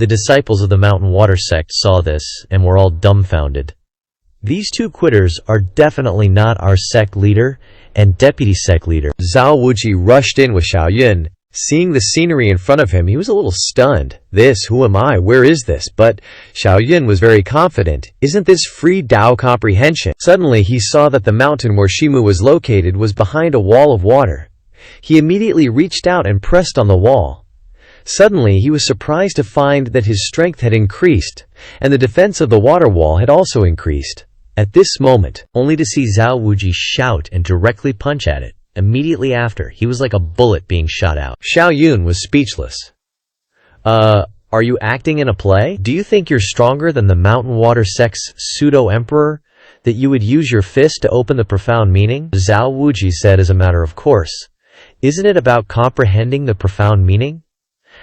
The disciples of the Mountain Water sect saw this and were all dumbfounded. These two quitters are definitely not our sect leader and deputy sect leader. Zhao Wuji rushed in with Xiao Yun. Seeing the scenery in front of him, he was a little stunned. This, who am I? Where is this? But Xiao Yun was very confident. Isn't this free Dao comprehension? Suddenly, he saw that the mountain where Shimu was located was behind a wall of water. He immediately reached out and pressed on the wall. Suddenly, he was surprised to find that his strength had increased, and the defense of the water wall had also increased. At this moment, only to see Zhao Wuji shout and directly punch at it. Immediately after, he was like a bullet being shot out. Xiao Yun was speechless. Are you acting in a play? Do you think you're stronger than the Mountain Water sect's pseudo-emperor? That you would use your fist to open the profound meaning? Zhao Wuji said as a matter of course. Isn't it about comprehending the profound meaning?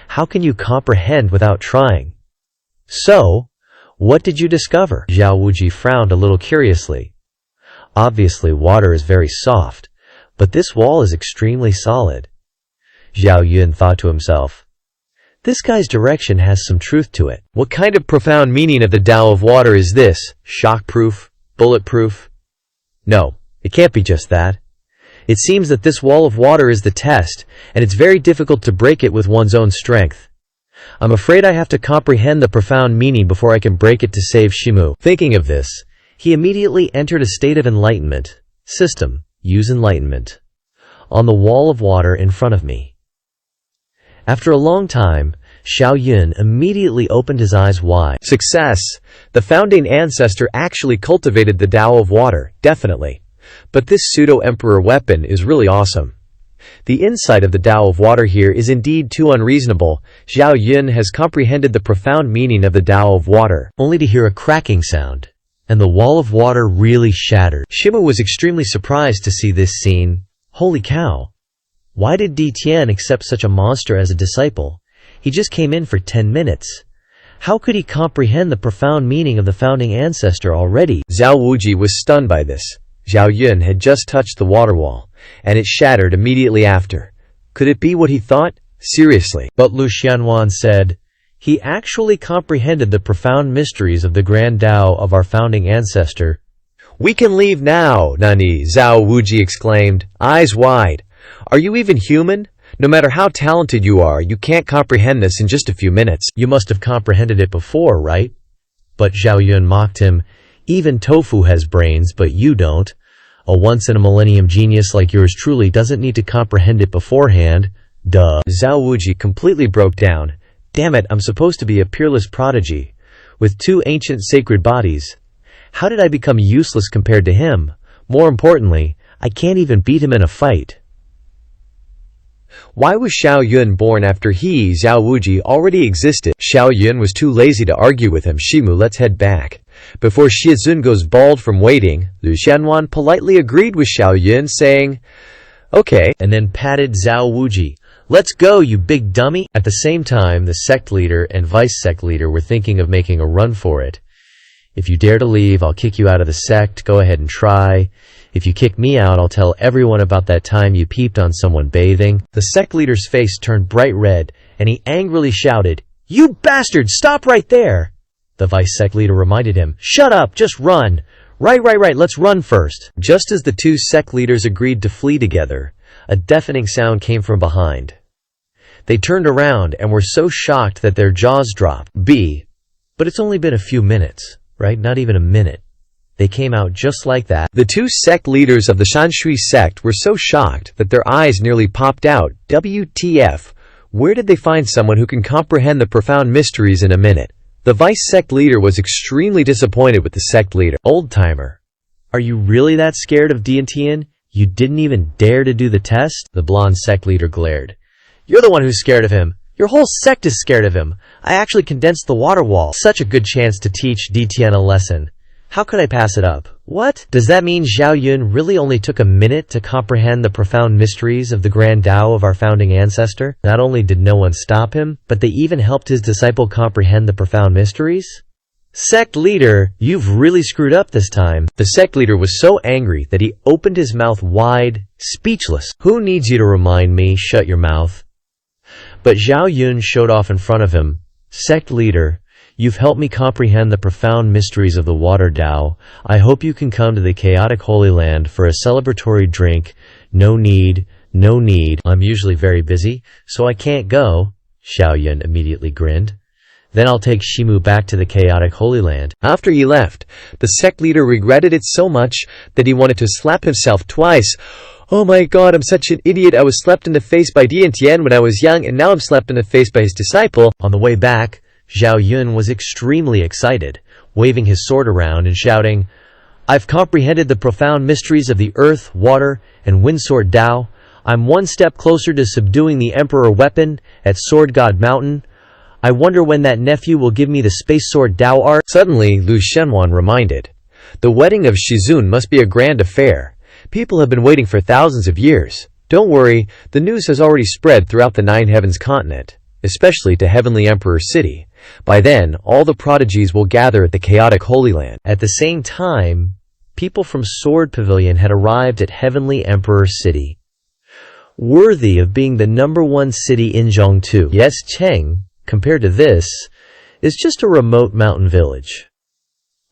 How can you comprehend without trying? So, what did you discover? Zhao Wuji frowned a little curiously. Obviously, water is very soft, but this wall is extremely solid. Xiao Yun thought to himself, this guy's direction has some truth to it. What kind of profound meaning of the Tao of water is this? Shockproof? Bulletproof? No, it can't be just that. It seems that this wall of water is the test, and it's very difficult to break it with one's own strength. I'm afraid I have to comprehend the profound meaning before I can break it to save Shimu. Thinking of this, he immediately entered a state of enlightenment. System. Use enlightenment. On the wall of water in front of me. After a long time, Xiao Yun immediately opened his eyes wide. Success! The founding ancestor actually cultivated the Tao of water, definitely. But this pseudo-emperor weapon is really awesome. The insight of the Tao of water here is indeed too unreasonable. Xiao Yun has comprehended the profound meaning of the Tao of water, only to hear a cracking sound, and the wall of water really shattered. Shimu was extremely surprised to see this scene. Holy cow! Why did Di Tian accept such a monster as a disciple? He just came in for 10 minutes. How could he comprehend the profound meaning of the founding ancestor already? Zhao Wuji was stunned by this. Xiao Yun had just touched the water wall, and it shattered immediately after. Could it be what he thought? Seriously. But Lu Xianwan said, he actually comprehended the profound mysteries of the grand Tao of our founding ancestor. We can leave now, Nani, Zhao Wuji exclaimed, eyes wide. Are you even human? No matter how talented you are, you can't comprehend this in just a few minutes. You must have comprehended it before, right? But Xiao Yun mocked him. Even tofu has brains, but you don't. A once-in-a-millennium genius like yours truly doesn't need to comprehend it beforehand. Duh. Zhao Wuji completely broke down. Damn it, I'm supposed to be a peerless prodigy, with 2 ancient sacred bodies. How did I become useless compared to him? More importantly, I can't even beat him in a fight. Why was Xiao Yun born after he, Zhao Wuji, already existed? Xiao Yun was too lazy to argue with him. Shimu, let's head back. Before Xizun goes bald from waiting, Lu Xianwan politely agreed with Xiao Yun, saying, okay, and then patted Zhao Wuji. Let's go, you big dummy! At the same time, the sect leader and vice-sect leader were thinking of making a run for it. If you dare to leave, I'll kick you out of the sect. Go ahead and try. If you kick me out, I'll tell everyone about that time you peeped on someone bathing. The sect leader's face turned bright red, and he angrily shouted, you bastard, stop right there! The vice-sect leader reminded him, shut up, just run. Right, let's run first. Just as the 2 sect leaders agreed to flee together, a deafening sound came from behind. They turned around and were so shocked that their jaws dropped. But it's only been a few minutes, right? Not even a minute. They came out just like that. The 2 sect leaders of the Shanshui sect were so shocked that their eyes nearly popped out. WTF? Where did they find someone who can comprehend the profound mysteries in a minute? The vice-sect leader was extremely disappointed with the sect leader. Old-timer, are you really that scared of Di Tian? You didn't even dare to do the test? The blonde sect leader glared. You're the one who's scared of him. Your whole sect is scared of him. I actually condensed the water wall. Such a good chance to teach Di Tian a lesson. How could I pass it up? What? Does that mean Xiao Yun really only took a minute to comprehend the profound mysteries of the grand Tao of our founding ancestor? Not only did no one stop him, but they even helped his disciple comprehend the profound mysteries? Sect leader, you've really screwed up this time. The sect leader was so angry that he opened his mouth wide, speechless. Who needs you to remind me? Shut your mouth. But Xiao Yun showed off in front of him. Sect leader, you've helped me comprehend the profound mysteries of the water Tao. I hope you can come to the chaotic Holy Land for a celebratory drink. No need, no need. I'm usually very busy, so I can't go. Xiaoyun immediately grinned. Then I'll take Shimu back to the chaotic Holy Land. After he left, the sect leader regretted it so much that he wanted to slap himself twice. Oh my god, I'm such an idiot. I was slapped in the face by Dian Tian when I was young, and now I'm slapped in the face by his disciple. On the way back, Zhao Yun was extremely excited, waving his sword around and shouting, I've comprehended the profound mysteries of the earth, water, and wind sword Tao. I'm one step closer to subduing the Emperor weapon at Sword God Mountain. I wonder when that nephew will give me the space sword Tao art. Suddenly, Lu Shenwan reminded, the wedding of Shizun must be a grand affair. People have been waiting for thousands of years. Don't worry, the news has already spread throughout the Nine Heavens continent, especially to Heavenly Emperor City. By then, all the prodigies will gather at the chaotic Holy Land. At the same time, people from Sword Pavilion had arrived at Heavenly Emperor City. Worthy of being the #1 city in Zhongtu. Yes, Cheng, compared to this, is just a remote mountain village.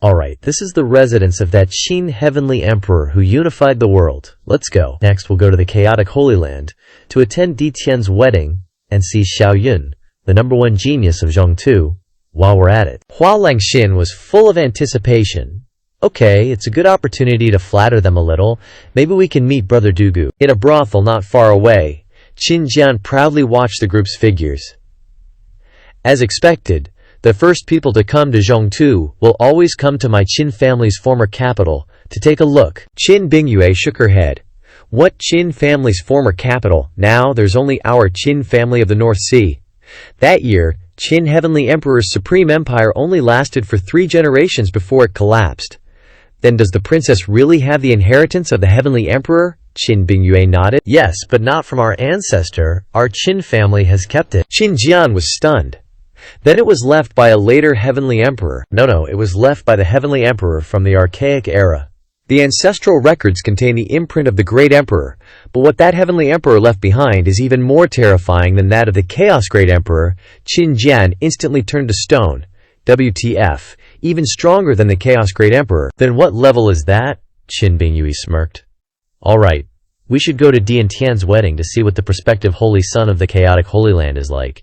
Alright, this is the residence of that Qin Heavenly Emperor who unified the world. Let's go. Next, we'll go to the chaotic Holy Land to attend Di Tian's wedding and see Xiaoyun, the #1 genius of Zhongtu, while we're at it. Hua Langxin was full of anticipation. Okay, it's a good opportunity to flatter them a little. Maybe we can meet Brother Dugu. In a brothel not far away, Qin Jian proudly watched the group's figures. As expected, the first people to come to Zhongtu will always come to my Qin family's former capital to take a look. Qin Bingyue shook her head. What Qin family's former capital? Now there's only our Qin family of the North Sea. That year, Qin Heavenly Emperor's supreme empire only lasted for 3 generations before it collapsed. Then does the princess really have the inheritance of the Heavenly Emperor? Qin Bingyue nodded. Yes, but not from our ancestor. Our Qin family has kept it. Qin Jian was stunned. Then it was left by a later Heavenly Emperor. No, it was left by the Heavenly Emperor from the Archaic era. The ancestral records contain the imprint of the Great Emperor, but what that Heavenly Emperor left behind is even more terrifying than that of the Chaos Great Emperor. Qin Jian instantly turned to stone. WTF, even stronger than the Chaos Great Emperor. Then what level is that? Qin Bingyue smirked. Alright, we should go to Dian Tian's wedding to see what the prospective Holy Son of the chaotic Holy Land is like.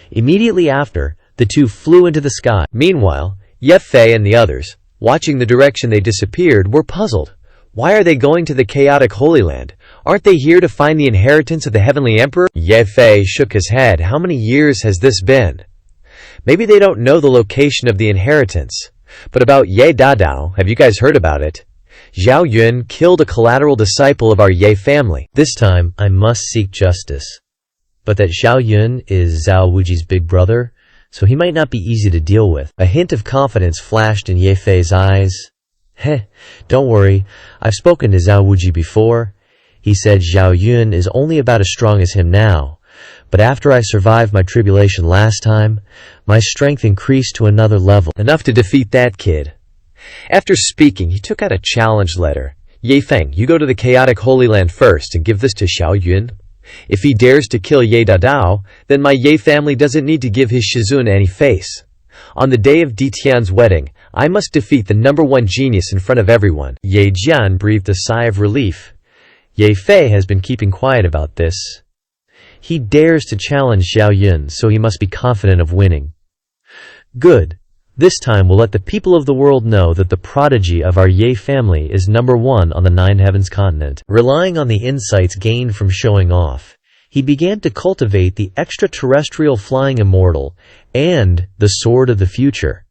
Immediately after, the two flew into the sky. Meanwhile, Ye Fei and the others, watching the direction they disappeared, were puzzled. Why are they going to the chaotic Holy Land? Aren't they here to find the inheritance of the Heavenly Emperor? Ye Fei shook his head. How many years has this been? Maybe they don't know the location of the inheritance. But about Ye Dadao, have you guys heard about it? Zhao Yun killed a collateral disciple of our Ye family. This time, I must seek justice. But that Zhao Yun is Zhao Wuji's big brother, so he might not be easy to deal with. A hint of confidence flashed in Ye Fei's eyes. Don't worry, I've spoken to Zhao Wuji before. He said Zhao Yun is only about as strong as him now, but after I survived my tribulation last time, my strength increased to another level. Enough to defeat that kid. After speaking, he took out a challenge letter. Ye Feng, you go to the chaotic Holy Land first and give this to Zhao Yun. If he dares to kill Ye Dadao, then my Ye family doesn't need to give his Shizun any face. On the day of Di Tian's wedding, I must defeat the #1 genius in front of everyone. Ye Jian breathed a sigh of relief. Ye Fei has been keeping quiet about this. He dares to challenge Zhao Yun, so he must be confident of winning. Good. This time we'll let the people of the world know that the prodigy of our Ye family is #1 on the Nine Heavens continent. Relying on the insights gained from showing off, he began to cultivate the extraterrestrial flying immortal and the sword of the future.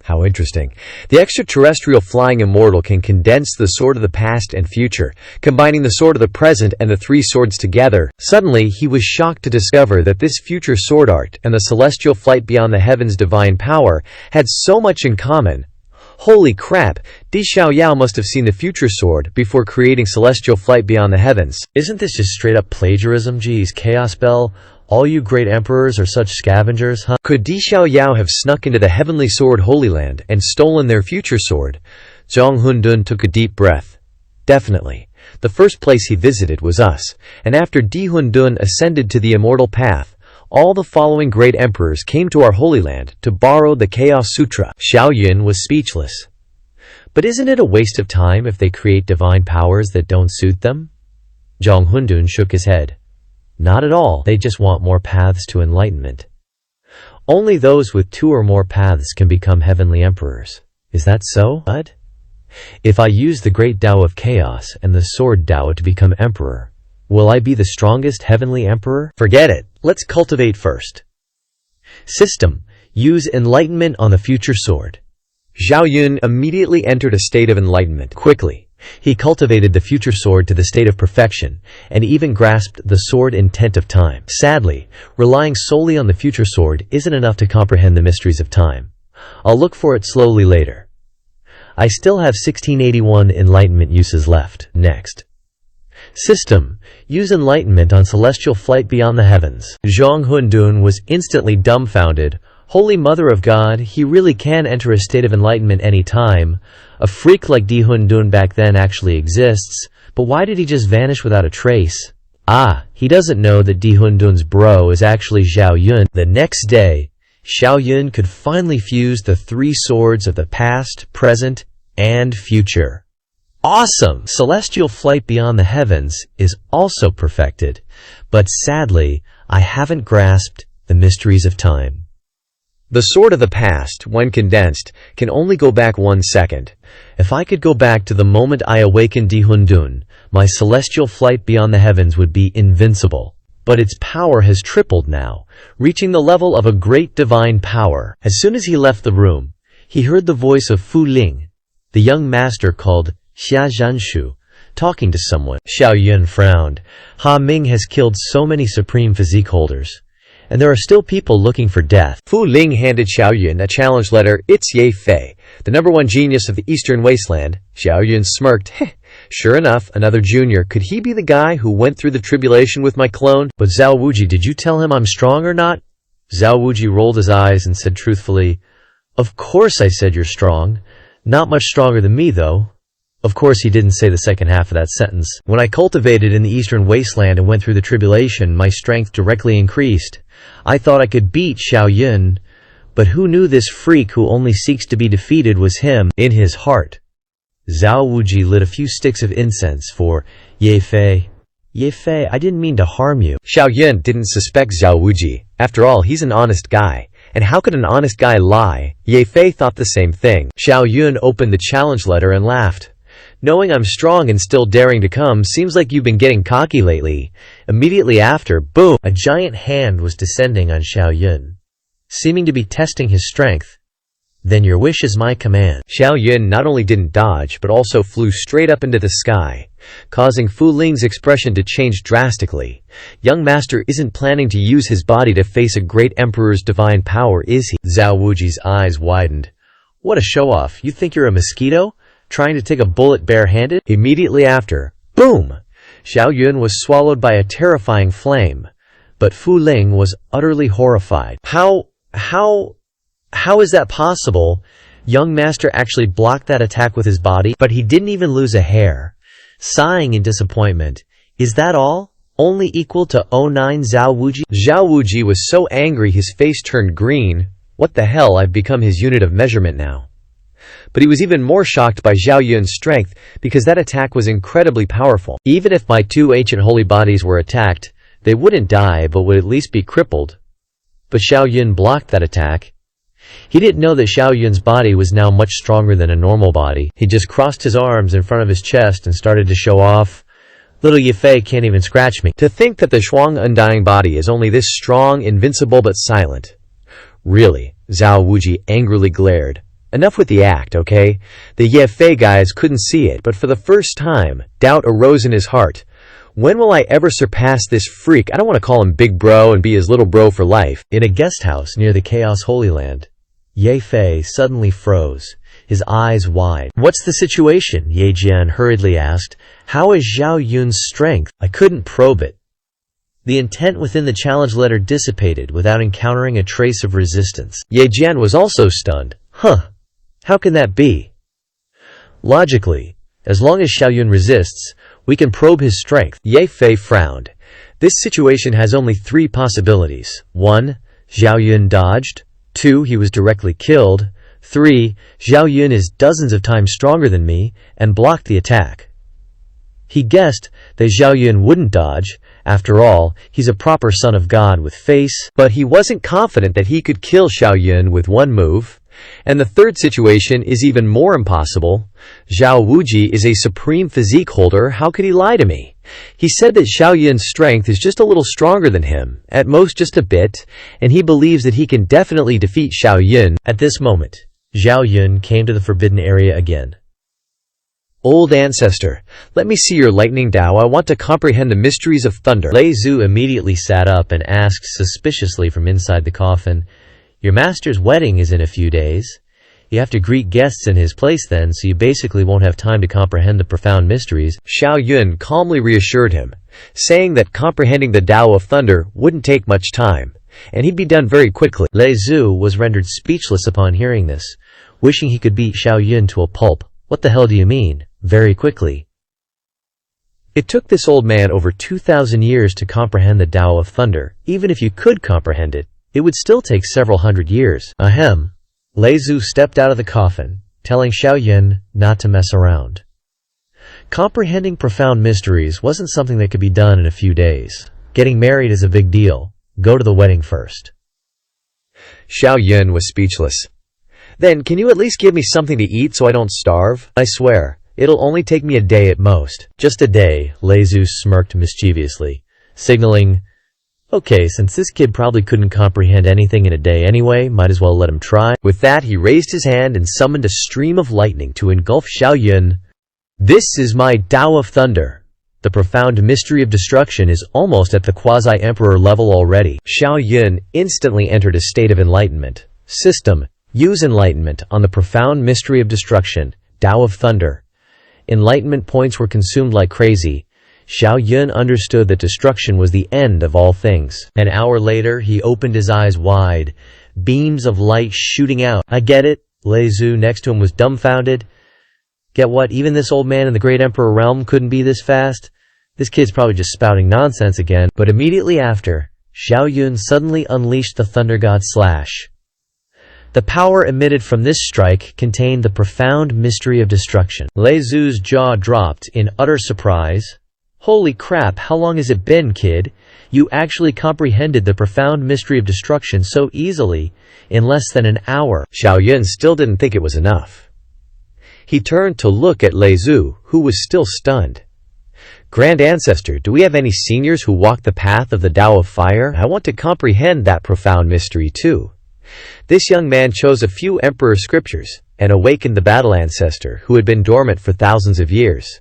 How interesting. The extraterrestrial flying immortal can condense the sword of the past and future, combining the sword of the present and the 3 swords together. Suddenly, he was shocked to discover that this future sword art and the celestial flight beyond the heavens' divine power had so much in common. Holy crap, Di Xiaoyao must have seen the future sword before creating celestial flight beyond the heavens. Isn't this just straight up plagiarism? Geez, Chaos Bell. All you great emperors are such scavengers, huh? Could Di Xiaoyao have snuck into the Heavenly Sword Holy Land and stolen their future sword? Zhang Hundun took a deep breath. Definitely. The first place he visited was us, and after Di Hundun ascended to the immortal path, All the following great emperors came to our Holy Land to borrow the Chaos Sutra. Xiao Yun was speechless. But isn't it a waste of time if they create divine powers that don't suit them? Zhang Hundun shook his head. Not at all, they just want more paths to enlightenment. Only those with 2 or more paths can become heavenly emperors. Is that so, bud? If I use the great Tao of Chaos and the sword Tao to become emperor, will I be the strongest heavenly emperor? Forget it. Let's cultivate first. System. Use enlightenment on the future sword. Zhao Yun immediately entered a state of enlightenment. Quickly, he cultivated the future sword to the state of perfection, and even grasped the sword intent of time. Sadly, relying solely on the future sword isn't enough to comprehend the mysteries of time. I'll look for it slowly later. I still have 1681 enlightenment uses left. Next. System. Use enlightenment on celestial flight beyond the heavens. Zhang Hundun was instantly dumbfounded. Holy Mother of God, he really can enter a state of enlightenment any time. A freak like Di Hundun back then actually exists, but why did he just vanish without a trace? Ah, he doesn't know that Di Hundun's bro is actually Xiao Yun. The next day, Xiao Yun could finally fuse the 3 swords of the past, present, and future. Awesome! Celestial flight beyond the heavens is also perfected, but sadly, I haven't grasped the mysteries of time. The sword of the past, when condensed, can only go back 1 second. If I could go back to the moment I awakened Di Hundun, my celestial flight beyond the heavens would be invincible. But its power has tripled now, reaching the level of a great divine power. As soon as he left the room, he heard the voice of Fu Ling, the young master called Xia Zhanshu, talking to someone. Xiao Yun frowned. Ha Ming has killed so many supreme physique holders, and there are still people looking for death. Fu Ling handed Xiao Yun a challenge letter. It's Ye Fei, the #1 genius of the Eastern Wasteland. Xiao Yun smirked. Sure enough, another junior. Could he be the guy who went through the tribulation with my clone? But Zhao Wuji, did you tell him I'm strong or not? Zhao Wuji rolled his eyes and said truthfully, Of course I said you're strong. Not much stronger than me, though. Of course he didn't say the second half of that sentence. When I cultivated in the Eastern Wasteland and went through the tribulation, my strength directly increased. I thought I could beat Xiao Yun, but who knew this freak who only seeks to be defeated was him in his heart. Zhao Wuji lit a few sticks of incense for Ye Fei. Ye Fei, I didn't mean to harm you. Xiao Yun didn't suspect Zhao Wuji. After all, he's an honest guy. And how could an honest guy lie? Ye Fei thought the same thing. Xiao Yun opened the challenge letter and laughed. Knowing I'm strong and still daring to come, seems like you've been getting cocky lately. Immediately after, boom! A giant hand was descending on Xiao Yun, seeming to be testing his strength. Then your wish is my command. Xiao Yun not only didn't dodge, but also flew straight up into the sky, causing Fu Ling's expression to change drastically. Young master isn't planning to use his body to face a great emperor's divine power, is he? Zhao Wuji's eyes widened. What a show-off. You think you're a mosquito? Trying to take a bullet barehanded? Immediately after, boom! Xiao Yun was swallowed by a terrifying flame, but Fu Ling was utterly horrified. How is that possible? Young master actually blocked that attack with his body, but he didn't even lose a hair. Sighing in disappointment, is that all? Only equal to 09 Zhao Wuji? Zhao Wuji was so angry his face turned green. What the hell, I've become his unit of measurement now. But he was even more shocked by Xiao Yun's strength, because that attack was incredibly powerful. Even if my 2 ancient holy bodies were attacked, they wouldn't die but would at least be crippled. But Xiao Yun blocked that attack. He didn't know that Xiao Yun's body was now much stronger than a normal body. He just crossed his arms in front of his chest and started to show off. Little Ye Fei can't even scratch me. To think that the Shuang Undying body is only this strong, invincible, but silent. Really? Zhao Wuji angrily glared. Enough with the act, okay? The Ye Fei guys couldn't see it, but for the first time, doubt arose in his heart. When will I ever surpass this freak? I don't want to call him Big Bro and be his little bro for life. In a guest house near the Chaos Holy Land, Ye Fei suddenly froze, his eyes wide. What's the situation? Ye Jian hurriedly asked. How is Xiao Yun's strength? I couldn't probe it. The intent within the challenge letter dissipated without encountering a trace of resistance. Ye Jian was also stunned. Huh. How can that be? Logically, as long as Xiao Yun resists, we can probe his strength. Ye Fei frowned. This situation has only three possibilities. 1. Zhao Yun dodged. 2. He was directly killed. 3. Zhao Yun is dozens of times stronger than me and blocked the attack. He guessed that Zhao Yun wouldn't dodge. After all, he's a proper son of God with face. But he wasn't confident that he could kill Zhao Yun with one move. And the third situation is even more impossible. Zhao Wuji is a supreme physique holder. How could he lie to me? He said that Zhao Yun's strength is just a little stronger than him, at most just a bit, and he believes that he can definitely defeat Zhao Yun. At this moment, Zhao Yun came to the forbidden area again. Old ancestor, let me see your lightning Dao. I want to comprehend the mysteries of thunder. Lei Zhu immediately sat up and asked suspiciously from inside the coffin, "Your master's wedding is in a few days. You have to greet guests in his place then, so you basically won't have time to comprehend the profound mysteries." Zhao Yun calmly reassured him, saying that comprehending the Tao of Thunder wouldn't take much time, and he'd be done very quickly. Lei Zhu was rendered speechless upon hearing this, wishing he could beat Zhao Yun to a pulp. "What the hell do you mean, very quickly?" It took this old man over 2,000 years to comprehend the Tao of Thunder. Even if you could comprehend it, it would still take several hundred years. Ahem. Lei Zhu stepped out of the coffin, telling Zhao Yun not to mess around. Comprehending profound mysteries wasn't something that could be done in a few days. Getting married is a big deal. Go to the wedding first. Zhao Yun was speechless. "Then can you at least give me something to eat so I don't starve? I swear, it'll only take me a day at most." "Just a day," Lei Zhu smirked mischievously, signaling, "Okay, since this kid probably couldn't comprehend anything in a day anyway, might as well let him try." With that, he raised his hand and summoned a stream of lightning to engulf Zhao Yun. "This is my Tao of Thunder. The profound mystery of destruction is almost at the quasi-emperor level already." Zhao Yun instantly entered a state of enlightenment. System: use enlightenment on the profound mystery of destruction, Tao of Thunder. Enlightenment points were consumed like crazy. Zhao Yun understood that destruction was the end of all things. An hour later, he opened his eyes wide, beams of light shooting out. "I get it." Lei Zhu next to him was dumbfounded. "Get what? Even this old man in the Great Emperor realm couldn't be this fast? This kid's probably just spouting nonsense again." But immediately after, Zhao Yun suddenly unleashed the Thunder God Slash. The power emitted from this strike contained the profound mystery of destruction. Lei Zhu's jaw dropped in utter surprise. "Holy crap, how long has it been, kid? You actually comprehended the profound mystery of destruction so easily, in less than an hour." Zhao Yun still didn't think it was enough. He turned to look at Lei Zhu, who was still stunned. "Grand Ancestor, do we have any seniors who walk the path of the Tao of Fire? I want to comprehend that profound mystery too." This young man chose a few emperor scriptures and awakened the battle ancestor, who had been dormant for thousands of years.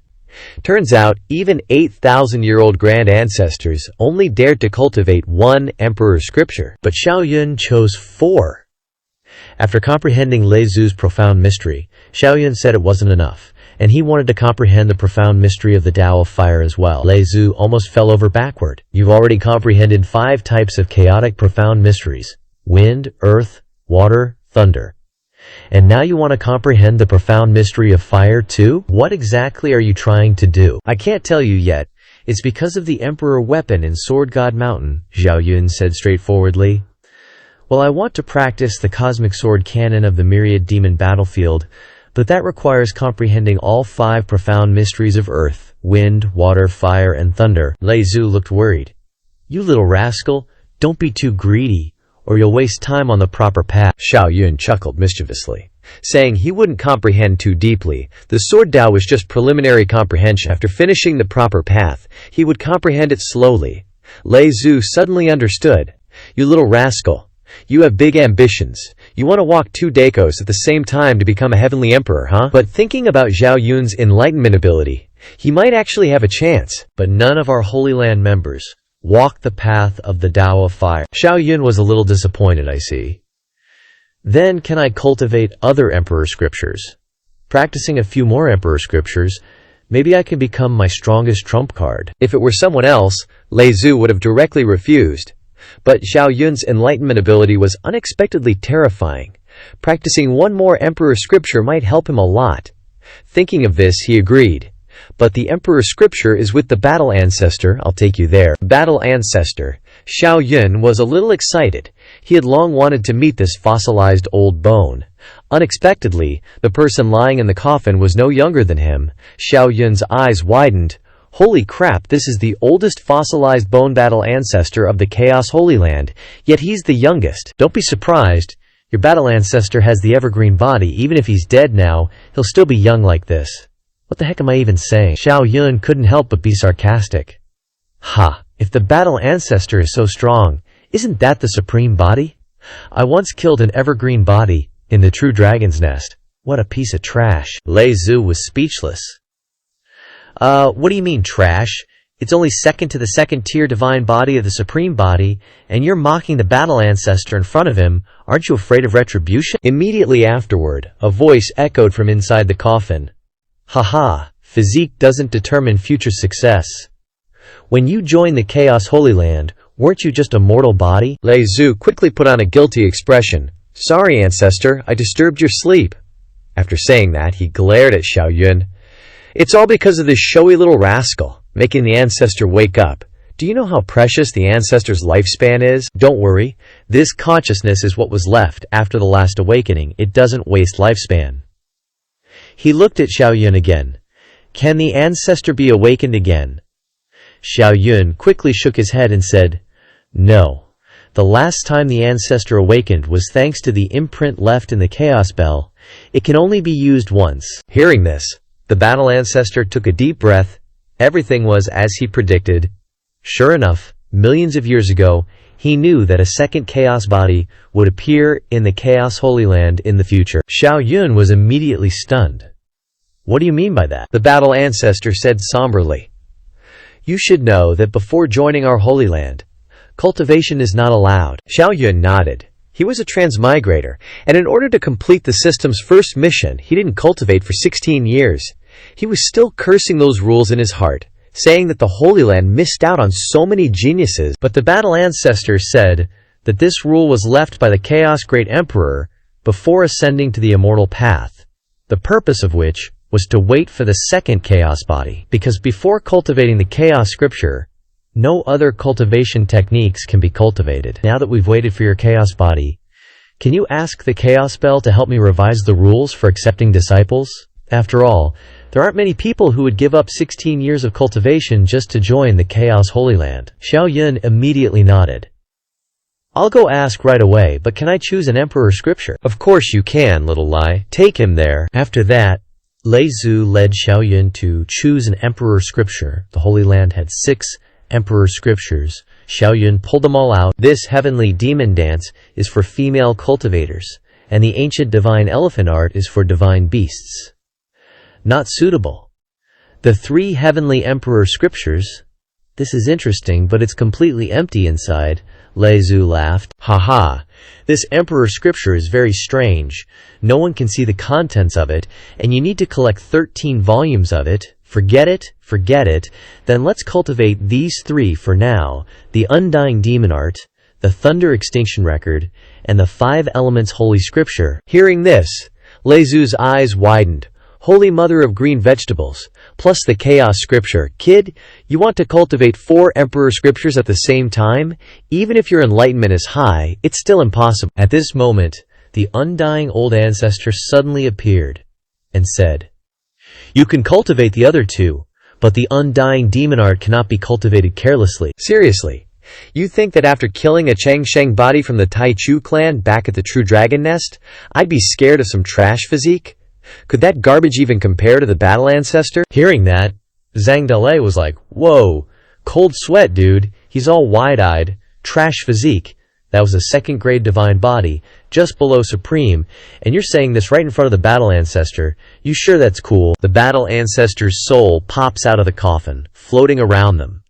Turns out, even 8,000-year-old grand ancestors only dared to cultivate one emperor scripture, but Zhao Yun chose 4. After comprehending Lei Zhu's profound mystery, Zhao Yun said it wasn't enough, and he wanted to comprehend the profound mystery of the Tao of Fire as well. Lei Zhu almost fell over backward. "You've already comprehended 5 types of chaotic profound mysteries: wind, earth, water, thunder. And now you want to comprehend the profound mystery of fire too? What exactly are you trying to do?" "I can't tell you yet. It's because of the Emperor weapon in Sword God Mountain," Zhao Yun said straightforwardly. "Well, I want to practice the cosmic sword cannon of the myriad demon battlefield, but that requires comprehending all 5 profound mysteries of earth, wind, water, fire, and thunder." Lei Zhu looked worried. "You little rascal, don't be too greedy, or you'll waste time on the proper path." Zhao Yun chuckled mischievously, saying he wouldn't comprehend too deeply. The sword Tao was just preliminary comprehension. After finishing the proper path, he would comprehend it slowly. Lei Zhu suddenly understood. "You little rascal, you have big ambitions. You want to walk 2 decos at the same time to become a heavenly emperor, huh?" But thinking about Zhao Yun's enlightenment ability, he might actually have a chance. "But none of our Holy Land members walk the path of the Tao of Fire." Zhao Yun was a little disappointed, "I see. Then can I cultivate other emperor scriptures? Practicing a few more emperor scriptures, maybe I can become my strongest trump card." If it were someone else, Lei Zhu would have directly refused. But Zhao Yun's enlightenment ability was unexpectedly terrifying. Practicing one more emperor scripture might help him a lot. Thinking of this, he agreed. but the Emperor's scripture is with the battle ancestor. I'll take you there. Battle ancestor. Xiao Yun was a little excited. He had long wanted to meet this fossilized old bone. Unexpectedly, the person lying in the coffin was no younger than him. Xiao Yun's eyes widened. Holy crap, this is the oldest fossilized bone battle ancestor of the Chaos Holy Land, yet he's the youngest. Don't be surprised. Your battle ancestor has the evergreen body. Even if he's dead now, he'll still be young like this. What the heck am I even saying? Xiao Yun couldn't help but be sarcastic. Ha! If the battle ancestor is so strong, isn't that the supreme body? I once killed an evergreen body in the true dragon's nest. What a piece of trash. Lei Zhu was speechless. What do you mean trash? It's only second to the second-tier divine body of the supreme body, and you're mocking the battle ancestor in front of him. Aren't you afraid of retribution? Immediately afterward, a voice echoed from inside the coffin. Haha, physique doesn't determine future success. When you joined the Chaos Holy Land, weren't you just a mortal body? Lei Zhu quickly put on a guilty expression. Sorry, ancestor, I disturbed your sleep. After saying that, he glared at Xiao Yun. It's all because of this showy little rascal, making the ancestor wake up. Do you know how precious the ancestor's lifespan is? Don't worry, this consciousness is what was left after the last awakening. It doesn't waste lifespan. He looked at Xiao Yun again. Can the ancestor be awakened again? Xiao Yun quickly shook his head and said, No. The last time the ancestor awakened was thanks to the imprint left in the Chaos Bell. It can only be used once. Hearing this, the battle ancestor took a deep breath. Everything was as he predicted. Sure enough, millions of years ago, he knew that a second chaos body would appear in the Chaos Holy Land in the future. Xiao Yun was immediately stunned. What do you mean by that? The battle ancestor said somberly. You should know that before joining our Holy Land, cultivation is not allowed. Xiao Yun nodded. He was a transmigrator, and in order to complete the system's first mission, he didn't cultivate for 16 years. He was still cursing those rules in his heart, saying that the Holy Land missed out on so many geniuses. But the battle ancestor said that this rule was left by the Chaos Great Emperor before ascending to the immortal path, the purpose of which was to wait for the second chaos body, because before cultivating the chaos scripture, no other cultivation techniques can be cultivated. Now that we've waited for your chaos body, can you ask the Chaos Bell to help me revise the rules for accepting disciples? After all, there aren't many people who would give up 16 years of cultivation just to join the Chaos Holy Land. Xiao Yun immediately nodded. I'll go ask right away, but can I choose an emperor scripture? Of course you can, little Lai. Take him there. After that, Lei Zhu led Xiao Yun to choose an emperor scripture. The Holy Land had 6 emperor scriptures. Xiao Yun pulled them all out. This heavenly demon dance is for female cultivators, and the ancient divine elephant art is for divine beasts. Not suitable. The 3 heavenly emperor scriptures. This is interesting, but it's completely empty inside. Lei Zhu laughed. Haha, this emperor scripture is very strange. No one can see the contents of it, and you need to collect 13 volumes of it. Forget it, forget it. Then let's cultivate these 3 for now. The Undying Demon Art, the Thunder Extinction Record, and the 5 Elements Holy Scripture. Hearing this, Lei Zhu's eyes widened. Holy Mother of Green Vegetables, plus the Chaos Scripture. Kid, you want to cultivate 4 Emperor Scriptures at the same time? Even if your enlightenment is high, it's still impossible. At this moment, the undying old ancestor suddenly appeared and said, You can cultivate the other 2, but the Undying Demon Art cannot be cultivated carelessly. Seriously, you think that after killing a Changsheng body from the Tai Chu clan back at the True Dragon Nest, I'd be scared of some trash physique? Could that garbage even compare to the battle ancestor? Hearing that, Zhang Dalei was like, Whoa, cold sweat, dude. He's all wide-eyed. Trash physique. That was a second-grade divine body, just below supreme, and you're saying this right in front of the battle ancestor. You sure that's cool? The battle ancestor's soul pops out of the coffin, floating around them.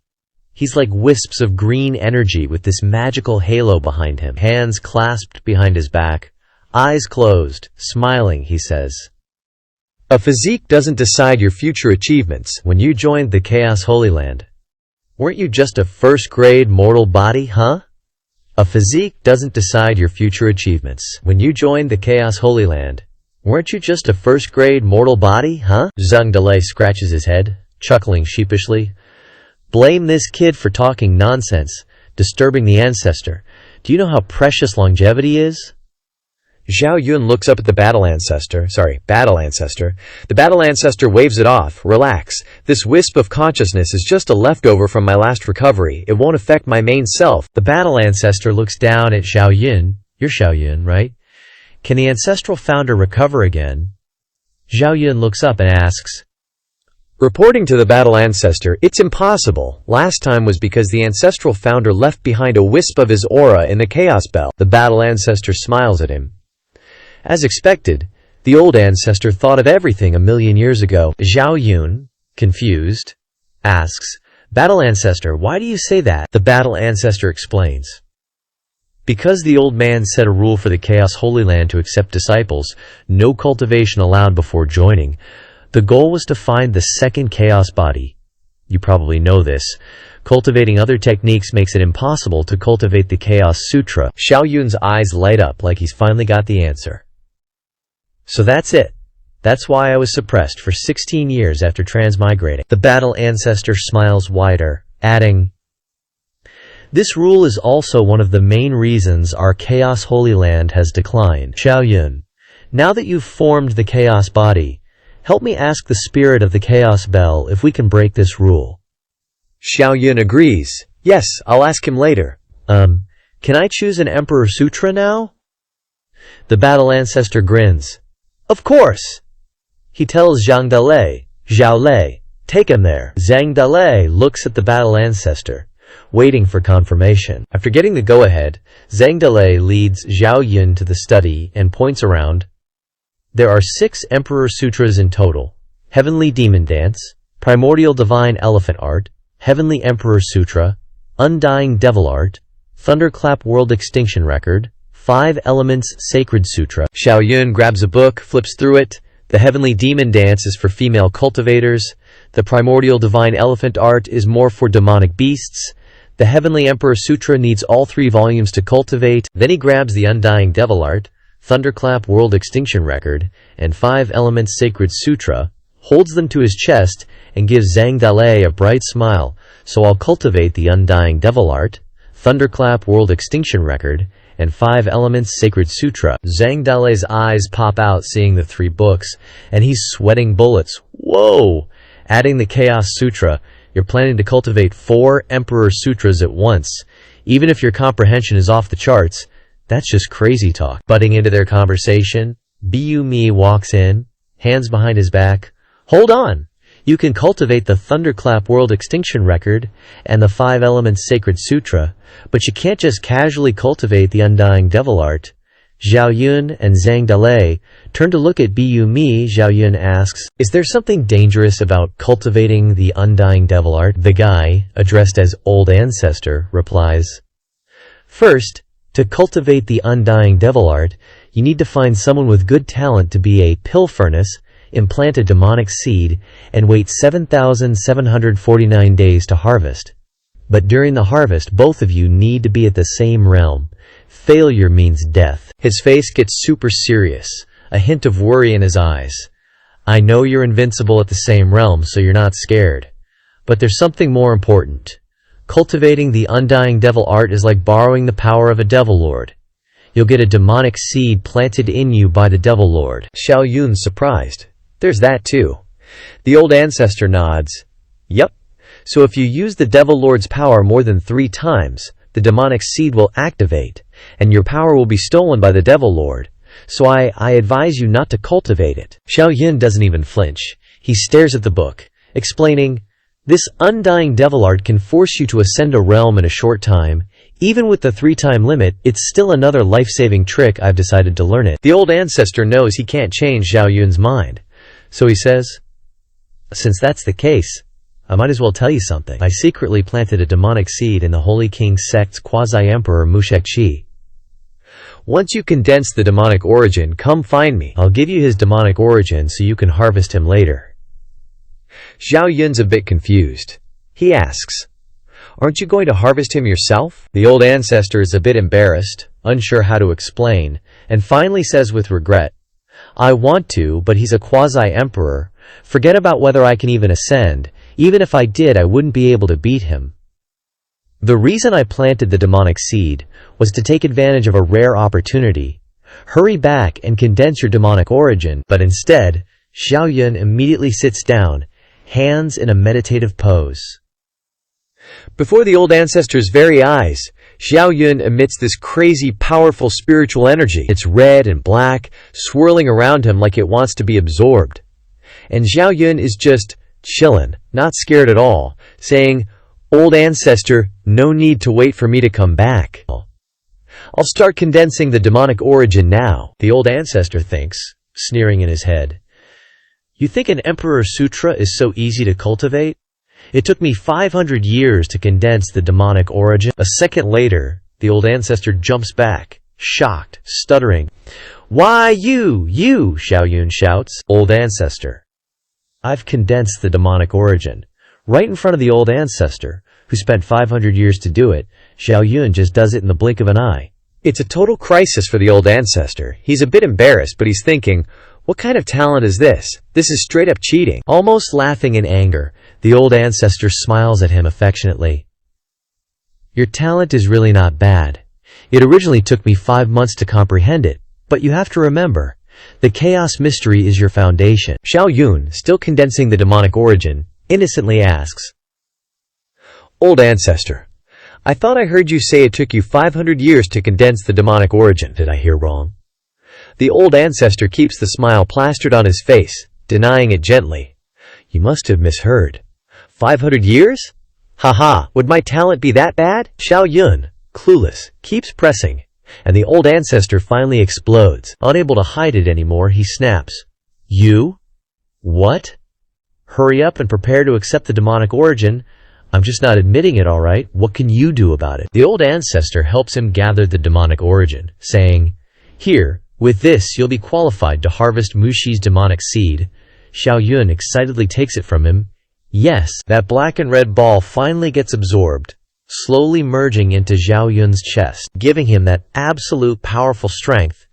He's like wisps of green energy with this magical halo behind him. Hands clasped behind his back, eyes closed, smiling, he says, A physique doesn't decide your future achievements. When you joined the Chaos Holy Land, weren't you just a first-grade mortal body, huh? A physique doesn't decide your future achievements. When you joined the Chaos Holy Land, Weren't you just a first-grade mortal body, huh? Zhang Delay scratches his head, chuckling sheepishly. Blame this kid for talking nonsense, disturbing the ancestor. Do you know how precious longevity is? Zhao Yun looks up at the battle ancestor. The battle ancestor waves it off. Relax. This wisp of consciousness is just a leftover from my last recovery. It won't affect my main self. The battle ancestor looks down at Zhao Yun. You're Zhao Yun, right? Can the ancestral founder recover again? Zhao Yun looks up and asks. Reporting to the battle ancestor, it's impossible. Last time was because the ancestral founder left behind a wisp of his aura in the chaos bell. The battle ancestor smiles at him. As expected, the old ancestor thought of everything a million years ago. Zhao Yun, confused, asks, Battle ancestor, why do you say that? The battle ancestor explains. Because the old man set a rule for the Chaos Holy Land to accept disciples, no cultivation allowed before joining. The goal was to find the second Chaos body. You probably know this. Cultivating other techniques makes it impossible to cultivate the Chaos Sutra. Zhao Yun's eyes light up like he's finally got the answer. So that's it. That's why I was suppressed for 16 years after transmigrating. The battle ancestor smiles wider, adding, this rule is also one of the main reasons our Chaos Holy Land has declined. Zhao Yun, now that you've formed the Chaos body, help me ask the spirit of the Chaos Bell if we can break this rule. Zhao Yun agrees. Yes, I'll ask him later. Can I choose an Emperor Sutra now? The battle ancestor grins. Of course! He tells Zhang Dalei, take him there. Zhang Dalei looks at the battle ancestor, waiting for confirmation. After getting the go-ahead, Zhang Dalei leads Zhao Yun to the study and points around. There are 6 Emperor Sutras in total: Heavenly Demon Dance, Primordial Divine Elephant Art, Heavenly Emperor Sutra, Undying Devil Art, Thunderclap World Extinction Record, 5 Elements Sacred Sutra. Zhao Yun grabs a book, flips through it. The Heavenly Demon Dance is for female cultivators. The Primordial Divine Elephant Art is more for demonic beasts. The Heavenly Emperor Sutra needs all 3 volumes to cultivate. Then he grabs the Undying Devil Art, Thunderclap World Extinction Record, and 5 Elements Sacred Sutra, holds them to his chest, and gives Zhang Dalei a bright smile. So I'll cultivate the Undying Devil Art, Thunderclap World Extinction Record, and 5 Elements Sacred Sutra. Zhang Dalei's eyes pop out seeing the 3 books, and he's sweating bullets. Whoa! Adding the Chaos Sutra, you're planning to cultivate 4 Emperor Sutras at once. Even if your comprehension is off the charts, that's just crazy talk. Butting into their conversation, Bu Mi walks in, hands behind his back. Hold on! You can cultivate the Thunderclap World Extinction Record and the 5 Elements Sacred Sutra, but you can't just casually cultivate the Undying Devil Art. Zhao Yun and Zhang Dalei turn to look at Bu Mi. Zhao Yun asks, is there something dangerous about cultivating the Undying Devil Art? The guy, addressed as Old Ancestor, replies, first, to cultivate the Undying Devil Art, you need to find someone with good talent to be a pill furnace, implant a demonic seed, and wait 7,749 days to harvest. But during the harvest, both of you need to be at the same realm. Failure means death. His face gets super serious, a hint of worry in his eyes. I know you're invincible at the same realm, so you're not scared. But there's something more important. Cultivating the Undying Devil Art is like borrowing the power of a Devil Lord. You'll get a demonic seed planted in you by the Devil Lord. Zhao Yun's surprised. There's that too. The Old Ancestor nods. Yep. So if you use the Devil Lord's power more than 3 times, the demonic seed will activate, and your power will be stolen by the Devil Lord. So I advise you not to cultivate it. Zhao Yun doesn't even flinch. He stares at the book, explaining, this Undying Devil Art can force you to ascend a realm in a short time. Even with the 3-time limit, it's still another life-saving trick. I've decided to learn it. The Old Ancestor knows he can't change Zhao Yun's mind. So he says, since that's the case, I might as well tell you something. I secretly planted a demonic seed in the Holy King sect's quasi-emperor Mushekchi. Once you condense the demonic origin, come find me. I'll give you his demonic origin so you can harvest him later. Zhao Yun's a bit confused. He asks, aren't you going to harvest him yourself? The Old Ancestor is a bit embarrassed, unsure how to explain, and finally says with regret, I want to, but he's a quasi-emperor. Forget about whether I can even ascend. Even if I did, I wouldn't be able to beat him. The reason I planted the demonic seed was to take advantage of a rare opportunity. Hurry back and condense your demonic origin, but instead, Xiao Yun immediately sits down, hands in a meditative pose. Before the old ancestor's very eyes, Xiao Yun emits this crazy, powerful spiritual energy. It's red and black, swirling around him like it wants to be absorbed. And Xiao Yun is just chillin', not scared at all, saying, "Old ancestor, no need to wait for me to come back. I'll start condensing the demonic origin now." The old ancestor thinks, sneering in his head, "You think an Emperor Sutra is so easy to cultivate? It took me 500 years to condense the demonic origin." A second later, the old ancestor jumps back, shocked, stuttering. "Why you, Xiao Yun shouts. "Old ancestor, I've condensed the demonic origin." Right in front of the old ancestor, who spent 500 years to do it, Xiao Yun just does it in the blink of an eye. It's a total crisis for the old ancestor. He's a bit embarrassed, but he's thinking, what kind of talent is this? This is straight up cheating. Almost laughing in anger, the old ancestor smiles at him affectionately. "Your talent is really not bad. It originally took me 5 months to comprehend it, but you have to remember, the chaos mystery is your foundation." Xiao Yun, still condensing the demonic origin, innocently asks, "Old ancestor, I thought I heard you say it took you 500 years to condense the demonic origin. Did I hear wrong?" The old ancestor keeps the smile plastered on his face, denying it gently. "You must have misheard. 500 years? Haha, would my talent be that bad?" Xiao Yun, clueless, keeps pressing, and the old ancestor finally explodes. Unable to hide it anymore, he snaps, "You? What? Hurry up and prepare to accept the demonic origin. I'm just not admitting it, all right? What can you do about it?" The old ancestor helps him gather the demonic origin, saying, "Here, with this you'll be qualified to harvest Mushi's demonic seed." Xiao Yun excitedly takes it from him. Yes, that black and red ball finally gets absorbed, slowly merging into Xiao Yun's chest, giving him that absolute powerful strength.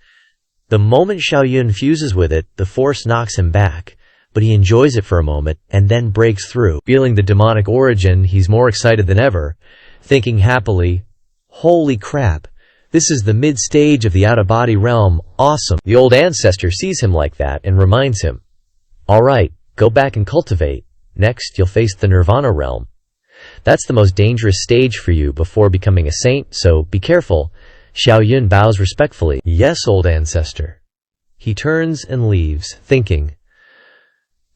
The moment Xiao Yun fuses with it, the force knocks him back, but he enjoys it for a moment and then breaks through. Feeling the demonic origin, he's more excited than ever, thinking happily, "Holy crap, this is the mid-stage of the out-of-body realm, awesome." The old ancestor sees him like that and reminds him, "All right, go back and cultivate. Next, you'll face the nirvana realm. That's the most dangerous stage for you before becoming a saint, so be careful." Xiao Yun bows respectfully. "Yes, old ancestor." He turns and leaves, thinking,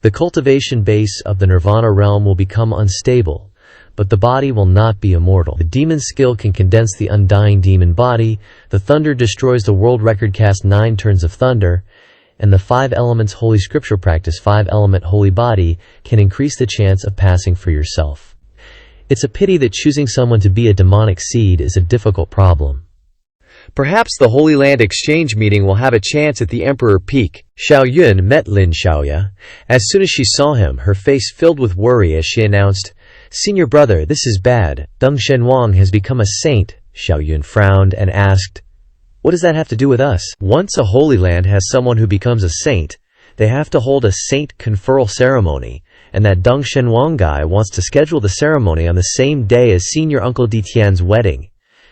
the cultivation base of the nirvana realm will become unstable, but the body will not be immortal. The demon skill can condense the undying demon body, the thunder destroys the world record cast 9 turns of thunder, and the 5 elements holy scripture practice 5-element holy body can increase the chance of passing for yourself. It's a pity that choosing someone to be a demonic seed is a difficult problem. Perhaps the Holy Land Exchange meeting will have a chance at the Emperor Peak. Xiao Yun met Lin Xiaoya. As soon as she saw him, her face filled with worry as she announced, "Senior brother, this is bad. Deng Shenwang has become a saint." Xiao Yun frowned and asked, "What does that have to do with us?" Once a Holy Land has someone who becomes a saint, they have to hold a saint conferral ceremony, and that Deng Shenwang guy wants to schedule the ceremony on the same day as Senior Uncle Ditian's wedding.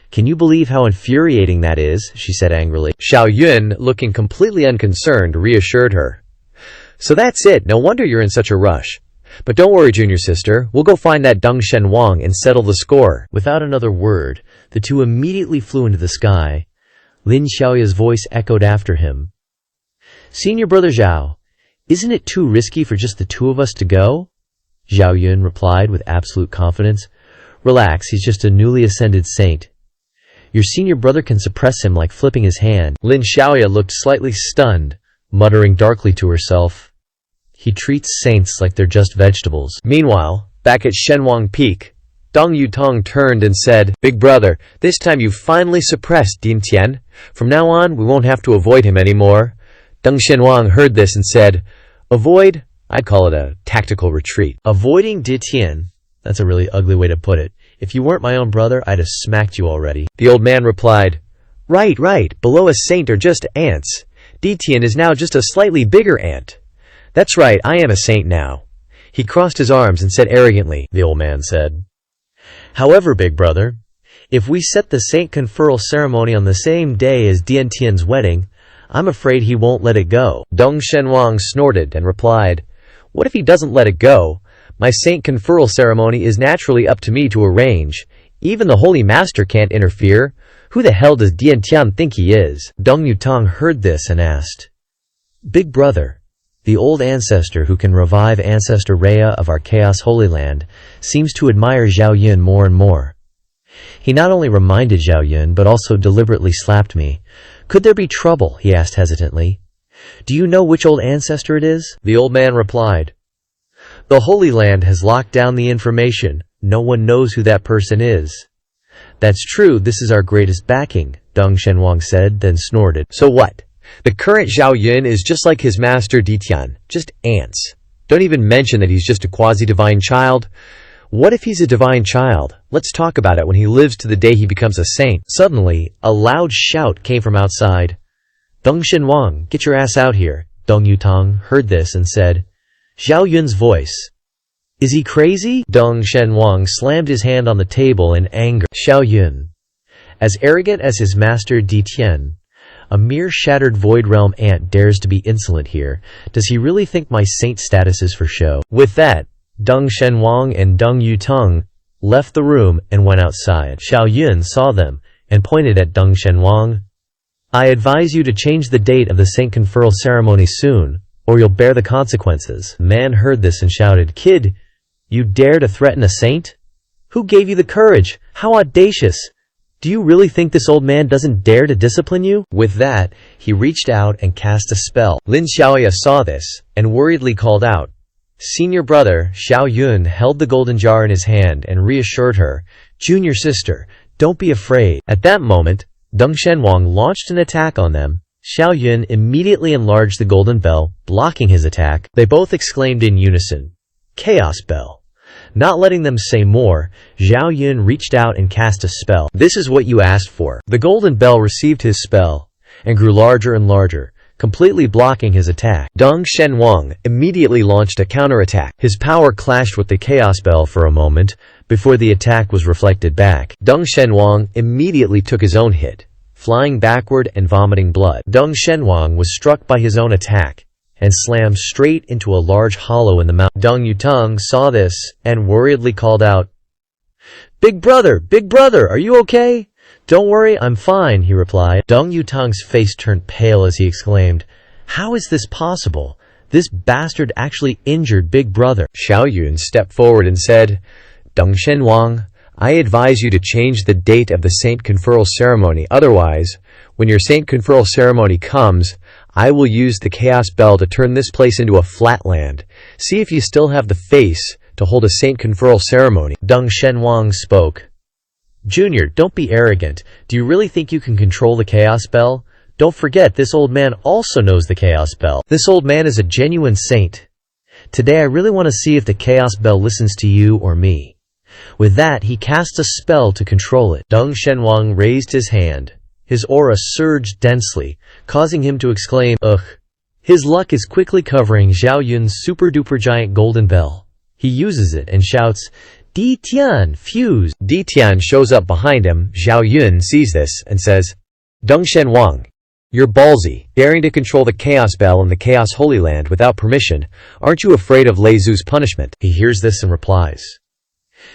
"Can you believe how infuriating that is?" she said angrily. Xiao Yun, looking completely unconcerned, reassured her. "So that's it. No wonder you're in such a rush. But don't worry, junior sister. We'll go find that Deng Shenwang and settle the score." Without another word, the two immediately flew into the sky. Lin Xiaoya's voice echoed after him. "Senior brother Zhao, isn't it too risky for just the two of us to go?" Xiao Yun replied with absolute confidence. "Relax, he's just a newly ascended saint. Your senior brother can suppress him like flipping his hand." Lin Xiaoya looked slightly stunned, muttering darkly to herself, "He treats saints like they're just vegetables." Meanwhile, back at Shenwang Peak, Dong Yutong turned and said, "Big brother, this time you've finally suppressed Din Tian. From now on, we won't have to avoid him anymore." Deng Shenwang heard this and said, "Avoid? I'd call it a tactical retreat." Avoiding Di Tian? That's a really ugly way to put it. If you weren't my own brother, I'd have smacked you already. The old man replied, Right, below a saint are just ants. Detian is now just a slightly bigger ant. That's right, I am a saint now. He crossed his arms and said arrogantly, the old man said. However, big brother, if we set the saint conferral ceremony on the same day as Diantian's wedding, I'm afraid he won't let it go. Dong Shenwang snorted and replied, what if he doesn't let it go? My saint conferral ceremony is naturally up to me to arrange. Even the Holy Master can't interfere. Who the hell does Diantian think he is? Dong Yutang heard this and asked, Big brother, the old ancestor who can revive Ancestor Rhea of our Chaos Holy Land seems to admire Zhao Yun more and more. He not only reminded Zhao Yun, but also deliberately slapped me. Could there be trouble? He asked hesitantly. Do you know which old ancestor it is? The old man replied, The Holy Land has locked down the information. No one knows who that person is. That's true, this is our greatest backing, Dong Shenwang said, then snorted. So what? The current Zhao Yun is just like his master Detian, just ants. Don't even mention that he's just a quasi-divine child. What if he's a divine child? Let's talk about it when he lives to the day he becomes a saint. Suddenly, a loud shout came from outside. Dong Shenwang, get your ass out here. Dong Yutang heard this and said, Zhao Yun's voice. Is he crazy? Dong Shenwang slammed his hand on the table in anger. Zhao Yun, as arrogant as his master Detian, a mere shattered void realm ant dares to be insolent here. Does he really think my saint status is for show? With that, Dong Shenwang and Dong Yutang left the room and went outside. Zhao Yun saw them and pointed at Dong Shenwang. I advise you to change the date of the saint conferral ceremony soon, or you'll bear the consequences. The man heard this and shouted, Kid, you dare to threaten a saint? Who gave you the courage? How audacious! Do you really think this old man doesn't dare to discipline you? With that, he reached out and cast a spell. Lin Xiaoya saw this and worriedly called out. Senior brother, Zhao Yun, held the golden jar in his hand and reassured her, Junior sister, don't be afraid. At that moment, Dong Shenwang launched an attack on them. Zhao Yun immediately enlarged the golden bell, blocking his attack. They both exclaimed in unison, Chaos Bell. Not letting them say more, Zhao Yun reached out and cast a spell. This is what you asked for. The golden bell received his spell and grew larger and larger, completely blocking his attack. Dong Shenwang immediately launched a counterattack. His power clashed with the Chaos Bell for a moment before the attack was reflected back. Dong Shenwang immediately took his own hit, flying backward and vomiting blood. Dong Shenwang was struck by his own attack and slammed straight into a large hollow in the mountain. Dong Yutang saw this and worriedly called out, Big brother, are you okay? Don't worry, I'm fine, he replied. Dong Yutang's face turned pale as he exclaimed, How is this possible? This bastard actually injured Big Brother. Zhao Yun stepped forward and said, Dong Shenwang, I advise you to change the date of the saint conferral ceremony. Otherwise, when your saint conferral ceremony comes, I will use the Chaos Bell to turn this place into a flatland. See if you still have the face to hold a saint conferral ceremony. Dong Shenwang spoke. Junior, don't be arrogant. Do you really think you can control the Chaos Bell? Don't forget, this old man also knows the Chaos Bell. This old man is a genuine saint. Today I really want to see if the Chaos Bell listens to you or me. With that, he cast a spell to control it. Dong Shenwang raised his hand. His aura surged densely, causing him to exclaim, Ugh. His luck is quickly covering Zhao Yun's super-duper giant golden bell. He uses it and shouts, Detian, fuse. Detian shows up behind him. Zhao Yun sees this and says, Dong Shenwang, you're ballsy, daring to control the Chaos Bell in the Chaos Holy Land without permission. Aren't you afraid of Lei Zu's punishment? He hears this and replies,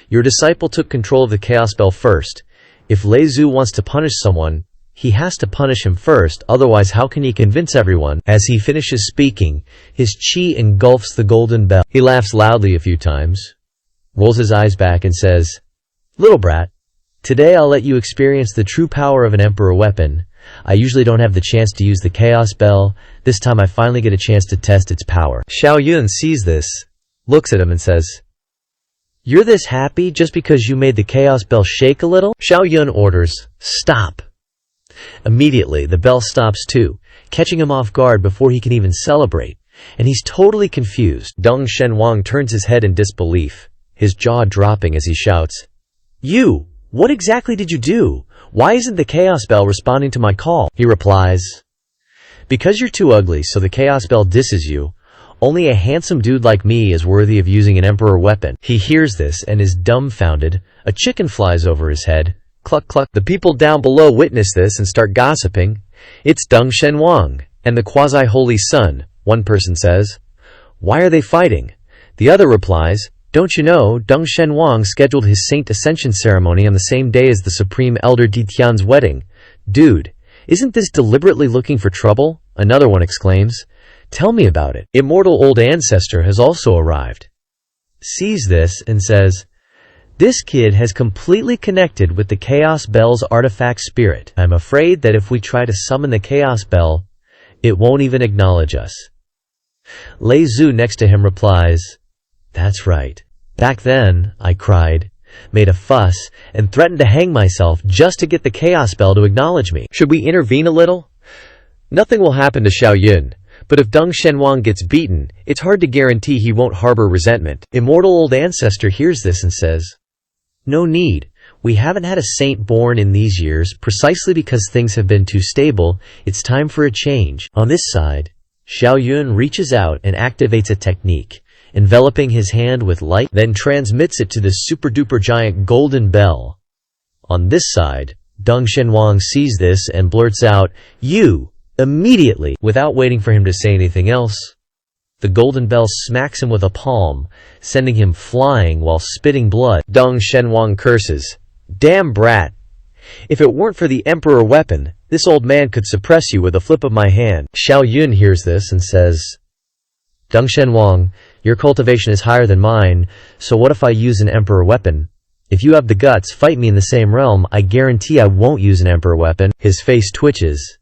Your disciple took control of the Chaos Bell first. If Lei Zu wants to punish someone, he has to punish him first, otherwise how can he convince everyone? As he finishes speaking, his chi engulfs the golden bell. He laughs loudly a few times, rolls his eyes back and says, Little brat, today I'll let you experience the true power of an emperor weapon. I usually don't have the chance to use the Chaos Bell. This time I finally get a chance to test its power. Zhao Yun sees this, looks at him and says, You're this happy just because you made the Chaos Bell shake a little? Zhao Yun orders, Stop. Immediately, the bell stops too, catching him off guard before he can even celebrate, and he's totally confused. Dong Shenwang turns his head in disbelief, his jaw dropping as he shouts, You! What exactly did you do? Why isn't the Chaos Bell responding to my call? He replies, Because you're too ugly, so the Chaos Bell disses you. Only a handsome dude like me is worthy of using an emperor weapon. He hears this and is dumbfounded. A chicken flies over his head. Cluck cluck. The people down below witness this and start gossiping. It's Deng Shenwang and the quasi-holy son, one person says. Why are they fighting? The other replies, don't you know, Deng Shenwang scheduled his saint ascension ceremony on the same day as the Supreme Elder Di Tian's wedding. Dude, isn't this deliberately looking for trouble? Another one exclaims. Tell me about it. Immortal old ancestor has also arrived. Sees this and says, this kid has completely connected with the Chaos Bell's artifact spirit. I'm afraid that if we try to summon the Chaos Bell, it won't even acknowledge us. Lei Zhu next to him replies, that's right. Back then, I cried, made a fuss, and threatened to hang myself just to get the Chaos Bell to acknowledge me. Should we intervene a little? Nothing will happen to Xiao Yun, but if Deng Shenwang gets beaten, it's hard to guarantee he won't harbor resentment. Immortal old ancestor hears this and says, no need. We haven't had a saint born in these years precisely because things have been too stable. It's time for a change. On this side, Xiao Yun reaches out and activates a technique, enveloping his hand with light, then transmits it to the super-duper giant golden bell. On this side, Deng Shenwang sees this and blurts out, you, immediately, without waiting for him to say anything else. The golden bell smacks him with a palm, sending him flying while spitting blood. Deng Shenwang curses, damn brat. If it weren't for the emperor weapon, this old man could suppress you with a flip of my hand. Xiao Yun hears this and says, Deng Shenwang, your cultivation is higher than mine, so what if I use an emperor weapon? If you have the guts, fight me in the same realm. I guarantee I won't use an emperor weapon. His face twitches,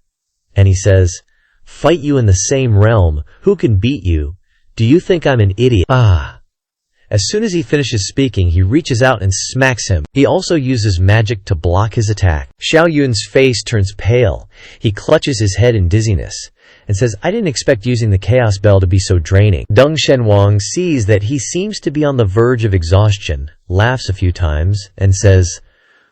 and he says, fight you in the same realm? Who can beat you? Do you think I'm an idiot? As soon as he finishes speaking, he reaches out and smacks him. He also uses magic to block his attack. Xiao Yun's face turns pale. He clutches his head in dizziness and says, I didn't expect using the Chaos Bell to be so draining. Deng Shenwang sees that he seems to be on the verge of exhaustion, laughs a few times, and says,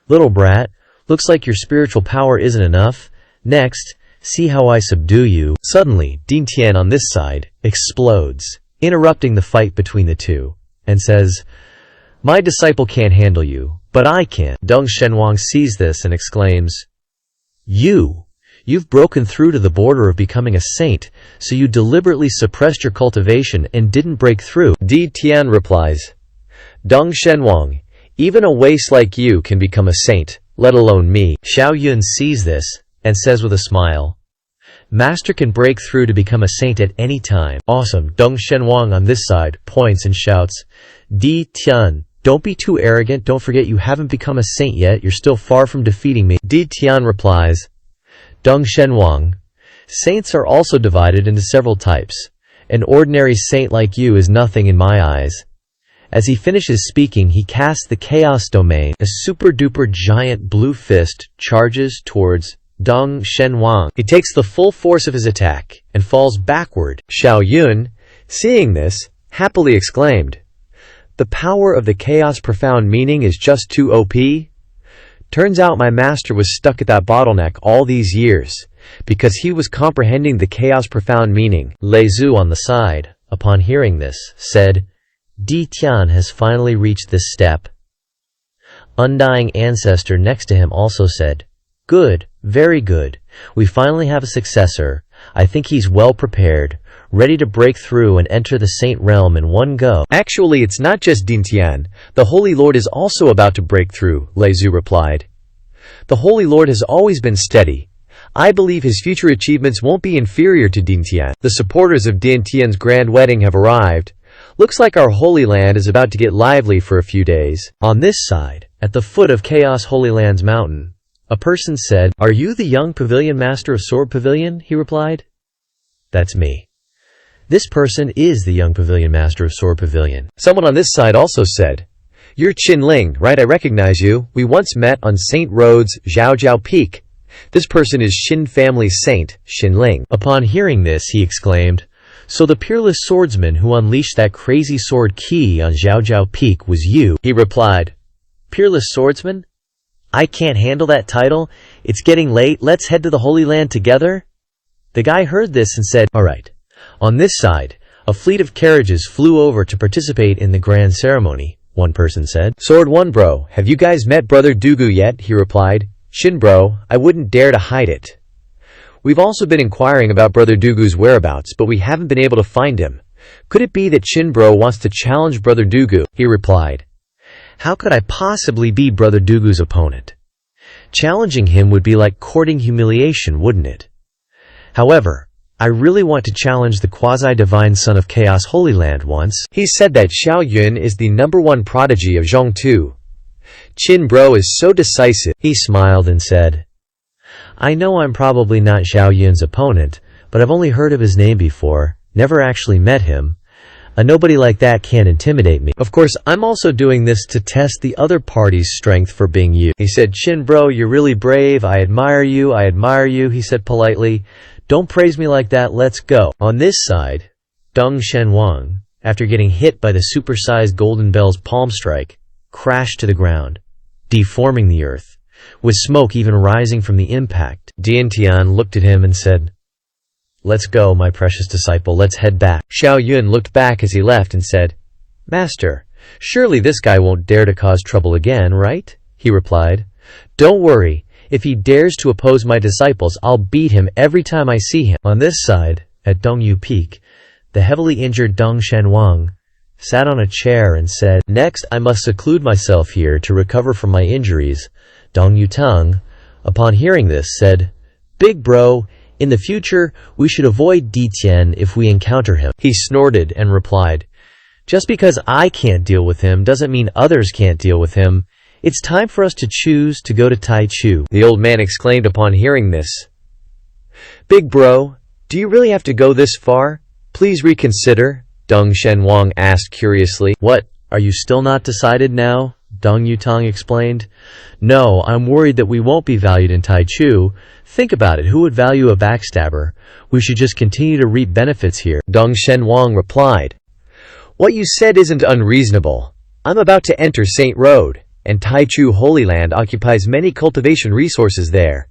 little brat, looks like your spiritual power isn't enough. Next, see how I subdue you. Suddenly, Din Tian on this side explodes, interrupting the fight between the two, and says, my disciple can't handle you, but I can. Deng Shenwang sees this and exclaims, You've broken through to the border of becoming a saint, so you deliberately suppressed your cultivation and didn't break through. Di Tian replies, Deng Shenwang, even a waste like you can become a saint, let alone me. Xiao Yun sees this and says with a smile, Master can break through to become a saint at any time. Awesome. Deng Shenwang on this side points and shouts, Di Tian, don't be too arrogant. Don't forget you haven't become a saint yet. You're still far from defeating me. Di Tian replies, Deng Shenwang, saints are also divided into several types. An ordinary saint like you is nothing in my eyes. As he finishes speaking, he casts the Chaos Domain. A super-duper giant blue fist charges towards Deng Shenwang. He takes the full force of his attack and falls backward. Xiao Yun, seeing this, happily exclaimed, the power of the Chaos Profound Meaning is just too OP. Turns out my master was stuck at that bottleneck all these years, because he was comprehending the Chaos Profound Meaning. Lei Zhu on the side, upon hearing this, said, Di Tian has finally reached this step. Undying Ancestor next to him also said, good, very good. We finally have a successor. I think he's well prepared, ready to break through and enter the Saint Realm in one go. Actually, it's not just Din Tian. The Holy Lord is also about to break through, Lei Zhu replied. The Holy Lord has always been steady. I believe his future achievements won't be inferior to Din Tian. The supporters of Din Tian's grand wedding have arrived. Looks like our Holy Land is about to get lively for a few days. On this side, at the foot of Chaos Holy Land's mountain, a person said, Are you the young pavilion master of Sword Pavilion? He replied. That's me. This person is the young pavilion master of Sword Pavilion. Someone on this side also said, You're Qin Ling, right? I recognize you. We once met on St. Road's Zhaojiao Peak. This person is Xin family's saint, Xin Ling. Upon hearing this, he exclaimed, So the peerless swordsman who unleashed that crazy sword key on Zhaojiao Peak was you? He replied, Peerless swordsman? I can't handle that title. It's getting late. Let's head to the Holy Land together. The guy heard this and said, "All right." On this side, a fleet of carriages flew over to participate in the grand ceremony, one person said. Sword 1 bro, have you guys met Brother Dugu yet? He replied. Shin bro, I wouldn't dare to hide it. We've also been inquiring about Brother Dugu's whereabouts, but we haven't been able to find him. Could it be that Shin bro wants to challenge Brother Dugu? He replied. How could I possibly be Brother Dugu's opponent? Challenging him would be like courting humiliation, wouldn't it? However, I really want to challenge the quasi-divine son of Chaos Holy Land once. He said that Xiao Yun is the #1 prodigy of Zhongtu. Chin bro is so decisive. He smiled and said, I know I'm probably not Xiao Yun's opponent, but I've only heard of his name before, never actually met him. A nobody like that can't intimidate me. Of course, I'm also doing this to test the other party's strength for being you. He said, Chin bro, you're really brave. I admire you, he said politely. Don't praise me like that, let's go. On this side, Deng Shenwang, after getting hit by the supersized Golden Bell's palm strike, crashed to the ground, deforming the earth, with smoke even rising from the impact. Diantian looked at him and said, Let's go, my precious disciple, let's head back. Xiao Yun looked back as he left and said, Master, surely this guy won't dare to cause trouble again, right? He replied. Don't worry, if he dares to oppose my disciples, I'll beat him every time I see him. On this side, at Dongyu Peak, the heavily injured Deng Shenwang sat on a chair and said, Next, I must seclude myself here to recover from my injuries. Dong Yutang, upon hearing this, said, Big bro, in the future, we should avoid Ditian if we encounter him. He snorted and replied, Just because I can't deal with him doesn't mean others can't deal with him. It's time for us to choose to go to Taichu. The old man exclaimed upon hearing this. Big bro, do you really have to go this far? Please reconsider, Deng Shenwang asked curiously. What, are you still not decided now? Deng Yutang explained. No, I'm worried that we won't be valued in Taichu. Think about it, who would value a backstabber? We should just continue to reap benefits here. Deng Shenwang replied. What you said isn't unreasonable. I'm about to enter Saint Road, and Taichu Holy Land occupies many cultivation resources there.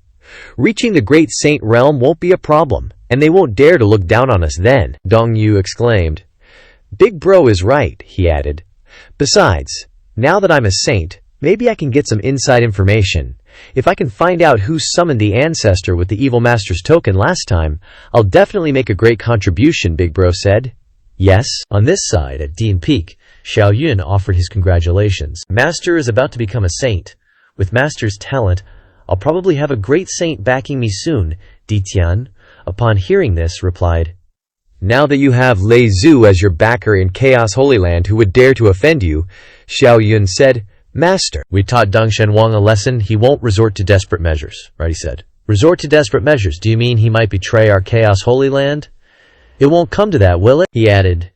Reaching the Great Saint Realm won't be a problem, and they won't dare to look down on us then, Dong Yu exclaimed. Big bro is right, he added. Besides, now that I'm a saint, maybe I can get some inside information. If I can find out who summoned the ancestor with the Evil Master's token last time, I'll definitely make a great contribution, Big Bro said. Yes, on this side, at Dean Peak, Xiao Yun offered his congratulations. Master is about to become a saint. With Master's talent, I'll probably have a great saint backing me soon, Ditian, upon hearing this, replied, Now that you have Lei Zhu as your backer in Chaos Holy Land who would dare to offend you, Xiao Yun said, Master, we taught Deng Shenwang a lesson. He won't resort to desperate measures, right, he said. Resort to desperate measures? Do you mean he might betray our Chaos Holy Land? It won't come to that, will it? He added.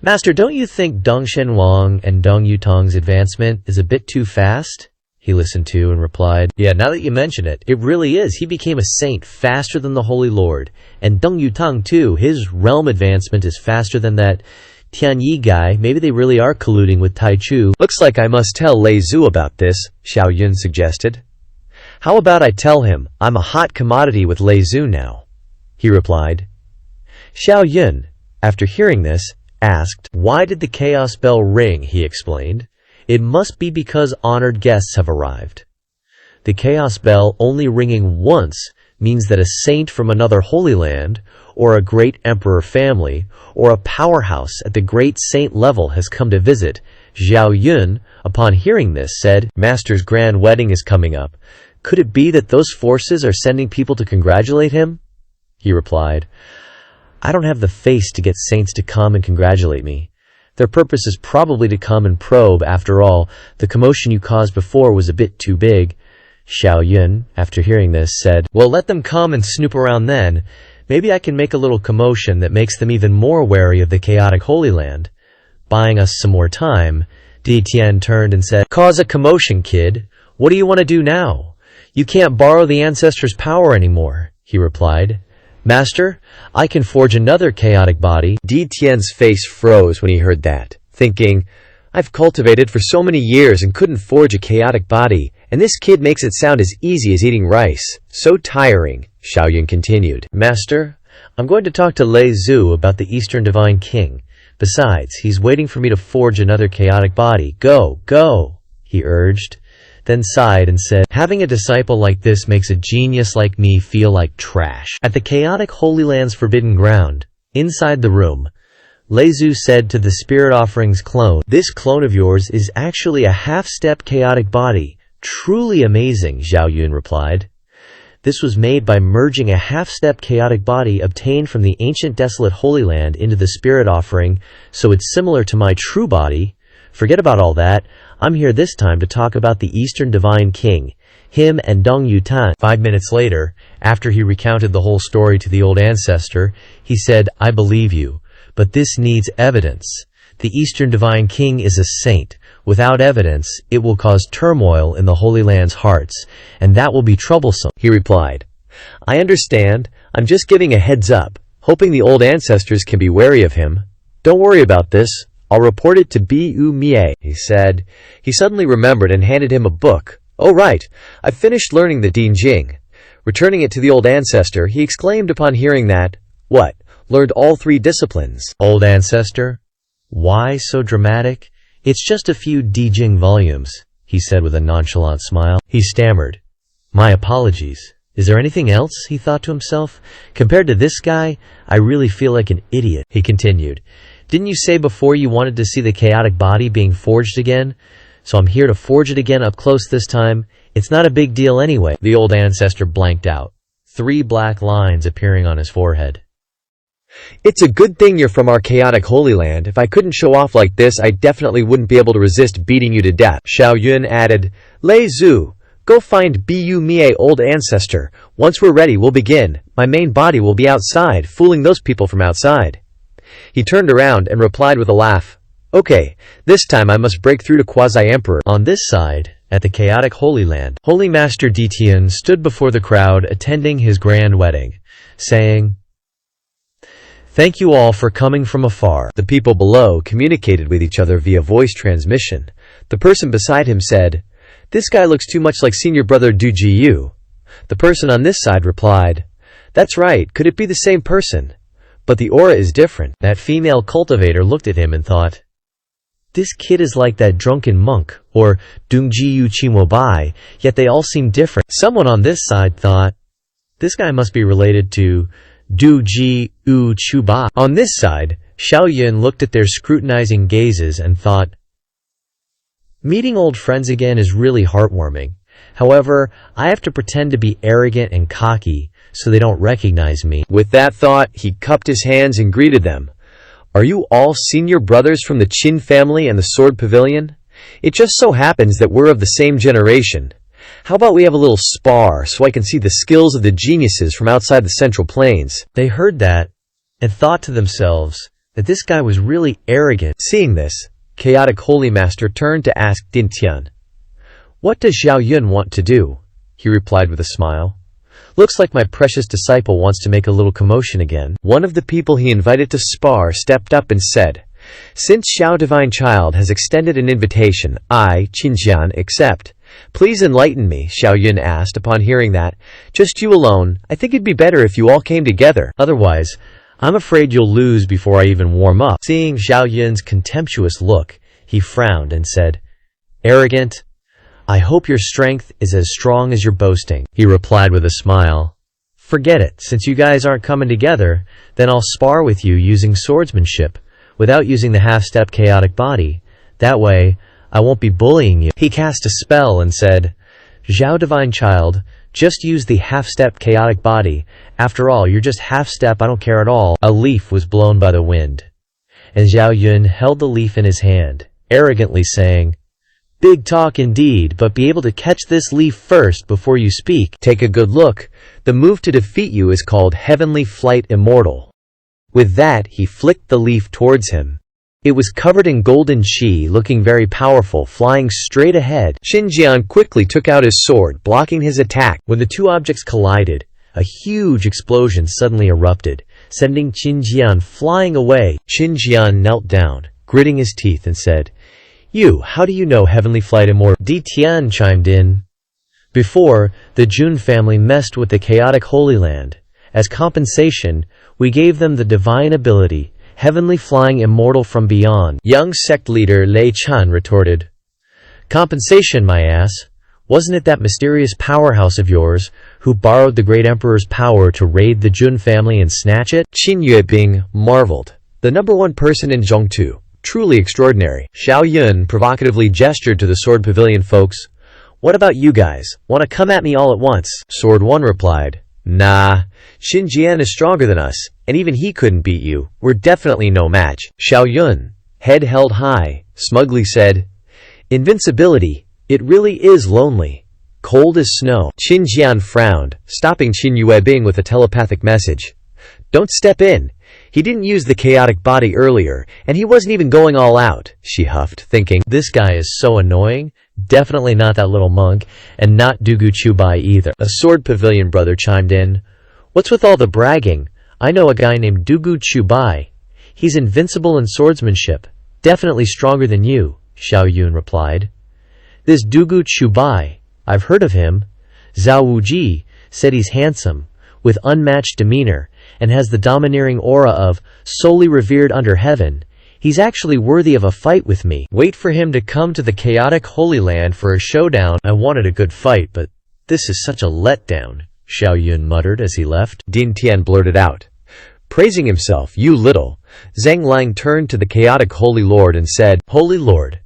Master, don't you think Deng Shenwang and Deng Yutang's advancement is a bit too fast? He listened to and replied, Yeah, now that you mention it, it really is. He became a saint faster than the Holy Lord. And Deng Yutang too, his realm advancement is faster than that Tianyi guy. Maybe they really are colluding with Taichu. Looks like I must tell Lei Zhu about this, Xiao Yun suggested. How about I tell him I'm a hot commodity with Lei Zhu now? He replied. Xiao Yun, after hearing this, asked, Why did the chaos bell ring? He explained. It must be because honored guests have arrived. The chaos bell only ringing once means that a saint from another holy land, or a great emperor family, or a powerhouse at the great saint level has come to visit. Xiao Yun, upon hearing this, said, Master's grand wedding is coming up. Could it be that those forces are sending people to congratulate him? He replied, I don't have the face to get saints to come and congratulate me. Their purpose is probably to come and probe. After all, the commotion you caused before was a bit too big. Xiao Yun, after hearing this, said, Well, let them come and snoop around then. Maybe I can make a little commotion that makes them even more wary of the chaotic Holy Land. Buying us some more time, Di Tian turned and said, Cause a commotion, kid. What do you want to do now? You can't borrow the ancestors' power anymore, he replied. Master, I can forge another chaotic body. Di Tian's face froze when he heard that, thinking, I've cultivated for so many years and couldn't forge a chaotic body, and this kid makes it sound as easy as eating rice. So tiring, Xiao Yun continued. Master, I'm going to talk to Lei Zhu about the Eastern Divine King. Besides, he's waiting for me to forge another chaotic body. Go, go, he urged, then sighed and said, having a disciple like this makes a genius like me feel like trash. At the chaotic Holy Land's forbidden ground, inside the room, Lei Zhu said to the Spirit Offering's clone, this clone of yours is actually a half-step chaotic body. Truly amazing, Zhao Yun replied. This was made by merging a half-step chaotic body obtained from the ancient desolate Holy Land into the Spirit Offering, so it's similar to my true body. Forget about all that. I'm here this time to talk about the Eastern Divine King, him and Dong Yutan. 5 minutes later, after he recounted the whole story to the old ancestor, he said, I believe you, but this needs evidence. The Eastern Divine King is a saint. Without evidence, it will cause turmoil in the Holy Land's hearts, and that will be troublesome, he replied. I understand. I'm just giving a heads up, hoping the old ancestors can be wary of him. Don't worry about this. I'll report it to Bu Mie, he said. He suddenly remembered and handed him a book. Oh right, I've finished learning the Ding Jing. Returning it to the old ancestor, he exclaimed upon hearing that, what, learned all 3 disciplines? Old ancestor? Why so dramatic? It's just a few Dijing volumes, he said with a nonchalant smile. He stammered. My apologies. Is there anything else? He thought to himself. Compared to this guy, I really feel like an idiot, he continued. Didn't you say before you wanted to see the chaotic body being forged again? So I'm here to forge it again up close this time. It's not a big deal anyway. The old ancestor blanked out, 3 black lines appearing on his forehead. It's a good thing you're from our chaotic Holy Land. If I couldn't show off like this, I definitely wouldn't be able to resist beating you to death. Zhao Yun added, Lei Zhu, go find Bu Mie old ancestor. Once we're ready, we'll begin. My main body will be outside, fooling those people from outside. He turned around and replied with a laugh, okay, this time I must break through to Quasi-Emperor. On this side, at the chaotic Holy Land, Holy Master Ditian stood before the crowd attending his grand wedding, saying, Thank you all for coming from afar. The people below communicated with each other via voice transmission. The person beside him said, This guy looks too much like senior brother Du Jiyu. The person on this side replied, That's right, could it be the same person? But the aura is different. That female cultivator looked at him and thought, This kid is like that drunken monk, or Dung Jiyu Chimo Bai, yet they all seem different. Someone on this side thought, This guy must be related to Du Ji U Chu Ba. On this side, Xiao Yun looked at their scrutinizing gazes and thought, Meeting old friends again is really heartwarming. However, I have to pretend to be arrogant and cocky so they don't recognize me. With that thought, he cupped his hands and greeted them. Are you all senior brothers from the Qin family and the Sword Pavilion? It just so happens that we're of the same generation. How about we have a little spar so I can see the skills of the geniuses from outside the Central Plains? They heard that and thought to themselves that this guy was really arrogant. Seeing this, Chaotic Holy Master turned to ask Din Tian, What does Zhao Yun want to do? He replied with a smile. Looks like my precious disciple wants to make a little commotion again. One of the people he invited to spar stepped up and said, Since Xiao Divine Child has extended an invitation, I, Qinjian, accept. Please enlighten me, Xiao Yun asked upon hearing that. Just you alone. I think it'd be better if you all came together. Otherwise, I'm afraid you'll lose before I even warm up. Seeing Xiao Yun's contemptuous look, he frowned and said, Arrogant, I hope your strength is as strong as your boasting. He replied with a smile. Forget it. Since you guys aren't coming together, then I'll spar with you using swordsmanship, without using the half-step chaotic body. That way, I won't be bullying you. He cast a spell and said, Zhao Divine Child, just use the half-step chaotic body. After all, you're just half-step, I don't care at all. A leaf was blown by the wind, and Zhao Yun held the leaf in his hand, arrogantly saying, Big talk indeed, but be able to catch this leaf first before you speak. Take a good look. The move to defeat you is called Heavenly Flight Immortal. With that, he flicked the leaf towards him. It was covered in golden chi, looking very powerful, flying straight ahead. Xinjiang quickly took out his sword, blocking his attack. When the two objects collided, a huge explosion suddenly erupted, sending Xinjiang flying away. Xinjiang knelt down, gritting his teeth, and said, You, how do you know Heavenly Flight Immortal? Di Tian chimed in. Before, the Jun family messed with the chaotic Holy Land, As compensation, we gave them the divine ability, heavenly flying immortal from beyond. Young sect leader Lei Chan retorted. Compensation, my ass. Wasn't it that mysterious powerhouse of yours who borrowed the great emperor's power to raid the Jun family and snatch it? Qin Yuebing marveled. The #1 person in Zhongtu. Truly extraordinary. Xiao Yun provocatively gestured to the Sword Pavilion folks. What about you guys? Want to come at me all at once? Sword 1 replied. Nah, Xin Jian is stronger than us, and even he couldn't beat you. We're definitely no match. Xiao Yun, head held high, smugly said, Invincibility, it really is lonely. Cold as snow. Qin Jian frowned, stopping Qin Yuebing with a telepathic message. Don't step in. He didn't use the chaotic body earlier, and he wasn't even going all out, she huffed, thinking, this guy is so annoying. Definitely not that little monk, and not Dugu Chubai either. A Sword Pavilion brother chimed in. What's with all the bragging? I know a guy named Dugu Chubai. He's invincible in swordsmanship. Definitely stronger than you, Xiao Yun replied. This Dugu Chubai, I've heard of him. Zhao Wuji said he's handsome, with unmatched demeanor, and has the domineering aura of solely revered under heaven. He's actually worthy of a fight with me. Wait for him to come to the chaotic Holy Land for a showdown. I wanted a good fight, but this is such a letdown, Xiao Yun muttered as he left. Din Tian blurted out. Praising himself, you little. Zhang Lang turned to the chaotic Holy Lord and said, Holy Lord,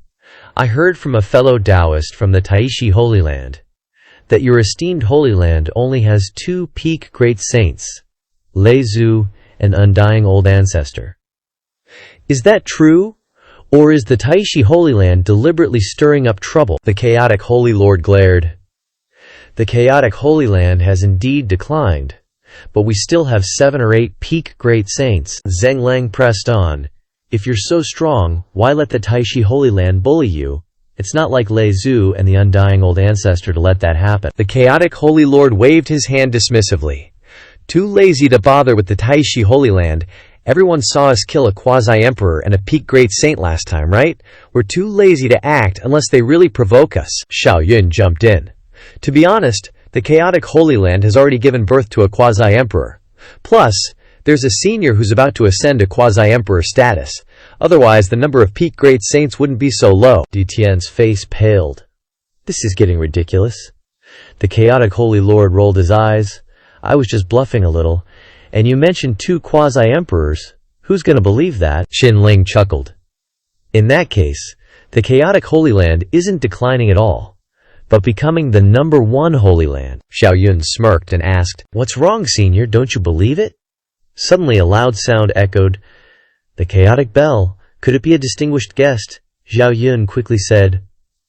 I heard from a fellow Taoist from the Taishi Holy Land that your esteemed Holy Land only has 2 peak great saints, Lei Zhu and Undying Old Ancestor. Is that true? Or is the Taishi Holy Land deliberately stirring up trouble? The chaotic Holy Lord glared. The chaotic Holy Land has indeed declined, but we still have 7 or 8 peak great saints. Zheng Lang pressed on. If you're so strong, why let the Taishi Holy Land bully you? It's not like Lei Zhu and the Undying Old Ancestor to let that happen. The chaotic Holy Lord waved his hand dismissively. Too lazy to bother with the Taishi Holy Land. Everyone saw us kill a quasi-emperor and a peak great saint last time, right? We're too lazy to act unless they really provoke us. Xiao Yun jumped in. To be honest, the chaotic Holy Land has already given birth to a quasi-emperor. Plus, there's a senior who's about to ascend to quasi-emperor status. Otherwise, the number of peak great saints wouldn't be so low. Di Tian's face paled. This is getting ridiculous. The chaotic Holy Lord rolled his eyes. I was just bluffing a little. And you mentioned 2 quasi-emperors. Who's gonna believe that? Qin Ling chuckled. In that case, the chaotic Holy Land isn't declining at all, but becoming the #1 Holy Land. Xiao Yun smirked and asked, What's wrong, senior? Don't you believe it? Suddenly a loud sound echoed. The chaotic bell. Could it be a distinguished guest? Xiao Yun quickly said.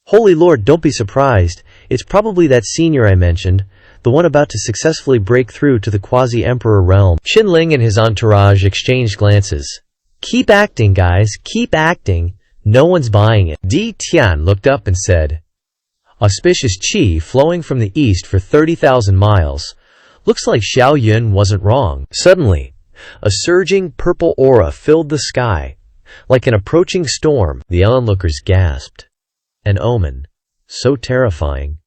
Holy Lord, don't be surprised. It's probably that senior I mentioned, the one about to successfully break through to the quasi-emperor realm. Qin Ling and his entourage exchanged glances. Keep acting, guys. Keep acting. No one's buying it. Di Tian looked up and said, Auspicious qi flowing from the east for 30,000 miles. Looks like Xiao Yun wasn't wrong. Suddenly, a surging purple aura filled the sky. Like an approaching storm, the onlookers gasped. An omen. So terrifying.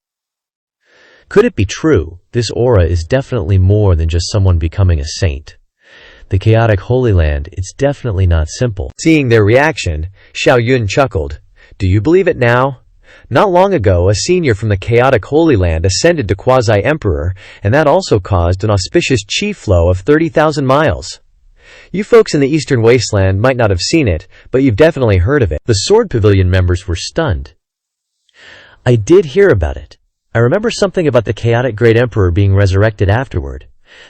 Could it be true? This aura is definitely more than just someone becoming a saint. The chaotic Holy Land, it's definitely not simple. Seeing their reaction, Xiao Yun chuckled. Do you believe it now? Not long ago, a senior from the chaotic Holy Land ascended to quasi-emperor, and that also caused an auspicious qi flow of 30,000 miles. You folks in the Eastern Wasteland might not have seen it, but you've definitely heard of it. The Sword Pavilion members were stunned. I did hear about it. I remember something about the chaotic Great Emperor being resurrected afterward.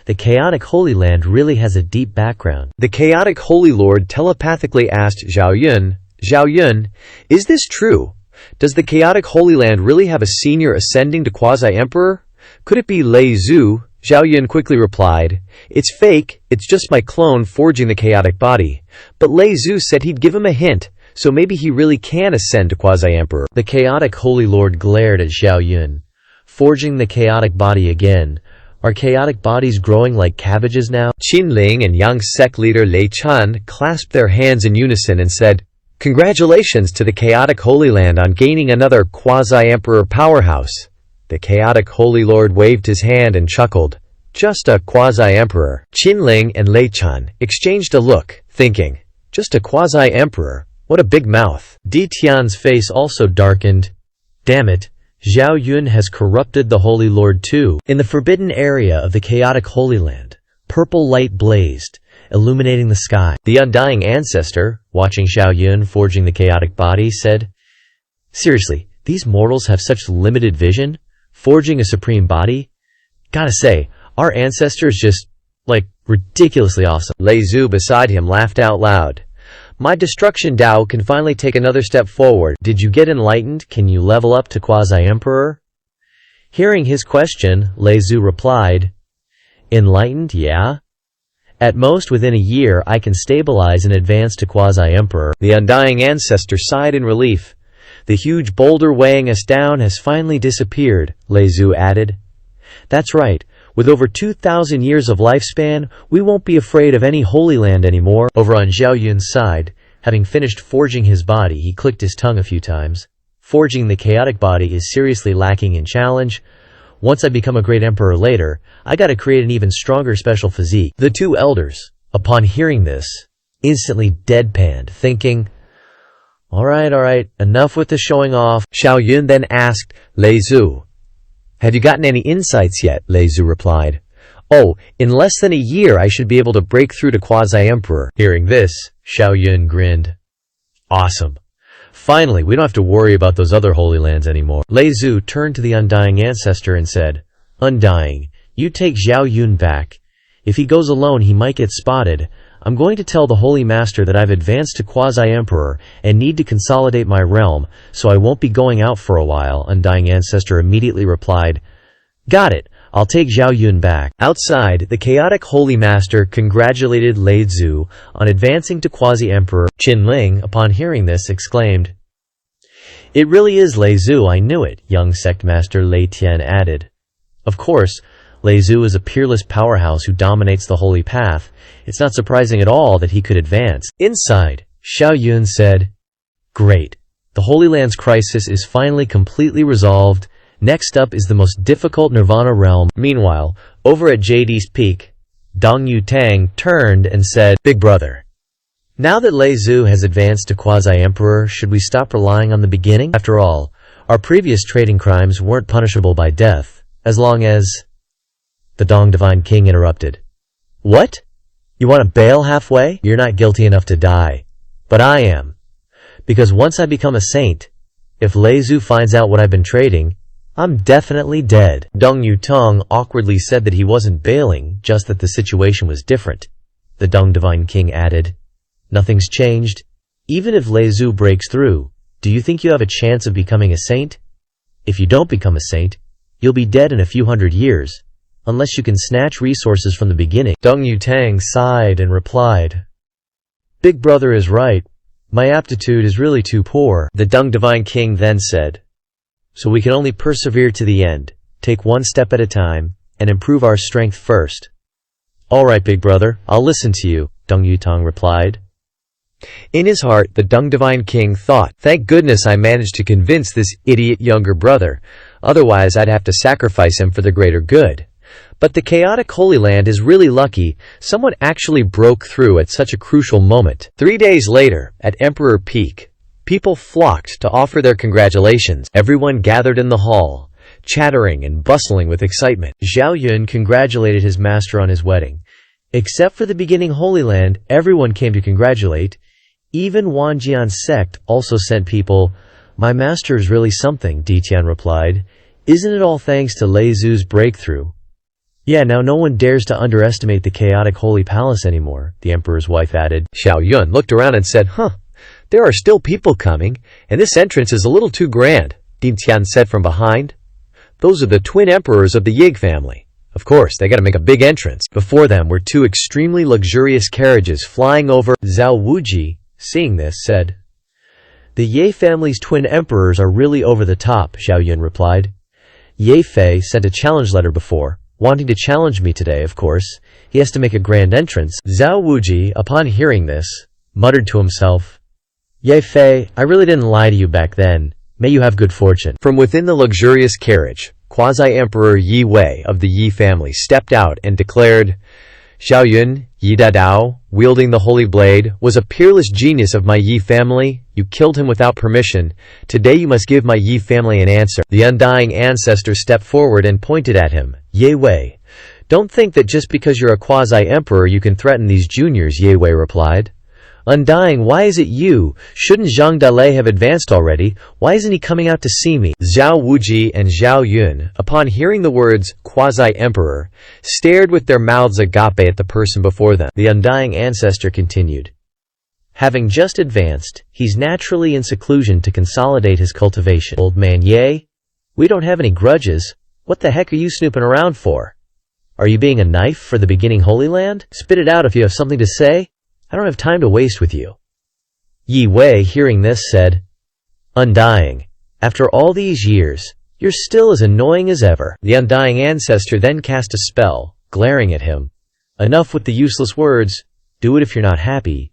The chaotic Holy Land really has a deep background. The chaotic Holy Lord telepathically asked Zhao Yun, is this true? Does the chaotic Holy Land really have a senior ascending to quasi-emperor? Could it be Lei Zhu? Zhao Yun quickly replied, It's fake, it's just my clone forging the chaotic body. But Lei Zhu said he'd give him a hint, so maybe he really can ascend to quasi-emperor. The chaotic Holy Lord glared at Zhao Yun. Forging the chaotic body again. Are chaotic bodies growing like cabbages now? Qin Ling and young sect leader Lei Chan clasped their hands in unison and said, Congratulations to the chaotic Holy Land on gaining another quasi-emperor powerhouse. The chaotic Holy Lord waved his hand and chuckled. Just a quasi-emperor. Qinling and Lei Chan exchanged a look, thinking, just a quasi-emperor? What a big mouth. Di Tian's face also darkened. Damn it, Zhao Yun has corrupted the Holy Lord too. In the forbidden area of the chaotic Holy Land, purple light blazed, illuminating the sky. The undying ancestor, watching Zhao Yun forging the chaotic body, said, "Seriously, these mortals have such limited vision? Forging a supreme body? Gotta say, our ancestors just, ridiculously awesome." Lei Zhu beside him laughed out loud. My destruction Dao can finally take another step forward. Did you get enlightened? Can you level up to quasi-emperor? Hearing his question, Lei Zhu replied, "Enlightened, yeah? At most within a year I can stabilize and advance to quasi-emperor." The undying ancestor sighed in relief. The huge boulder weighing us down has finally disappeared, Lei Zhu added. That's right. With over 2,000 years of lifespan, we won't be afraid of any Holy Land anymore. Over on Zhao Yun's side, having finished forging his body, he clicked his tongue a few times. Forging the chaotic body is seriously lacking in challenge. Once I become a great emperor later, I gotta create an even stronger special physique. The two elders, upon hearing this, instantly deadpanned, thinking, Alright, enough with the showing off. Zhao Yun then asked Lei Zhu, "Have you gotten any insights yet?" Lei Zhu replied, "Oh, in less than a year I should be able to break through to quasi-emperor." Hearing this, Zhao Yun grinned. Awesome. Finally, we don't have to worry about those other Holy Lands anymore. Lei Zhu turned to the undying ancestor and said, "Undying, you take Zhao Yun back. If he goes alone, he might get spotted. I'm going to tell the Holy Master that I've advanced to quasi-emperor and need to consolidate my realm, so I won't be going out for a while." Undying ancestor immediately replied, "Got it. I'll take Zhao Yun back." Outside, the chaotic Holy Master congratulated Lei Zhu on advancing to quasi-emperor. Qinling, upon hearing this, exclaimed, "It really is Lei Zhu, I knew it," young sect master Lei Tian added. Of course, Lei Zhu is a peerless powerhouse who dominates the holy path. It's not surprising at all that he could advance. Inside, Zhao Yun said, "Great. The Holy Land's crisis is finally completely resolved. Next up is the most difficult Nirvana realm." Meanwhile, over at JD's peak, Dong Yu Tang turned and said, "Big brother, now that Lei Zhu has advanced to quasi-emperor, should we stop relying on the beginning? After all, our previous trading crimes weren't punishable by death, as long as—" The Dong Divine King interrupted. "What? You want to bail halfway? You're not guilty enough to die. But I am. Because once I become a saint, if Lei Zhu finds out what I've been trading, I'm definitely dead." Dong Yu Tong awkwardly said that he wasn't bailing, just that the situation was different. The Dong Divine King added, "Nothing's changed. Even if Lei Zhu breaks through, do you think you have a chance of becoming a saint? If you don't become a saint, you'll be dead in a few hundred years, unless you can snatch resources from the beginning." Dong Yu Tang sighed and replied, "Big brother is right. My aptitude is really too poor." The Dong Divine King then said, "So we can only persevere to the end, take one step at a time, and improve our strength first." "Alright, big brother, I'll listen to you," Dong Yu Tang replied. In his heart, the Dong Divine King thought, "Thank goodness I managed to convince this idiot younger brother. Otherwise I'd have to sacrifice him for the greater good." But the chaotic Holy Land is really lucky. Someone actually broke through at such a crucial moment. 3 days later, at Emperor Peak, people flocked to offer their congratulations. Everyone gathered in the hall, chattering and bustling with excitement. Zhao Yun congratulated his master on his wedding. Except for the beginning Holy Land, everyone came to congratulate. Even Wanjian's sect also sent people. "My master is really something," Di Tian replied. "Isn't it all thanks to Lei Zhu's breakthrough?" "Yeah, now no one dares to underestimate the chaotic Holy Palace anymore," the emperor's wife added. Zhao Yun looked around and said, "There are still people coming, and this entrance is a little too grand," Di Tian said from behind. "Those are the twin emperors of the Yig family. Of course, they gotta make a big entrance." Before them were two extremely luxurious carriages flying over. Zhao Wuji, seeing this, said, "The Ye family's twin emperors are really over the top," Zhao Yun replied. "Ye Fei sent a challenge letter before, wanting to challenge me today, of course. He has to make a grand entrance." Zhao Wuji, upon hearing this, muttered to himself, "Ye Fei, I really didn't lie to you back then. May you have good fortune." From within the luxurious carriage, Quasi-Emperor Yi Wei of the Yi family stepped out and declared, Xiao Yun, Yi Dadao, wielding the holy blade, was a peerless genius of my Yi family. You killed him without permission. Today you must give my Yi family an answer. The undying ancestor stepped forward and pointed at him. Ye Wei, don't think that just because you're a quasi-emperor you can threaten these juniors, Ye Wei replied. Undying, why is it you? Shouldn't Zhang Dalei have advanced already? Why isn't he coming out to see me? Zhao Wuji and Zhao Yun, upon hearing the words quasi-emperor, stared with their mouths agape at the person before them. The undying ancestor continued. Having just advanced, he's naturally in seclusion to consolidate his cultivation. Old man Ye, we don't have any grudges. What the heck are you snooping around for? Are you being a knife for the beginning Holy Land? Spit it out if you have something to say. I don't have time to waste with you. Yi Wei, hearing this, said, Undying, after all these years, you're still as annoying as ever. The undying ancestor then cast a spell, glaring at him. Enough with the useless words. Do it if you're not happy.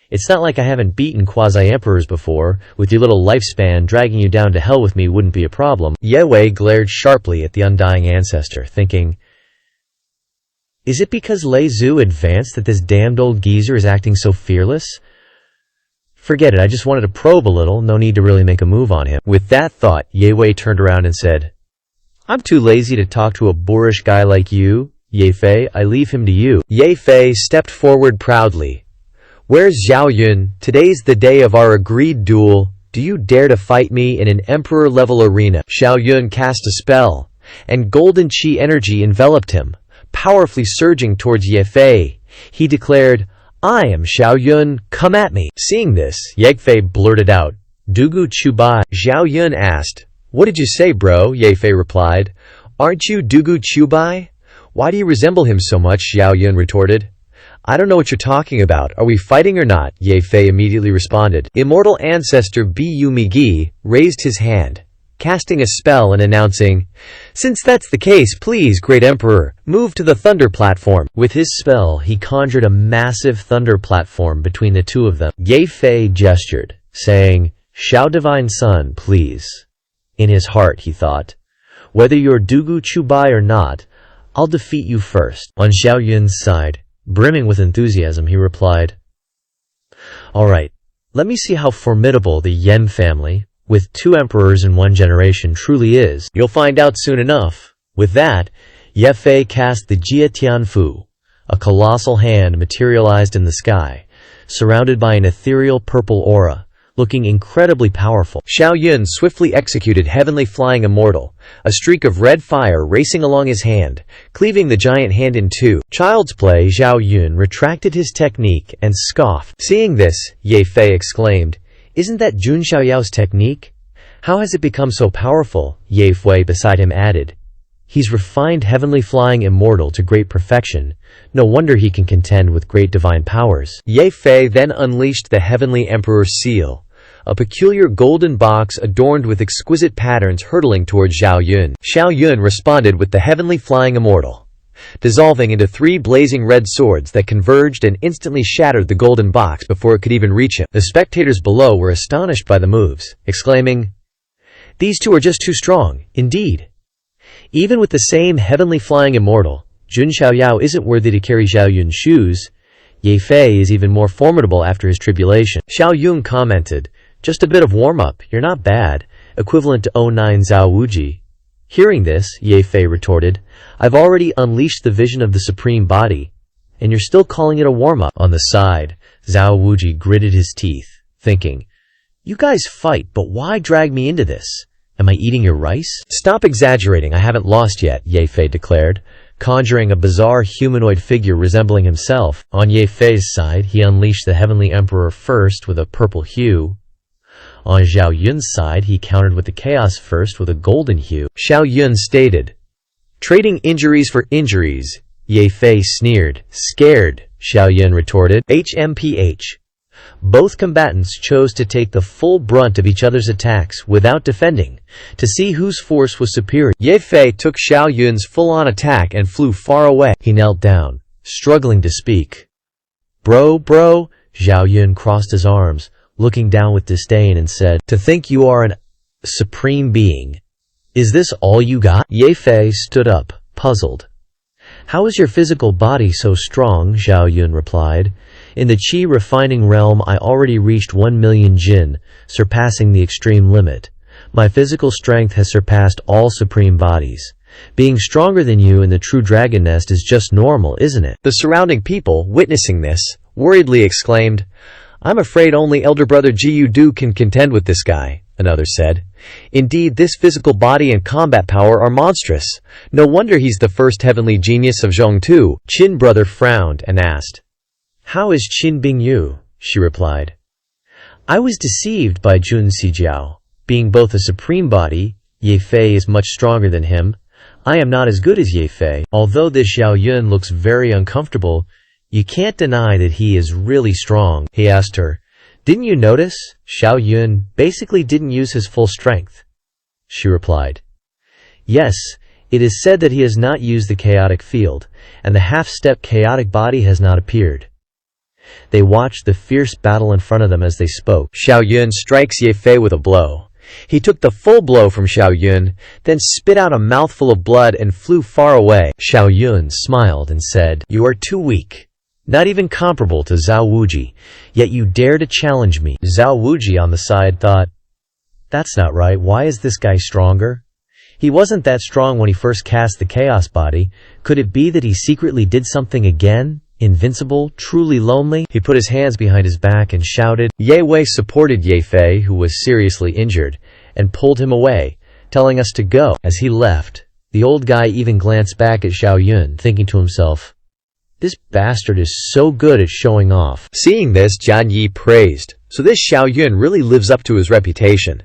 It's not like I haven't beaten quasi-emperors before. With your little lifespan, dragging you down to hell with me wouldn't be a problem. Ye Wei glared sharply at the undying ancestor, thinking, is it because Lei Zhu advanced that this damned old geezer is acting so fearless? Forget it, I just wanted to probe a little, no need to really make a move on him. With that thought, Ye Wei turned around and said, I'm too lazy to talk to a boorish guy like you, Ye Fei, I leave him to you. Ye Fei stepped forward proudly. Where's Zhao Yun? Today's the day of our agreed duel. Do you dare to fight me in an emperor-level arena? Xiao Yun cast a spell, and golden chi energy enveloped him. Powerfully surging towards Ye Fei, he declared, I am Xiao Yun, come at me. Seeing this, Ye Fei blurted out, Dugu Chubai. Xiao Yun asked, what did you say, bro? Ye Fei replied, aren't you Dugu Chubai? Why do you resemble him so much? Xiao Yun retorted. I don't know what you're talking about. Are we fighting or not? Ye Fei immediately responded. Immortal ancestor Bu Migi raised his hand, casting a spell and announcing, since that's the case, please, great emperor, move to the thunder platform. With his spell, he conjured a massive thunder platform between the two of them. Ye Fei gestured, saying, Xiao divine son, please. In his heart, he thought, whether you're Dugu Chubai or not, I'll defeat you first. On Xiao Yun's side, brimming with enthusiasm, he replied, all right, let me see how formidable the Yen family, with 2 emperors in 1 generation, truly is. You'll find out soon enough. With that, Ye Fei cast the Jia Tianfu, a colossal hand materialized in the sky, surrounded by an ethereal purple aura, looking incredibly powerful. Xiao Yun swiftly executed Heavenly Flying Immortal, a streak of red fire racing along his hand, cleaving the giant hand in 2. Child's play. Xiao Yun retracted his technique and scoffed. Seeing this, Ye Fei exclaimed, isn't that Jun Xiaoyao's technique? How has it become so powerful? Ye Fei beside him added, he's refined Heavenly Flying Immortal to great perfection. No wonder he can contend with great divine powers. Ye Fei then unleashed the Heavenly Emperor Seal, a peculiar golden box adorned with exquisite patterns hurtling towards Xiao Yun. Xiao Yun responded with the Heavenly Flying Immortal, dissolving into 3 blazing red swords that converged and instantly shattered the golden box before it could even reach him. The spectators below were astonished by the moves, exclaiming, these 2 are just too strong, indeed. Even with the same Heavenly Flying Immortal, Jun Xiaoyao isn't worthy to carry Xiao Yun's shoes. Ye Fei is even more formidable after his tribulation. Xiao Yun commented, just a bit of warm-up, you're not bad, equivalent to 09 Zhao Wuji. Hearing this, Ye Fei retorted, I've already unleashed the vision of the Supreme Body, and you're still calling it a warm-up. On the side, Zhao Wuji gritted his teeth, thinking, you guys fight, but why drag me into this? Am I eating your rice? Stop exaggerating, I haven't lost yet, Ye Fei declared, conjuring a bizarre humanoid figure resembling himself. On Ye Fei's side, he unleashed the Heavenly Emperor first with a purple hue. On Xiao Yun's side, he countered with the Chaos first with a golden hue. Xiao Yun stated, trading injuries for injuries. Ye Fei sneered. Scared, Xiao Yun retorted. HMPH. Both combatants chose to take the full brunt of each other's attacks without defending, to see whose force was superior. Ye Fei took Xiao Yun's full-on attack and flew far away. He knelt down, struggling to speak. Bro, Xiao Yun crossed his arms, looking down with disdain and said, to think you are an supreme being. Is this all you got? Ye Fei stood up, puzzled. How is your physical body so strong? Zhao Yun replied. In the qi refining realm I already reached 1 million jin, surpassing the extreme limit. My physical strength has surpassed all supreme bodies. Being stronger than you in the true dragon nest is just normal, isn't it? The surrounding people, witnessing this, worriedly exclaimed, I'm afraid only elder brother Jiu Du can contend with this guy, another said. Indeed, this physical body and combat power are monstrous. No wonder he's the first heavenly genius of Zhongtu. Qin brother frowned and asked, How is Qin Bingyu? She replied, I was deceived by Jun Sijiao. Being both a supreme body, Ye Fei is much stronger than him. I am not as good as Ye Fei. Although this Zhao Yun looks very uncomfortable, you can't deny that he is really strong. He asked her, Didn't you notice? Zhao Yun basically didn't use his full strength. She replied, Yes, it is said that he has not used the chaotic field, and the half-step chaotic body has not appeared. They watched the fierce battle in front of them as they spoke. Zhao Yun strikes Ye Fei with a blow. He took the full blow from Zhao Yun, then spit out a mouthful of blood and flew far away. Zhao Yun smiled and said, You are too weak. Not even comparable to Zhao Wuji, yet you dare to challenge me. Zhao Wuji on the side thought, That's not right, why is this guy stronger? He wasn't that strong when he first cast the chaos body. Could it be that he secretly did something again? Invincible, truly lonely? He put his hands behind his back and shouted. Ye Wei supported Ye Fei, who was seriously injured, and pulled him away, telling us to go. As he left, the old guy even glanced back at Zhao Yun, thinking to himself, This bastard is so good at showing off. Seeing this, Jian Yi praised, So this Zhao Yun really lives up to his reputation.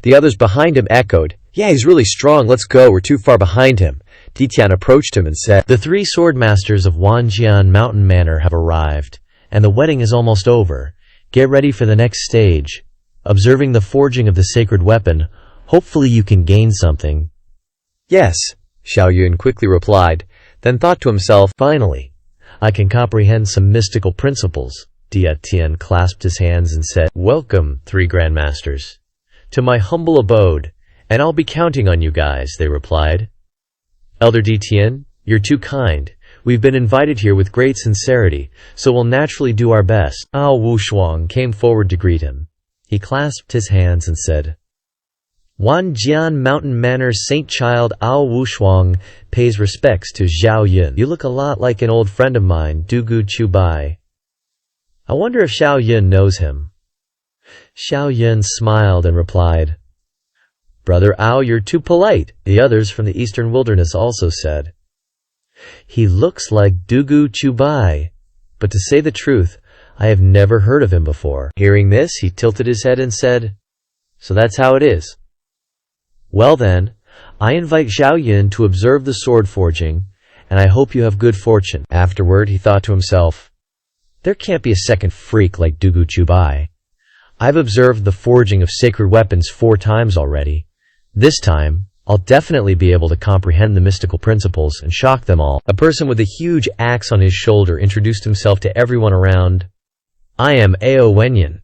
The others behind him echoed, Yeah, he's really strong, let's go, we're too far behind him. Ditian approached him and said, The 3 swordmasters of Wanjian Mountain Manor have arrived, and the wedding is almost over. Get ready for the next stage. Observing the forging of the sacred weapon, hopefully you can gain something. Yes, Zhao Yun quickly replied, then thought to himself, Finally, I can comprehend some mystical principles. Ditian clasped his hands and said, Welcome, 3 grandmasters, to my humble abode, and I'll be counting on you guys, they replied. Elder Ditian, you're too kind. We've been invited here with great sincerity, so we'll naturally do our best. Ao Wushuang came forward to greet him. He clasped his hands and said, Wanjian Mountain Manor's Saint Child Ao Wushuang pays respects to Zhao Yun. You look a lot like an old friend of mine, Dugu Chubai. I wonder if Zhao Yun knows him. Zhao Yun smiled and replied, Brother Ao, you're too polite. The others from the eastern wilderness also said, He looks like Dugu Chubai, but to say the truth, I have never heard of him before. Hearing this, he tilted his head and said, So that's how it is. Well then, I invite Zhao Yun to observe the sword forging, and I hope you have good fortune. Afterward, he thought to himself, There can't be a second freak like Dugu Chubai. I've observed the forging of sacred weapons 4 times already. This time, I'll definitely be able to comprehend the mystical principles and shock them all. A person with a huge axe on his shoulder introduced himself to everyone around. I am Ao Wenyan,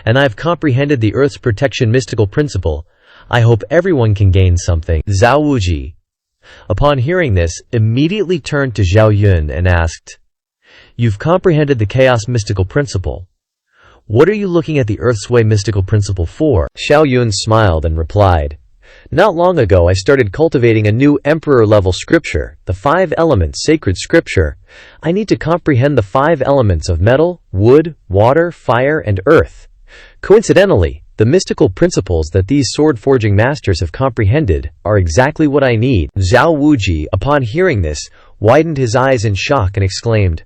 and I've comprehended the Earth's protection mystical principle. I hope everyone can gain something. Zhao Wuji, upon hearing this, immediately turned to Zhao Yun and asked, You've comprehended the chaos mystical principle. What are you looking at the Earth's way mystical principle for? Zhao Yun smiled and replied, Not long ago I started cultivating a new emperor-level scripture, the 5 elements sacred scripture. I need to comprehend the 5 elements of metal, wood, water, fire, and earth. Coincidentally, the mystical principles that these sword-forging masters have comprehended are exactly what I need. Zhao Wuji, upon hearing this, widened his eyes in shock and exclaimed,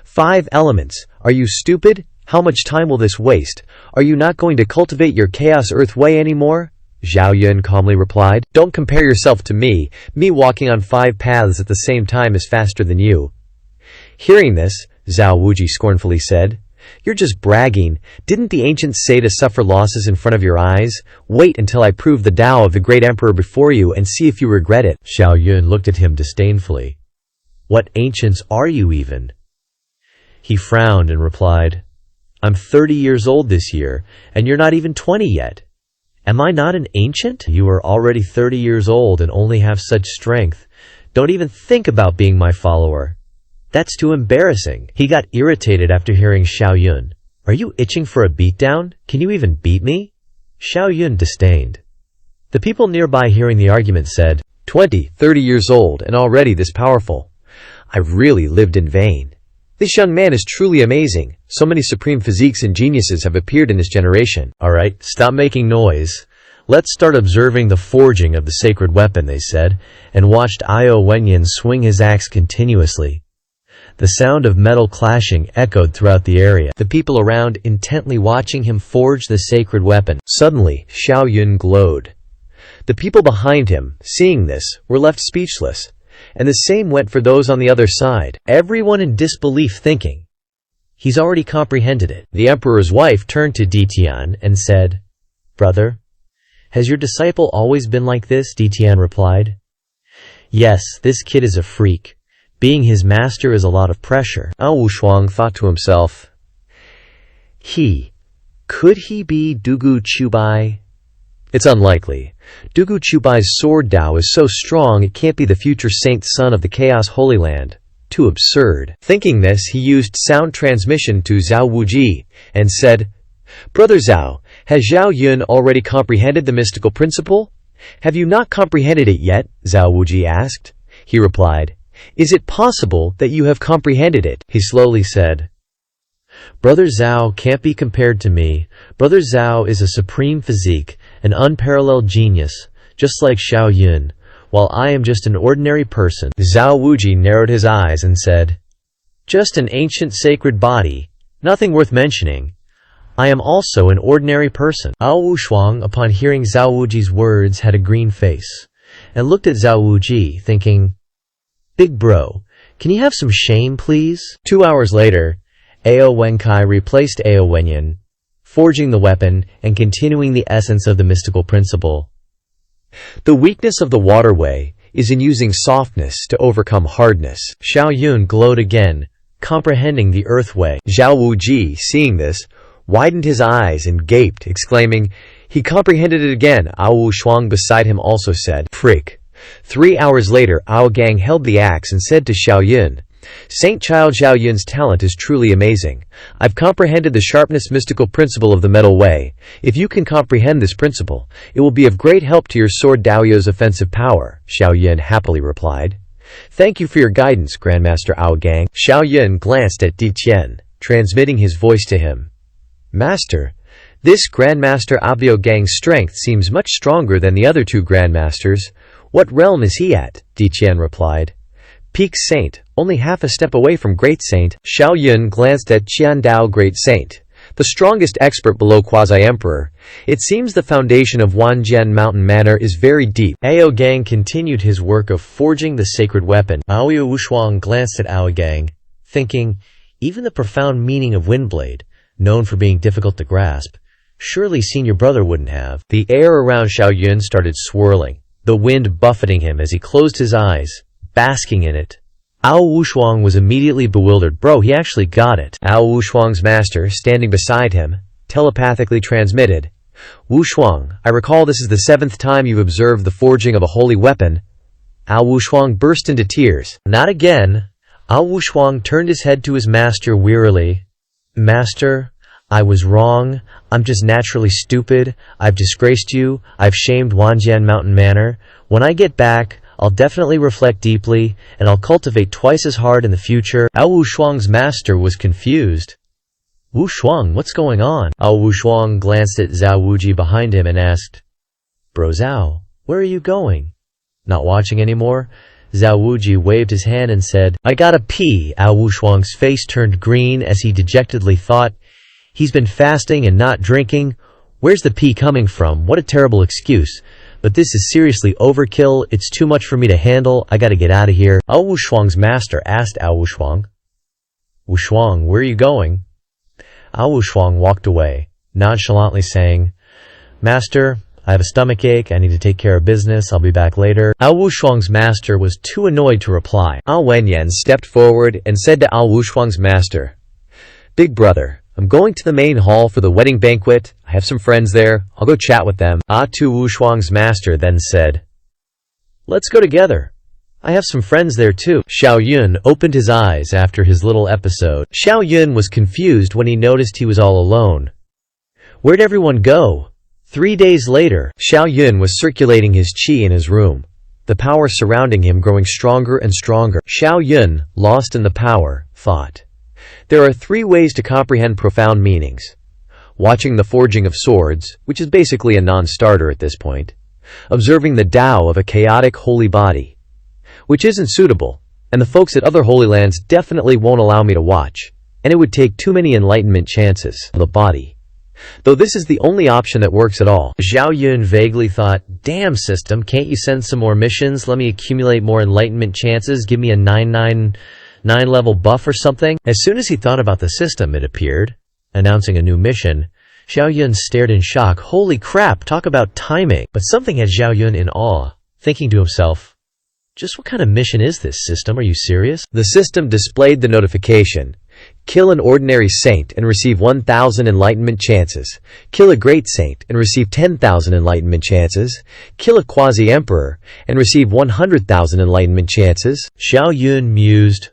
5 elements? Are you stupid? How much time will this waste? Are you not going to cultivate your Chaos Earth way anymore? Zhao Yun calmly replied, Don't compare yourself to me. Me walking on 5 paths at the same time is faster than you. Hearing this, Zhao Wuji scornfully said, You're just bragging. Didn't the ancients say to suffer losses in front of your eyes? Wait until I prove the Tao of the great emperor before you and see if you regret it. Zhao Yun looked at him disdainfully. What ancients are you even? He frowned and replied, I'm 30 years old this year, and you're not even 20 yet. Am I not an ancient? You are already 30 years old and only have such strength. Don't even think about being my follower. That's too embarrassing. He got irritated after hearing Xiao Yun. Are you itching for a beatdown? Can you even beat me? Xiao Yun disdained. The people nearby hearing the argument said, 20, 30 years old and already this powerful. I've really lived in vain. This young man is truly amazing. So many supreme physiques and geniuses have appeared in his generation. Alright, stop making noise. Let's start observing the forging of the sacred weapon, they said, and watched Io Wenyan swing his axe continuously. The sound of metal clashing echoed throughout the area, the people around intently watching him forge the sacred weapon. Suddenly, Xiao Yun glowed. The people behind him, seeing this, were left speechless, and the same went for those on the other side, everyone in disbelief thinking, he's already comprehended it. The emperor's wife turned to Ditian and said, Brother, has your disciple always been like this? Ditian replied, Yes, this kid is a freak. Being his master is a lot of pressure. Ao Wushuang thought to himself, could he be Dugu Chubai? It's unlikely. Dugu Chubai's sword Dao is so strong it can't be the future saint son of the Chaos Holy Land. Too absurd. Thinking this, he used sound transmission to Zhao Wuji and said, Brother Zhao, has Zhao Yun already comprehended the mystical principle? Have you not comprehended it yet? Zhao Wuji asked. He replied, Is it possible that you have comprehended it? He slowly said, Brother Zhao can't be compared to me. Brother Zhao is a supreme physique, an unparalleled genius, just like Xiao Yun, while I am just an ordinary person. Zhao Wuji narrowed his eyes and said, Just an ancient sacred body, nothing worth mentioning. I am also an ordinary person. Ao Wushuang, upon hearing Zhao Wuji's words, had a green face, and looked at Zhao Wuji, thinking, Big bro, can you have some shame, please? 2 hours later, Ao Wenkai replaced Ao Wenyan, forging the weapon and continuing the essence of the mystical principle. The weakness of the waterway is in using softness to overcome hardness. Xiao Yun glowed again, comprehending the earth way. Zhao Wuji, seeing this, widened his eyes and gaped, exclaiming, He comprehended it again. Ao Wushuang beside him also said, Freak. 3 hours later, Ao Gang held the axe and said to Xiao Yun, Saint Child Xiao Yun's talent is truly amazing. I've comprehended the sharpness mystical principle of the metal way. If you can comprehend this principle, it will be of great help to your sword Daoyo's offensive power, Xiao Yun happily replied. Thank you for your guidance, Grandmaster Ao Gang. Xiao Yun glanced at Di Qian, transmitting his voice to him. Master, this Grandmaster Abio Gang's strength seems much stronger than the other two Grandmasters. What realm is he at? Di Qian replied. Peak Saint, only half a step away from Great Saint. Xiao Yun glanced at Qian Dao Great Saint, the strongest expert below Quasi-Emperor. It seems the foundation of Wanjian Mountain Manor is very deep. Ao Gang continued his work of forging the sacred weapon. Ao Wushuang glanced at Ao Gang, thinking, even the profound meaning of Windblade, known for being difficult to grasp, surely senior brother wouldn't have. The air around Xiao Yun started swirling, the wind buffeting him as he closed his eyes, basking in it. Ao Wushuang was immediately bewildered. Bro, he actually got it. Ao Wushuang's master, standing beside him, telepathically transmitted, Wushuang, I recall this is the 7th time you've observed the forging of a holy weapon. Ao Wushuang burst into tears. Not again. Ao Wushuang turned his head to his master wearily. Master, I was wrong. I'm just naturally stupid. I've disgraced you. I've shamed Wanjian Mountain Manor. When I get back, I'll definitely reflect deeply, and I'll cultivate twice as hard in the future. Ao Wushuang's master was confused. Wushuang, what's going on? Ao Wushuang glanced at Zhao Wuji behind him and asked, Bro Zhao, where are you going? Not watching anymore? Zhao Wuji waved his hand and said, I gotta pee. Ao Wushuang's face turned green as he dejectedly thought, he's been fasting and not drinking. Where's the pee coming from? What a terrible excuse. But this is seriously overkill. It's too much for me to handle. I gotta get out of here. Ao Wushuang's master asked Ao Wushuang, Wushuang, where are you going? Ao Wushuang walked away, nonchalantly saying, Master, I have a stomachache. I need to take care of business. I'll be back later. Ao Wushuang's master was too annoyed to reply. Ao Wenyan stepped forward and said to Ao Wushuang's master, Big brother, I'm going to the main hall for the wedding banquet. I have some friends there. I'll go chat with them. Tu Wushuang's master then said, let's go together. I have some friends there too. Xiao Yun opened his eyes after his little episode. Xiao Yun was confused when he noticed he was all alone. Where'd everyone go? 3 days later, Xiao Yun was circulating his qi in his room, the power surrounding him growing stronger and stronger. Xiao Yun, lost in the power, thought. There are 3 ways to comprehend profound meanings. Watching the forging of swords, which is basically a non-starter at this point. Observing the Tao of a chaotic holy body, which isn't suitable, and the folks at other holy lands definitely won't allow me to watch, and it would take too many enlightenment chances on the body. Though this is the only option that works at all. Xiao Yun vaguely thought, damn system, can't you send some more missions? Let me accumulate more enlightenment chances, give me a 999 level buff or something? As soon as he thought about the system, it appeared, announcing a new mission. Xiao Yun stared in shock. Holy crap, talk about timing. But something had Xiao Yun in awe, thinking to himself, just what kind of mission is this, system? Are you serious? The system displayed the notification. Kill an ordinary saint and receive 1,000 enlightenment chances. Kill a great saint and receive 10,000 enlightenment chances. Kill a quasi-emperor and receive 100,000 enlightenment chances. Xiao Yun mused,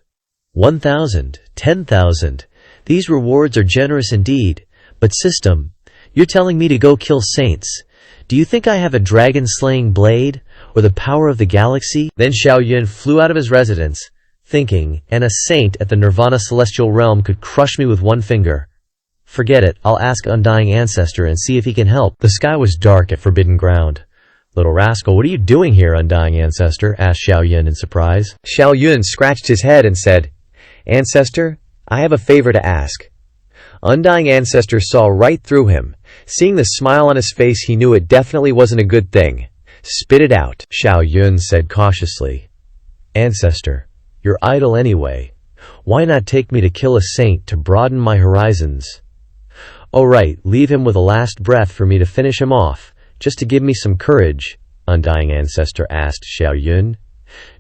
1,000, 10,000. These rewards are generous indeed. But system, you're telling me to go kill saints. Do you think I have a dragon-slaying blade, or the power of the galaxy? Then Xiao Yun flew out of his residence, thinking, and a saint at the Nirvana celestial realm could crush me with one finger. Forget it, I'll ask Undying Ancestor and see if he can help. The sky was dark at Forbidden Ground. Little rascal, what are you doing here, Undying Ancestor? Asked Xiao Yun in surprise. Xiao Yun scratched his head and said, Ancestor, I have a favor to ask. Undying Ancestor saw right through him. Seeing the smile on his face, he knew it definitely wasn't a good thing. Spit it out, Xiao Yun said cautiously. Ancestor, you're idle anyway. Why not take me to kill a saint to broaden my horizons? Oh right, leave him with a last breath for me to finish him off, just to give me some courage, Undying Ancestor asked Xiao Yun.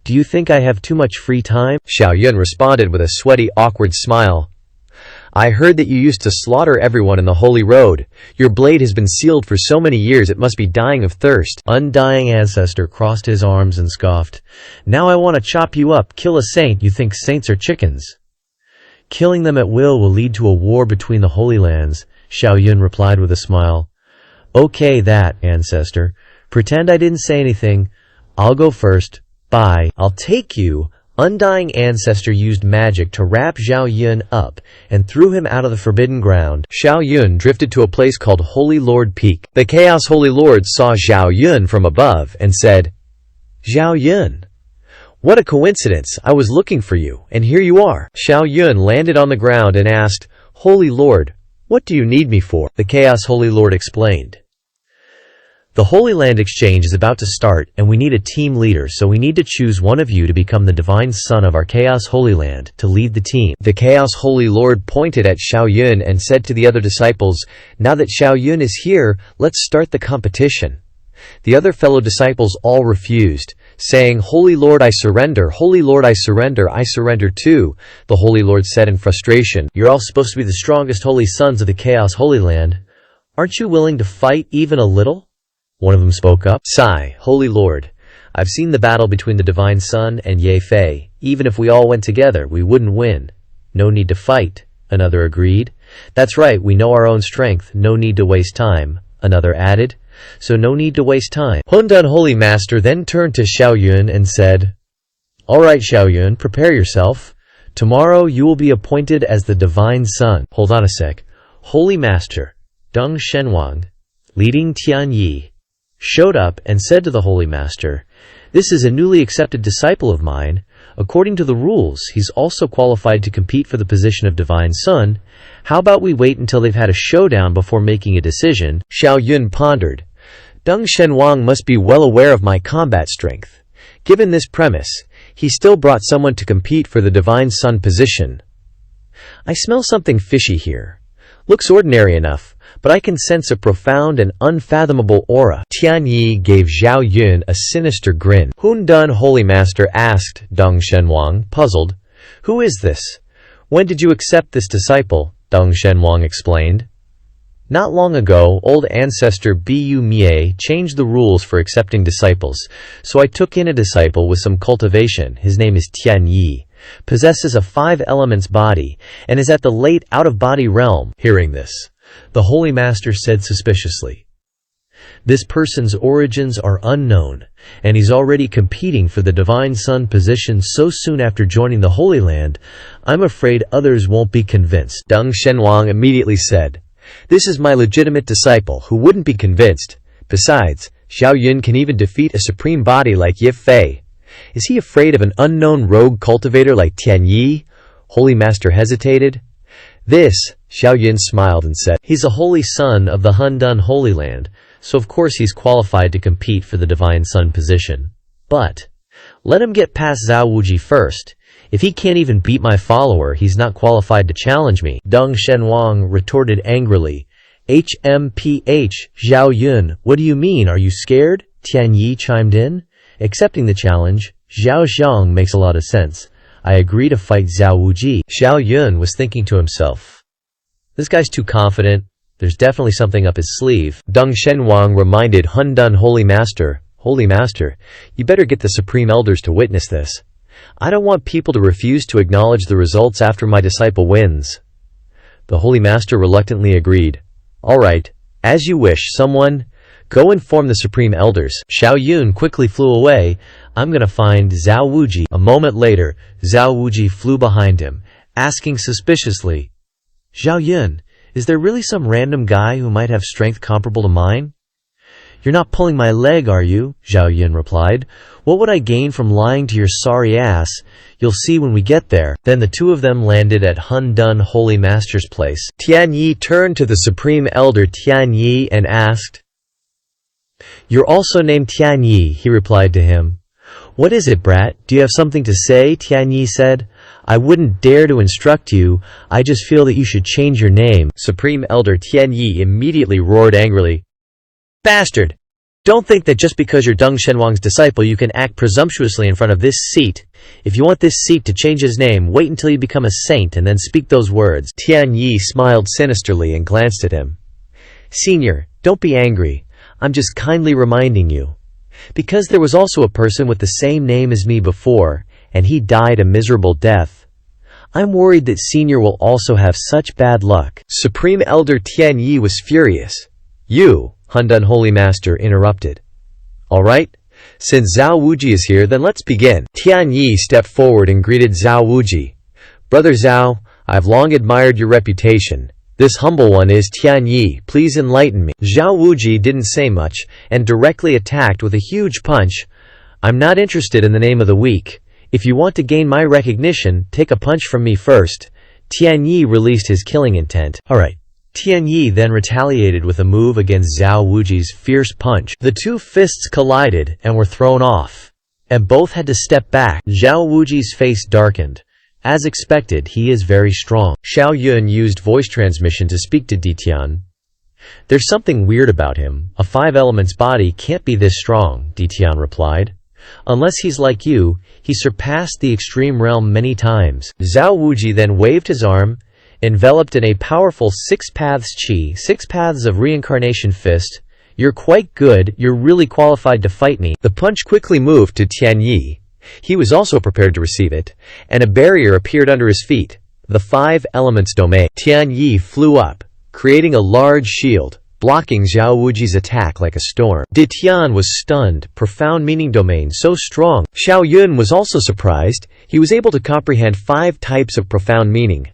Do you think I have too much free time? Xiao Yun responded with a sweaty, awkward smile. I heard that you used to slaughter everyone in the Holy Road. Your blade has been sealed for so many years it must be dying of thirst. Undying Ancestor crossed his arms and scoffed. Now I want to chop you up, kill a saint. You think saints are chickens? Killing them at will lead to a war between the Holy Lands, Xiao Yun replied with a smile. Okay that, Ancestor. Pretend I didn't say anything. I'll go first. Bye. I'll take you. Undying Ancestor used magic to wrap Xiao Yun up and threw him out of the Forbidden Ground. Xiao Yun drifted to a place called Holy Lord Peak. The Chaos Holy Lord saw Xiao Yun from above and said, Xiao Yun, what a coincidence. I was looking for you, and here you are. Xiao Yun landed on the ground and asked, Holy Lord, what do you need me for? The Chaos Holy Lord explained. The Holy Land Exchange is about to start, and we need a team leader, so we need to choose one of you to become the divine son of our Chaos Holy Land, to lead the team. The Chaos Holy Lord pointed at Xiao Yun and said to the other disciples, now that Xiao Yun is here, let's start the competition. The other fellow disciples all refused, saying, Holy Lord, I surrender. Holy Lord, I surrender. I surrender too. The Holy Lord said in frustration, you're all supposed to be the strongest holy sons of the Chaos Holy Land. Aren't you willing to fight even a little? One of them spoke up. Sigh, Holy Lord, I've seen the battle between the Divine Sun and Ye Fei. Even if we all went together, we wouldn't win. No need to fight, another agreed. That's right, we know our own strength. No need to waste time, another added. So no need to waste time. Hundun Holy Master then turned to Xiao Yun and said, all right, Xiao Yun, prepare yourself. Tomorrow you will be appointed as the Divine Sun. Hold on a sec. Holy Master, Deng Shenwang, leading Tianyi, showed up and said to the Holy Master, this is a newly accepted disciple of mine. According to the rules, he's also qualified to compete for the position of Divine Son. How about we wait until they've had a showdown before making a decision? Xiao Yun pondered. Deng Shenwang must be well aware of my combat strength. Given this premise, he still brought someone to compete for the Divine Son position. I smell something fishy here. Looks ordinary enough, but I can sense a profound and unfathomable aura. Tianyi gave Xiao Yun a sinister grin. Hundun Holy Master asked Deng Shenwang, puzzled, who is this? When did you accept this disciple? Deng Shenwang explained. Not long ago, old ancestor Bu Mie changed the rules for accepting disciples, so I took in a disciple with some cultivation. His name is Tian Yi, possesses a 5 elements body, and is at the late out-of-body realm. Hearing this, the Holy Master said suspiciously, "This person's origins are unknown, and he's already competing for the Divine Sun position so soon after joining the Holy Land. I'm afraid others won't be convinced." Deng Shenwang immediately said, "This is my legitimate disciple who wouldn't be convinced. Besides, Xiao Yun can even defeat a supreme body like Ye Fei. Is he afraid of an unknown rogue cultivator like Tian Yi?" Holy Master hesitated. Xiao Yun smiled and said, "He's a holy son of the Hundun Holy Land, so of course he's qualified to compete for the Divine Sun position. But let him get past Zhao Wuji first. If he can't even beat my follower, he's not qualified to challenge me." Deng Shenwang retorted angrily. "HMPH, Zhao Yun, what do you mean? Are you scared?" Tian Yi chimed in. "Accepting the challenge, Zhao Zhang, makes a lot of sense. I agree to fight Zhao Wuji." Xiao Yun was thinking to himself, "This guy's too confident. There's definitely something up his sleeve." Deng Shenwang reminded Hundun Holy Master, "Holy Master, you better get the Supreme Elders to witness this. I don't want people to refuse to acknowledge the results after my disciple wins." The Holy Master reluctantly agreed. "All right, as you wish. Someone, go inform the Supreme Elders." Xiao Yun quickly flew away. "I'm gonna find Zhao Wuji." A moment later, Zhao Wuji flew behind him, asking suspiciously, "Zhao Yun, is there really some random guy who might have strength comparable to mine?" "You're not pulling my leg, are you?" Zhao Yun replied. "What would I gain from lying to your sorry ass? You'll see when we get there." Then the two of them landed at Hundun Holy Master's place. Tian Yi turned to the Supreme Elder Tian Yi and asked, "You're also named Tian Yi," he replied to him. "What is it, brat? Do you have something to say?" Tian Yi said. "I wouldn't dare to instruct you. I just feel that you should change your name." Supreme Elder Tian Yi immediately roared angrily, "Bastard! Don't think that just because you're Deng Shenwang's disciple you can act presumptuously in front of this seat. If you want this seat to change his name, wait until you become a saint and then speak those words." Tian Yi smiled sinisterly and glanced at him. "Senior, don't be angry. I'm just kindly reminding you. Because there was also a person with the same name as me before, and he died a miserable death. I'm worried that Senior will also have such bad luck." Supreme Elder Tian Yi was furious. "You," Hundun Holy Master interrupted. "All right, since Zhao Wuji is here, then let's begin." Tian Yi stepped forward and greeted Zhao Wuji. "Brother Zhao, I've long admired your reputation. This humble one is Tian Yi. Please enlighten me." Zhao Wuji didn't say much and directly attacked with a huge punch. "I'm not interested in the name of the week. If you want to gain my recognition, take a punch from me first." Tian Yi released his killing intent. "All right." Tian Yi then retaliated with a move against Zhao Wuji's fierce punch. The two fists collided and were thrown off, and both had to step back. Zhao Wuji's face darkened. As expected, he is very strong. Xiao Yun used voice transmission to speak to Ditian. "There's something weird about him. A 5 elements body can't be this strong," Ditian replied. "Unless he's like you, he surpassed the extreme realm many times." Zhao Wuji then waved his arm, enveloped in a powerful 6 paths chi, 6 paths of reincarnation fist. "You're quite good. You're really qualified to fight me." The punch quickly moved to Tian Yi. He was also prepared to receive it, and a barrier appeared under his feet. The 5 elements domain. Tian Yi flew up, creating a large shield, blocking Zhao Wuji's attack like a storm. Ditian was stunned. Profound meaning domain so strong. Xiao Yun was also surprised. He was able to comprehend 5 types of profound meaning: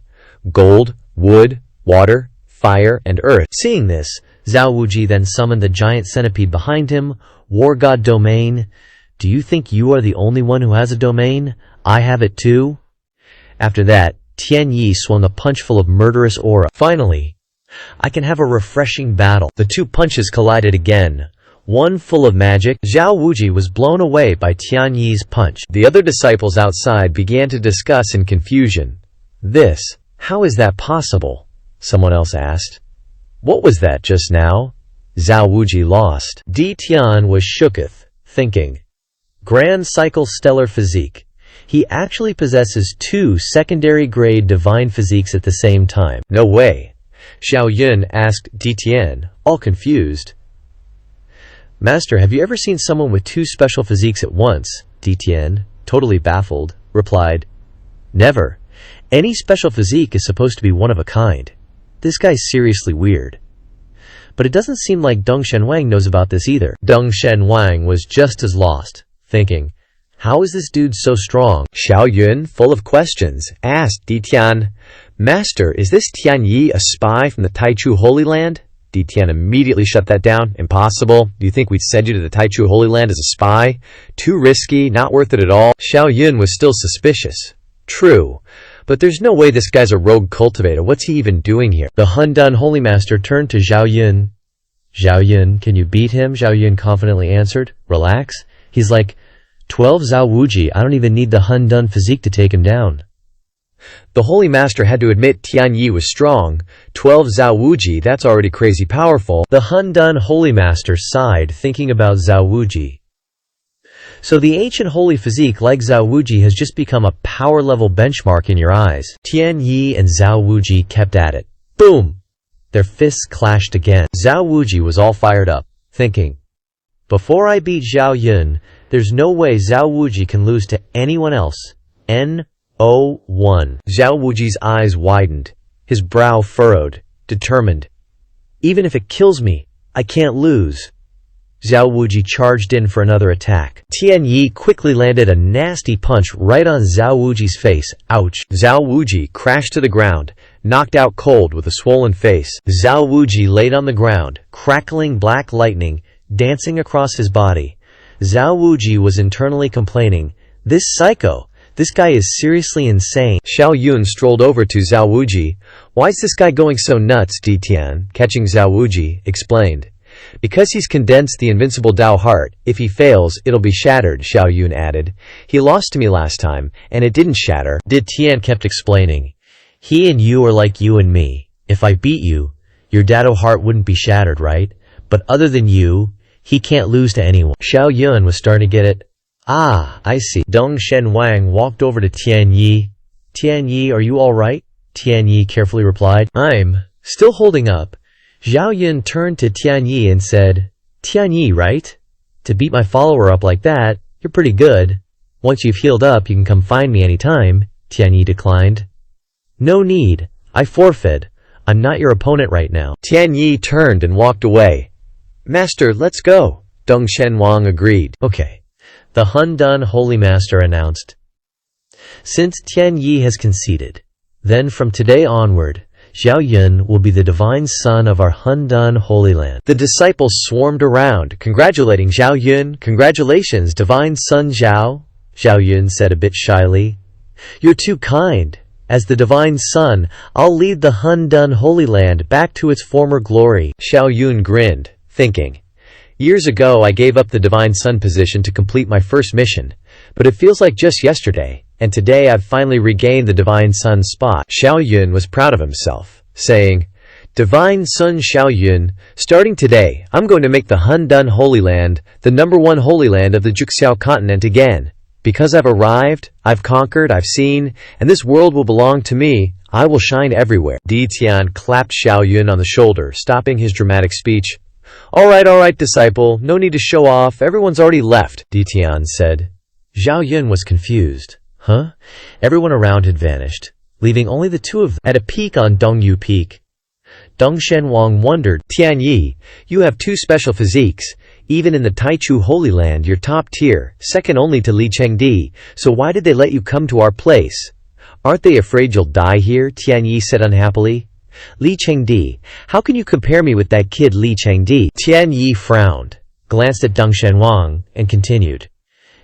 gold, wood, water, fire, and earth. Seeing this, Zhao Wuji then summoned the giant centipede behind him. "War God domain. Do you think you are the only one who has a domain? I have it too." After that, Tian Yi swung a punch full of murderous aura. "Finally, I can have a refreshing battle." The 2 punches collided again, one full of magic. Zhao Wuji was blown away by Tian Yi's punch. The other disciples outside began to discuss in confusion. How is that possible?" someone else asked. "What was that just now?" Zhao Wuji lost. Ditian was shooketh, thinking, "Grand cycle stellar physique. He actually possesses 2 secondary-grade divine physiques at the same time. No way. Xiao Yun asked Tian, all confused. Master, have you ever seen someone with 2 special physiques at once? Tian, totally baffled, replied. Never. Any special physique is supposed to be one of a kind. This guy's seriously weird. But it doesn't seem like Deng Shenwang knows about this either. Deng Shenwang was just as lost, thinking, how is this dude so strong? Xiao Yun, full of questions, asked Tian, Master, is this Tian Yi a spy from the Taichu Holy Land? Tian immediately shut that down. Impossible. Do you think we'd send you to the Taichu Holy Land as a spy? Too risky, not worth it at all. Xiao Yun was still suspicious. True. But there's no way this guy's a rogue cultivator. What's he even doing here? The Hundun Holy Master turned to Xiao Yun. Xiao Yun, can you beat him? Xiao Yun confidently answered. Relax. He's like 12 Zhao Wuji. I don't even need the Hundun physique to take him down. The Holy Master had to admit Tian Yi was strong. 12 Zhao Wuji, that's already crazy powerful. The Hundun Holy Master sighed, thinking about Zhao Wuji. So the ancient holy physique like Zhao Wuji has just become a power-level benchmark in your eyes. Tian Yi and Zhao Wuji kept at it. Boom! Their fists clashed again. Zhao Wuji was all fired up, thinking, before I beat Xiao Yun, there's no way Zhao Wuji can lose to anyone else. N-O-1. Zhao Wuji's eyes widened, his brow furrowed, determined. Even if it kills me, I can't lose. Zhao Wuji charged in for another attack. Tian Yi quickly landed a nasty punch right on Zhao Wuji's face. Ouch. Zhao Wuji crashed to the ground, knocked out cold with a swollen face. Zhao Wuji laid on the ground, crackling black lightning, dancing across his body. Zhao Wuji was internally complaining, this psycho, this guy is seriously insane. Xiao Yun strolled over to Zhao Wuji. Why's this guy going so nuts? Tian, catching Zhao Wuji, explained. Because he's condensed the invincible Dao heart. If he fails, it'll be shattered, Xiao Yun added. He lost to me last time, and it didn't shatter. Tian kept explaining. He and you are like you and me. If I beat you, your Dao heart wouldn't be shattered, right? But other than you, he can't lose to anyone. Xiao Yun was starting to get it. Ah, I see. Deng Shenwang walked over to Tian Yi. Tian Yi, are you alright? Tian Yi carefully replied. I'm still holding up. Xiao Yun turned to Tian Yi and said, Tian Yi, right? To beat my follower up like that, you're pretty good. Once you've healed up, you can come find me anytime. Tian Yi declined. No need. I forfeit. I'm not your opponent right now. Tian Yi turned and walked away. Master, let's go. Deng Shenwang agreed. Okay. The Hundun Holy Master announced. Since Tian Yi has conceded, then from today onward, Xiao Yun will be the divine son of our Hundun Holy Land. The disciples swarmed around, congratulating Xiao Yun. Congratulations, divine son Zhao, Xiao Yun said a bit shyly. You're too kind. As the divine son, I'll lead the Hundun Holy Land back to its former glory. Xiao Yun grinned, thinking, years ago I gave up the divine son position to complete my first mission, but it feels like just yesterday. And today I've finally regained the Divine Sun spot. Xiao Yun was proud of himself, saying, Divine Sun Xiao Yun, starting today, I'm going to make the Hundun Holy Land the #1 Holy Land of the Juxiao continent again. Because I've arrived, I've conquered, I've seen, and this world will belong to me. I will shine everywhere. Tian clapped Xiao Yun on the shoulder, stopping his dramatic speech. All right, disciple, no need to show off, everyone's already left, Tian said. Xiao Yun was confused. Huh? Everyone around had vanished, leaving only the two of them at a peak on Dongyu Peak. Deng Shenwang wondered, Tian Yi, you have 2 special physiques. Even in the Taichu Holy Land, you're top tier, second only to Li Chengdi, so why did they let you come to our place? Aren't they afraid you'll die here? Tian Yi said unhappily. Li Chengdi, how can you compare me with that kid Li Chengdi? Tian Yi frowned, glanced at Deng Shenwang, and continued.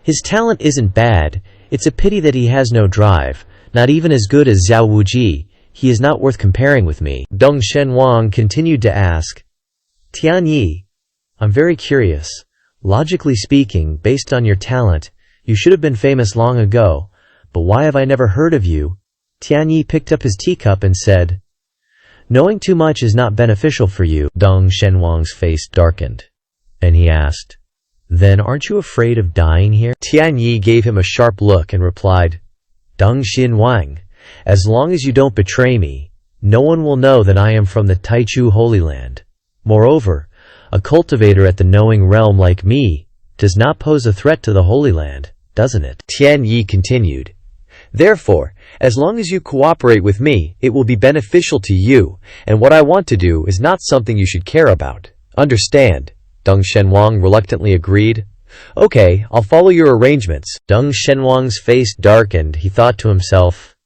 His talent isn't bad. It's a pity that he has no drive, not even as good as Zhao Wuji. He is not worth comparing with me. Deng Shenwang continued to ask, Tian Yi, I'm very curious. Logically speaking, based on your talent, you should have been famous long ago, but why have I never heard of you? Tian Yi picked up his teacup and said, Knowing too much is not beneficial for you. Deng Shenwang's face darkened, and he asked, Then aren't you afraid of dying here? Tian Yi gave him a sharp look and replied, Deng Xin Wang, as long as you don't betray me, no one will know that I am from the Taichu Holy Land. Moreover, a cultivator at the knowing realm like me does not pose a threat to the Holy Land, doesn't it? Tian Yi continued, therefore, as long as you cooperate with me, it will be beneficial to you, and what I want to do is not something you should care about. Understand? Deng Shenwang reluctantly agreed. Okay, I'll follow your arrangements. Deng Shenwang's face darkened. He thought to himself,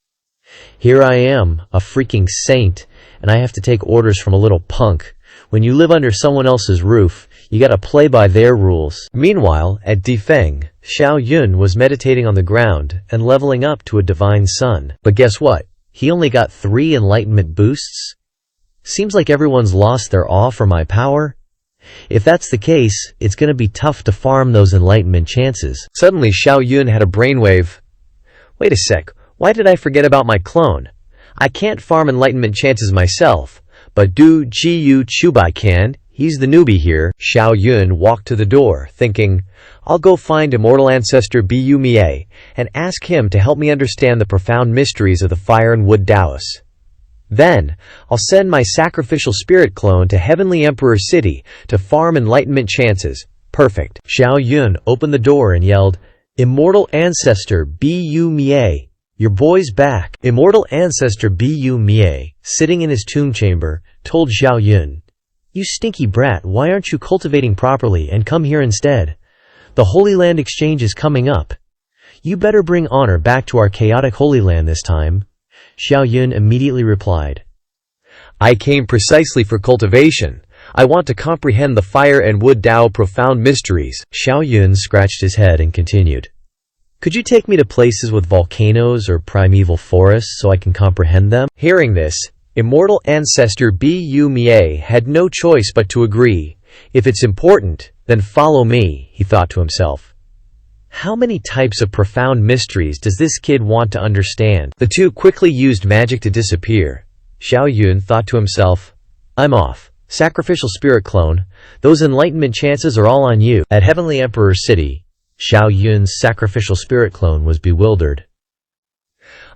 here I am, a freaking saint, and I have to take orders from a little punk. When you live under someone else's roof, you gotta play by their rules. Meanwhile, at Difeng, Xiao Yun was meditating on the ground and leveling up to a divine sun. But guess what? He only got 3 enlightenment boosts? Seems like everyone's lost their awe for my power. If that's the case, it's gonna be tough to farm those enlightenment chances. Suddenly, Xiao Yun had a brainwave. Wait a sec, why did I forget about my clone? I can't farm enlightenment chances myself, but Du Jiyu Chubai can. He's the newbie here. Xiao Yun walked to the door, thinking, I'll go find immortal ancestor Bu Mie and ask him to help me understand the profound mysteries of the fire and wood Taoists. Then, I'll send my sacrificial spirit clone to Heavenly Emperor City to farm enlightenment chances. Perfect. Xiao Yun opened the door and yelled, Immortal ancestor Bu Mie, your boy's back. Immortal ancestor Bu Mie, sitting in his tomb chamber, told Xiao Yun, you stinky brat, why aren't you cultivating properly and come here instead? The Holy Land exchange is coming up. You better bring honor back to our chaotic Holy Land this time. Xiao Yun immediately replied, I came precisely for cultivation. I want to comprehend the fire and wood Tao profound mysteries. Xiao Yun scratched his head and continued, could you take me to places with volcanoes or primeval forests so I can comprehend them? Hearing this, immortal ancestor Bu Mie had no choice but to agree. If it's important, then follow me, he thought to himself. How many types of profound mysteries does this kid want to understand? The two quickly used magic to disappear. Xiao Yun thought to himself, I'm off. Sacrificial spirit clone, those enlightenment chances are all on you. At Heavenly Emperor City, Xiao Yun's sacrificial spirit clone was bewildered.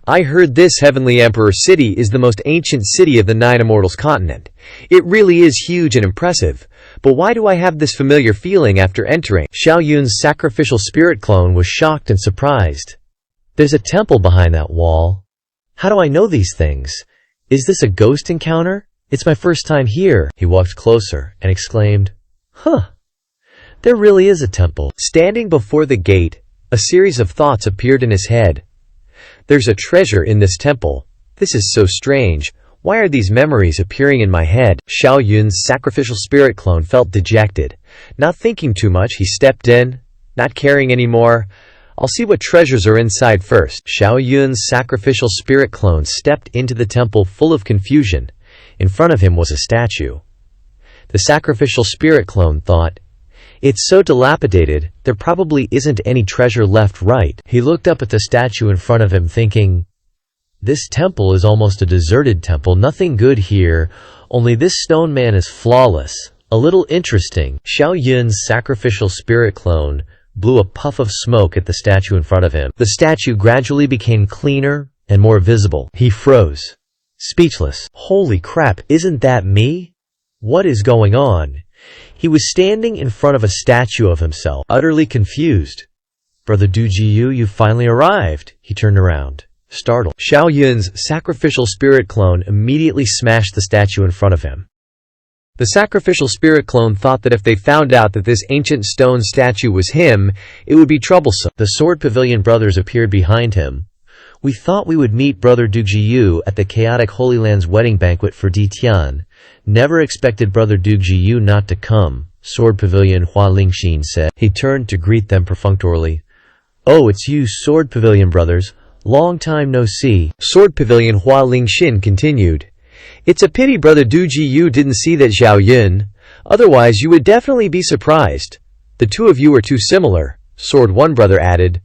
I heard this Heavenly Emperor City is the most ancient city of the 9 Immortals continent. It really is huge and impressive, but why do I have this familiar feeling after entering? Xiao Yun's sacrificial spirit clone was shocked and surprised. There's a temple behind that wall. How do I know these things? Is this a ghost encounter? It's my first time here. He walked closer and exclaimed, huh, there really is a temple. Standing before the gate, a series of thoughts appeared in his head. There's a treasure in this temple. This is so strange. Why are these memories appearing in my head? Xiao Yun's sacrificial spirit clone felt dejected. Not thinking too much, he stepped in, not caring anymore. I'll see what treasures are inside first. Xiao Yun's sacrificial spirit clone stepped into the temple full of confusion. In front of him was a statue. The sacrificial spirit clone thought, it's so dilapidated, there probably isn't any treasure left, right? He looked up at the statue in front of him thinking, this temple is almost a deserted temple, nothing good here, only this stone man is flawless. A little interesting. Xiao Yun's sacrificial spirit clone blew a puff of smoke at the statue in front of him. The statue gradually became cleaner and more visible. He froze, speechless. Holy crap, isn't that me? What is going on? He was standing in front of a statue of himself, utterly confused. Brother Du Jiyu, you finally arrived. He turned around, startled. Xiao Yun's sacrificial spirit clone immediately smashed the statue in front of him. The sacrificial spirit clone thought that if they found out that this ancient stone statue was him, it would be troublesome. The Sword Pavilion brothers appeared behind him. We thought we would meet Brother Du Jiyu at the chaotic Holy Land's wedding banquet for Di Tian. Never expected Brother Du Jiyu not to come, Sword Pavilion Hua Lingxin said. He turned to greet them perfunctorily. Oh, it's you, Sword Pavilion brothers. Long time no see. Sword Pavilion Hua Lingxin continued. It's a pity Brother Du Jiyu didn't see that Xiao Yun. Otherwise, you would definitely be surprised. The two of you are too similar, Sword One brother added.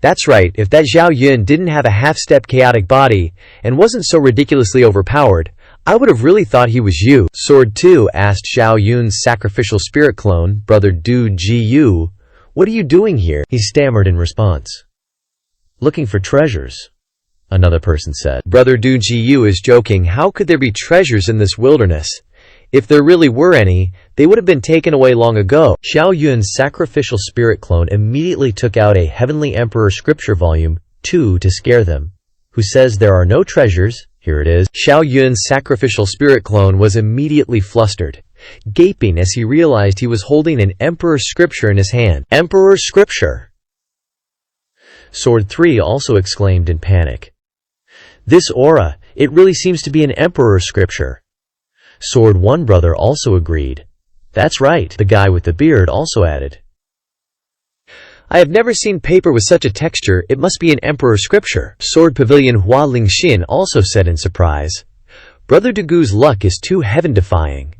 That's right, if that Xiao Yun didn't have a half-step chaotic body and wasn't so ridiculously overpowered, I would have really thought he was you. Sword 2 asked Xiao Yun's sacrificial spirit clone, Brother Du Ji-yu, "What are you doing here?" He stammered in response. "Looking for treasures," another person said. Brother Du Ji-yu is joking. How could there be treasures in this wilderness? If there really were any, they would have been taken away long ago. Xiao Yun's sacrificial spirit clone immediately took out a Heavenly Emperor Scripture Volume 2 to scare them. "Who says there are no treasures? Here it is." Xiao Yun's sacrificial spirit clone was immediately flustered, gaping as he realized he was holding an Emperor Scripture in his hand. Emperor Scripture! Sword 3 also exclaimed in panic. "This aura, it really seems to be an Emperor Scripture." Sword 1 brother also agreed. "That's right," the guy with the beard also added. "I have never seen paper with such a texture. It must be an Emperor Scripture." Sword Pavilion Hua Lingxin also said in surprise. Brother Dagu's luck is too heaven-defying.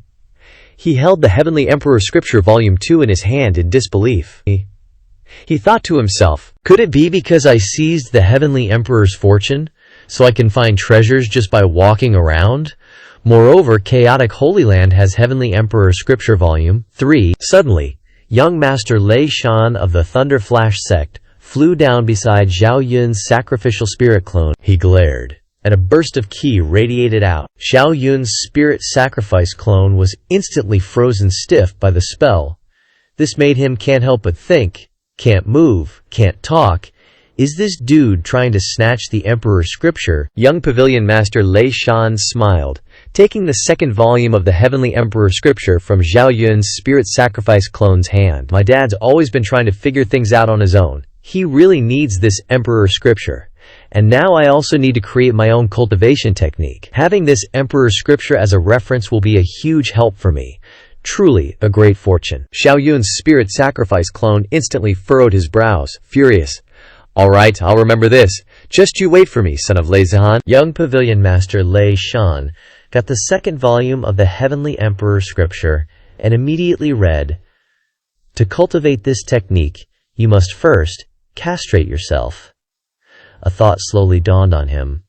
He held the Heavenly Emperor Scripture Volume 2 in his hand in disbelief. He thought to himself, "Could it be because I seized the Heavenly Emperor's fortune, so I can find treasures just by walking around? Moreover, Chaotic Holy Land has Heavenly Emperor Scripture Volume 3. Suddenly, young Master Lei Shan of the Thunder Flash sect flew down beside Xiao Yun's sacrificial spirit clone. He glared, and a burst of ki radiated out. Xiao Yun's spirit sacrifice clone was instantly frozen stiff by the spell. This made him can't help but think, can't move, can't talk. Is this dude trying to snatch the Emperor's Scripture? Young Pavilion Master Lei Shan smiled, taking the second volume of the Heavenly Emperor Scripture from Xiao Yun's spirit sacrifice clone's hand. My dad's always been trying to figure things out on his own. He really needs this Emperor Scripture. And now I also need to create my own cultivation technique. Having this Emperor Scripture as a reference will be a huge help for me. Truly a great fortune." Xiao Yun's spirit sacrifice clone instantly furrowed his brows, furious. "All right, I'll remember this. Just you wait for me, son of Lei Zihan." Young Pavilion Master Lei Shan got the second volume of the Heavenly Emperor Scripture and immediately read, "To cultivate this technique, you must first castrate yourself." A thought slowly dawned on him.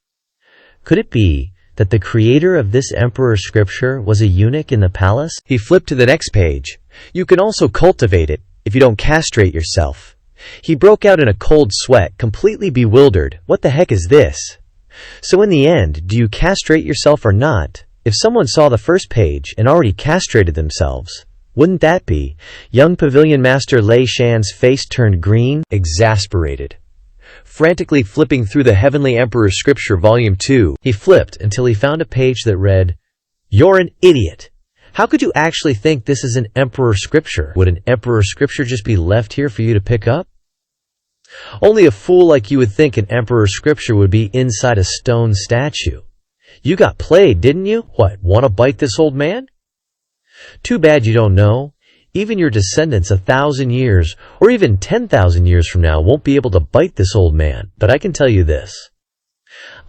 Could it be that the creator of this Emperor Scripture was a eunuch in the palace? He flipped to the next page. "You can also cultivate it if you don't castrate yourself." He broke out in a cold sweat, completely bewildered. What the heck is this? So in the end, do you castrate yourself or not? If someone saw the first page and already castrated themselves, wouldn't that be? Young Pavilion Master Lei Shan's face turned green, exasperated. Frantically flipping through the Heavenly Emperor Scripture Volume 2, he flipped until he found a page that read, "You're an idiot. How could you actually think this is an Emperor Scripture? Would an Emperor Scripture just be left here for you to pick up? Only a fool like you would think an Emperor Scripture would be inside a stone statue. You got played, didn't you? What, want to bite this old man? Too bad you don't know. Even your descendants 1,000 years, or even 10,000 years from now, won't be able to bite this old man. But I can tell you this.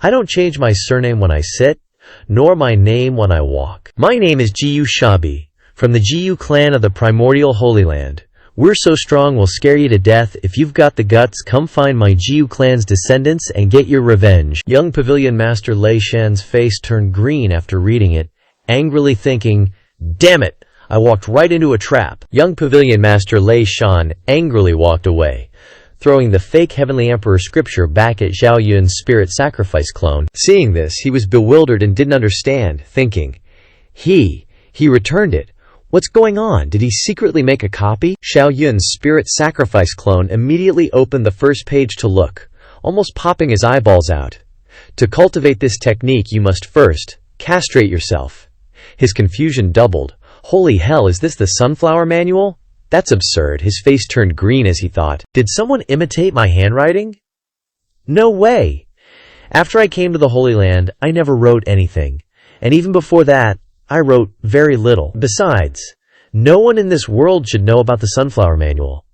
I don't change my surname when I sit, nor my name when I walk. My name is Jiyu Shabi, from the Jiyu clan of the primordial Holy Land. We're so strong we'll scare you to death. If you've got the guts, come find my Jiyu clan's descendants and get your revenge." Young Pavilion Master Lei Shan's face turned green after reading it, angrily thinking, "Damn it, I walked right into a trap." Young Pavilion Master Lei Shan angrily walked away, throwing the fake Heavenly Emperor Scripture back at Xiao Yun's spirit sacrifice clone. Seeing this, he was bewildered and didn't understand, thinking, He returned it. What's going on? Did he secretly make a copy? Xiao Yun's spirit sacrifice clone immediately opened the first page to look, almost popping his eyeballs out. To cultivate this technique, you must first castrate yourself. His confusion doubled. Holy hell, is this the Sunflower Manual? That's absurd. His face turned green as he thought. Did someone imitate my handwriting? No way! After I came to the Holy Land, I never wrote anything. And even before that, I wrote very little. Besides, no one in this world should know about the Sunflower Manual.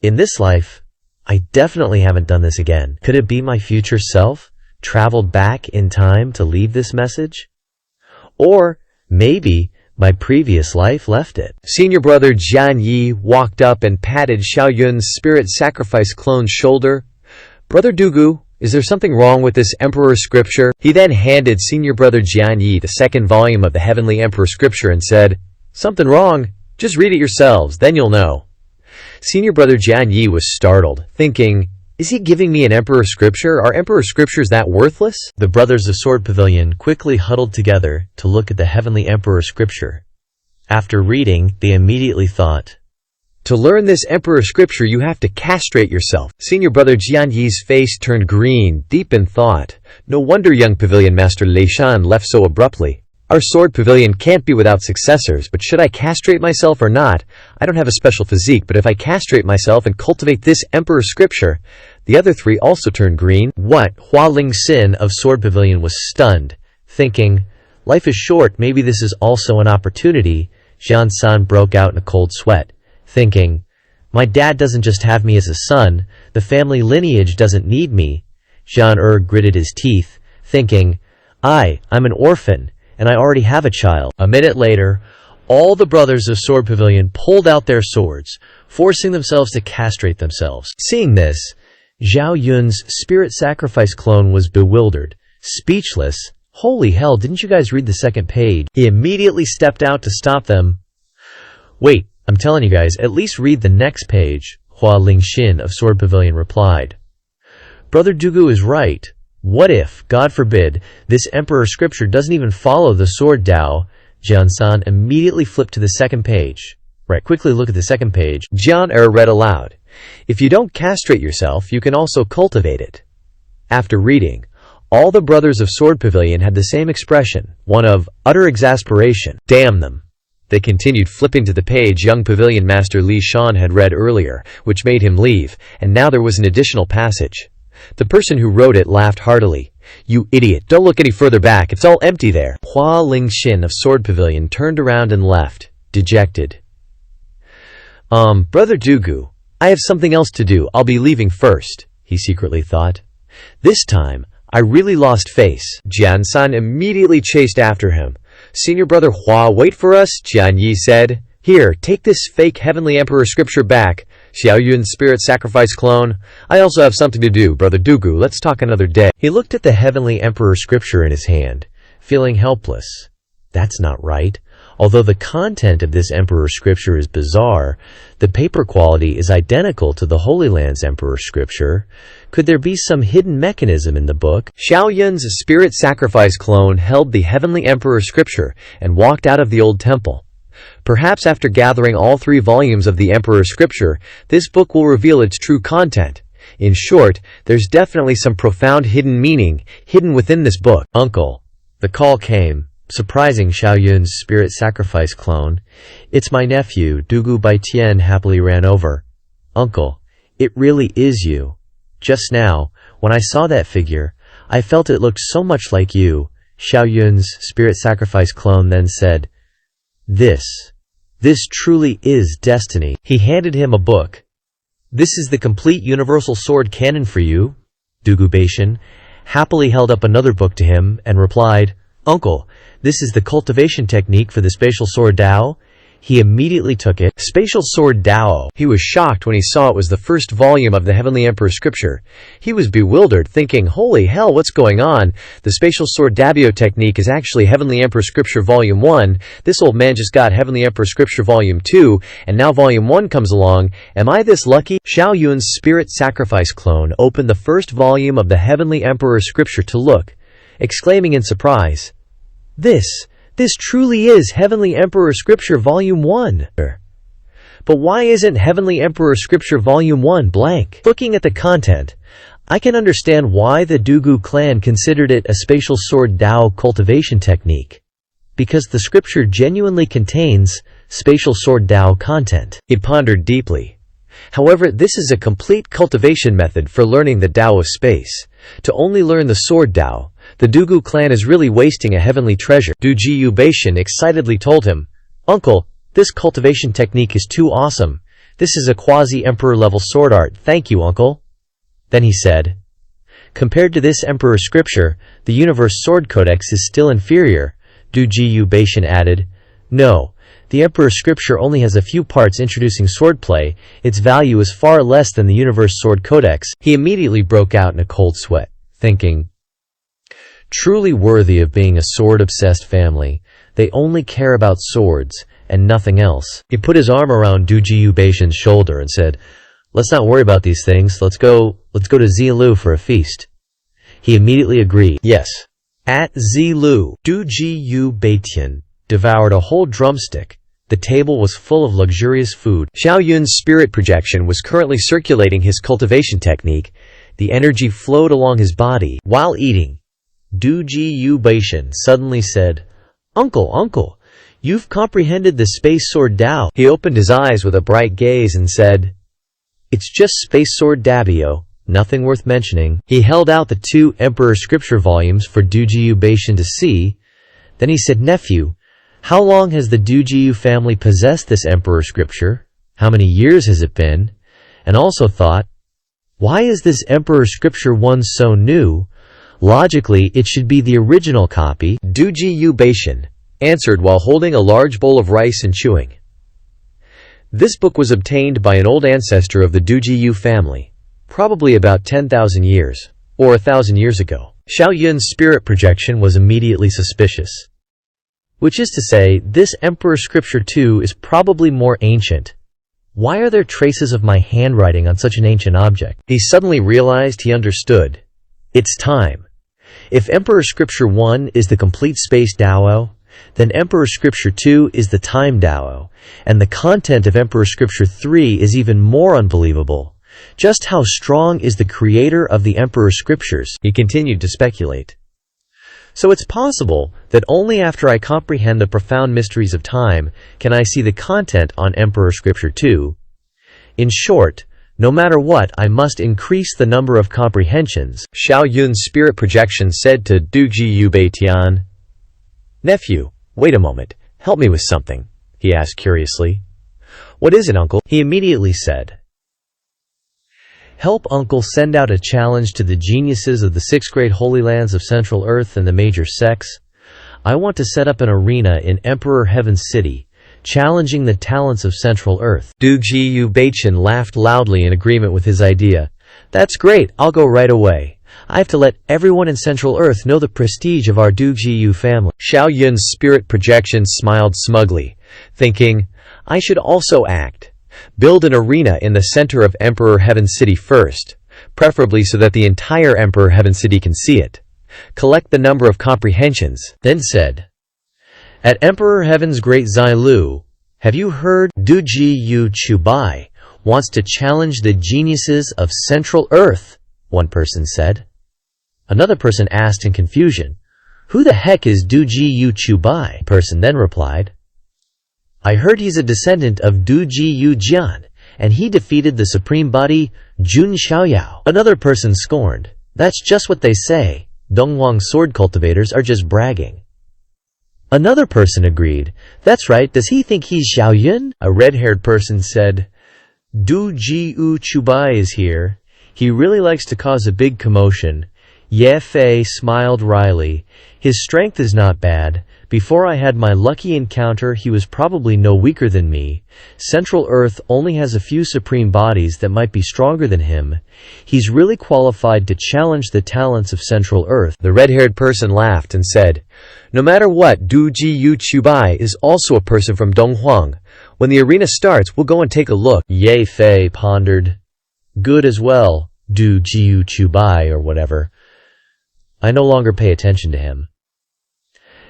In this life, I definitely haven't done this again. Could it be my future self traveled back in time to leave this message? Or maybe my previous life left it. Senior brother Jian Yi walked up and patted Xiao Yun's spirit sacrifice clone's shoulder. Brother Dugu, Is there something wrong with this Emperor Scripture? He then handed senior brother Jian Yi the second volume of the Heavenly Emperor Scripture and said, "Something wrong? Just read it yourselves, then you'll know." Senior brother Jian Yi was startled, thinking, "Is he giving me an Emperor Scripture? Are Emperor Scriptures that worthless?" The brothers of Sword Pavilion quickly huddled together to look at the Heavenly Emperor Scripture. After reading, they immediately thought, "To learn this Emperor Scripture, you have to castrate yourself." Senior brother Jian Yi's face turned green, deep in thought. No wonder young Pavilion Master Bai Haichan left so abruptly. Our Sword Pavilion can't be without successors, but should I castrate myself or not? I don't have a special physique, but if I castrate myself and cultivate this Emperor Scripture... The other three also turned green. What? Hua Lingxin of Sword Pavilion was stunned, thinking, life is short, maybe this is also an opportunity. Jian San broke out in a cold sweat, thinking, my dad doesn't just have me as a son, the family lineage doesn't need me. Jian gritted his teeth, thinking, I'm an orphan, and I already have a child. A minute later, all the brothers of Sword Pavilion pulled out their swords, forcing themselves to castrate themselves. Seeing this, Zhao Yun's spirit sacrifice clone was bewildered, speechless. Holy hell, didn't you guys read the second page? He immediately stepped out to stop them. Wait, I'm telling you guys, at least read the next page, Hua Lingxin of Sword Pavilion replied. Brother Dugu is right. What if, God forbid, this Emperor Scripture doesn't even follow the Sword Dao? Jian San immediately flipped to the second page. Right, quickly look at the second page. Jian read aloud. If you don't castrate yourself, you can also cultivate it. After reading, all the brothers of Sword Pavilion had the same expression, one of utter exasperation. Damn them! They continued flipping to the page young Pavilion Master Bai Haichan had read earlier, which made him leave, and now there was an additional passage. The person who wrote it laughed heartily. You idiot, don't look any further back, it's all empty there. Hua Lingxin of Sword Pavilion turned around and left, dejected. Brother Dugu, I have something else to do, I'll be leaving first, he secretly thought. This time, I really lost face. Jian San immediately chased after him. Senior brother Hua, wait for us, Jian Yi said. Here, take this fake Heavenly Emperor Scripture back. Xiao Yun's spirit sacrifice clone. I also have something to do, Brother Dugu. Let's talk another day. He looked at the Heavenly Emperor Scripture in his hand, feeling helpless. That's not right. Although the content of this Emperor Scripture is bizarre, the paper quality is identical to the Holy Land's Emperor Scripture. Could there be some hidden mechanism in the book? Xiao Yun's spirit sacrifice clone held the Heavenly Emperor Scripture and walked out of the old temple. Perhaps after gathering all 3 volumes of the Emperor Scripture, this book will reveal its true content. In short, there's definitely some profound hidden meaning hidden within this book. Uncle, the call came, surprising Xiao Yun's spirit sacrifice clone. It's my nephew, Dugu Bai Tian happily ran over. Uncle, it really is you. Just now, when I saw that figure, I felt it looked so much like you. Xiao Yun's spirit sacrifice clone then said, This truly is destiny. He handed him a book. This is the complete universal sword canon for you. Dugu Baishan happily held up another book to him and replied, Uncle, this is the cultivation technique for the spatial sword Dao. He immediately took it. Spatial sword Dao. He was shocked when he saw it was the first volume of the Heavenly Emperor Scripture. He was bewildered, thinking, holy hell, what's going on? The spatial sword Dabio technique is actually Heavenly Emperor Scripture Volume 1. This old man just got Heavenly Emperor Scripture Volume 2, and now Volume 1 comes along. Am I this lucky? Xiao Yun's spirit sacrifice clone opened the first volume of the Heavenly Emperor Scripture to look, exclaiming in surprise, This truly is Heavenly Emperor Scripture Volume 1. But why isn't Heavenly Emperor Scripture Volume 1 blank? Looking at the content, I can understand why the Dugu clan considered it a spatial sword Dao cultivation technique. Because the scripture genuinely contains spatial sword Dao content. He pondered deeply. However, this is a complete cultivation method for learning the Dao of space. To only learn the sword Dao, the Dugu clan is really wasting a heavenly treasure. Du Jiyu Baishan excitedly told him, Uncle, this cultivation technique is too awesome. This is a quasi-emperor level sword art. Thank you, Uncle. Then he said, Compared to this emperor scripture, the universe sword codex is still inferior. Du Jiyu Baishan added, No, The Emperor's scripture only has a few parts introducing swordplay. Its value is far less than the Universe Sword Codex. He immediately broke out in a cold sweat, thinking, truly worthy of being a sword-obsessed family. They only care about swords and nothing else. He put his arm around Dujiu Beishan's shoulder and said, let's not worry about these things. Let's go to Zilu for a feast. He immediately agreed. Yes. At Zilu, Dujiu Beishan devoured a whole drumstick. The table was full of luxurious food. Xiao Yun's spirit projection was currently circulating his cultivation technique. The energy flowed along his body. While eating, Dujiu Beishan suddenly said, Uncle, you've comprehended the space sword Dao. He opened his eyes with a bright gaze and said, it's just space sword Dabio, nothing worth mentioning. He held out the 2 Emperor scripture volumes for Dujiu Beishan to see. Then he said, nephew, how long has the Dujiu family possessed this Emperor scripture? How many years has it been? And also thought, why is this Emperor scripture one so new? Logically, it should be the original copy. Dujiu Beishan answered while holding a large bowl of rice and chewing. This book was obtained by an old ancestor of the Dujiu family, probably about 10,000 years, or 1,000 years ago. Xiao Yun's spirit projection was immediately suspicious. Which is to say, this Emperor scripture too is probably more ancient. Why are there traces of my handwriting on such an ancient object? He suddenly realized he understood. It's time. If Emperor scripture 1 is the complete space Dao, then Emperor scripture 2 is the time Dao, and the content of Emperor scripture 3 is even more unbelievable. Just how strong is the creator of the Emperor scriptures? He continued to speculate. So it's possible that only after I comprehend the profound mysteries of time can I see the content on Emperor scripture 2. In short, no matter what, I must increase the number of comprehensions. Xiao Yun's spirit projection said to Dujiu Beishan, nephew, wait a moment, help me with something, he asked curiously. What is it, uncle? He immediately said. Help uncle send out a challenge to the geniuses of the 6 great holy lands of Central Earth and the major sects. I want to set up an arena in Emperor Heaven's city, challenging the talents of Central Earth. Dujiu Beishan laughed loudly in agreement with his idea. That's great, I'll go right away. I have to let everyone in Central Earth know the prestige of our Dujiu family. Xiao Yun's spirit projection smiled smugly, thinking, I should also act. Build an arena in the center of Emperor Heaven City first, preferably so that the entire Emperor Heaven City can see it. Collect the number of comprehensions, then said, at Emperor Heaven's Great Zilu, have you heard? Dujiu Chubai wants to challenge the geniuses of Central Earth, one person said. Another person asked in confusion, who the heck is Dujiu Chubai? The person then replied, I heard he's a descendant of Dujiu Jian, and he defeated the supreme body, Jun Xiaoyao. Another person scorned, that's just what they say, Donghuang sword cultivators are just bragging. Another person agreed, that's right, does he think he's Xiao Yun? A red-haired person said, Dujiu Chubai is here. He really likes to cause a big commotion. Ye Fei smiled wryly. His strength is not bad. Before I had my lucky encounter, he was probably no weaker than me. Central Earth only has a few supreme bodies that might be stronger than him. He's really qualified to challenge the talents of Central Earth. The red-haired person laughed and said, no matter what, Dujiu Chubai is also a person from Donghuang. When the arena starts, we'll go and take a look. Ye Fei pondered. Good as well, Dujiu Chubai or whatever. I no longer pay attention to him.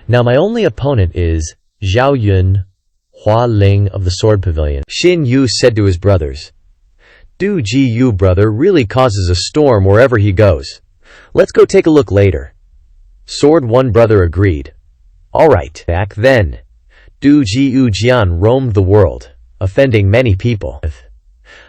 Now my only opponent is Zhao Yun, Hua Ling of the Sword Pavilion. Xin Yu said to his brothers, Dujiu brother really causes a storm wherever he goes. Let's go take a look later. Sword One brother agreed. Alright. Back then, Dujiu Jian roamed the world, offending many people.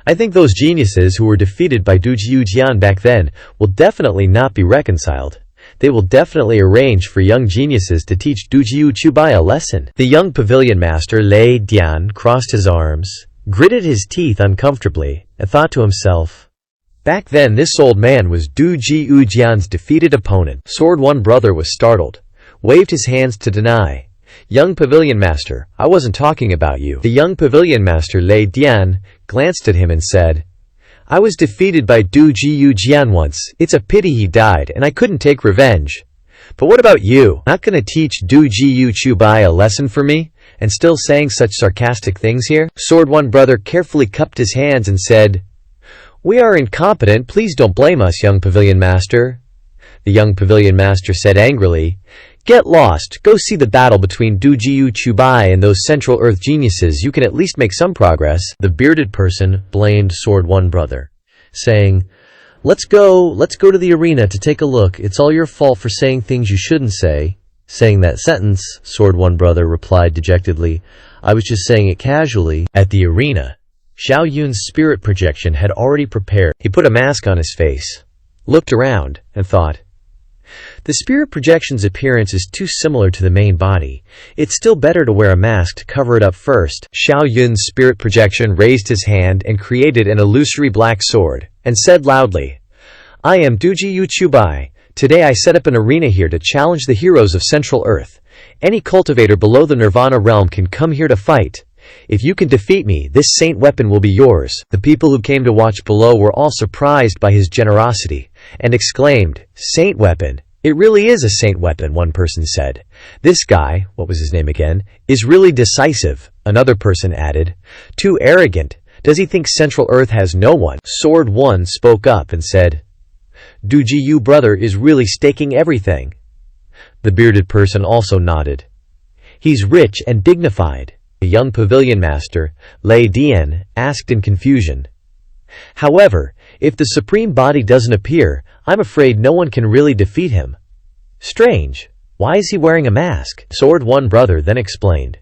I think those geniuses who were defeated by Dujiu Jian back then will definitely not be reconciled. They will definitely arrange for young geniuses to teach Dujiu Chubai a lesson. The young pavilion master Lei Dian crossed his arms, gritted his teeth uncomfortably, and thought to himself, back then this old man was Dujiu Jian's defeated opponent. Sword One brother was startled, waved his hands to deny. Young Pavilion Master, I wasn't talking about you. The young Pavilion Master Lei Dian glanced at him and said, I was defeated by Du Jiu Jian once. It's a pity he died, and I couldn't take revenge. But what about you? Not gonna teach Du Jiu Chu Bai a lesson for me? And still saying such sarcastic things here? Sword One Brother carefully cupped his hands and said, We are incompetent, please don't blame us, young Pavilion Master. The young Pavilion Master said angrily, Get lost, go see the battle between Du Jiu Chu Bai and those Central Earth geniuses, you can at least make some progress. The bearded person blamed Sword One Brother, saying, Let's go to the arena to take a look. It's all your fault for saying things you shouldn't say. Saying that sentence, Sword One Brother replied dejectedly, I was just saying it casually. At the arena, Xiao Yun's spirit projection had already prepared. He put a mask on his face, looked around, and thought, The spirit projection's appearance is too similar to the main body. It's still better to wear a mask to cover it up first. Xiao Yun's spirit projection raised his hand and created an illusory black sword, and said loudly, I am Du Jiu Chu Bai. Today I set up an arena here to challenge the heroes of Central Earth. Any cultivator below the Nirvana realm can come here to fight. If you can defeat me, this saint weapon will be yours. The people who came to watch below were all surprised by his generosity, and exclaimed, Saint weapon? It really is a saint weapon, one person said. This guy, what was his name again, is really decisive, another person added. Too arrogant. Does he think Central Earth has no one? Sword One spoke up and said, Du Jiu brother is really staking everything. The bearded person also nodded. He's rich and dignified. The young Pavilion Master, Lei Dian, asked in confusion. However, if the supreme body doesn't appear, I'm afraid no one can really defeat him. Strange. Why is he wearing a mask? Sword One Brother then explained.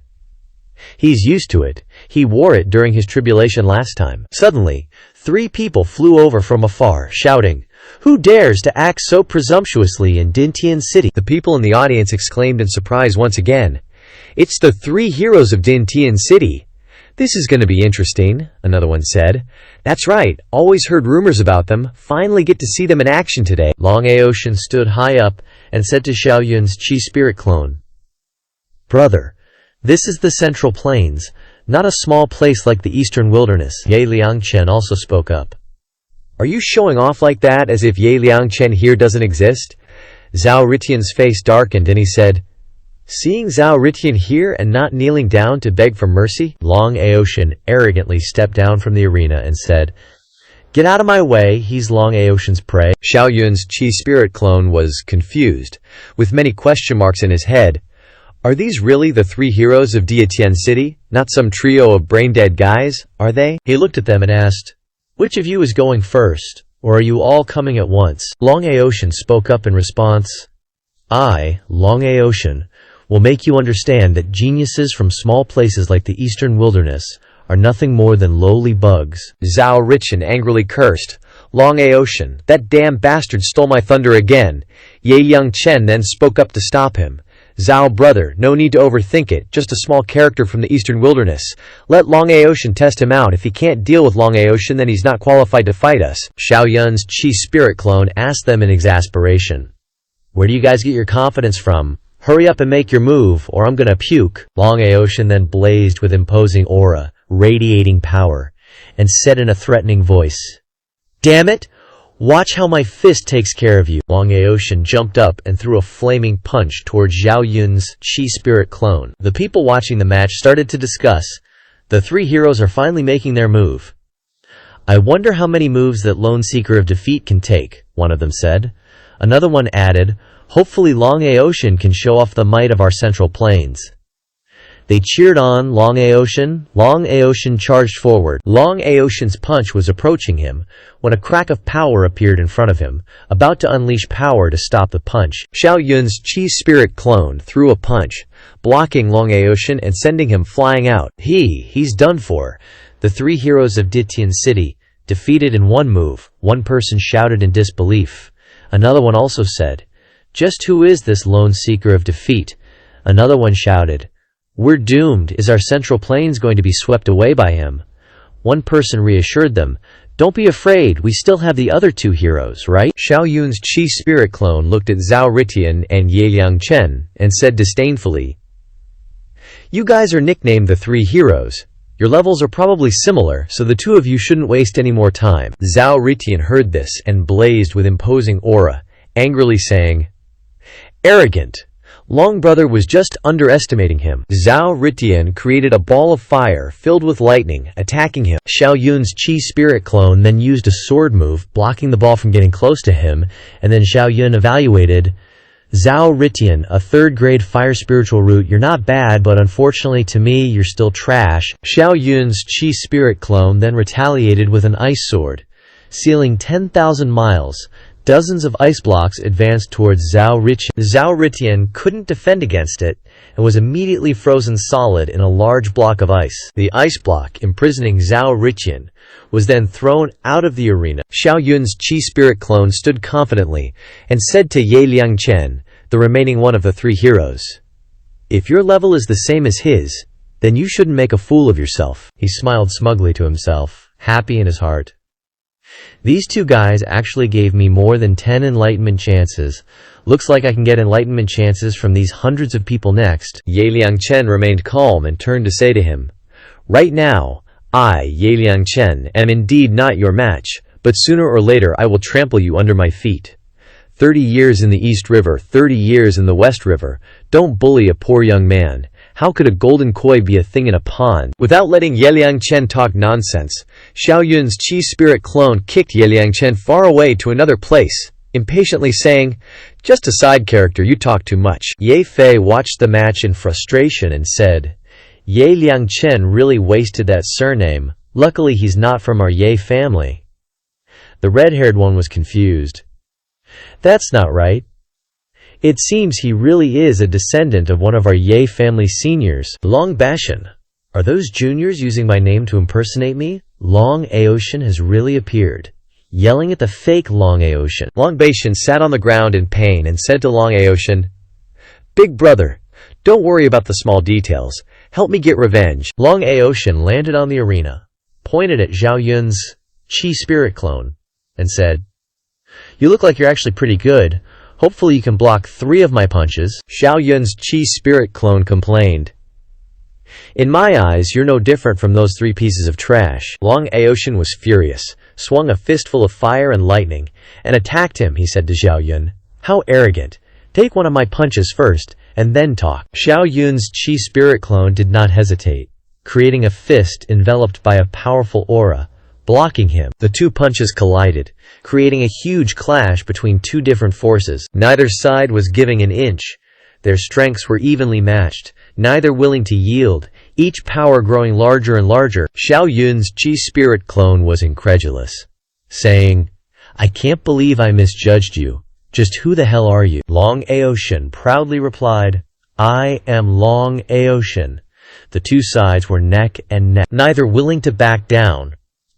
He's used to it. He wore it during his tribulation last time. Suddenly, 3 people flew over from afar, shouting, Who dares to act so presumptuously in Dintian City? The people in the audience exclaimed in surprise once again. It's the 3 heroes of Dintian City. This is going to be interesting, another one said. That's right, always heard rumors about them, finally get to see them in action today. Long Aoshin stood high up and said to Xiao Yun's Chi spirit clone, Brother, this is the Central Plains, not a small place like the Eastern Wilderness. Ye Liangchen also spoke up. Are you showing off like that as if Ye Liangchen here doesn't exist? Zhao Ritian's face darkened and he said, Seeing Zhao Ritian here and not kneeling down to beg for mercy? Long Aoshin arrogantly stepped down from the arena and said, Get out of my way, he's Long Aoshin's prey. Xiao Yun's Chi spirit clone was confused, with many question marks in his head. Are these really the 3 heroes of Dietian City? Not some trio of brain-dead guys, are they? He looked at them and asked, Which of you is going first, or are you all coming at once? Long Aoshin spoke up in response, I, Long Aoshin, will make you understand that geniuses from small places like the Eastern Wilderness are nothing more than lowly bugs. Zhao Ritian angrily cursed. Long Aoshin, that damn bastard stole my thunder again. Ye Liangchen then spoke up to stop him. Zhao brother, no need to overthink it, just a small character from the Eastern Wilderness. Let Long Aoshin test him out. If he can't deal with Long Aoshin, then he's not qualified to fight us. Xiao Yun's Chi spirit clone asked them in exasperation, Where do you guys get your confidence from? Hurry up and make your move, or I'm gonna puke. Long Aoshin then blazed with imposing aura, radiating power, and said in a threatening voice, Damn it! Watch how my fist takes care of you. Long Aoshin jumped up and threw a flaming punch towards Xiao Yun's Chi spirit clone. The people watching the match started to discuss. The 3 heroes are finally making their move. I wonder how many moves that Lone Seeker of Defeat can take, one of them said. Another one added, Hopefully Long Aoshin can show off the might of our Central Plains. They cheered on Long Aoshin. Long Aoshin charged forward. Long Aoshin's punch was approaching him when a crack of power appeared in front of him, about to unleash power to stop the punch. Xiao Yun's Chi spirit clone threw a punch, blocking Long Aoshin and sending him flying out. He's done for. The 3 heroes of Ditian City, defeated in one move, one person shouted in disbelief. Another one also said, Just who is this Lone Seeker of Defeat? Another one shouted, We're doomed. Is our Central Plains going to be swept away by him? One person reassured them, Don't be afraid, we still have the other 2 heroes, right? Xiao Yun's Chi spirit clone looked at Zhao Ritian and Ye Liangchen and said disdainfully, You guys are nicknamed the Three Heroes. Your levels are probably similar, so the two of you shouldn't waste any more time. Zhao Ritian heard this and blazed with imposing aura, angrily saying, "Arrogant! Long Brother was just underestimating him." Zhao Ritian created a ball of fire filled with lightning, attacking him. Xiao Yun's Qi spirit clone then used a sword move, blocking the ball from getting close to him, and then Xiao Yun evaluated. Zhao Ritian, a third-grade fire spiritual root, you're not bad, but unfortunately to me, you're still trash. Xiao Yun's Qi spirit clone then retaliated with an ice sword. Sealing 10,000 miles, dozens of ice blocks advanced towards Zhao Ritian. Zhao Ritian couldn't defend against it, and was immediately frozen solid in a large block of ice. The ice block, imprisoning Zhao Ritian, was then thrown out of the arena. Xiao Yun's Qi spirit clone stood confidently, and said to Ye Liangchen, the remaining one of the three heroes, "If your level is the same as his, then you shouldn't make a fool of yourself." He smiled smugly to himself, happy in his heart. These two guys actually gave me more than 10 enlightenment chances. Looks like I can get enlightenment chances from these hundreds of people next. Ye Liangchen remained calm and turned to say to him, "Right now, I, Ye Liangchen, am indeed not your match, but sooner or later I will trample you under my feet. 30 years in the East River, 30 years in the West River. Don't bully a poor young man. How could a golden koi be a thing in a pond?" Without letting Ye Liangchen talk nonsense, Xiao Yun's Qi spirit clone kicked Ye Liangchen far away to another place, impatiently saying, "Just a side character, you talk too much." Ye Fei watched the match in frustration and said, "Ye Liangchen really wasted that surname. Luckily he's not from our Ye family." The red-haired one was confused. "That's not right. It seems he really is a descendant of one of our Ye family seniors. Long Bashan. Are those juniors using my name to impersonate me? Long Aoshan has really appeared." Yelling at the fake Long Aoshan. Long Bashan sat on the ground in pain and said to Long Aoshan, "Big brother, don't worry about the small details. Help me get revenge." Long Aoshan landed on the arena, pointed at Xiao Yun's Qi spirit clone, and said, "You look like you're actually pretty good. Hopefully you can block 3 of my punches." Xiao Yun's Qi spirit clone complained, "In my eyes, you're no different from those 3 pieces of trash." Long Aoshan was furious, swung a fistful of fire and lightning, and attacked him. He said to Xiao Yun, "How arrogant. Take one of my punches first, and then talk." Xiao Yun's Qi spirit clone did not hesitate, creating a fist enveloped by a powerful aura, blocking him. The 2 punches collided, creating a huge clash between 2 different forces. Neither side was giving an inch. Their strengths were evenly matched, neither willing to yield, each power growing larger and larger. Xiao Yun's Qi spirit clone was incredulous, saying, "I can't believe I misjudged you. Just who the hell are you?" Long Aoshan proudly replied, "I am Long Aoshan." The 2 sides were neck and neck, neither willing to back down,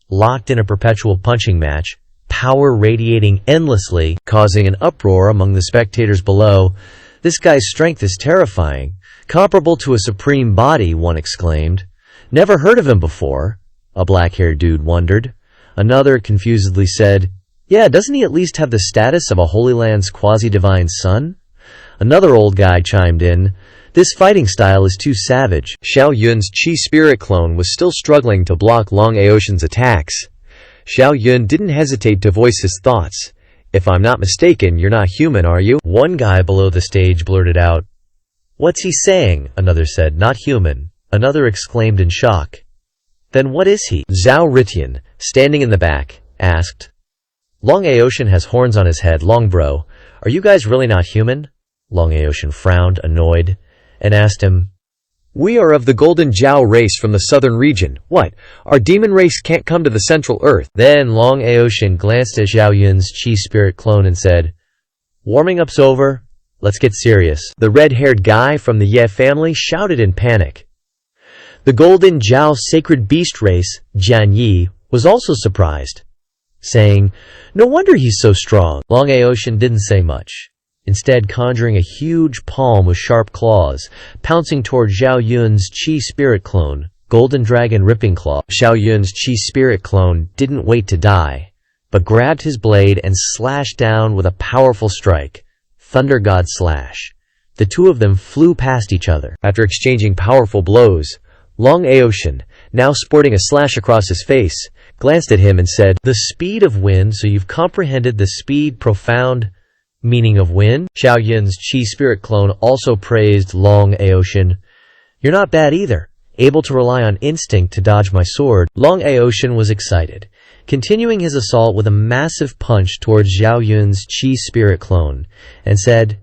locked in a perpetual punching match, power radiating endlessly, causing an uproar among the spectators below. "This guy's strength is terrifying. Comparable to a supreme body," one exclaimed. "Never heard of him before," a black-haired dude wondered. Another confusedly said, "Yeah, doesn't he at least have the status of a Holy Land's quasi-divine son?" Another old guy chimed in, "This fighting style is too savage." Xiao Yun's Qi spirit clone was still struggling to block Long Aoshan's attacks. Xiao Yun didn't hesitate to voice his thoughts. "If I'm not mistaken, you're not human, are you?" One guy below the stage blurted out. "What's he saying?" Another said, "Not human." Another exclaimed in shock. "Then what is he?" Zhao Ritian, standing in the back, asked. "Long Aoshan has horns on his head. Long bro, are you guys really not human?" Long Aoshan frowned, annoyed, and asked him, "We are of the Golden Jiao race from the southern region. What? Our demon race can't come to the central earth?" Then Long Aoshan glanced at Xiao Yun's Qi spirit clone and said, "Warming up's over. Let's get serious." The red-haired guy from the Ye family shouted in panic. The Golden Jiao sacred beast race, Jian Yi, was also surprised, saying, "No wonder he's so strong." Long Aoshan didn't say much, instead conjuring a huge palm with sharp claws, pouncing toward Xiao Yun's Qi spirit clone, Golden Dragon Ripping Claw. Xiao Yun's Qi spirit clone didn't wait to die, but grabbed his blade and slashed down with a powerful strike, Thunder God Slash. The two of them flew past each other. After exchanging powerful blows, Long Aoshin, now sporting a slash across his face, glanced at him and said, "The speed of wind, so you've comprehended the speed, profound meaning of wind?" Xiao Yun's chi spirit clone also praised Long Aoshin. "You're not bad either, able to rely on instinct to dodge my sword." Long Aoshin was excited, continuing his assault with a massive punch towards Xiao Yun's chi spirit clone, and said,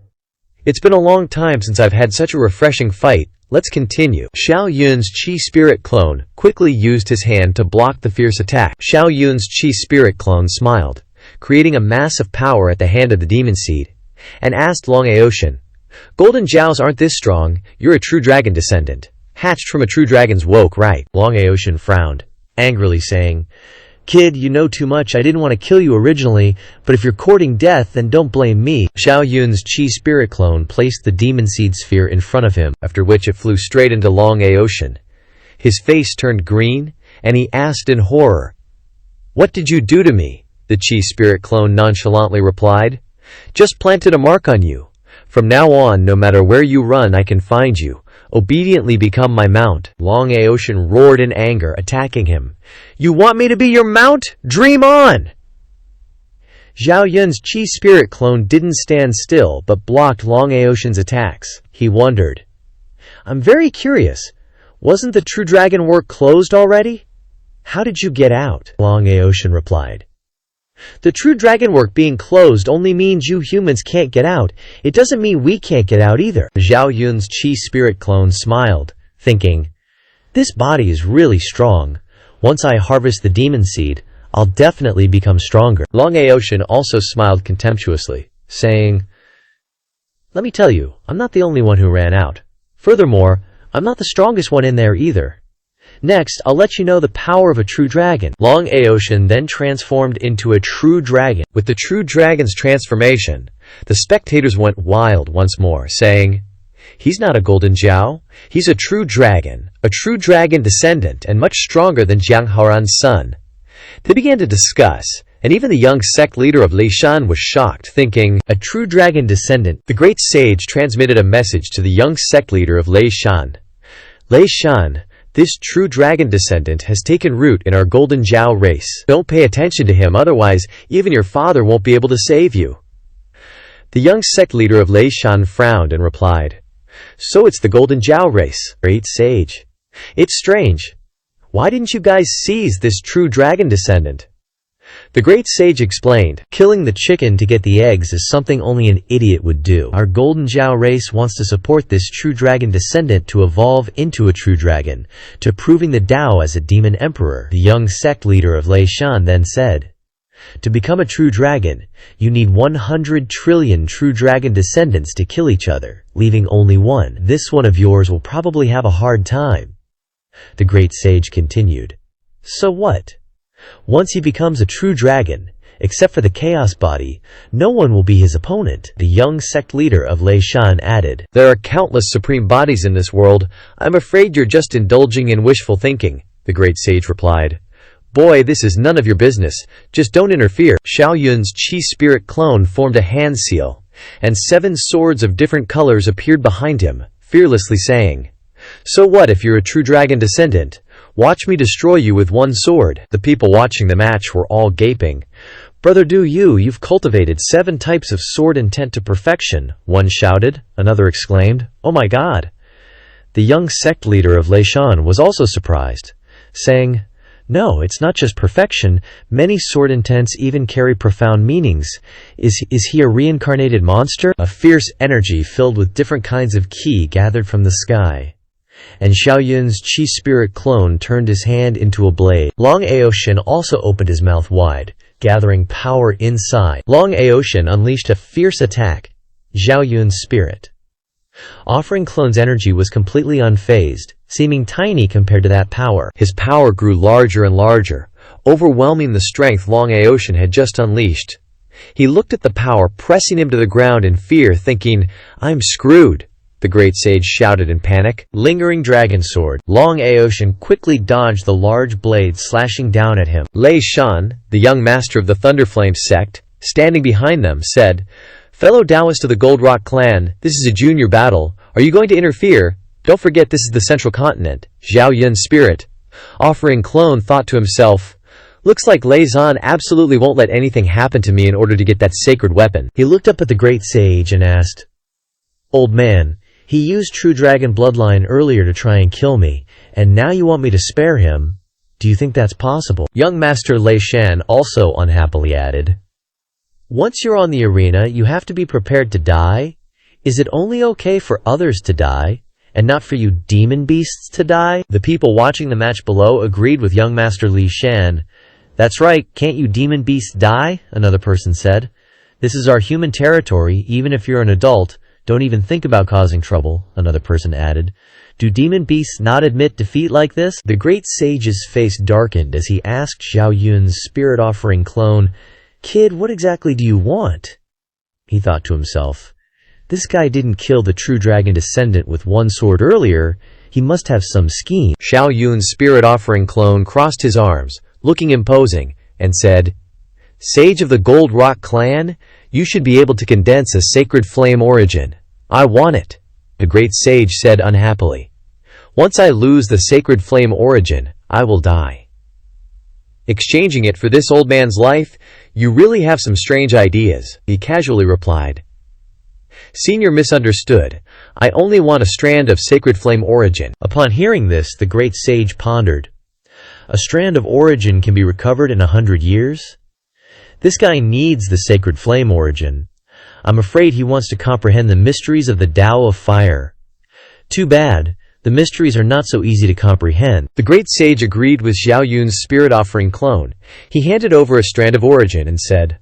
"It's been a long time since I've had such a refreshing fight. Let's continue." Xiao Yun's chi spirit clone quickly used his hand to block the fierce attack. Xiao Yun's chi spirit clone smiled, creating a mass of power at the hand of the demon seed, and asked Long Aoshin, "Golden Jiaos aren't this strong. You're a true dragon descendant, hatched from a true dragon's woke, right?" Long Aoshin frowned, angrily saying, "Kid, you know too much. I didn't want to kill you originally, but if you're courting death, then don't blame me." Xiao Yun's chi spirit clone placed the demon seed sphere in front of him, after which it flew straight into Long Aoshin. His face turned green, and he asked in horror, "What did you do to me?" The chi spirit clone nonchalantly replied, "Just planted a mark on you. From now on, no matter where you run, I can find you. Obediently become my mount." Long Aoshin roared in anger, attacking him. "You want me to be your mount? Dream on!" Xiao Yun's chi spirit clone didn't stand still, but blocked Long Aoshin's attacks. He wondered, "I'm very curious. Wasn't the True Dragon work closed already? How did you get out?" Long Aoshin replied, "The True Dragon work being closed only means you humans can't get out. It doesn't mean we can't get out either." Xiao Yun's chi spirit clone smiled, thinking, "This body is really strong. Once I harvest the demon seed, I'll definitely become stronger." Long Aoshin also smiled contemptuously, saying, "Let me tell you, I'm not the only one who ran out. Furthermore, I'm not the strongest one in there either. Next, I'll let you know the power of a true dragon." Long Aoshin then transformed into a true dragon. With the true dragon's transformation, the spectators went wild once more, saying, "He's not a golden Jiao. He's a true dragon descendant, and much stronger than Jiang Haoran's son." They began to discuss, and even the young sect leader of Lei Shan was shocked, thinking, "A true dragon descendant." The great sage transmitted a message to the young sect leader of Lei Shan. "Lei Shan, this true dragon descendant has taken root in our Golden Jiao race. Don't pay attention to him, otherwise even your father won't be able to save you." The young sect leader of Lei Shan frowned and replied, "So it's the Golden Jiao race, great sage. It's strange. Why didn't you guys seize this true dragon descendant?" The great sage explained, "Killing the chicken to get the eggs is something only an idiot would do. Our Golden Jiao race wants to support this true dragon descendant to evolve into a true dragon, to proving the Tao as a demon emperor." The young sect leader of Lei Shan then said, "To become a true dragon, you need 100 trillion true dragon descendants to kill each other, leaving only one. This one of yours will probably have a hard time." The great sage continued, "So what? Once he becomes a true dragon, except for the chaos body, no one will be his opponent." The young sect leader of Lei Shan added, "There are countless supreme bodies in this world. I'm afraid you're just indulging in wishful thinking." The great sage replied, "Boy, this is none of your business. Just don't interfere." Xiao Yun's chi spirit clone formed a hand seal, and 7 swords of different colors appeared behind him, fearlessly saying, "So what if you're a true dragon descendant? Watch me destroy you with one sword." The people watching the match were all gaping. "Brother, you've cultivated 7 types of sword intent to perfection," one shouted. Another exclaimed, "Oh my god." The young sect leader of Lei Shan was also surprised, saying, "No, it's not just perfection. Many sword intents even carry profound meanings. Is he a reincarnated monster?" A fierce energy filled with different kinds of qi gathered from the sky, and Xiao Yun's chi spirit clone turned his hand into a blade. Long Aoshin also opened his mouth wide, gathering power inside. Long Aoshin unleashed a fierce attack. Xiao Yun's spirit offering clone's energy was completely unfazed, seeming tiny compared to that power. His power grew larger and larger, overwhelming the strength Long Aoshin had just unleashed. He looked at the power pressing him to the ground in fear, thinking, "I'm screwed." The great sage shouted in panic. Lingering dragon sword. Long Aoshin quickly dodged the large blade slashing down at him. Lei Shan, the young master of the Thunderflame sect, standing behind them, said, Fellow Taoist of the Gold Rock clan, this is a junior battle. Are you going to interfere? Don't forget this is the central continent. Zhao Yun's spirit offering clone thought to himself, looks like Lei Zan absolutely won't let anything happen to me in order to get that sacred weapon. He looked up at the great sage and asked, "Old man, he used True Dragon bloodline earlier to try and kill me, and now you want me to spare him? Do you think that's possible?" Young Master Lei Shan also unhappily added, "Once you're on the arena, you have to be prepared to die. Is it only okay for others to die, and not for you demon beasts to die?" The people watching the match below agreed with young Master Lei Shan. "That's right, can't you demon beasts die?" another person said. "This is our human territory, even if you're an adult. Don't even think about causing trouble," another person added. "Do demon beasts not admit defeat like this?" The great sage's face darkened as he asked Zhao Yun's spirit-offering clone, "Kid, what exactly do you want?" He thought to himself, "This guy didn't kill the true dragon descendant with one sword earlier. He must have some scheme." Zhao Yun's spirit-offering clone crossed his arms, looking imposing, and said, "Sage of the Gold Rock clan, you should be able to condense a sacred flame origin. I want it." The great sage said unhappily, "Once I lose the sacred flame origin, I will die." "Exchanging it for this old man's life? You really have some strange ideas," he casually replied. "Senior misunderstood. I only want a strand of sacred flame origin." Upon hearing this, the great sage pondered. A strand of origin can be recovered in 100 years? This guy needs the sacred flame origin. I'm afraid he wants to comprehend the mysteries of the Tao of Fire. Too bad. The mysteries are not so easy to comprehend. The great sage agreed with Zhao Yun's spirit-offering clone. He handed over a strand of origin and said,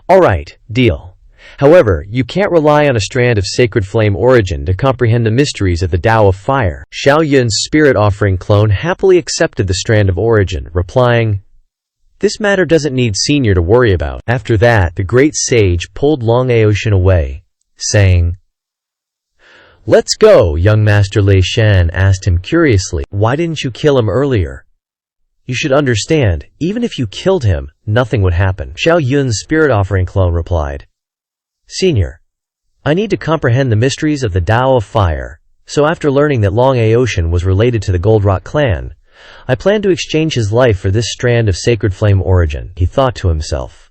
"All right, deal. However, you can't rely on a strand of sacred flame origin to comprehend the mysteries of the Tao of Fire." Zhao Yun's spirit-offering clone happily accepted the strand of origin, replying, "This matter doesn't need Senior to worry about." After that, the great sage pulled Long Aoshan away, saying, "Let's go." Young Master Lei Shan asked him curiously, "Why didn't you kill him earlier? You should understand, even if you killed him, nothing would happen." Zhao Yun's spirit-offering clone replied, "Senior, I need to comprehend the mysteries of the Tao of Fire, so after learning that Long Aoshan was related to the Gold Rock clan, I plan to exchange his life for this strand of sacred flame origin," he thought to himself.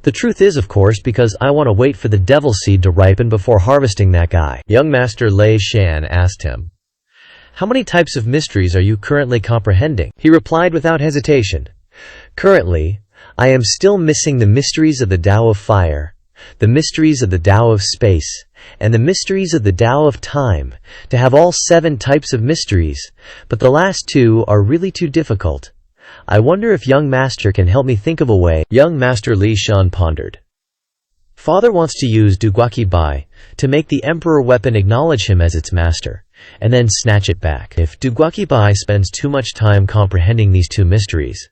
"The truth is, of course, because I want to wait for the devil seed to ripen before harvesting that guy." Young Master Lei Shan asked him, "How many types of mysteries are you currently comprehending?" He replied without hesitation, "Currently, I am still missing the mysteries of the Tao of Fire, the mysteries of the Tao of Space, and the mysteries of the Tao of Time, to have all 7 types of mysteries, but the last 2 are really too difficult. I wonder if young master can help me think of a way." Young Master Lei Shan pondered. "Father wants to use Duguaki Bai to make the Emperor weapon acknowledge him as its master, and then snatch it back. If Duguaki Bai spends too much time comprehending these 2 mysteries,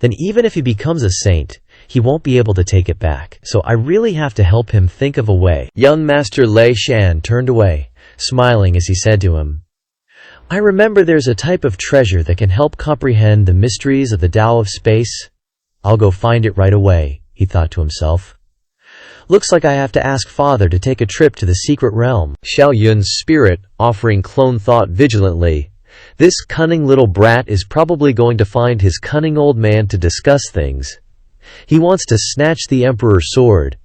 then even if he becomes a saint, he won't be able to take it back. So I really have to help him think of a way." Young Master Lei Shan turned away, smiling as he said to him, "I remember there's a type of treasure that can help comprehend the mysteries of the Tao of Space. I'll go find it right away," he thought to himself. "Looks like I have to ask Father to take a trip to the secret realm." Zhao Yun's spirit, offering clone thought vigilantly, "This cunning little brat is probably going to find his cunning old man to discuss things. He wants to snatch the Emperor's sword.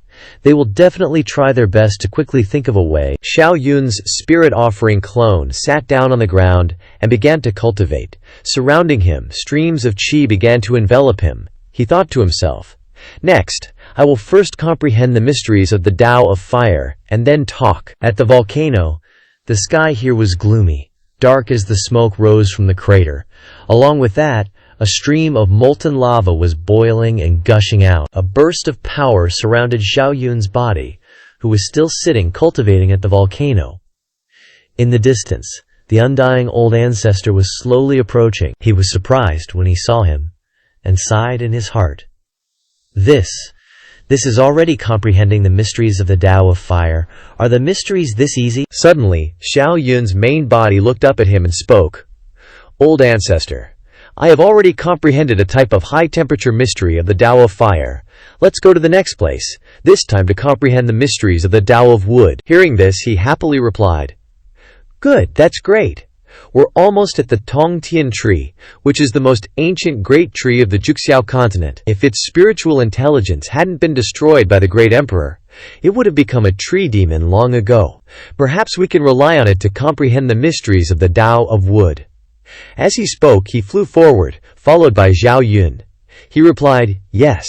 They will definitely try their best to quickly think of a way." Zhao Yun's spirit-offering clone sat down on the ground and began to cultivate. Surrounding him, streams of qi began to envelop him. He thought to himself, "Next, I will first comprehend the mysteries of the Tao of Fire, and then talk." At the volcano, the sky here was gloomy, dark as the smoke rose from the crater. Along with that, a stream of molten lava was boiling and gushing out. A burst of power surrounded Zhao Yun's body, who was still sitting cultivating at the volcano. In the distance, the undying old ancestor was slowly approaching. He was surprised when he saw him, and sighed in his heart. This is already comprehending the mysteries of the Tao of Fire. Are the mysteries this easy?" Suddenly, Zhao Yun's main body looked up at him and spoke. "Old ancestor, I have already comprehended a type of high-temperature mystery of the Tao of Fire. Let's go to the next place, this time to comprehend the mysteries of the Tao of Wood." Hearing this, he happily replied, "Good, that's great. We're almost at the Tongtian tree, which is the most ancient great tree of the Juxiao continent. If its spiritual intelligence hadn't been destroyed by the great emperor, it would have become a tree demon long ago. Perhaps we can rely on it to comprehend the mysteries of the Tao of Wood." As he spoke, he flew forward, followed by Zhao Yun. He replied, "Yes."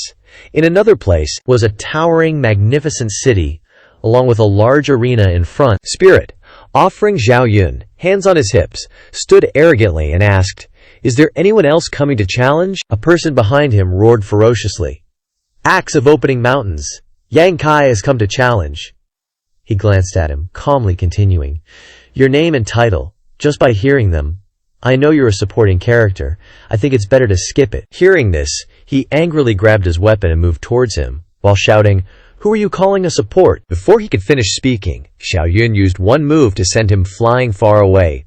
In another place was a towering, magnificent city, along with a large arena in front. Spirit, offering Zhao Yun, hands on his hips, stood arrogantly and asked, "Is there anyone else coming to challenge?" A person behind him roared ferociously, "Axe of opening mountains! Yang Kai has come to challenge." He glanced at him, calmly continuing, "Your name and title, just by hearing them, I know you're a supporting character. I think it's better to skip it." Hearing this, he angrily grabbed his weapon and moved towards him, while shouting, "Who are you calling a support?" Before he could finish speaking, Xiao Yun used one move to send him flying far away.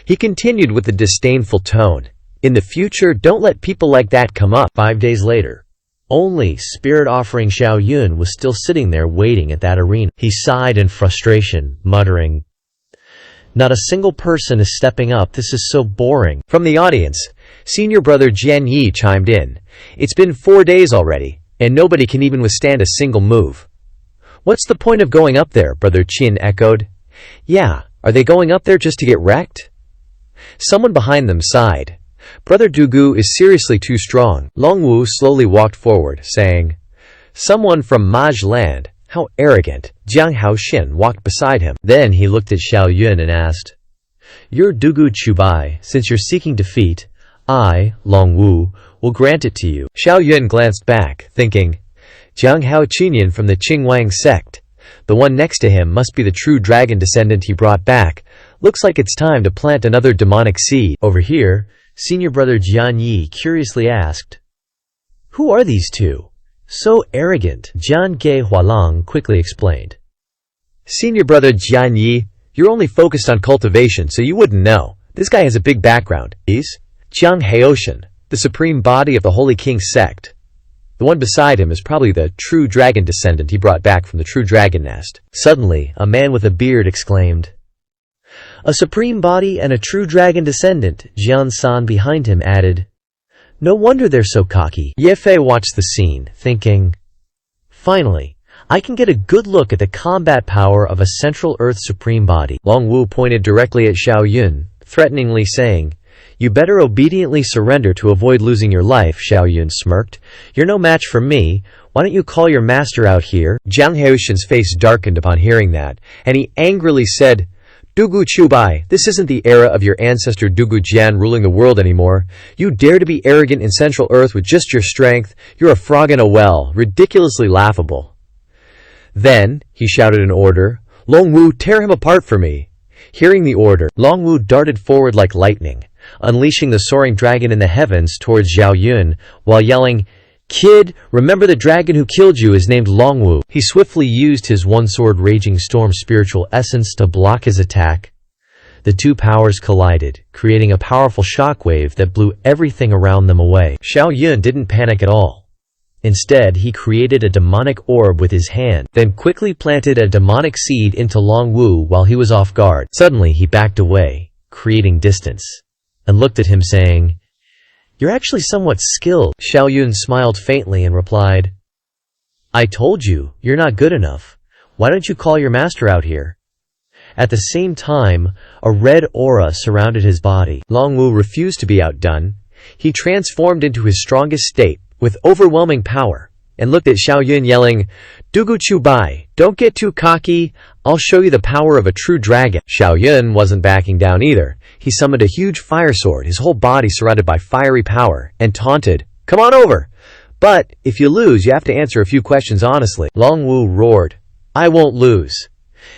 He continued with a disdainful tone, "In the future, don't let people like that come up." 5 days later, only Spirit offering Xiao Yun was still sitting there waiting at that arena. He sighed in frustration, muttering, "Not a single person is stepping up. This is so boring." From the audience, senior brother Jian Yi chimed in, "It's been 4 days already, and nobody can even withstand a single move." "What's the point of going up there?" Brother Qin echoed. "Yeah, are they going up there just to get wrecked?" Someone behind them sighed. "Brother Dugu is seriously too strong." Long Wu slowly walked forward, saying, "Someone from Maj land. How arrogant." Jiang Haoxin walked beside him. Then he looked at Xiao Yun and asked, "You're Dugu Chubai. Since you're seeking defeat, I, Long Wu, will grant it to you." Xiao Yun glanced back, thinking, Jiang Haoxin from the Qingwang sect. The one next to him must be the true dragon descendant he brought back. Looks like it's time to plant another demonic seed. Over here, senior brother Jian Yi curiously asked, "Who are these two? So arrogant." Jian Ge Hualang quickly explained, "Senior brother Jian Yi, you're only focused on cultivation, so you wouldn't know. This guy has a big background. He's Jiang Haoxin, the supreme body of the Holy King sect. The one beside him is probably the true dragon descendant he brought back from the true dragon nest." Suddenly, a man with a beard exclaimed, "A supreme body and a true dragon descendant." Jian San behind him added, "No wonder they're so cocky." Ye Fei watched the scene, thinking, "Finally, I can get a good look at the combat power of a Central Earth Supreme Body." Long Wu pointed directly at Xiao Yun, threateningly saying, "You better obediently surrender to avoid losing your life." Xiao Yun smirked. "You're no match for me. Why don't you call your master out here?" Jiang Haoxin's face darkened upon hearing that, and he angrily said, "Dugu Chubai, this isn't the era of your ancestor Dugu Jian ruling the world anymore. You dare to be arrogant in Central Earth with just your strength? You're a frog in a well, ridiculously laughable." Then, he shouted an order, "Long Wu, tear him apart for me." Hearing the order, Long Wu darted forward like lightning, unleashing the soaring dragon in the heavens towards Zhao Yun, while yelling, "Kid, remember the dragon who killed you is named Long Wu." He swiftly used his one-sword Raging Storm spiritual essence to block his attack. The two powers collided, creating a powerful shockwave that blew everything around them away. Xiao Yun didn't panic at all. Instead, he created a demonic orb with his hand, then quickly planted a demonic seed into Long Wu while he was off guard. Suddenly, he backed away, creating distance, and looked at him saying, "You're actually somewhat skilled." Xiao Yun smiled faintly and replied, "I told you, you're not good enough. Why don't you call your master out here?" At the same time, a red aura surrounded his body. Long Wu refused to be outdone. He transformed into his strongest state, with overwhelming power, and looked at Xiao Yun yelling, "Dugu Chubai, don't get too cocky. I'll show you the power of a true dragon." Xiao Yun wasn't backing down either. He summoned a huge fire sword, his whole body surrounded by fiery power, and taunted, "Come on over. But if you lose, you have to answer a few questions honestly." Long Wu roared, "I won't lose,"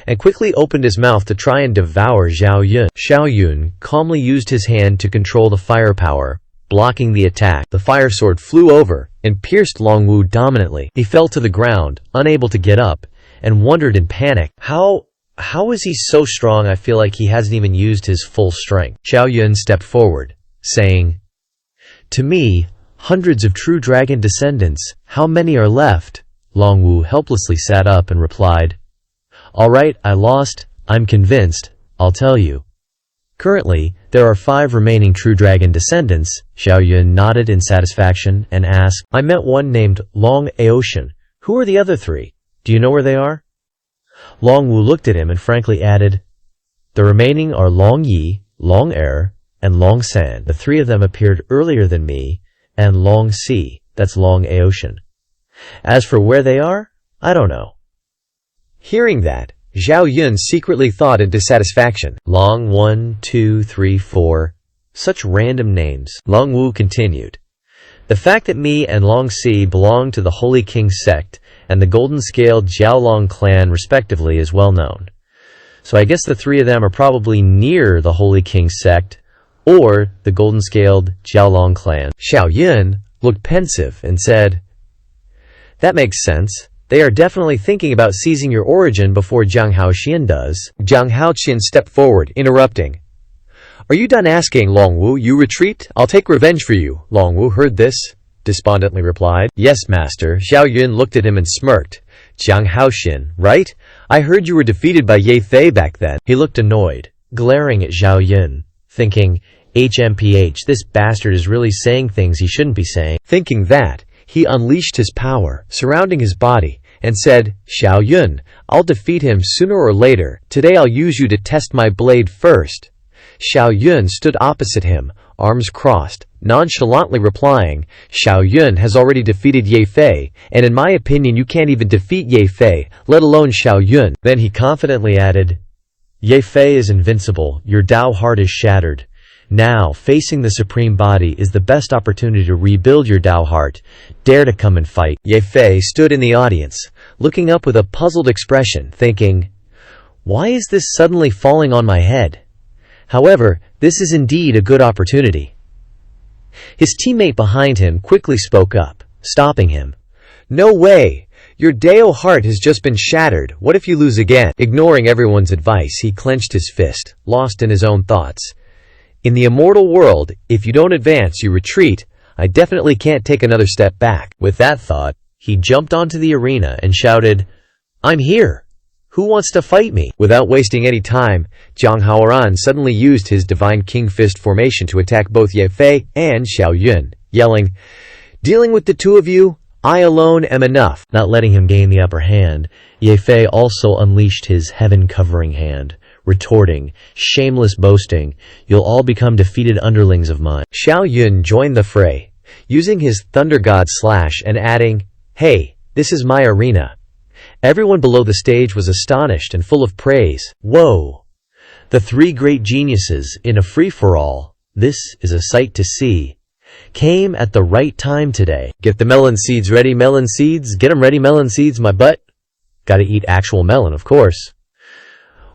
and quickly opened his mouth to try and devour Xiao Yun. Xiao Yun calmly used his hand to control the fire power, blocking the attack. The fire sword flew over and pierced Long Wu dominantly. He fell to the ground, unable to get up, and wondered in panic, How is he so strong? I feel like he hasn't even used his full strength." Xiao Yun stepped forward, saying, To me, hundreds of true dragon descendants. How many are left? Long Wu helplessly sat up and replied, "All right, I lost. I'm convinced. I'll tell you. Currently, there are 5 remaining true dragon descendants." Xiao Yun nodded in satisfaction and asked, "I met one named Long Aoshan. Who are the other 3? Do you know where they are?" Long Wu looked at him and frankly added, "The remaining are Long Yi, Long Er, and Long San. The 3 of them appeared earlier than me, and Long Si, that's Long Aoshan. As for where they are, I don't know." Hearing that, Xiao Yun secretly thought in dissatisfaction. Long 1, 2, 3, 4. Such random names. Long Wu continued. The fact that me and Long Si belong to the Holy King sect and the golden-scaled Jiaolong clan respectively is well known. So I guess the 3 of them are probably near the Holy King sect or the golden-scaled Jiaolong clan. Xiao Yun looked pensive and said, "That makes sense. They are definitely thinking about seizing your origin before Jiang Haoxian does." Jiang Haoxian stepped forward, interrupting. "Are you done asking, Long Wu? You retreat? I'll take revenge for you." Long Wu heard this, despondently replied, "Yes, master." Xiao Yun looked at him and smirked. "Jiang Haoxian, right? I heard you were defeated by Ye Fei back then." He looked annoyed, glaring at Xiao Yun, thinking, HMPH, this bastard is really saying things he shouldn't be saying. Thinking that, he unleashed his power, surrounding his body, and said, "Xiao Yun, I'll defeat him sooner or later. Today I'll use you to test my blade first." Xiao Yun stood opposite him, arms crossed, nonchalantly replying, "Xiao Yun has already defeated Ye Fei, and in my opinion you can't even defeat Ye Fei, let alone Xiao Yun." Then he confidently added, "Ye Fei is invincible, your Dao heart is shattered. Now, facing the Supreme Body is the best opportunity to rebuild your Dao heart. Dare to come and fight." Ye Fei stood in the audience, looking up with a puzzled expression, thinking, "Why is this suddenly falling on my head?" However, this is indeed a good opportunity. His teammate behind him quickly spoke up, stopping him. "No way! Your Dao heart has just been shattered. What if you lose again?" Ignoring everyone's advice, he clenched his fist, lost in his own thoughts. "In the immortal world, if you don't advance, you retreat. I definitely can't take another step back." With that thought, he jumped onto the arena and shouted, "I'm here! Who wants to fight me?" Without wasting any time, Jiang Haoran suddenly used his Divine King Fist formation to attack both Ye Fei and Xiao Yun, yelling, "Dealing with the 2 of you, I alone am enough." Not letting him gain the upper hand, Ye Fei also unleashed his heaven-covering hand, retorting, "Shameless boasting, you'll all become defeated underlings of mine." Xiao Yun joined the fray, using his Thunder God Slash and adding, "Hey, this is my arena." Everyone below the stage was astonished and full of praise. "Whoa! The 3 great geniuses in a free-for-all, this is a sight to see. Came at the right time today. Get the melon seeds ready, melon seeds. Get 'em ready, melon seeds, my butt. Gotta eat actual melon, of course."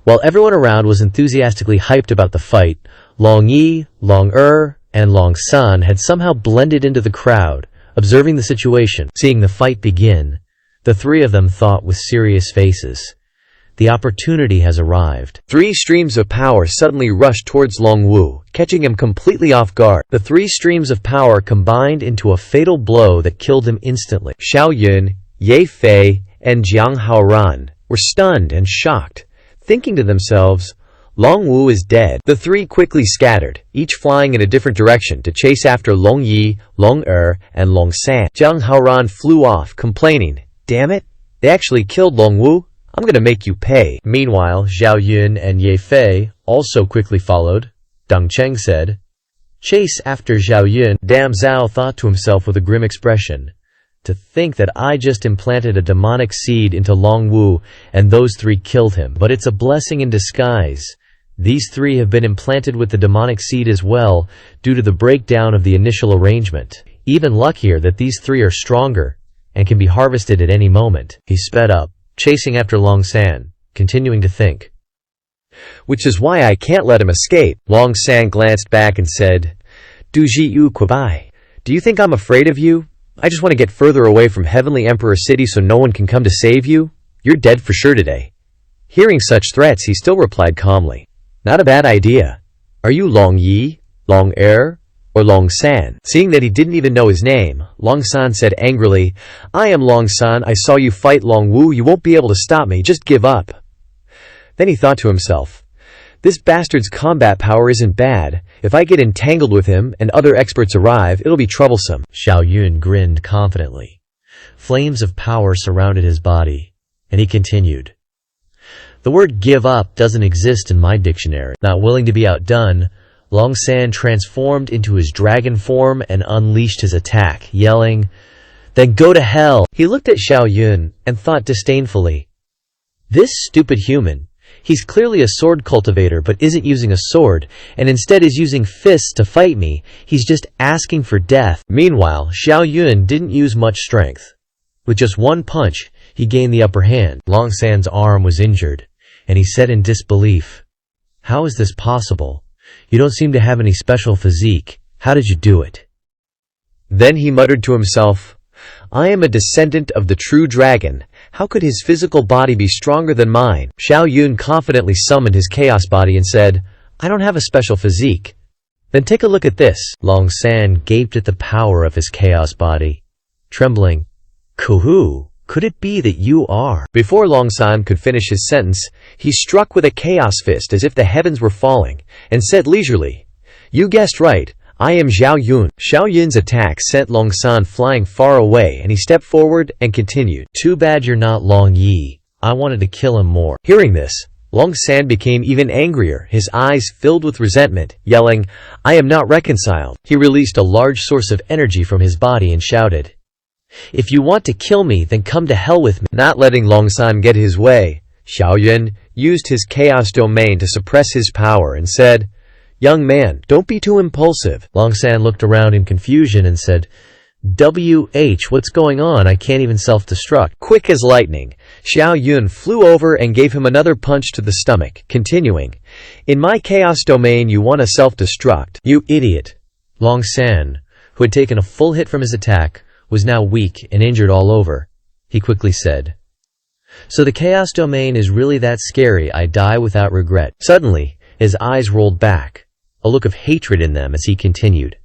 While everyone around was enthusiastically hyped about the fight, Long Yi, Long Er, and Long San had somehow blended into the crowd, observing the situation. Seeing the fight begin, the 3 of them thought with serious faces, "The opportunity has arrived." 3 streams of power suddenly rushed towards Long Wu, catching him completely off guard. The 3 streams of power combined into a fatal blow that killed him instantly. Xiao Yun, Ye Fei, and Jiang Haoran were stunned and shocked, thinking to themselves, "Long Wu is dead." The 3 quickly scattered, each flying in a different direction to chase after Long Yi, Long Er, and Long San. Jiang Haoran flew off, complaining, "Damn it, they actually killed Long Wu. I'm gonna make you pay." Meanwhile, Xiao Yun and Ye Fei also quickly followed. Deng Cheng said, "Chase after Xiao Yun." Dam Zhao thought to himself with a grim expression, "To think that I just implanted a demonic seed into Long Wu and those 3 killed him. But it's a blessing in disguise. These 3 have been implanted with the demonic seed as well due to the breakdown of the initial arrangement. Even luckier that these 3 are stronger and can be harvested at any moment." He sped up, chasing after Long San, continuing to think. "Which is why I can't let him escape." Long San glanced back and said, "Du ji yu kwabai. Do you think I'm afraid of you? I just want to get further away from Heavenly Emperor City so no one can come to save you. You're dead for sure today." Hearing such threats, he still replied calmly, "Not a bad idea. Are you Long Yi, Long Er, or Long San. Seeing that he didn't even know his name, Long San said angrily, "I am Long San, I saw you fight Long Wu, you won't be able to stop me, just give up." Then he thought to himself, "This bastard's combat power isn't bad. If I get entangled with him and other experts arrive, it'll be troublesome." Xiao Yun grinned confidently. Flames of power surrounded his body, and he continued. "The word give up doesn't exist in my dictionary." Not willing to be outdone, Long San transformed into his dragon form and unleashed his attack, yelling, "Then go to hell!" He looked at Xiao Yun and thought disdainfully, "This stupid human. He's clearly a sword cultivator but isn't using a sword, and instead is using fists to fight me. He's just asking for death." Meanwhile, Xiao Yun didn't use much strength. With just one punch, he gained the upper hand. Long San's arm was injured, and he said in disbelief, "How is this possible? You don't seem to have any special physique. How did you do it?" Then he muttered to himself, "I am a descendant of the true dragon. How could his physical body be stronger than mine?" Xiao Yun confidently summoned his chaos body and said, "I don't have a special physique." "Then take a look at this." Long San gaped at the power of his chaos body, trembling. "Kuhu, could it be that you are—" Before Long San could finish his sentence, he struck with a chaos fist as if the heavens were falling, and said leisurely, "You guessed right. I am Xiao Yun." Xiao Yun's attack sent Long San flying far away, and he stepped forward and continued, "Too bad you're not Long Yi. I wanted to kill him more." Hearing this, Long San became even angrier, his eyes filled with resentment, yelling, "I am not reconciled." He released a large source of energy from his body and shouted, "If you want to kill me, then come to hell with me." Not letting Long San get his way, Xiao Yun used his chaos domain to suppress his power and said, "Young man, don't be too impulsive." Long San looked around in confusion and said, what's going on? I can't even self-destruct." Quick as lightning, Xiao Yun flew over and gave him another punch to the stomach, continuing, "In my chaos domain you want to self-destruct, you idiot." Long San, who had taken a full hit from his attack, was now weak and injured all over. He quickly said, "So the chaos domain is really that scary? I die without regret." Suddenly, his eyes rolled back, a look of hatred in them as he continued,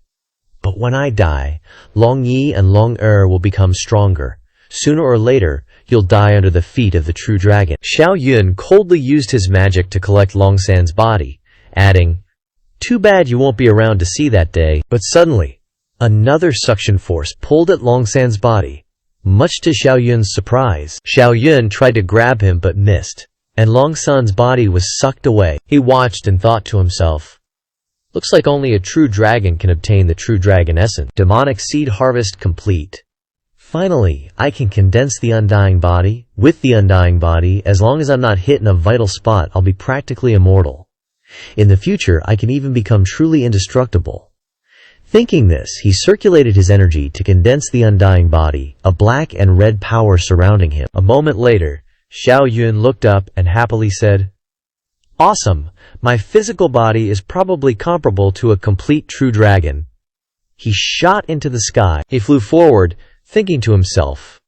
"But when I die, Long Yi and Long will become stronger. Sooner or later, you'll die under the feet of the true dragon." Xiao Yun coldly used his magic to collect Long San's body, adding, "Too bad you won't be around to see that day." But suddenly, another suction force pulled at Long San's body. Much to Xiao Yun's surprise, Xiao Yun tried to grab him but missed, and Long San's body was sucked away. He watched and thought to himself, "Looks like only a true dragon can obtain the true dragon essence. Demonic seed harvest complete. Finally, I can condense the undying body. With the undying body, as long as I'm not hit in a vital spot, I'll be practically immortal. In the future, I can even become truly indestructible." Thinking this, he circulated his energy to condense the undying body, a black and red power surrounding him. A moment later, Xiao Yun looked up and happily said, "Awesome! My physical body is probably comparable to a complete true dragon." He shot into the sky. He flew forward, thinking to himself,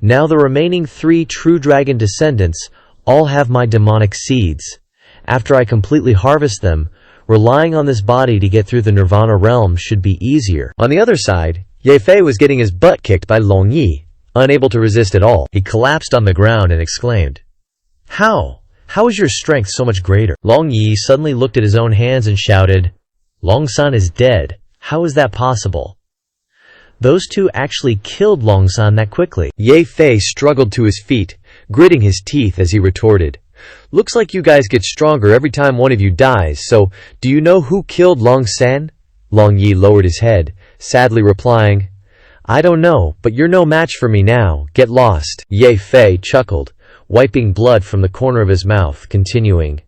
"Now the remaining 3 true dragon descendants all have my demonic seeds. After I completely harvest them, relying on this body to get through the Nirvana realm should be easier." On the other side, Ye Fei was getting his butt kicked by Long Yi, unable to resist at all. He collapsed on the ground and exclaimed, How is your strength so much greater?" Long Yi suddenly looked at his own hands and shouted, "Long San is dead. How is that possible? Those two actually killed Long San that quickly." Ye Fei struggled to his feet, gritting his teeth as he retorted, "Looks like you guys get stronger every time one of you dies, so do you know who killed Long San?" Long Yi lowered his head, sadly replying, "I don't know, but you're no match for me now. Get lost." Ye Fei chuckled, wiping blood from the corner of his mouth, continuing,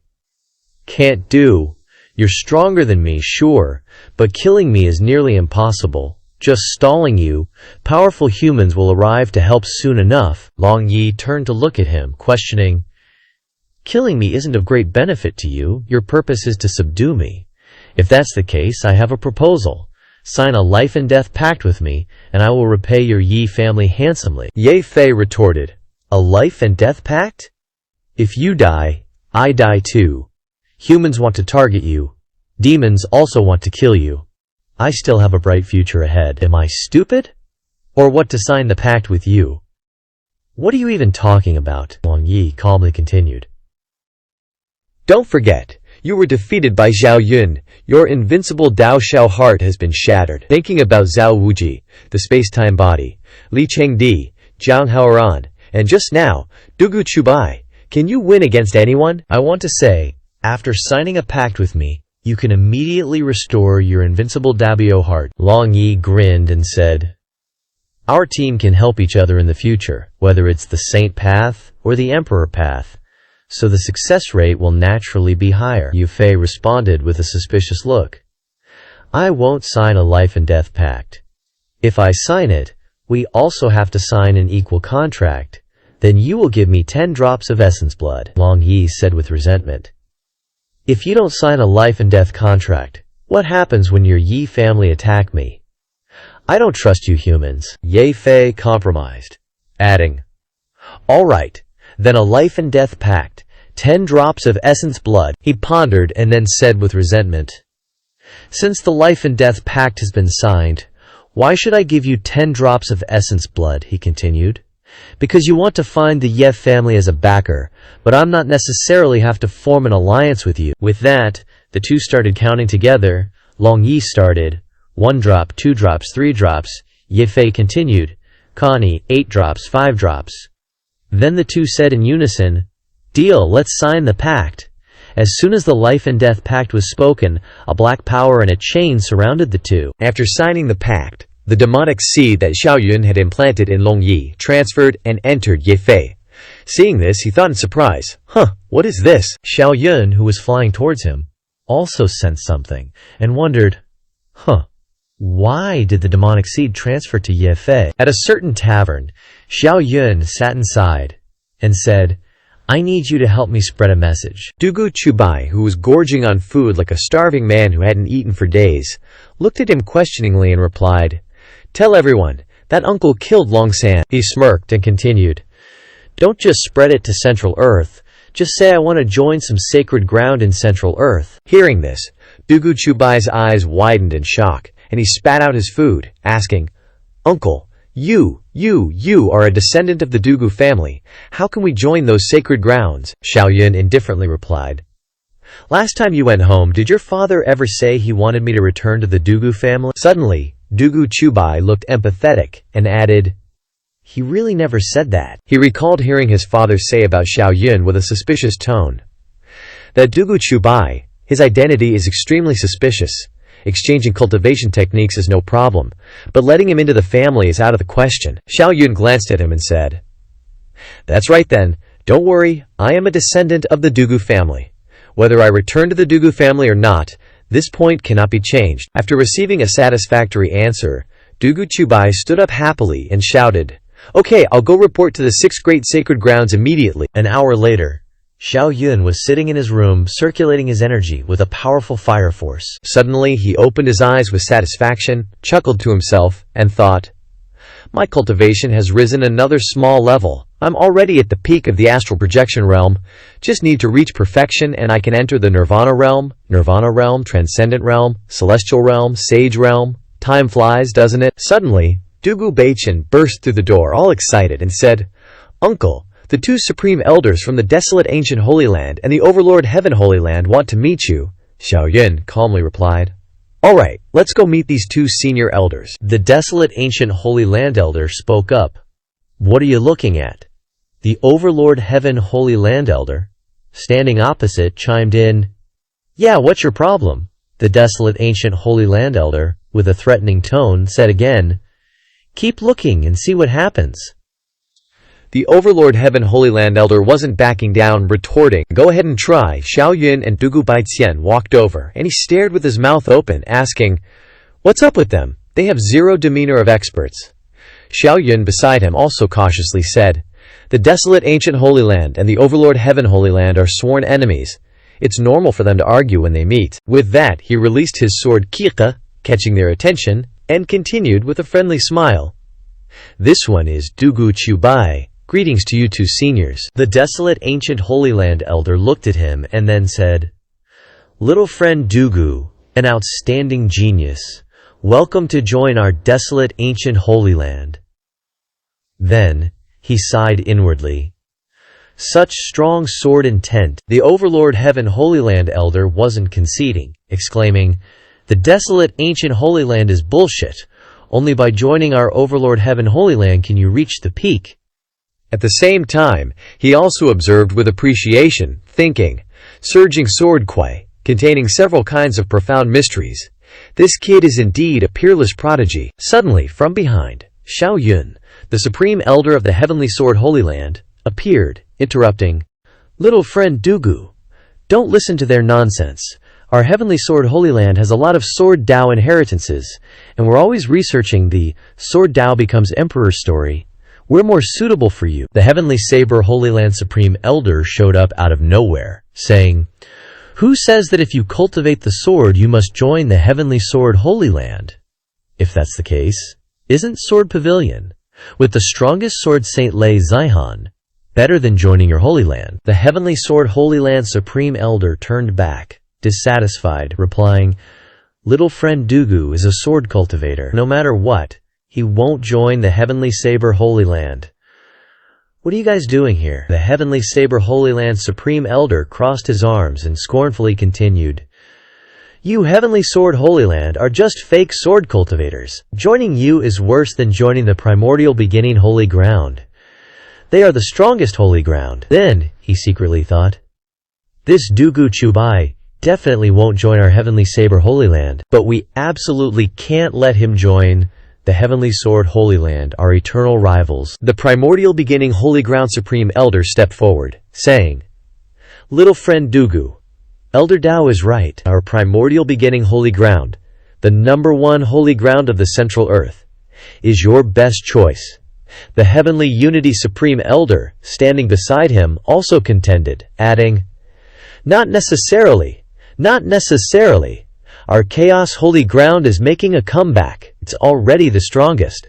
"Can't do. You're stronger than me, sure, but killing me is nearly impossible. Just stalling you. Powerful humans will arrive to help soon enough." Long Yi turned to look at him, questioning, "Killing me isn't of great benefit to you. Your purpose is to subdue me. If that's the case, I have a proposal. Sign a life and death pact with me, and I will repay your Yi family handsomely." Ye Fei retorted, "A life and death pact? If you die, I die too. Humans want to target you. Demons also want to kill you. I still have a bright future ahead. Am I stupid? Or what to sign the pact with you? What are you even talking about? Wang Yi calmly continued. Don't forget, you were defeated by Zhao Yun. Your invincible Dao Shao heart has been shattered. Thinking about Zhao Wuji, the space-time body, Li Chengdi, Jiang Haoran, and just now, Dugu Chubai. Can you win against anyone? I want to say, after signing a pact with me, you can immediately restore your invincible Dabio heart. Long Yi grinned and said, Our team can help each other in the future, whether it's the Saint path or the Emperor path, so the success rate will naturally be higher. Yu Fei responded with a suspicious look. I won't sign a life and death pact. If I sign it, we also have to sign an equal contract. Then you will give me 10 drops of essence blood, Long Yi said with resentment. If you don't sign a life and death contract, what happens when your Yi family attack me? I don't trust you humans. Ye Fei compromised, adding, All right, then a life and death pact, 10 drops of essence blood. He pondered and then said with resentment, Since the life and death pact has been signed, why should I give you 10 drops of essence blood? He continued. Because you want to find the Ye family as a backer, but I'm not necessarily have to form an alliance with you. With that, the two started counting together. Long Yi started, 1 drop, 2 drops, 3 drops. Ye Fei continued, Connie, 8 drops, 5 drops. Then the two said in unison, Deal, let's sign the pact. As soon as the life and death pact was spoken, a black power and a chain surrounded the two. After signing the pact, the demonic seed that Xiao Yun had implanted in Long Yi transferred and entered Ye Fei. Seeing this, he thought in surprise, what is this? Xiao Yun, who was flying towards him, also sensed something and wondered, why did the demonic seed transfer to Ye Fei? At a certain tavern, Xiao Yun sat inside and said, I need you to help me spread a message. Dugu Chubai, who was gorging on food like a starving man who hadn't eaten for days, looked at him questioningly and replied, Tell everyone, that uncle killed Long San. He smirked and continued, Don't just spread it to Central Earth, just say I want to join some sacred ground in Central Earth. Hearing this, Dugu Chubai's eyes widened in shock, and he spat out his food, asking, Uncle, you are a descendant of the Dugu family. How can we join those sacred grounds? Xiao Yun indifferently replied, Last time you went home, did your father ever say he wanted me to return to the Dugu family? Suddenly, Dugu Chubai looked empathetic and added, He really never said that. He recalled hearing his father say about Xiao Yun with a suspicious tone. That Dugu Chubai, his identity is extremely suspicious. Exchanging cultivation techniques is no problem, but letting him into the family is out of the question. Xiao Yun glanced at him and said, That's right then. Don't worry, I am a descendant of the Dugu family. Whether I return to the Dugu family or not, this point cannot be changed. After receiving a satisfactory answer, Dugu Chubai stood up happily and shouted, Okay, I'll go report to the 6 great sacred grounds immediately. An hour later, Xiao Yun was sitting in his room circulating his energy with a powerful fire force. Suddenly, he opened his eyes with satisfaction, chuckled to himself, and thought, My cultivation has risen another small level. I'm already at the peak of the astral projection realm. Just need to reach perfection and I can enter the nirvana realm, transcendent realm, celestial realm, sage realm. Time flies, doesn't it? Suddenly, Dugu Baichan burst through the door all excited and said, Uncle, the 2 supreme elders from the desolate ancient Holy Land and the overlord heaven Holy Land want to meet you. Xiao Yun calmly replied, All right, let's go meet these 2 senior elders. The desolate ancient Holy Land elder spoke up. What are you looking at? The overlord heaven Holy Land elder, standing opposite, chimed in, Yeah, what's your problem? The desolate ancient Holy Land elder, with a threatening tone, said again, Keep looking and see what happens. The overlord heaven Holy Land elder wasn't backing down, retorting, Go ahead and try. Xiao Yun and Dugu Baixian walked over, and he stared with his mouth open, asking, What's up with them? They have zero demeanor of experts. Xiao Yun beside him also cautiously said, The desolate ancient Holy Land and the overlord heaven Holy Land are sworn enemies. It's normal for them to argue when they meet. With that, he released his sword Kika, catching their attention, and continued with a friendly smile. This one is Dugu Chubai. Greetings to you 2 seniors. The desolate ancient Holy Land elder looked at him and then said, Little friend Dugu, an outstanding genius. Welcome to join our desolate ancient Holy Land." Then, he sighed inwardly. Such strong sword intent. The Overlord Heaven Holy Land Elder wasn't conceding, exclaiming, "The desolate ancient Holy Land is bullshit. Only by joining our Overlord Heaven Holy Land can you reach the peak." At the same time, he also observed with appreciation, thinking, "Surging sword quay, containing several kinds of profound mysteries. This kid is indeed a peerless prodigy." Suddenly, from behind, Xiao Yun, the Supreme Elder of the Heavenly Sword Holy Land, appeared, interrupting, "Little friend Dugu, don't listen to their nonsense. Our Heavenly Sword Holy Land has a lot of Sword Dao inheritances, and we're always researching the Sword Dao Becomes Emperor story. We're more suitable for you." The Heavenly Saber Holy Land Supreme Elder showed up out of nowhere, saying, "Who says that if you cultivate the sword you must join the Heavenly Sword Holy Land? If that's the case, isn't Sword Pavilion, with the strongest sword Saint Lei Zihan, better than joining your Holy Land?" The Heavenly Sword Holy Land Supreme Elder turned back, dissatisfied, replying, "Little friend Dugu is a sword cultivator. No matter what, he won't join the Heavenly Saber Holy Land." "What are you guys doing here?" The Heavenly Saber Holy Land Supreme Elder crossed his arms and scornfully continued, "You Heavenly Sword Holy Land are just fake sword cultivators. Joining you is worse than joining the Primordial Beginning Holy Ground. They are the strongest holy ground." Then, he secretly thought, "This Dugu Chubai definitely won't join our Heavenly Saber Holy Land, but we absolutely can't let him join the Heavenly Sword Holy Land, our eternal rivals." The Primordial Beginning Holy Ground Supreme Elder stepped forward, saying, "Little friend Dugu, Elder Dao is right. Our Primordial Beginning Holy Ground, the #1 holy ground of the Central Earth, is your best choice." The Heavenly Unity Supreme Elder, standing beside him, also contended, adding, Not necessarily. Our Chaos Holy Ground is making a comeback. It's already the strongest.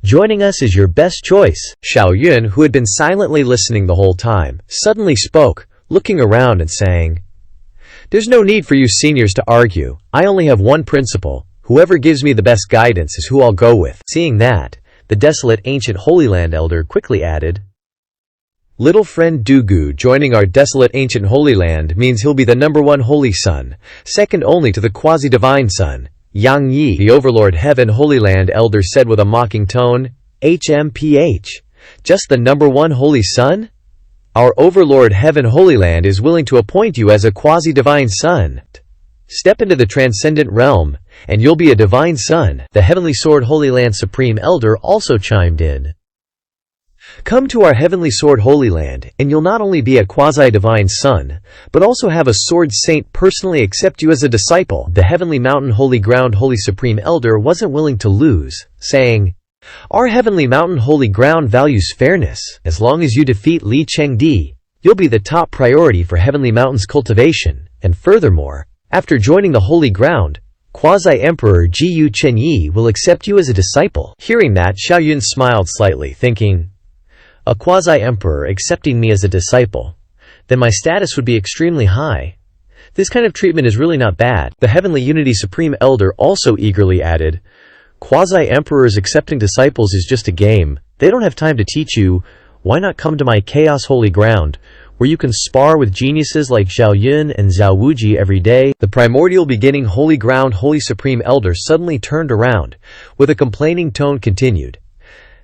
Joining us is your best choice." Xiao Yun, who had been silently listening the whole time, suddenly spoke, looking around and saying, "There's no need for you seniors to argue. I only have one principle. Whoever gives me the best guidance is who I'll go with." Seeing that, the desolate ancient Holy Land Elder quickly added, "Little friend Dugu joining our desolate ancient Holy Land means he'll be the #1 Holy Sun, second only to the quasi-divine Sun, Yang Yi." The Overlord Heaven Holy Land Elder said with a mocking tone, "HMPH, just the #1 Holy Sun? Our Overlord Heaven Holy Land is willing to appoint you as a quasi-divine Sun. Step into the transcendent realm, and you'll be a divine Sun." The Heavenly Sword Holy Land Supreme Elder also chimed in, "Come to our Heavenly Sword Holy Land, and you'll not only be a quasi-divine Sun, but also have a Sword Saint personally accept you as a disciple." The Heavenly Mountain Holy Ground Holy Supreme Elder wasn't willing to lose, saying, "Our Heavenly Mountain Holy Ground values fairness. As long as you defeat Li Chengdi, you'll be the top priority for Heavenly Mountain's cultivation, and furthermore, after joining the Holy Ground, Quasi-Emperor Jiyu Chenyi will accept you as a disciple." Hearing that, Xiao Yun smiled slightly, thinking, "A quasi-emperor accepting me as a disciple, then my status would be extremely high. This kind of treatment is really not bad." The Heavenly Unity Supreme Elder also eagerly added, "Quasi-emperors accepting disciples is just a game. They don't have time to teach you. Why not come to my Chaos Holy Ground, where you can spar with geniuses like Zhao Yun and Zhao Wuji every day?" The Primordial Beginning Holy Ground Holy Supreme Elder suddenly turned around, with a complaining tone continued,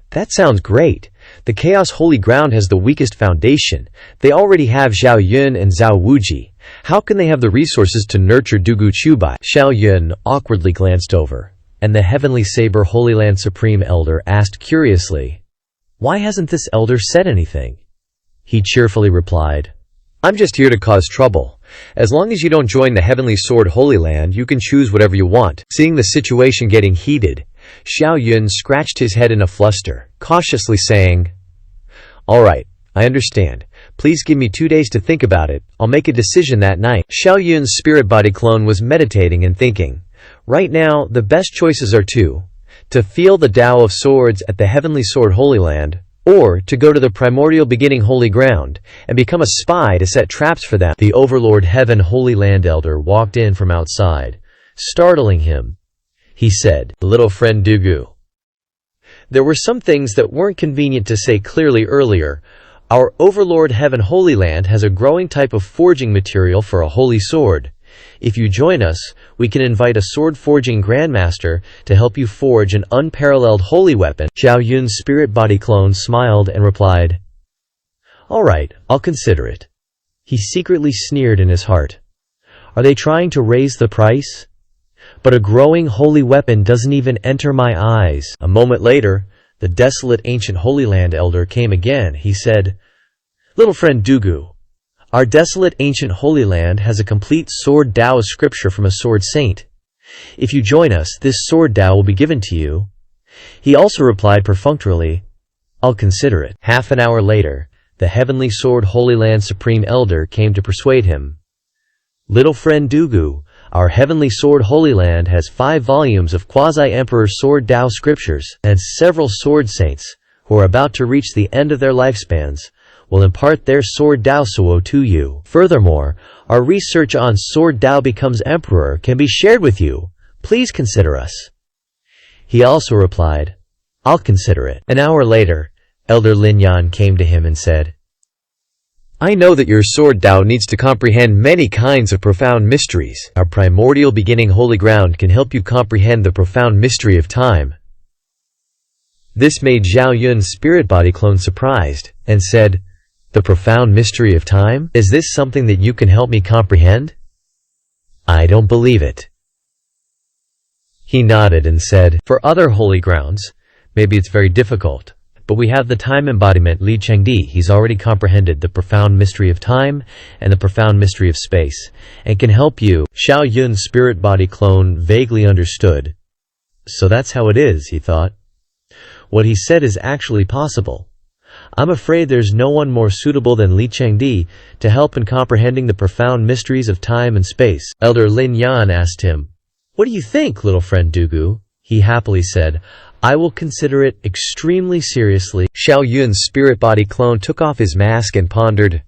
"That sounds great. The Chaos Holy Ground has the weakest foundation. They already have Zhao Yun and Zhao Wuji. How can they have the resources to nurture Dugu Chubai?" Xiao Yun awkwardly glanced over, and the Heavenly Saber Holy Land Supreme Elder asked curiously, "Why hasn't this elder said anything?" He cheerfully replied, "I'm just here to cause trouble. As long as you don't join the Heavenly Sword Holy Land, you can choose whatever you want." Seeing the situation getting heated, Xiao Yun scratched his head in a fluster, cautiously saying, "All right, I understand. Please give me 2 days to think about it. I'll make a decision that night." Xiao Yun's spirit body clone was meditating and thinking, "Right now, the best choices are to feel the Tao of Swords at the Heavenly Sword Holy Land, or to go to the Primordial Beginning Holy Ground and become a spy to set traps for them." The Overlord Heaven Holy Land Elder walked in from outside, startling him. he said. Little friend Dugu. There were some things that weren't convenient to say clearly earlier. Our overlord Heaven Holy Land has a growing type of forging material for a holy sword. If you join us, we can invite a sword-forging grandmaster to help you forge an unparalleled holy weapon. Xiao Yun's spirit body clone smiled and replied, "All right, I'll consider it." He secretly sneered in his heart. Are they trying to raise the price? But a growing holy weapon doesn't even enter my eyes. A moment later, the desolate ancient Holy Land elder came again. He said, "Little friend Dugu, our desolate ancient Holy Land has a complete sword Tao of scripture from a sword saint. If you join us, this sword Tao will be given to you." He also replied perfunctorily, "I'll consider it." Half an hour later, the heavenly sword Holy Land Supreme Elder came to persuade him. "Little friend Dugu, our heavenly sword Holy Land has 5 volumes of quasi-emperor sword Tao scriptures, and several sword saints, who are about to reach the end of their lifespans, will impart their sword Tao Suo to you. Furthermore, our research on sword Tao becomes emperor can be shared with you. Please consider us." He also replied, "I'll consider it." An hour later, Elder Lin Yan came to him and said, "I know that your sword Tao needs to comprehend many kinds of profound mysteries. Our primordial beginning holy ground can help you comprehend the profound mystery of time." This made Xiao Yun's spirit body clone surprised, and said, "The profound mystery of time? Is this something that you can help me comprehend?" "I don't believe it." He nodded and said, "For other holy grounds, maybe it's very difficult. But we have the time embodiment Li Chengdi. He's already comprehended the profound mystery of time and the profound mystery of space, and can help you." Xiao Yun's spirit body clone vaguely understood. So that's how it is, he thought. What he said is actually possible. I'm afraid there's no one more suitable than Li Chengdi to help in comprehending the profound mysteries of time and space. Elder Lin Yan asked him, "What do you think, little friend Dugu?" He happily said, "I will consider it extremely seriously." Xiao Yun's spirit body clone took off his mask and pondered.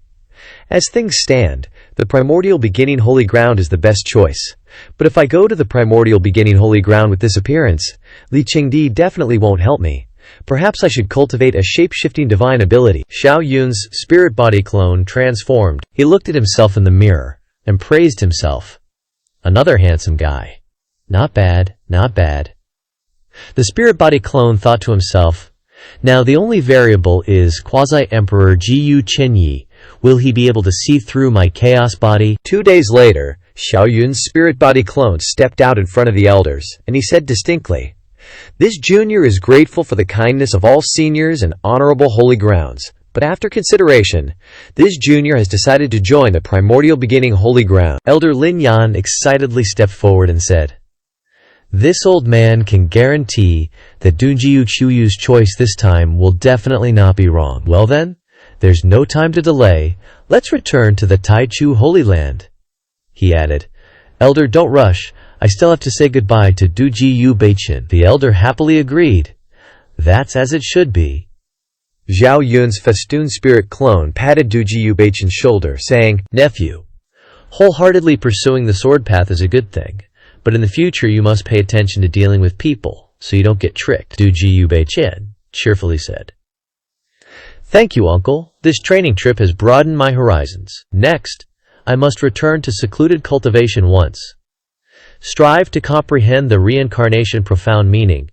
As things stand, the primordial beginning holy ground is the best choice. But if I go to the primordial beginning holy ground with this appearance, Li Chengdi definitely won't help me. Perhaps I should cultivate a shape-shifting divine ability. Xiao Yun's spirit body clone transformed. He looked at himself in the mirror and praised himself. Another handsome guy. Not bad, not bad. The spirit body clone thought to himself, now the only variable is quasi-emperor Jiyu Qinyi. Will he be able to see through my chaos body? 2 days later, Xiao Yun's spirit body clone stepped out in front of the elders, and he said distinctly, "This junior is grateful for the kindness of all seniors and honorable holy grounds. But after consideration, this junior has decided to join the primordial beginning holy ground." Elder Lin Yan excitedly stepped forward and said, "This old man can guarantee that Dunjiu Chuyu's choice this time will definitely not be wrong. Well then, there's no time to delay. Let's return to the Taichu Holy Land." He added, "Elder, don't rush. I still have to say goodbye to Dujiu Beichin." The elder happily agreed. That's as it should be. Xiao Yun's festoon spirit clone patted Dujiu Beichin's shoulder, saying, "Nephew, wholeheartedly pursuing the sword path is a good thing. But in the future you must pay attention to dealing with people, so you don't get tricked." Du Jiyu Beichin cheerfully said, "Thank you, uncle. This training trip has broadened my horizons. Next, I must return to secluded cultivation once. Strive to comprehend the reincarnation profound meaning,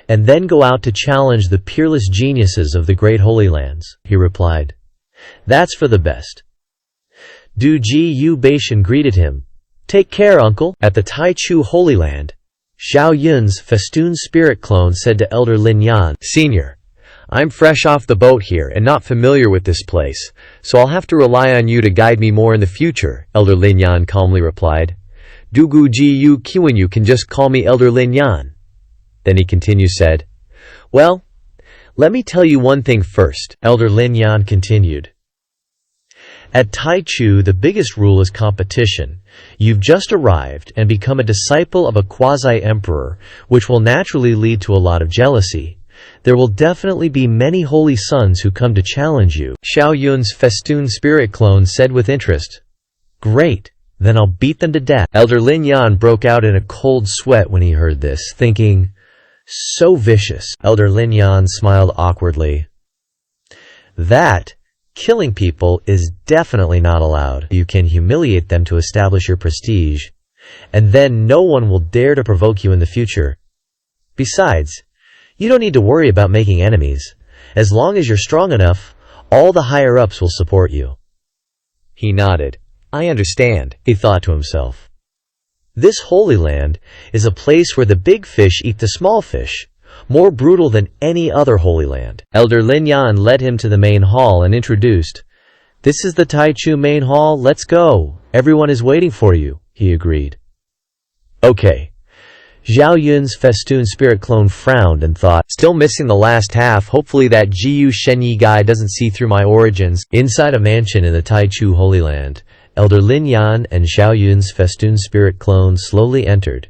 and then go out to challenge the peerless geniuses of the great holy lands," he replied. "That's for the best." Du Jiyu Beichin greeted him. "Take care, uncle." At the Taichu Holy Land, Xiao Yun's festoon spirit clone said to Elder Lin Yan, "Senior, I'm fresh off the boat here and not familiar with this place, so I'll have to rely on you to guide me more in the future," Elder Lin Yan calmly replied. "Dugu Ji Yu Kiwen, you can just call me Elder Lin Yan." Then he said, "Well, let me tell you one thing first," Elder Lin Yan continued. "At Taichu, the biggest rule is competition. You've just arrived and become a disciple of a quasi-emperor, which will naturally lead to a lot of jealousy. There will definitely be many holy sons who come to challenge you." Xiao Yun's festoon spirit clone said with interest, "Great. Then I'll beat them to death. Elder Lin Yan broke out in a cold sweat when he heard this, thinking, so vicious. Elder Lin Yan smiled awkwardly. That, killing people, is definitely not allowed. You can humiliate them to establish your prestige, and then no one will dare to provoke you in the future. Besides, you don't need to worry about making enemies. As long as you're strong enough, all the higher-ups will support you. He nodded. I understand, he thought to himself. This Holy Land is a place where the big fish eat the small fish, more brutal than any other Holy Land. Elder Lin Yan led him to the main hall and introduced, This is the Taichu main hall, let's go. Everyone is waiting for you, he agreed. Okay. Zhao Yun's festoon spirit clone frowned and thought, still missing the last half, hopefully that Jiyu Shenyi guy doesn't see through my origins. Inside a mansion in the Taichu Holy Land, Elder Lin Yan and Zhao Yun's festoon spirit clone slowly entered.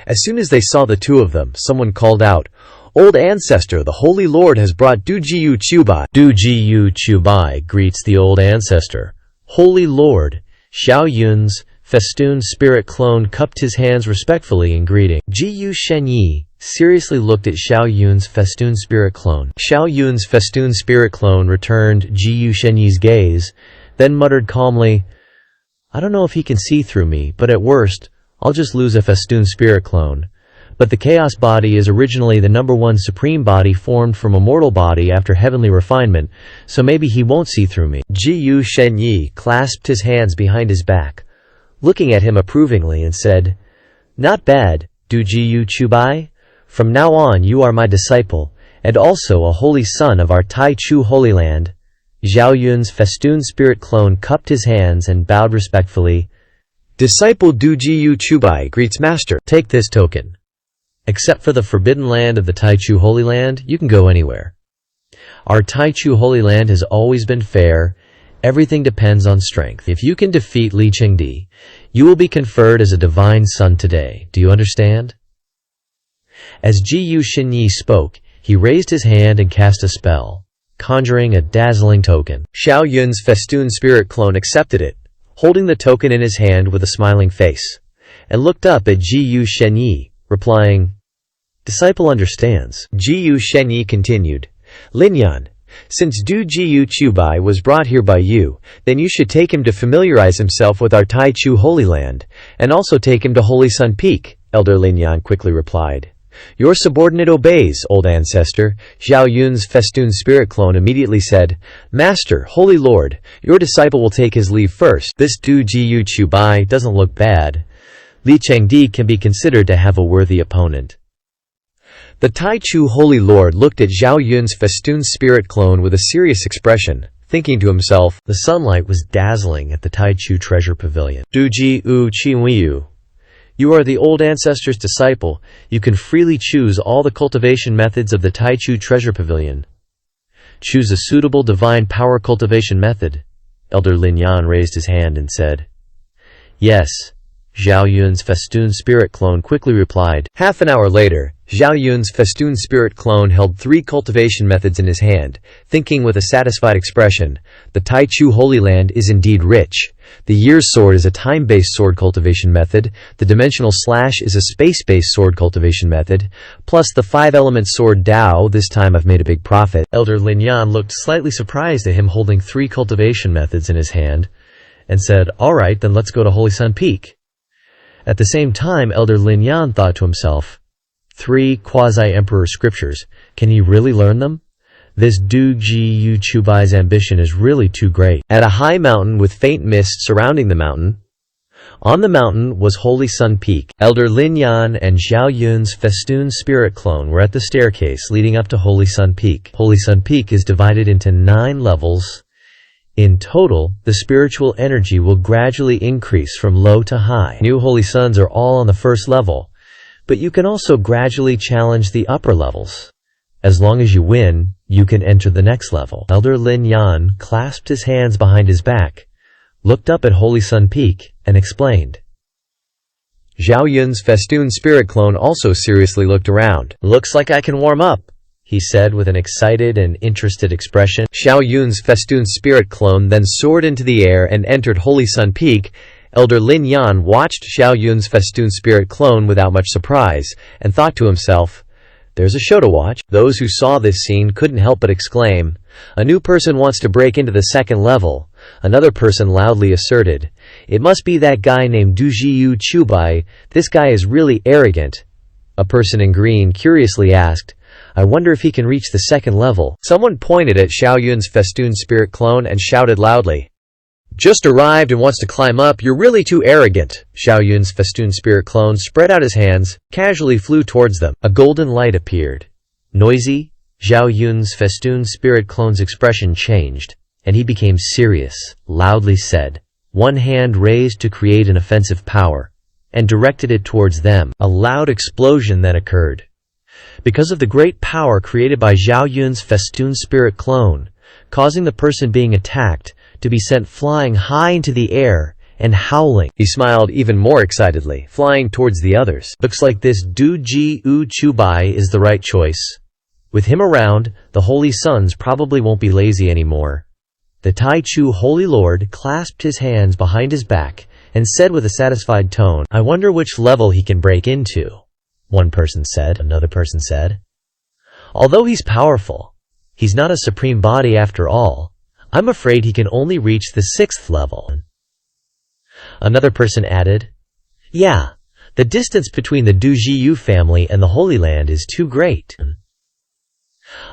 As soon as they saw the two of them, someone called out, Old Ancestor, the Holy Lord has brought Du Jiyu Chubai. Du Jiyu Chubai greets the Old Ancestor. Holy Lord, Zhao Yun's festoon spirit clone cupped his hands respectfully in greeting. Jiyu Shenyi seriously looked at Zhao Yun's festoon spirit clone. Zhao Yun's festoon spirit clone returned Jiyu Shenyi's gaze, then muttered calmly, I don't know if he can see through me, but at worst, I'll just lose a festoon spirit clone. But the chaos body is originally the #1 supreme body formed from a mortal body after heavenly refinement, so maybe he won't see through me. Jiyu Shenyi clasped his hands behind his back, looking at him approvingly, and said, Not bad, Du Jiyu Chubai. From now on you are my disciple, and also a holy son of our Taichu Holy Land. Zhao Yun's festoon spirit clone cupped his hands and bowed respectfully. Disciple Du Jiyu Chubai greets Master. Take this token. Except for the forbidden land of the Taichu Holy Land, you can go anywhere. Our Taichu Holy Land has always been fair. Everything depends on strength. If you can defeat Li Chengdi, you will be conferred as a divine son today. Do you understand? As Jiyu Shenyi spoke, he raised his hand and cast a spell, conjuring a dazzling token. Zhao Yun's festoon spirit clone accepted it, holding the token in his hand with a smiling face, and looked up at Jiyu Shenyi, replying, Disciple understands. Jiyu Shenyi continued, Lin Yan, since Du Jiyu Chubai was brought here by you, then you should take him to familiarize himself with our Taichu Holy Land, and also take him to Holy Sun Peak, Elder Lin Yan quickly replied. Your subordinate obeys, Old Ancestor. Zhao Yun's festoon spirit clone immediately said, Master, Holy Lord, your disciple will take his leave first. This Du Jiyu Chubai doesn't look bad. Li Chengdi can be considered to have a worthy opponent. The Taichu Holy Lord looked at Zhao Yun's festoon spirit clone with a serious expression, thinking to himself, the sunlight was dazzling at the Taichu treasure pavilion. Du Jiyu Qinwiyu. You are the Old Ancestor's disciple. You can freely choose all the cultivation methods of the Taichu treasure pavilion. Choose a suitable divine power cultivation method. Elder Lin Yan raised his hand and said, Yes. Zhao Yun's festoon spirit clone quickly replied. Half an hour later, Zhao Yun's festoon spirit clone held 3 cultivation methods in his hand, thinking with a satisfied expression, the Taichu Holy Land is indeed rich. The Year's Sword is a time-based sword cultivation method, the Dimensional Slash is a space-based sword cultivation method, plus the 5-element sword Dao. This time I've made a big profit. Elder Lin Yan looked slightly surprised at him holding 3 cultivation methods in his hand, and said, Alright, then let's go to Holy Sun Peak. At the same time, Elder Lin Yan thought to himself, 3 quasi-emperor scriptures, can he really learn them? This Du Jiyu Chubai's ambition is really too great. At a high mountain with faint mist surrounding the mountain, on the mountain was Holy Sun Peak. Elder Lin Yan and Zhao Yun's festoon spirit clone were at the staircase leading up to Holy Sun Peak. Holy Sun Peak is divided into 9 levels. In total, the spiritual energy will gradually increase from low to high. New Holy Suns are all on the first level, but you can also gradually challenge the upper levels. As long as you win, you can enter the next level. Elder Lin Yan clasped his hands behind his back, looked up at Holy Sun Peak, and explained. Zhao Yun's festoon spirit clone also seriously looked around. Looks like I can warm up, he said with an excited and interested expression. Zhao Yun's festoon spirit clone then soared into the air and entered Holy Sun Peak. Elder Lin Yan watched Xiao Yun's festoon spirit clone without much surprise, and thought to himself, "There's a show to watch." Those who saw this scene couldn't help but exclaim, "A new person wants to break into the second level." Another person loudly asserted, "It must be that guy named Dujiu Chubai. This guy is really arrogant." A person in green curiously asked, "I wonder if he can reach the second level." Someone pointed at Xiao Yun's festoon spirit clone and shouted loudly, "Just arrived and wants to climb up, you're really too arrogant." Xiao Yun's festoon spirit clone spread out his hands, casually flew towards them. A golden light appeared. Noisy, Xiao Yun's festoon spirit clone's expression changed, and he became serious, loudly said, one hand raised to create an offensive power, and directed it towards them. A loud explosion then occurred. Because of the great power created by Xiao Yun's festoon spirit clone, causing the person being attacked to be sent flying high into the air and howling. He smiled even more excitedly, flying towards the others. Looks like this Du Ji U Chubai is the right choice. With him around, the Holy Sons probably won't be lazy anymore. The Tai Chu Holy Lord clasped his hands behind his back and said with a satisfied tone, "I wonder which level he can break into." One person said. Another person said, "Although he's powerful, he's not a supreme body after all. I'm afraid he can only reach the 6th level." Another person added, "Yeah, the distance between the Du Jiyu family and the Holy Land is too great."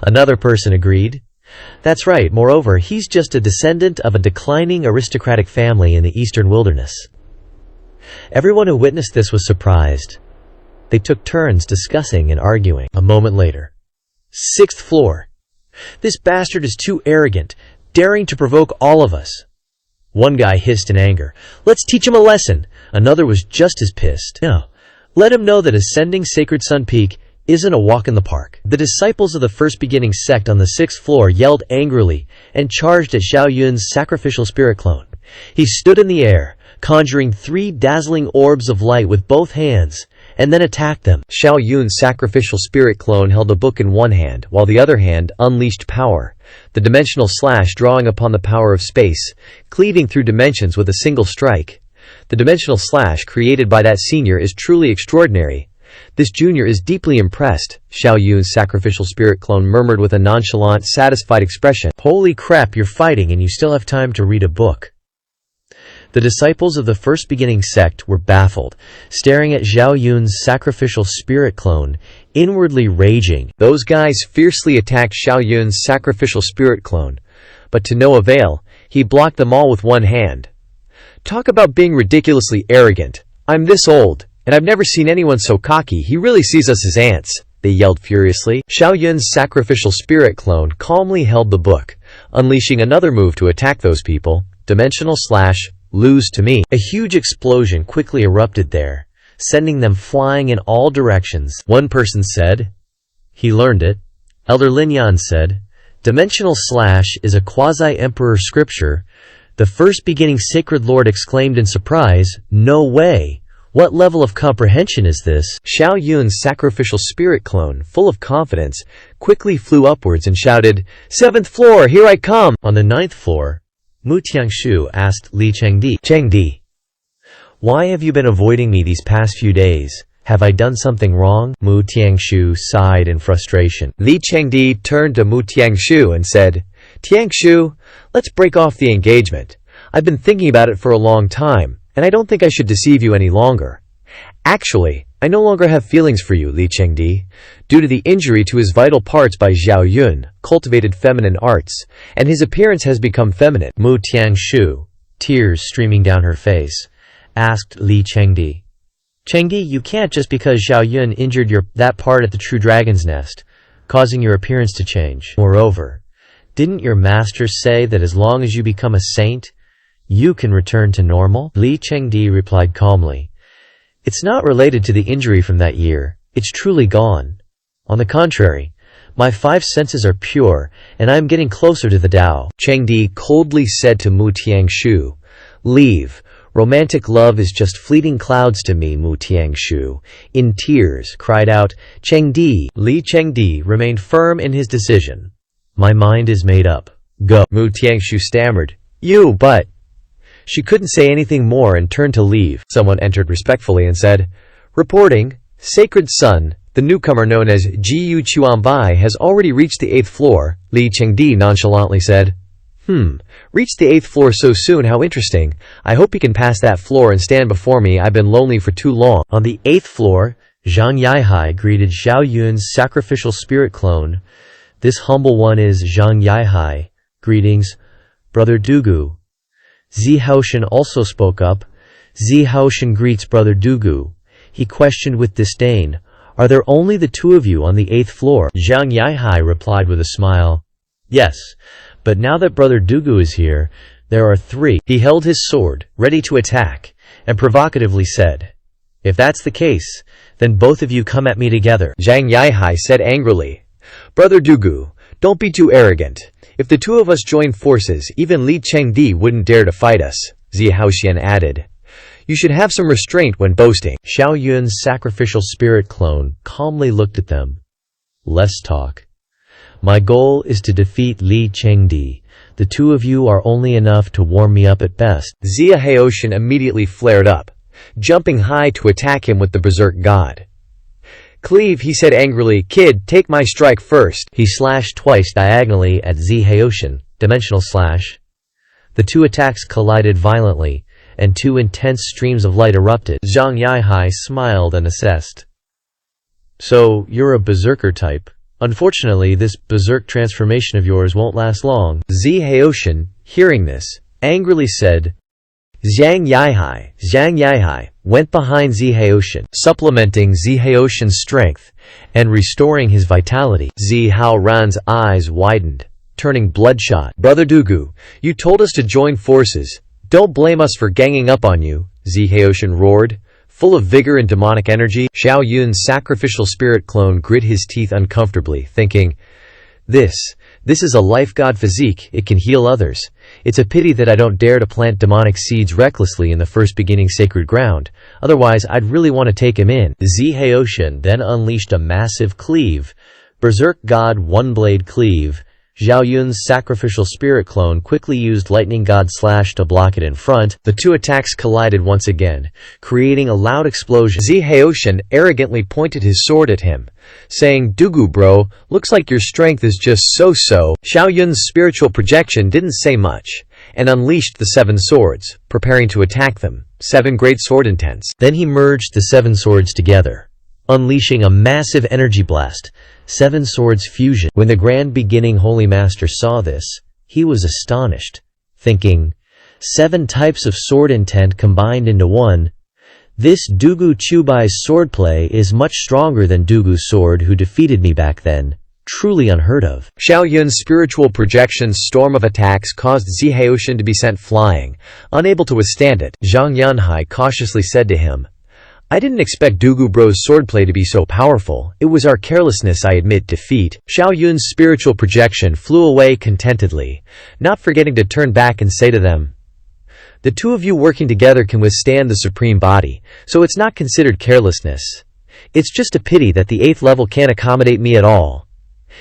Another person agreed, "That's right, moreover, he's just a descendant of a declining aristocratic family in the eastern wilderness." Everyone who witnessed this was surprised. They took turns discussing and arguing. A moment later, 6th floor. "This bastard is too arrogant, daring to provoke all of us." One guy hissed in anger, "Let's teach him a lesson." Another was just as pissed. "No, let him know that ascending Sacred Sun Peak isn't a walk in the park." The disciples of the first beginning sect on the 6th floor yelled angrily and charged at Xiao Yun's sacrificial spirit clone. He stood in the air, conjuring 3 dazzling orbs of light with both hands, and then attacked them. Xiao Yun's sacrificial spirit clone held a book in one hand, while the other hand unleashed power, the dimensional slash drawing upon the power of space, cleaving through dimensions with a single strike. The dimensional slash created by that senior is truly extraordinary. This junior is deeply impressed, Xiao Yun's sacrificial spirit clone murmured with a nonchalant, satisfied expression. "Holy crap, you're fighting and you still have time to read a book." The disciples of the first beginning sect were baffled, staring at Xiao Yun's sacrificial spirit clone, inwardly raging. Those guys fiercely attacked Xiao Yun's sacrificial spirit clone, but to no avail. He blocked them all with one hand. "Talk about being ridiculously arrogant. I'm this old, and I've never seen anyone so cocky. He really sees us as ants," they yelled furiously. Xiao Yun's sacrificial spirit clone calmly held the book, unleashing another move to attack those people. Dimensional slash. "Lose to me." A huge explosion quickly erupted there, sending them flying in all directions. One person said, "He learned it." Elder Lin Yan said, "Dimensional slash is a quasi-emperor scripture." The first beginning sacred lord exclaimed in surprise, "No way! What level of comprehension is this?" Xiao Yun's sacrificial spirit clone, full of confidence, quickly flew upwards and shouted, "7th floor, here I come!" On the 9th floor, Mu Tiangshu asked Li Chengdi, "Chengdi, why have you been avoiding me these past few days? Have I done something wrong?" Mu Tiangshu sighed in frustration. Li Chengdi turned to Mu Tiangshu and said, "Tiangshu, let's break off the engagement. I've been thinking about it for a long time, and I don't think I should deceive you any longer. Actually, I no longer have feelings for you, Li Chengdi, due to the injury to his vital parts by Xiao Yun, cultivated feminine arts, and his appearance has become feminine." Mu Tiangshu, tears streaming down her face, asked Li Chengdi, "Chengdi, you can't just because Xiao Yun injured that part at the True Dragon's Nest, causing your appearance to change. Moreover, didn't your master say that as long as you become a saint, you can return to normal?" Li Chengdi replied calmly, "It's not related to the injury from that year. It's truly gone. On the contrary, my 5 senses are pure, and I am getting closer to the Tao." Chengdi coldly said to Mu Tiangshu, "Leave. Romantic love is just fleeting clouds to me." Mu Tiangshu, in tears, cried out, "Chengdi." Li Chengdi remained firm in his decision. "My mind is made up. Go." Mu Tiangshu stammered, "You, but..." She couldn't say anything more and turned to leave. Someone entered respectfully and said, "Reporting, Sacred Son, the newcomer known as Jiu Chuanbai has already reached the 8th floor." Li Chengdi nonchalantly said, Reached the 8th floor so soon, how interesting. I hope he can pass that floor and stand before me. I've been lonely for too long." On the 8th floor, Zhang Yaihai greeted Xiao Yun's sacrificial spirit clone. "This humble one is Zhang Yaihai. Greetings, Brother Dugu." Zi Haoshan also spoke up. Zi Haoshan greets Brother Dugu. He questioned with disdain, "Are there only the two of you on the 8th floor?" Zhang Yaihai replied with a smile, "Yes, but now that Brother Dugu is here, there are 3. He held his sword, ready to attack, and provocatively said, "If that's the case, then both of you come at me together." Zhang Yaihai said angrily, "Brother Dugu, don't be too arrogant. If the two of us join forces, even Li Chengdi wouldn't dare to fight us." Zi Haoxian added, "You should have some restraint when boasting." Xiao Yun's sacrificial spirit clone calmly looked at them. "Less talk. My goal is to defeat Li Chengdi. The two of you are only enough to warm me up at best." Zia Haoshan immediately flared up, jumping high to attack him with the berserk god. "Cleave," he said angrily. "Kid, take my strike first." He slashed twice diagonally at Zi Haoshan, dimensional slash. The two attacks collided violently, and 2 intense streams of light erupted. Zhang Yaihai smiled and assessed. "So, you're a berserker type. Unfortunately, this berserk transformation of yours won't last long." Zi Haoshan, hearing this, angrily said, Zhang Yaihai went behind Zi Haoshan, supplementing Zi Haoshan's strength and restoring his vitality. Zi Haoran's eyes widened, turning bloodshot. "Brother Dugu, you told us to join forces. Don't blame us for ganging up on you," Zi Haoshan roared, full of vigor and demonic energy. Xiao Yun's sacrificial spirit clone grit his teeth uncomfortably, thinking, This is a life god physique, it can heal others. It's a pity that I don't dare to plant demonic seeds recklessly in the first beginning sacred ground, otherwise I'd really want to take him in." Zi Haoshan then unleashed a massive cleave. Berserk God One-Blade Cleave. Xiao Yun's sacrificial spirit clone quickly used Lightning God Slash to block it in front. The two attacks collided once again, creating a loud explosion. Zi Haoshan arrogantly pointed his sword at him, saying, "Dugu bro, looks like your strength is just so-so." Xiao Yun's spiritual projection didn't say much, and unleashed the 7 swords, preparing to attack them. 7 great sword intents. Then he merged the 7 swords together, unleashing a massive energy blast. 7 swords fusion. When the grand beginning Holy Master saw this, he was astonished, thinking, 7 types of sword intent combined into one. This Dugu Chubai's swordplay is much stronger than Dugu's sword who defeated me back then. Truly unheard of. Xiao Yun's spiritual projection's storm of attacks caused Zi Haoshan to be sent flying, unable to withstand it. Zhang Yanhai cautiously said to him, "I didn't expect Dugu Bro's swordplay to be so powerful. It was our carelessness, I admit defeat." Xiao Yun's spiritual projection flew away contentedly, not forgetting to turn back and say to them, "The two of you working together can withstand the supreme body, so it's not considered carelessness. It's just a pity that the 8th level can't accommodate me at all.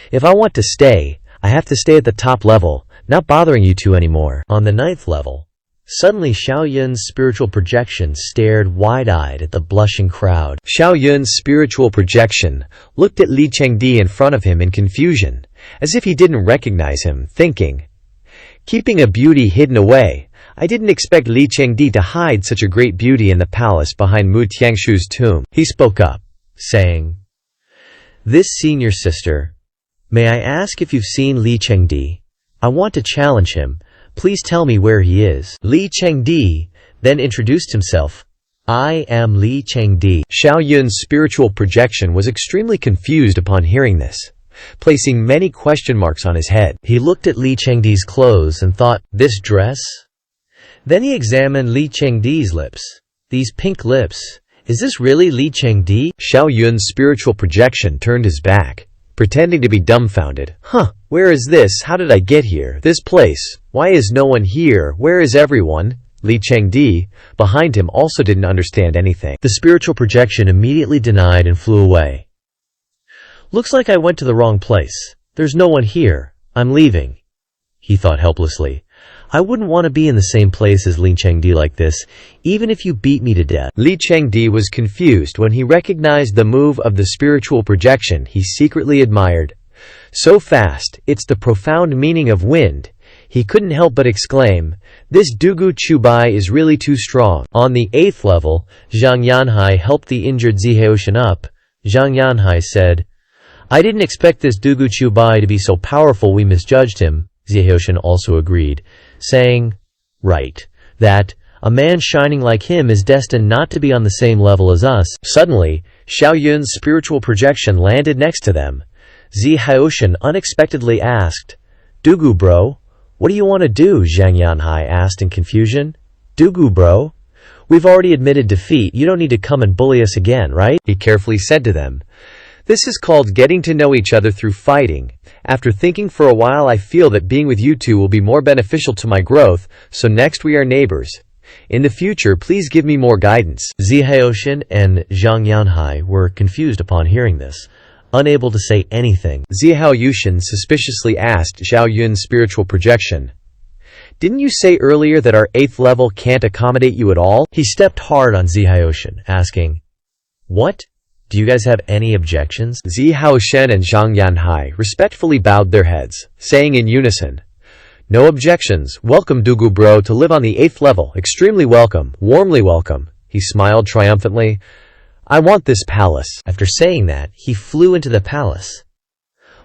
If I want to stay, I have to stay at the top level, not bothering you two anymore." On the 9th level, suddenly Xiao Yun's spiritual projection stared wide-eyed at the blushing crowd. Xiao Yun's spiritual projection looked at Li Chengdi in front of him in confusion, as if he didn't recognize him, thinking, "Keeping a beauty hidden away. I didn't expect Li Chengdi to hide such a great beauty in the palace behind Mu Tiangshu's tomb." He spoke up, saying, "This senior sister, may I ask if you've seen Li Chengdi? I want to challenge him. Please tell me where he is." Li Chengdi then introduced himself. "I am Li Chengdi." Xiao Yun's spiritual projection was extremely confused upon hearing this, placing many question marks on his head. He looked at Li Chengdi's clothes and thought, "This dress?" Then he examined Li Chengdi's lips. "These pink lips. Is this really Li Chengdi?" Xiao Yun's spiritual projection turned his back, pretending to be dumbfounded. Where is this? How did I get here? This place. Why is no one here? Where is everyone?" Li Chengdi, behind him, also didn't understand anything. The spiritual projection immediately denied and flew away. "Looks like I went to the wrong place. There's no one here. I'm leaving," he thought helplessly. I wouldn't want to be in the same place as Li Chengdi like this, even if you beat me to death. Li Chengdi was confused when he recognized the move of the spiritual projection he secretly admired. So fast, it's the profound meaning of wind. He couldn't help but exclaim, "This Dugu Chubai is really too strong." On the 8th level, Zhang Yanhai helped the injured Zi Haichan up. Zhang Yanhai said, "I didn't expect this Dugu Chubai to be so powerful, we misjudged him." Zi Haichan also agreed, saying, "Right, that a man shining like him is destined not to be on the same level as us." Suddenly, Xiao Yun's spiritual projection landed next to them. Zi Haichan unexpectedly asked, "Dugu bro, what do you want to do?" Zhang Yanhai asked in confusion. "Dugu bro? We've already admitted defeat, you don't need to come and bully us again, right?" He carefully said to them. "This is called getting to know each other through fighting. After thinking for a while, I feel that being with you two will be more beneficial to my growth, so next we are neighbors. In the future, please give me more guidance." Zi Haichan and Zhang Yanhai were confused upon hearing this, unable to say anything. Zi Haichan suspiciously asked Xiao Yun's spiritual projection, "Didn't you say earlier that our 8th level can't accommodate you at all?" He stepped hard on Zi Haichan, asking, "What? Do you guys have any objections?" Zi Haichan and Zhang Yanhai respectfully bowed their heads, saying in unison, "No objections. Welcome Dugu bro to live on the 8th level. Extremely welcome, warmly welcome." He smiled triumphantly. "I want this palace." After saying that, he flew into the palace.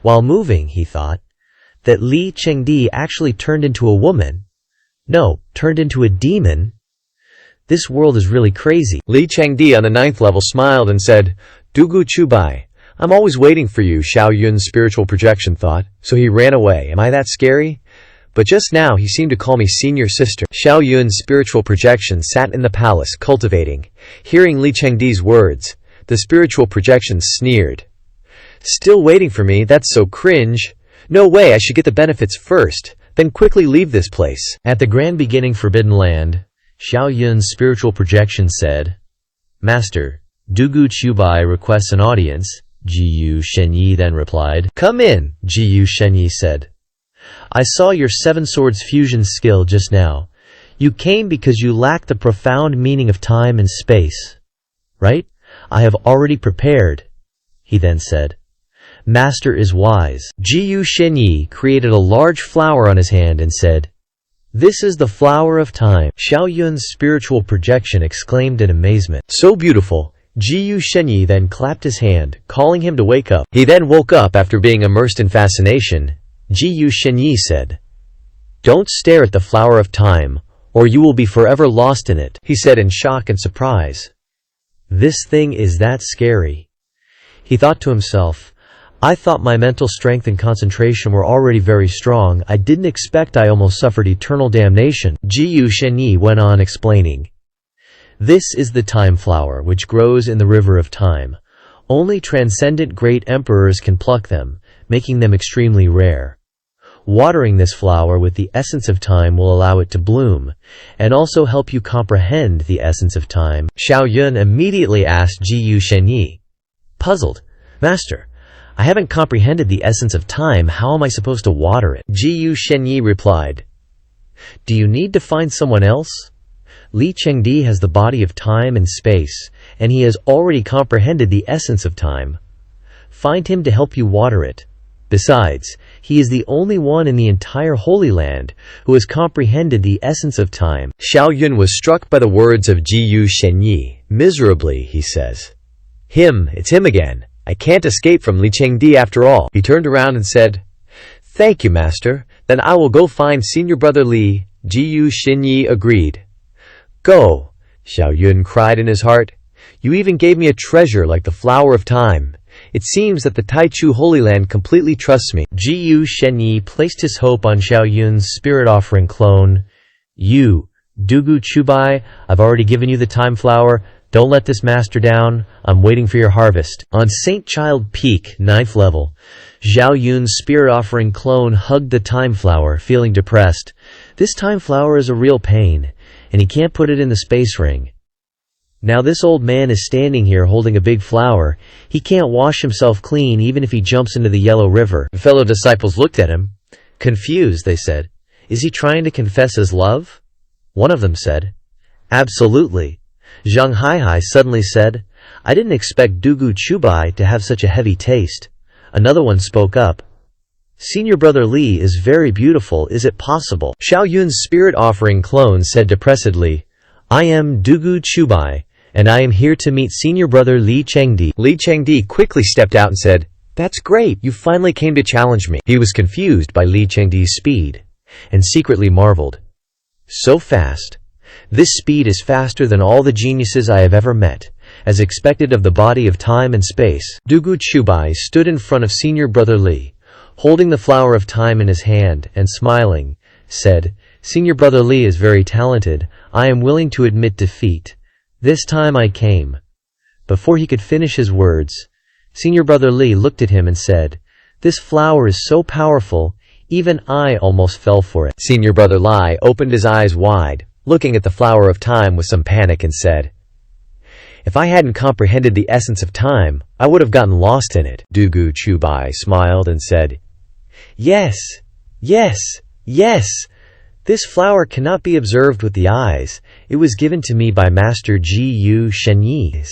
While moving, he thought that Li Chengdi actually turned into a woman. No, turned into a demon. This world is really crazy. Li Chengdi on the 9th level smiled and said, "Dugu Chubai, I'm always waiting for you," Xiao Yun's spiritual projection thought, so he ran away. Am I that scary? But just now he seemed to call me senior sister. Xiao Yun's spiritual projection sat in the palace, cultivating. Hearing Li Chengdi's words, the spiritual projection sneered. "Still waiting for me? That's so cringe. No way, I should get the benefits first, then quickly leave this place." At the grand beginning Forbidden Land, Xiao Yun's spiritual projection said, "Master, Dugu Chubai requests an audience." Jiyu Shenyi then replied, "Come in," Jiyu Shenyi said. "I saw your 7 swords fusion skill just now. You came because you lack the profound meaning of time and space, right? I have already prepared," he then said. "Master is wise." Jiyu Shenyi created a large flower on his hand and said, "This is the flower of time." Xiao Yun's spiritual projection exclaimed in amazement. "So beautiful." Jiyu Shenyi then clapped his hand, calling him to wake up. He then woke up after being immersed in fascination. Jiyu Shenyi said, "Don't stare at the flower of time, or you will be forever lost in it," he said in shock and surprise. "This thing is that scary." He thought to himself, "I thought my mental strength and concentration were already very strong. I didn't expect I almost suffered eternal damnation." Jiyu Shenyi went on explaining, "This is the time flower which grows in the river of time. Only transcendent great emperors can pluck them, making them extremely rare. Watering this flower with the essence of time will allow it to bloom, and also help you comprehend the essence of time." Xiao Yun immediately asked Jiyu Shenyi, puzzled, "Master, I haven't comprehended the essence of time. How am I supposed to water it?" Jiyu Shenyi replied, "Do you need to find someone else? Li Chengdi has the body of time and space, and he has already comprehended the essence of time. Find him to help you water it. Besides, he is the only one in the entire Holy Land who has comprehended the essence of time." Xiao Yun was struck by the words of Jiyu Shenyi. Miserably, he says, It's him again. I can't escape from Li Chengdi after all." He turned around and said, "Thank you, master. Then I will go find senior brother Li." Jiyu Shenyi agreed. "Go," Xiao Yun cried in his heart. "You even gave me a treasure like the flower of time. It seems that the Taichu Holy Land completely trusts me." Jiyu Shenyi placed his hope on Xiao Yun's spirit offering clone. "You, Dugu Chubai, I've already given you the time flower. Don't let this master down. I'm waiting for your harvest." On Saint Child Peak, 9th level, Xiao Yun's spirit offering clone hugged the time flower, feeling depressed. This time flower is a real pain, and he can't put it in the space ring. Now this old man is standing here holding a big flower. He can't wash himself clean even if he jumps into the yellow river. The fellow disciples looked at him. Confused, they said, Is he trying to confess his love? One of them said. Absolutely. Zhang Haihai suddenly said, I didn't expect Dugu Chubai to have such a heavy taste. Another one spoke up. Senior brother Li is very beautiful, is it possible? Xiao Yun's spirit offering clone said depressedly, I am Dugu Chubai, and I am here to meet senior brother Li Chengdi. Li Chengdi quickly stepped out and said, That's great, you finally came to challenge me. He was confused by Li Chengdi's speed, and secretly marveled. So fast. This speed is faster than all the geniuses I have ever met, as expected of the body of time and space. Dugu Chubai stood in front of senior brother Li, holding the flower of time in his hand, and smiling, said, Senior brother Li is very talented. I am willing to admit defeat. This time I came. Before he could finish his words, senior brother Li looked at him and said, This flower is so powerful, even I almost fell for it. Senior brother Li opened his eyes wide, looking at the flower of time with some panic, and said, If I hadn't comprehended the essence of time, I would have gotten lost in it. Dugu Chubai smiled and said, Yes, yes, yes. This flower cannot be observed with the eyes. It was given to me by Master Ji Shenyi.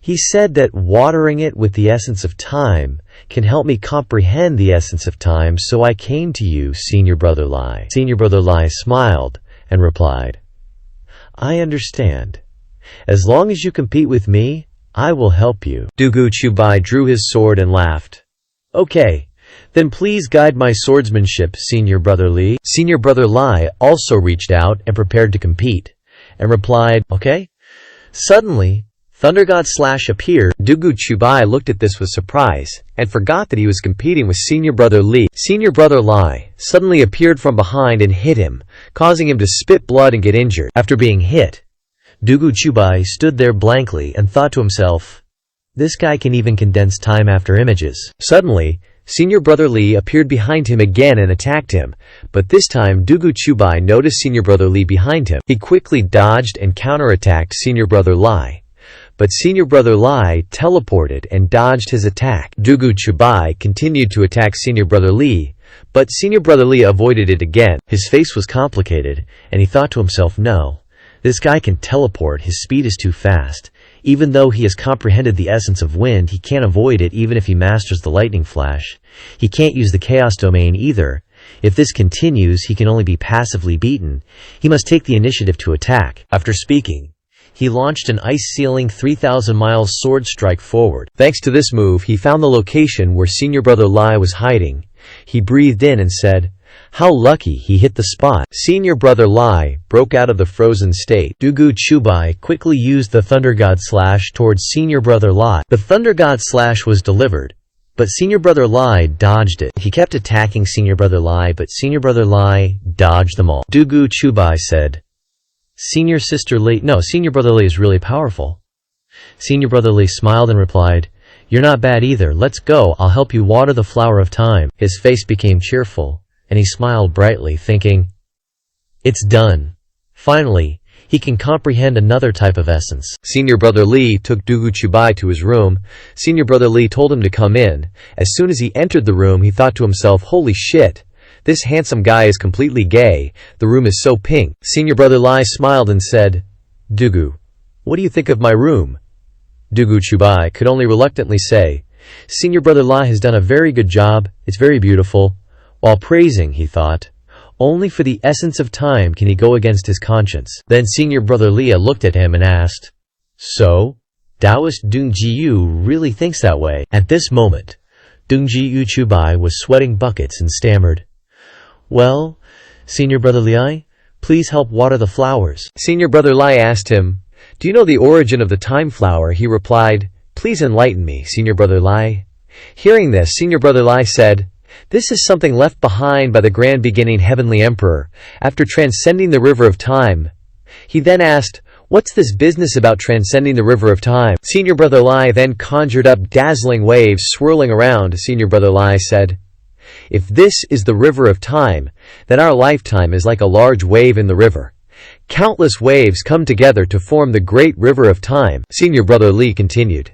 He said that watering it with the essence of time can help me comprehend the essence of time, so I came to you, Senior brother Li. Senior brother Li smiled and replied, I understand. As long as you compete with me, I will help you. Dugu Chubai drew his sword and laughed. Okay, then please guide my swordsmanship, Senior brother Li. Senior brother Li also reached out and prepared to compete, and replied, Okay. Suddenly, Thunder God Slash appeared. Dugu Chubai looked at this with surprise, and forgot that he was competing with Senior brother Li. Senior brother Li suddenly appeared from behind and hit him, causing him to spit blood and get injured. After being hit, Dugu Chubai stood there blankly and thought to himself, This guy can even condense time after images. Suddenly, Senior brother Li appeared behind him again and attacked him, but this time Dugu Chubai noticed Senior brother Li behind him. He quickly dodged and counterattacked Senior brother Li, but Senior brother Li teleported and dodged his attack. Dugu Chubai continued to attack Senior brother Li, but Senior brother Li avoided it again. His face was complicated, and he thought to himself, No, this guy can teleport, his speed is too fast. Even though he has comprehended the essence of wind, he can't avoid it even if he masters the lightning flash. He can't use the chaos domain either. If this continues, he can only be passively beaten. He must take the initiative to attack. After speaking, he launched an ice-sealing 3,000 miles sword strike forward. Thanks to this move, he found the location where Senior brother Li was hiding. He breathed in and said, How lucky he hit the spot. Senior brother Li broke out of the frozen state. Dugu Chubai quickly used the Thunder God Slash towards Senior brother Li. The Thunder God Slash was delivered, but Senior brother Li dodged it. He kept attacking Senior brother Li, but Senior brother Li dodged them all. Dugu Chubai said, Senior brother Li is really powerful. Senior brother Li smiled and replied, You're not bad either. Let's go. I'll help you water the flower of time. His face became cheerful, and he smiled brightly, thinking, It's done. Finally, he can comprehend another type of essence. Senior brother Li took Dugu Chubai to his room. Senior brother Li told him to come in. As soon as he entered the room, he thought to himself, Holy shit! This handsome guy is completely gay. The room is so pink. Senior brother Li smiled and said, Dugu, what do you think of my room? Dugu Chubai could only reluctantly say, Senior brother Li has done a very good job. It's very beautiful. While praising, he thought, only for the essence of time can he go against his conscience. Then Senior brother Li looked at him and asked, So, Taoist Dung Jiyu really thinks that way? At this moment, Dung Jiyu Chubai was sweating buckets and stammered, Well, Senior brother Li, please help water the flowers. Senior brother Li asked him, Do you know the origin of the time flower? He replied, Please enlighten me, Senior brother Li. Hearing this, Senior brother Li said, This is something left behind by the grand beginning heavenly emperor, after transcending the river of time. He then asked, What's this business about transcending the river of time? Senior brother Li then conjured up dazzling waves swirling around. Senior brother Li said, If this is the river of time, then our lifetime is like a large wave in the river. Countless waves come together to form the great river of time. Senior brother Li continued,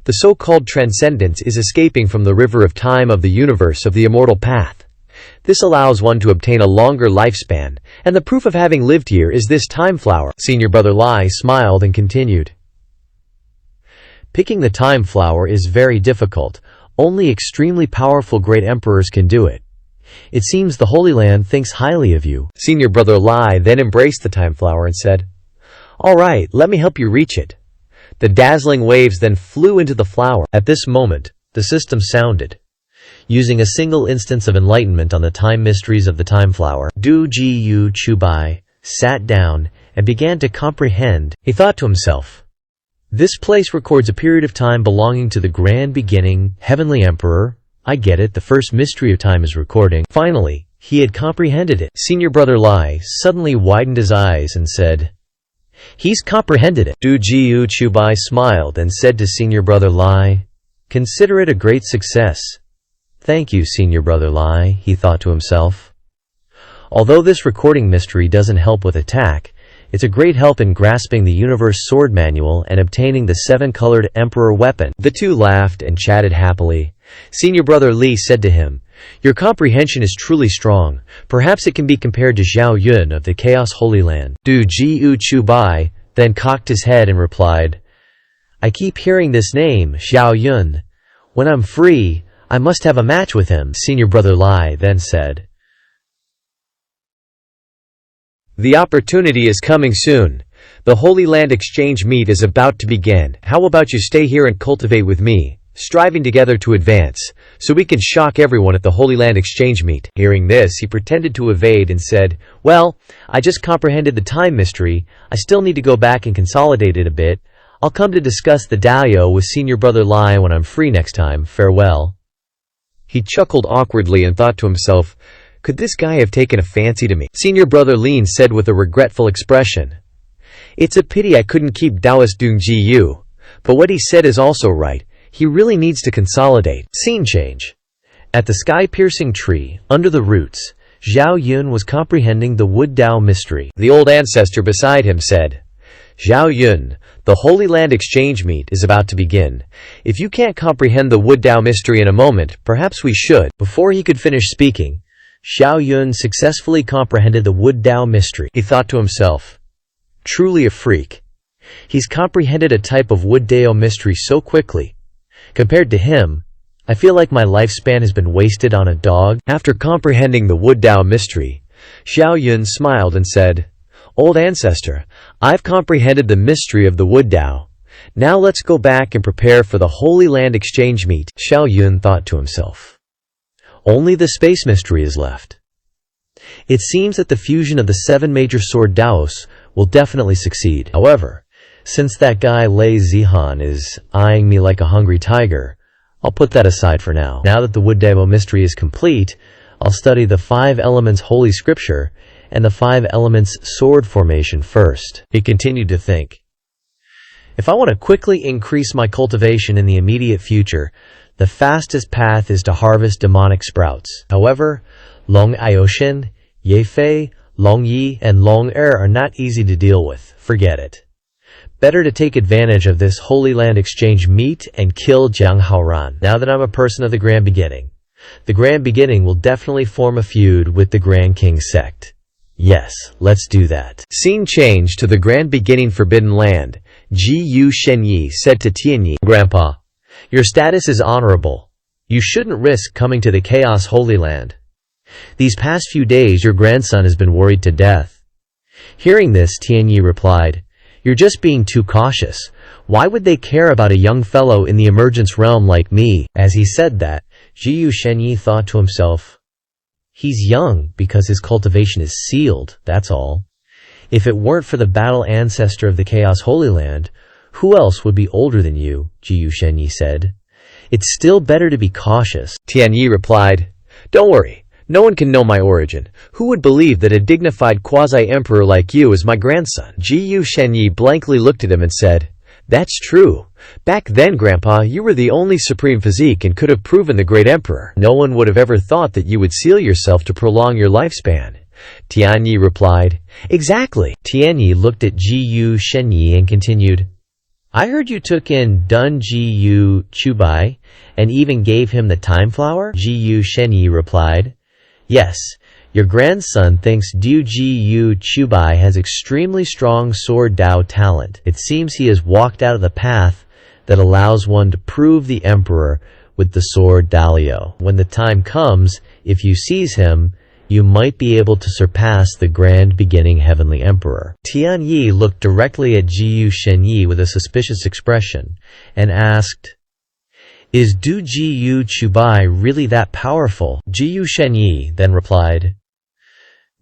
The so-called transcendence is escaping from the river of time of the universe of the immortal path. This allows one to obtain a longer lifespan, and the proof of having lived here is this time flower. Senior brother Lai smiled and continued. Picking the time flower is very difficult. Only extremely powerful great emperors can do it. It seems the Holy Land thinks highly of you. Senior brother Lai then embraced the time flower and said, "All right, let me help you reach it." The dazzling waves then flew into the flower. At this moment, the system sounded. Using a single instance of enlightenment on the time mysteries of the time flower, Du Ji Yu Chubai sat down and began to comprehend. He thought to himself, "This place records a period of time belonging to the grand beginning, heavenly emperor. I get it, the first mystery of time is recording." Finally, he had comprehended it. Senior brother Lai suddenly widened his eyes and said, "He's comprehended it." Du Ji Yu Chubai smiled and said to senior brother Lai, "Consider it a great success." "Thank you, senior brother Lai," he thought to himself. Although this recording mystery doesn't help with attack, it's a great help in grasping the universe sword manual and obtaining the 7-colored emperor weapon. The two laughed and chatted happily. Senior brother Li said to him, "Your comprehension is truly strong. Perhaps it can be compared to Zhao Yun of the Chaos Holy Land." Du Ji Yu Chubai then cocked his head and replied, "I keep hearing this name, Zhao Yun. When I'm free, I must have a match with him." Senior brother Lai then said, "The opportunity is coming soon. The Holy Land exchange meet is about to begin. How about you stay here and cultivate with me, striving together to advance, so we can shock everyone at the Holy Land exchange meet." Hearing this, he pretended to evade and said, "Well, I just comprehended the time mystery. I still need to go back and consolidate it a bit. I'll come to discuss the Dalio with senior brother Lai when I'm free next time. Farewell." He chuckled awkwardly and thought to himself, "Could this guy have taken a fancy to me?" Senior brother Lin said with a regretful expression, "It's a pity I couldn't keep Taoist Dung Ji Yu, but what he said is also right. He really needs to consolidate." Scene change. At the sky-piercing tree, under the roots, Zhao Yun was comprehending the Wood Dao mystery. The old ancestor beside him said, "Zhao Yun, the Holy Land exchange meet is about to begin. If you can't comprehend the Wood Dao mystery in a moment, perhaps we should." Before he could finish speaking, Zhao Yun successfully comprehended the Wood Dao mystery. He thought to himself, "Truly a freak. He's comprehended a type of Wood Dao mystery so quickly. Compared to him, I feel like my lifespan has been wasted on a dog." After comprehending the Wood Dao mystery, Zhao Yun smiled and said, "Old ancestor, I've comprehended the mystery of the Wood Dao. Now let's go back and prepare for the Holy Land exchange meet." Zhao Yun thought to himself, "Only the space mystery is left. It seems that the fusion of the 7 major sword Daos will definitely succeed. However, since that guy Lei Zihan is eyeing me like a hungry tiger, I'll put that aside for now. Now that the Wood Dao mystery is complete, I'll study the 5 elements Holy Scripture and the 5 elements sword formation first." He continued to think, "If I want to quickly increase my cultivation in the immediate future, the fastest path is to harvest demonic sprouts. However, Long Ioshin, Yefei, Long Yi, and Long Er are not easy to deal with. Forget it. Better to take advantage of this Holy Land exchange meet and kill Jiang Haoran. Now that I'm a person of the Grand Beginning, the Grand Beginning will definitely form a feud with the Grand King sect. Yes, let's do that." Scene change to the Grand Beginning Forbidden Land. Ji Yu Shenyi said to Tianyi, "Grandpa, your status is honorable. You shouldn't risk coming to the Chaos Holy Land. These past few days your grandson has been worried to death." Hearing this, Tianyi replied, "You're just being too cautious. Why would they care about a young fellow in the emergence realm like me?" As he said that, Ji Yu Shenyi thought to himself, "He's young because his cultivation is sealed, that's all. If it weren't for the battle ancestor of the Chaos Holy Land, who else would be older than you?" Ji Yu Shenyi said. "It's still better to be cautious." Tianyi replied, "Don't worry. No one can know my origin. Who would believe that a dignified quasi-emperor like you is my grandson?" Ji Yu Shenyi blankly looked at him and said, "That's true. Back then, Grandpa, you were the only supreme physique and could have proven the great emperor. No one would have ever thought that you would seal yourself to prolong your lifespan." Tianyi replied, "Exactly." Tianyi looked at Ji Yu Shenyi and continued, "I heard you took in Dun Ji Yu Chubai and even gave him the time flower?" Ji Yu Shenyi replied, Yes, your grandson thinks Du Ji Chubai has extremely strong sword Dao talent. It seems he has walked out of the path that allows one to prove the emperor with the sword Dalio. When the time comes, if you seize him, you might be able to surpass the grand beginning heavenly emperor. Tian Yi looked directly at Jiyu Shenyi with a suspicious expression and asked, "Is Du Jiyu Chubai really that powerful?" Jiyu Shenyi then replied,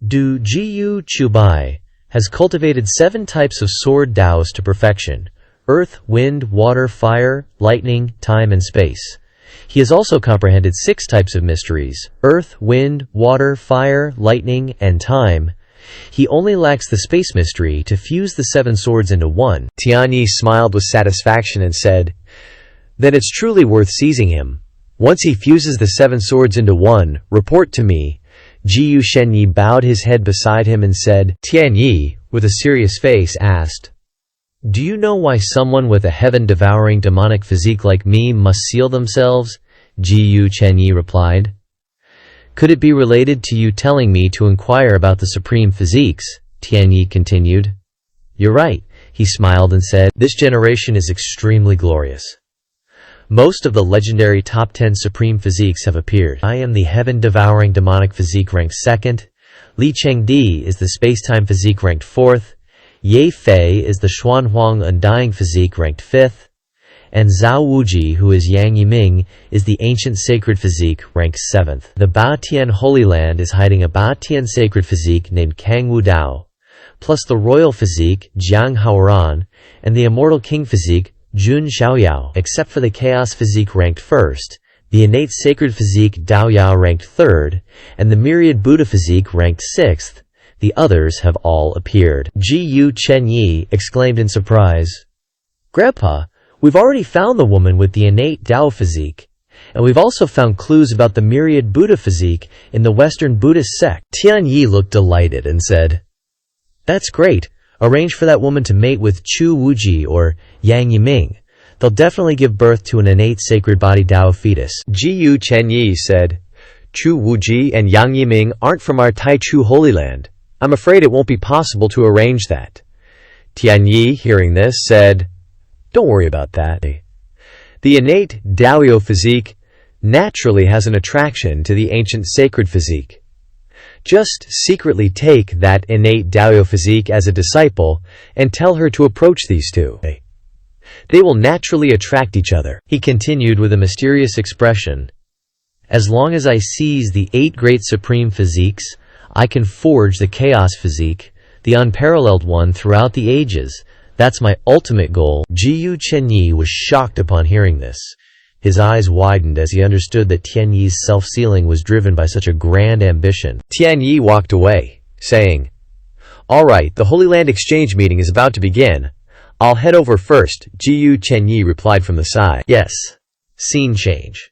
"Du Jiyu Chubai has cultivated 7 types of sword Daos to perfection: earth, wind, water, fire, lightning, time, and space. He has also comprehended 6 types of mysteries: earth, wind, water, fire, lightning, and time. He only lacks the space mystery to fuse the 7 swords into one." Tian Yi smiled with satisfaction and said, "Then it's truly worth seizing him. Once he fuses the 7 swords into one, report to me." Jiyu Shenyi bowed his head beside him and said, Tian Yi, with a serious face, asked, "Do you know why someone with a heaven-devouring demonic physique like me must seal themselves?" Jiyu Shenyi replied. "Could it be related to you telling me to inquire about the supreme physiques?" Tian Yi continued. "You're right," he smiled and said, "this generation is extremely glorious. Most of the legendary top 10 supreme physiques have appeared. I am the heaven-devouring demonic physique ranked 2nd, Li Chengdi is the space-time physique ranked 4th, Ye Fei is the Xuanhuang undying physique ranked 5th, and Zhao Wuji, who is Yang Yiming, is the ancient sacred physique ranked 7th. The Bao Tian Holy Land is hiding a Bao Tian sacred physique named Kang Wu Dao, plus the royal physique Jiang Haoran and the immortal king physique Jun Xiaoyao. Except for the chaos physique ranked 1st, the innate sacred physique Dao Yao ranked 3rd, and the myriad Buddha physique ranked 6th, the others have all appeared." Jiyu Shenyi exclaimed in surprise, "Grandpa, we've already found the woman with the innate Dao physique, and we've also found clues about the myriad Buddha physique in the Western Buddhist sect." Tian Yi looked delighted and said, "That's great. Arrange for that woman to mate with Chu Wuji or Yang Yiming. They'll definitely give birth to an innate sacred body Dao fetus." Jiyu Shenyi said, "Chu Wuji and Yang Yiming aren't from our Taichu Holy Land. I'm afraid it won't be possible to arrange that." Tian Yi, hearing this, said, "Don't worry about that. The innate Daoyo physique naturally has an attraction to the ancient sacred physique. Just secretly take that innate Daoyo physique as a disciple and tell her to approach these two. They will naturally attract each other." He continued with a mysterious expression, "As long as I seize the 8 great supreme physiques, I can forge the chaos physique, the unparalleled one throughout the ages. That's my ultimate goal." Jiyu Shenyi was shocked upon hearing this. His eyes widened as he understood that Tian Yi's self-sealing was driven by such a grand ambition. Tian Yi walked away, saying, "All right, the Holy Land exchange meeting is about to begin. I'll head over first." Jiyu Shenyi replied from the side. Yes. Scene change.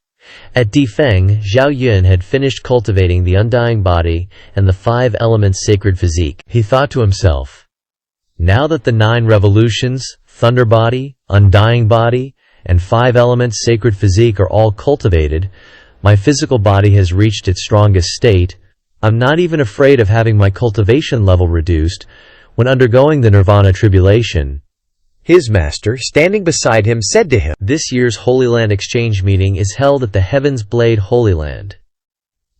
At Difeng, Zhao Yun had finished cultivating the undying body and the 5 elements sacred physique. He thought to himself, "Now that the 9 revolutions, thunder body, undying body, and 5 elements sacred physique are all cultivated, my physical body has reached its strongest state. I'm not even afraid of having my cultivation level reduced when undergoing the nirvana tribulation." His master, standing beside him, said to him, "This year's Holy Land exchange meeting is held at the Heaven's Blade Holy Land.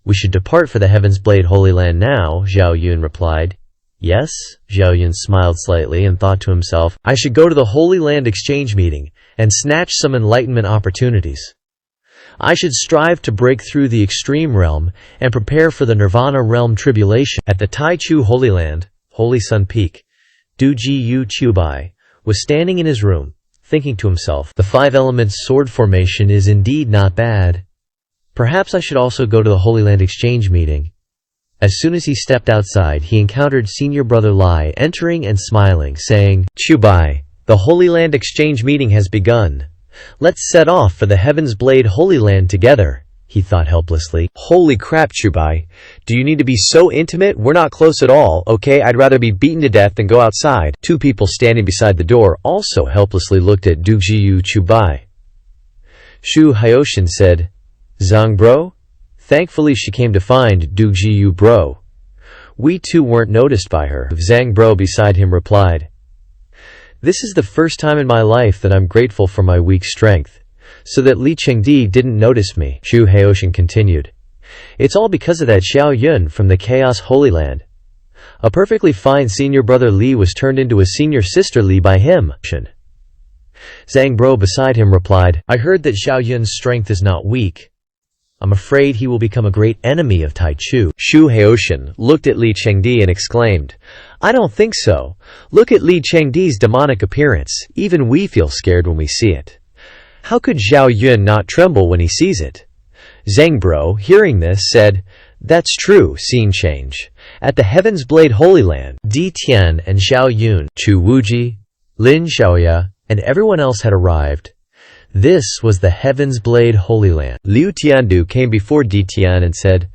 We should depart for the Heaven's Blade Holy Land now," Zhao Yun replied. "Yes?" Zhao Yun smiled slightly and thought to himself, "I should go to the Holy Land exchange meeting and snatch some enlightenment opportunities. I should strive to break through the extreme realm and prepare for the Nirvana realm tribulation." At the Taichu Holy Land, Holy Sun Peak, Du Jiyu Chubai was standing in his room, thinking to himself, "The 5 elements sword formation is indeed not bad. Perhaps I should also go to the Holy Land exchange meeting." As soon as he stepped outside, he encountered senior brother Lai entering and smiling, saying, "Chubai, the Holy Land exchange meeting has begun. Let's set off for the Heaven's Blade Holy Land together." He thought helplessly, "Holy crap, Chubai. Do you need to be so intimate? We're not close at all, okay? I'd rather be beaten to death than go outside." 2 people standing beside the door also helplessly looked at Dujiyu Chubai. Shu Hyoshin said, "Zhang bro, Thankfully she came to find Dugjiyu bro. We too weren't noticed by her. Zhang bro beside him replied, "This is the first time in my life that I'm grateful for my weak strength, so that Li Chengdi didn't notice me." Shu Haoshan continued, "It's all because of that Xiao Yun from the Chaos Holy Land. A perfectly fine senior brother Li was turned into a senior sister Li by him." Zhang bro beside him replied, "I heard that Xiao Yun's strength is not weak. I'm afraid he will become a great enemy of Tai Chu." Shu Haoshan looked at Li Chengdi and exclaimed, "I don't think so. Look at Li Chengdi's demonic appearance. Even we feel scared when we see it. How could Xiao Yun not tremble when he sees it?" Zhang bro, hearing this, said, "That's true, scene change. At the Heaven's Blade Holy Land, Di Tian and Xiao Yun, Chu Wuji, Lin Xiaoya, and everyone else had arrived. This was the Heaven's Blade Holy Land. Liu Tiandu came before Di Tian and said,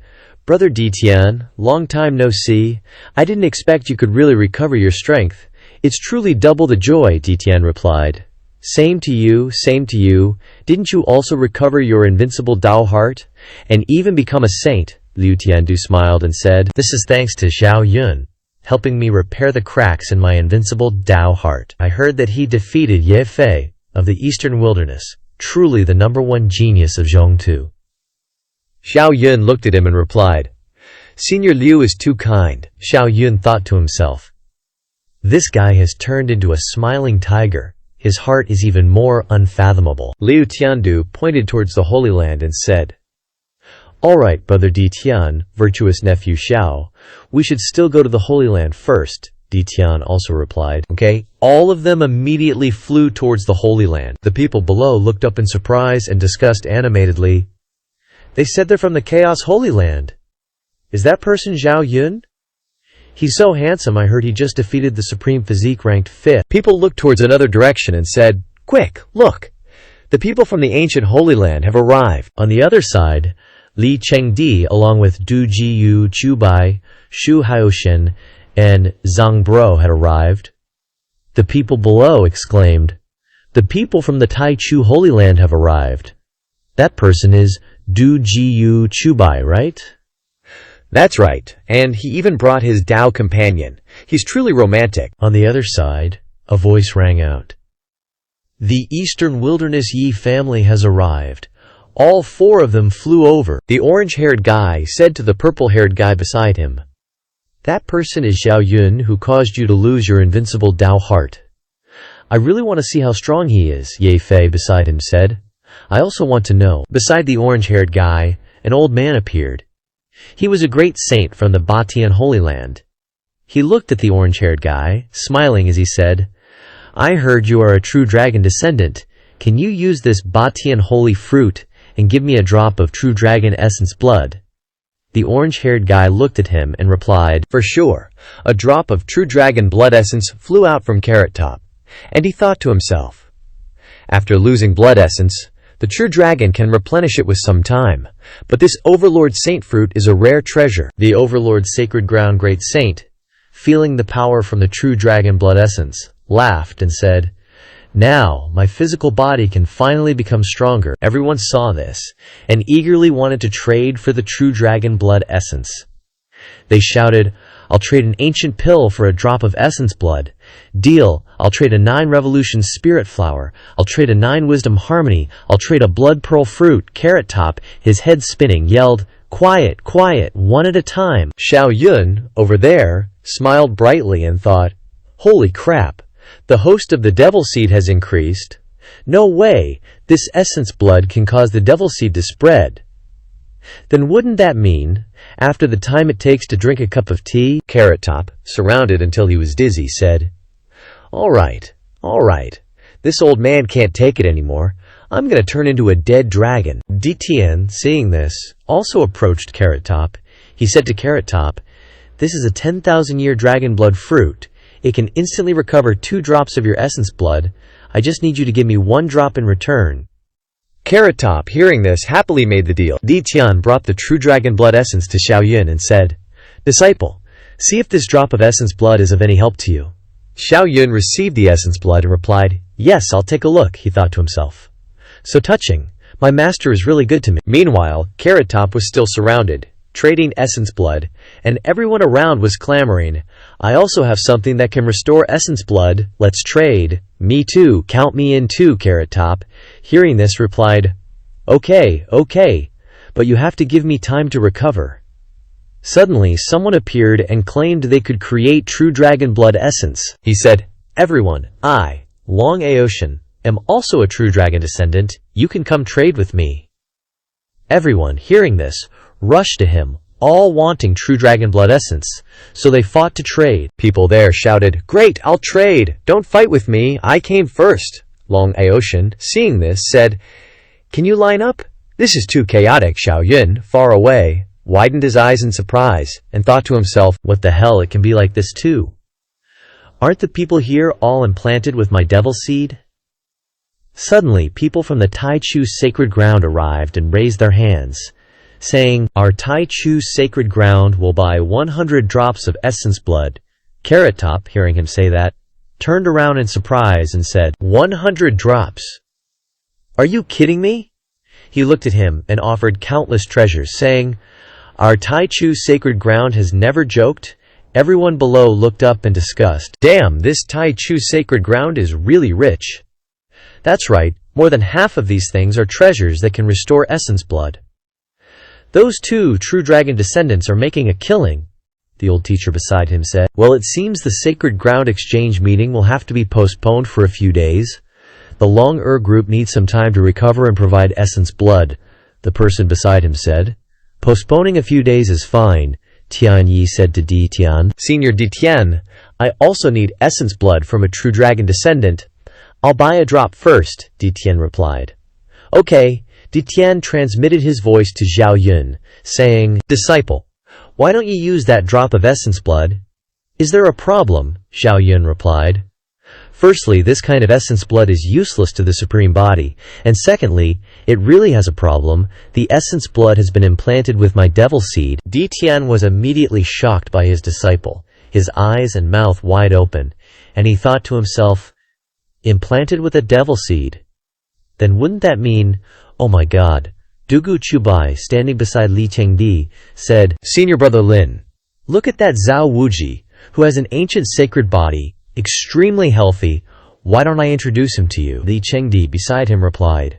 "Brother Di Tian, long time no see. I didn't expect you could really recover your strength. It's truly double the joy," Di Tian replied. Same to you, same to you. Didn't you also recover your invincible Dao heart? And even become a saint?" Liu Tiandu smiled and said, "This is thanks to Xiao Yun, helping me repair the cracks in my invincible Dao heart. I heard that he defeated Ye Fei of the Eastern Wilderness, truly the #1 genius of Zhongtu." Xiao Yun looked at him and replied, "Senior Liu is too kind." Xiao Yun thought to himself, "This guy has turned into a smiling tiger. His heart is even more unfathomable." Liu Tiandu pointed towards the Holy Land and said, "All right, brother Di Tian, virtuous nephew Xiao, we should still go to the Holy Land first." Di Tian also replied, "Okay." All of them immediately flew towards the Holy Land. The people below looked up in surprise and discussed animatedly, "They said they're from the Chaos Holy Land. Is that person Xiao Yun? He's so handsome. I heard he just defeated the Supreme Physique ranked 5th. People looked towards another direction and said, "Quick, look! The people from the ancient Holy Land have arrived." On the other side, Li Chengdi, along with Du Jiyu, Chubai, Shu Haoshan, and Zhang Bro had arrived. The people below exclaimed, "The people from the Tai Chu Holy Land have arrived. That person is Du Jiyu Chubai, right?" "That's right, and he even brought his Dao companion. He's truly romantic." On the other side, a voice rang out, "The Eastern Wilderness Yi family has arrived." All 4 of them flew over. The orange-haired guy said to the purple-haired guy beside him, "That person is Xiao Yun who caused you to lose your invincible Dao heart. I really want to see how strong he is," Ye Fei beside him said. "I also want to know." Beside the orange-haired guy, an old man appeared. He was a great saint from the Batian Holy Land. He looked at the orange-haired guy, smiling as he said, "I heard you are a true dragon descendant. Can you use this Batian holy fruit and give me a drop of true dragon essence blood?" The orange-haired guy looked at him and replied, "For sure." A drop of true dragon blood essence flew out from Carrot Top, and he thought to himself, after losing blood essence, the true dragon can replenish it with some time, but this Overlord Saint fruit is a rare treasure. The Overlord Sacred Ground Great Saint, feeling the power from the true dragon blood essence, laughed and said, "Now, my physical body can finally become stronger." Everyone saw this, and eagerly wanted to trade for the true dragon blood essence. They shouted, "I'll trade an ancient pill for a drop of essence blood. Deal. I'll trade a 9 revolution spirit flower. I'll trade a 9 wisdom harmony. I'll trade a blood pearl fruit." Carrot Top, his head spinning, yelled, "Quiet, quiet, one at a time." Xiao Yun, over there, smiled brightly and thought, "Holy crap, the host of the devil seed has increased. No way, this essence blood can cause the devil seed to spread. Then wouldn't that mean, after the time it takes to drink a cup of tea?" Carrot Top, surrounded until he was dizzy, said, all right. This old man can't take it anymore. I'm gonna turn into a dead dragon." Di Tian, seeing this, also approached Carrot Top. He said to Carrot Top, "This is a 10,000-year dragon blood fruit. It can instantly recover 2 drops of your essence blood. I just need you to give me 1 drop in return." Carrot Top, hearing this, happily made the deal. Di Tian brought the true dragon blood essence to Xiao Yun and said, "Disciple, see if this drop of essence blood is of any help to you." Xiao Yun received the essence blood and replied, "Yes, I'll take a look," he thought to himself. "So touching. My master is really good to me. Meanwhile, Carrot Top was still surrounded, trading essence blood, and everyone around was clamoring, I also have something that can restore essence blood, let's trade. Me too, count me in too, Carrot Top. Hearing this replied, okay, but you have to give me time to recover. Suddenly, someone appeared and claimed they could create true dragon blood essence. He said, everyone, I, Long Aoshan, am also a true dragon descendant, you can come trade with me. Everyone, hearing this, rushed to him, all wanting true dragon blood essence, so they fought to trade. People there shouted, great, I'll trade, don't fight with me, I came first. Long Aoshan, seeing this, said, can you line up? This is too chaotic. Xiao Yun, far away, widened his eyes in surprise, and thought to himself, what the hell, it can be like this too. Aren't the people here all implanted with my devil seed? Suddenly, people from the Tai Chu's sacred ground arrived and raised their hands, saying, our Tai Chu's sacred ground will buy 100 drops of essence blood. Carrot Top, hearing him say that, turned around in surprise and said, 100 drops? Are you kidding me? He looked at him and offered countless treasures, saying, our Tai Chu's sacred ground has never joked. Everyone below looked up in disgust. Damn, this Tai Chu's sacred ground is really rich. That's right, more than half of these things are treasures that can restore essence blood. Those two true dragon descendants are making a killing, the old teacher beside him said. Well, it seems the sacred ground exchange meeting will have to be postponed for a few days. The Long group needs some time to recover and provide essence blood, the person beside him said. Postponing a few days is fine, Tian Yi said to Di Tian. Senior Di Tian, I also need essence blood from a true dragon descendant. I'll buy a drop first, Di Tian replied. Okay, Di Tian transmitted his voice to Xiao Yun, saying, disciple, why don't you use that drop of essence blood? Is there a problem? Xiao Yun replied. Firstly, this kind of essence blood is useless to the supreme body, and secondly, it really has a problem. The essence blood has been implanted with my devil seed. Di Tian was immediately shocked by his disciple, his eyes and mouth wide open, and he thought to himself, implanted with a devil seed? Then wouldn't that mean, oh my god. Dugu Chubai, standing beside Li Chengdi, said, Senior Brother Lin, look at that Zhao Wuji, who has an ancient sacred body, extremely healthy. Why don't I introduce him to you? Li Chengdi beside him replied.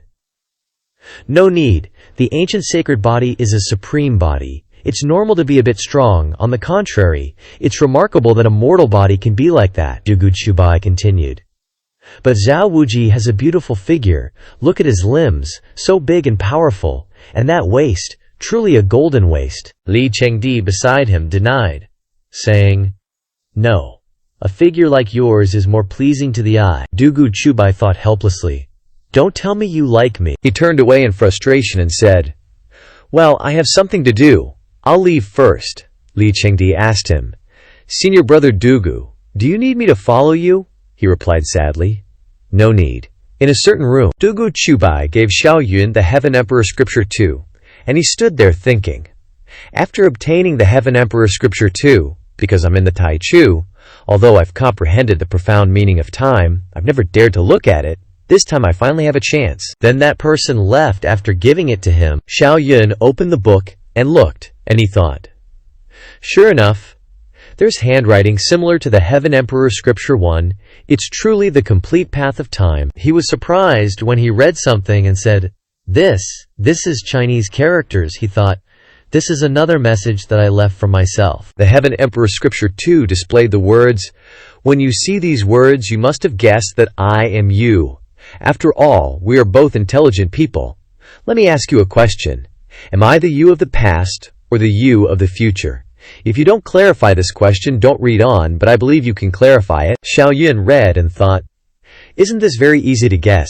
No need. The ancient sacred body is a supreme body. It's normal to be a bit strong. On the contrary, it's remarkable that a mortal body can be like that, Dugu Chubai continued. But Zhao Wuji has a beautiful figure. Look at his limbs, so big and powerful, and that waist, truly a golden waist. Li Chengdi beside him denied, saying, no, a figure like yours is more pleasing to the eye. Dugu Chubai thought helplessly, don't tell me you like me. He turned away in frustration and said, well, I have something to do. I'll leave first. Li Chengdi asked him, Senior Brother Dugu, do you need me to follow you? He replied sadly, no need. In a certain room, Dugu Chubai gave Xiao Yun the Heaven Emperor Scripture 2, and he stood there thinking. After obtaining the Heaven Emperor Scripture 2, because I'm in the Tai Chu, although I've comprehended the profound meaning of time, I've never dared to look at it. This time I finally have a chance. Then that person left after giving it to him. Xiao Yun opened the book and looked, and he thought, sure enough, there's handwriting similar to the Heaven Emperor Scripture 1. It's truly the complete path of time. He was surprised when he read something and said, this is Chinese characters. He thought, this is another message that I left for myself. The Heaven Emperor Scripture 2 displayed the words, when you see these words, you must have guessed that I am you. After all, we are both intelligent people. Let me ask you a question. Am I the you of the past or the you of the future? If you don't clarify this question, don't read on, but I believe you can clarify it. Xiao Yun read and thought, isn't this very easy to guess?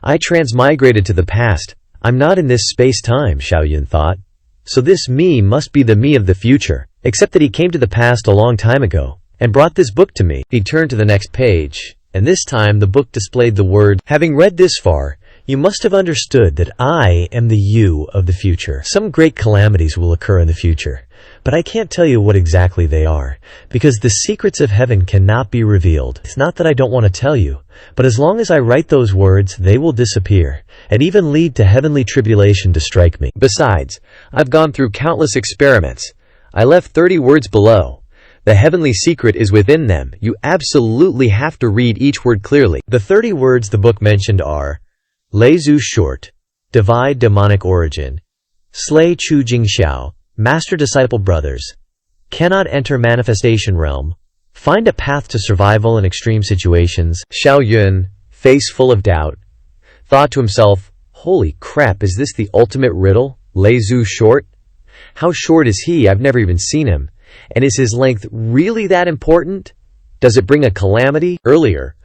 I transmigrated to the past. I'm not in this space-time, Xiao Yun thought. So this me must be the me of the future, except that he came to the past a long time ago, and brought this book to me. He turned to the next page, and this time the book displayed the word, having read this far, you must have understood that I am the you of the future. Some great calamities will occur in the future, But I can't tell you what exactly they are, because the secrets of heaven cannot be revealed. It's not that I don't want to tell you, but as long as I write those words, they will disappear, and even lead to heavenly tribulation to strike me. Besides, I've gone through countless experiments. I left 30 words below. The heavenly secret is within them. You absolutely have to read each word clearly. The 30 words the book mentioned are Leizu short, divide demonic origin, slay Chu Jingxiao, master-disciple brothers, cannot enter manifestation realm, find a path to survival in extreme situations. Xiao Yun, face full of doubt, thought to himself, holy crap, is this the ultimate riddle? Leizu short? How short is he? I've never even seen him. And is his length really that important? Does it bring a calamity? Earlier,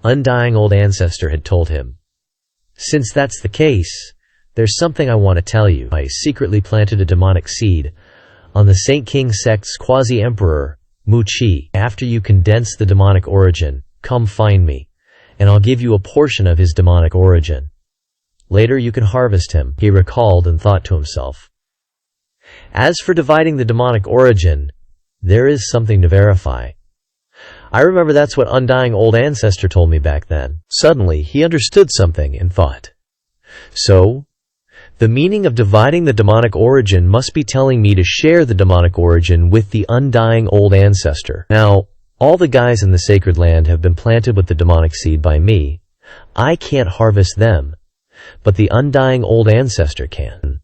Undying Old Ancestor had told him, since that's the case, there's something I want to tell you. I secretly planted a demonic seed on the Saint King sect's quasi-emperor, Mu Qi. After you condense the demonic origin, come find me, and I'll give you a portion of his demonic origin. Later you can harvest him, he recalled and thought to himself. As for dividing the demonic origin, there is something to verify. I remember that's what Undying Old Ancestor told me back then. Suddenly, he understood something and thought, so, the meaning of dividing the demonic origin must be telling me to share the demonic origin with the Undying Old Ancestor. Now, all the guys in the Sacred Land have been planted with the demonic seed by me. I can't harvest them, but the Undying Old Ancestor can.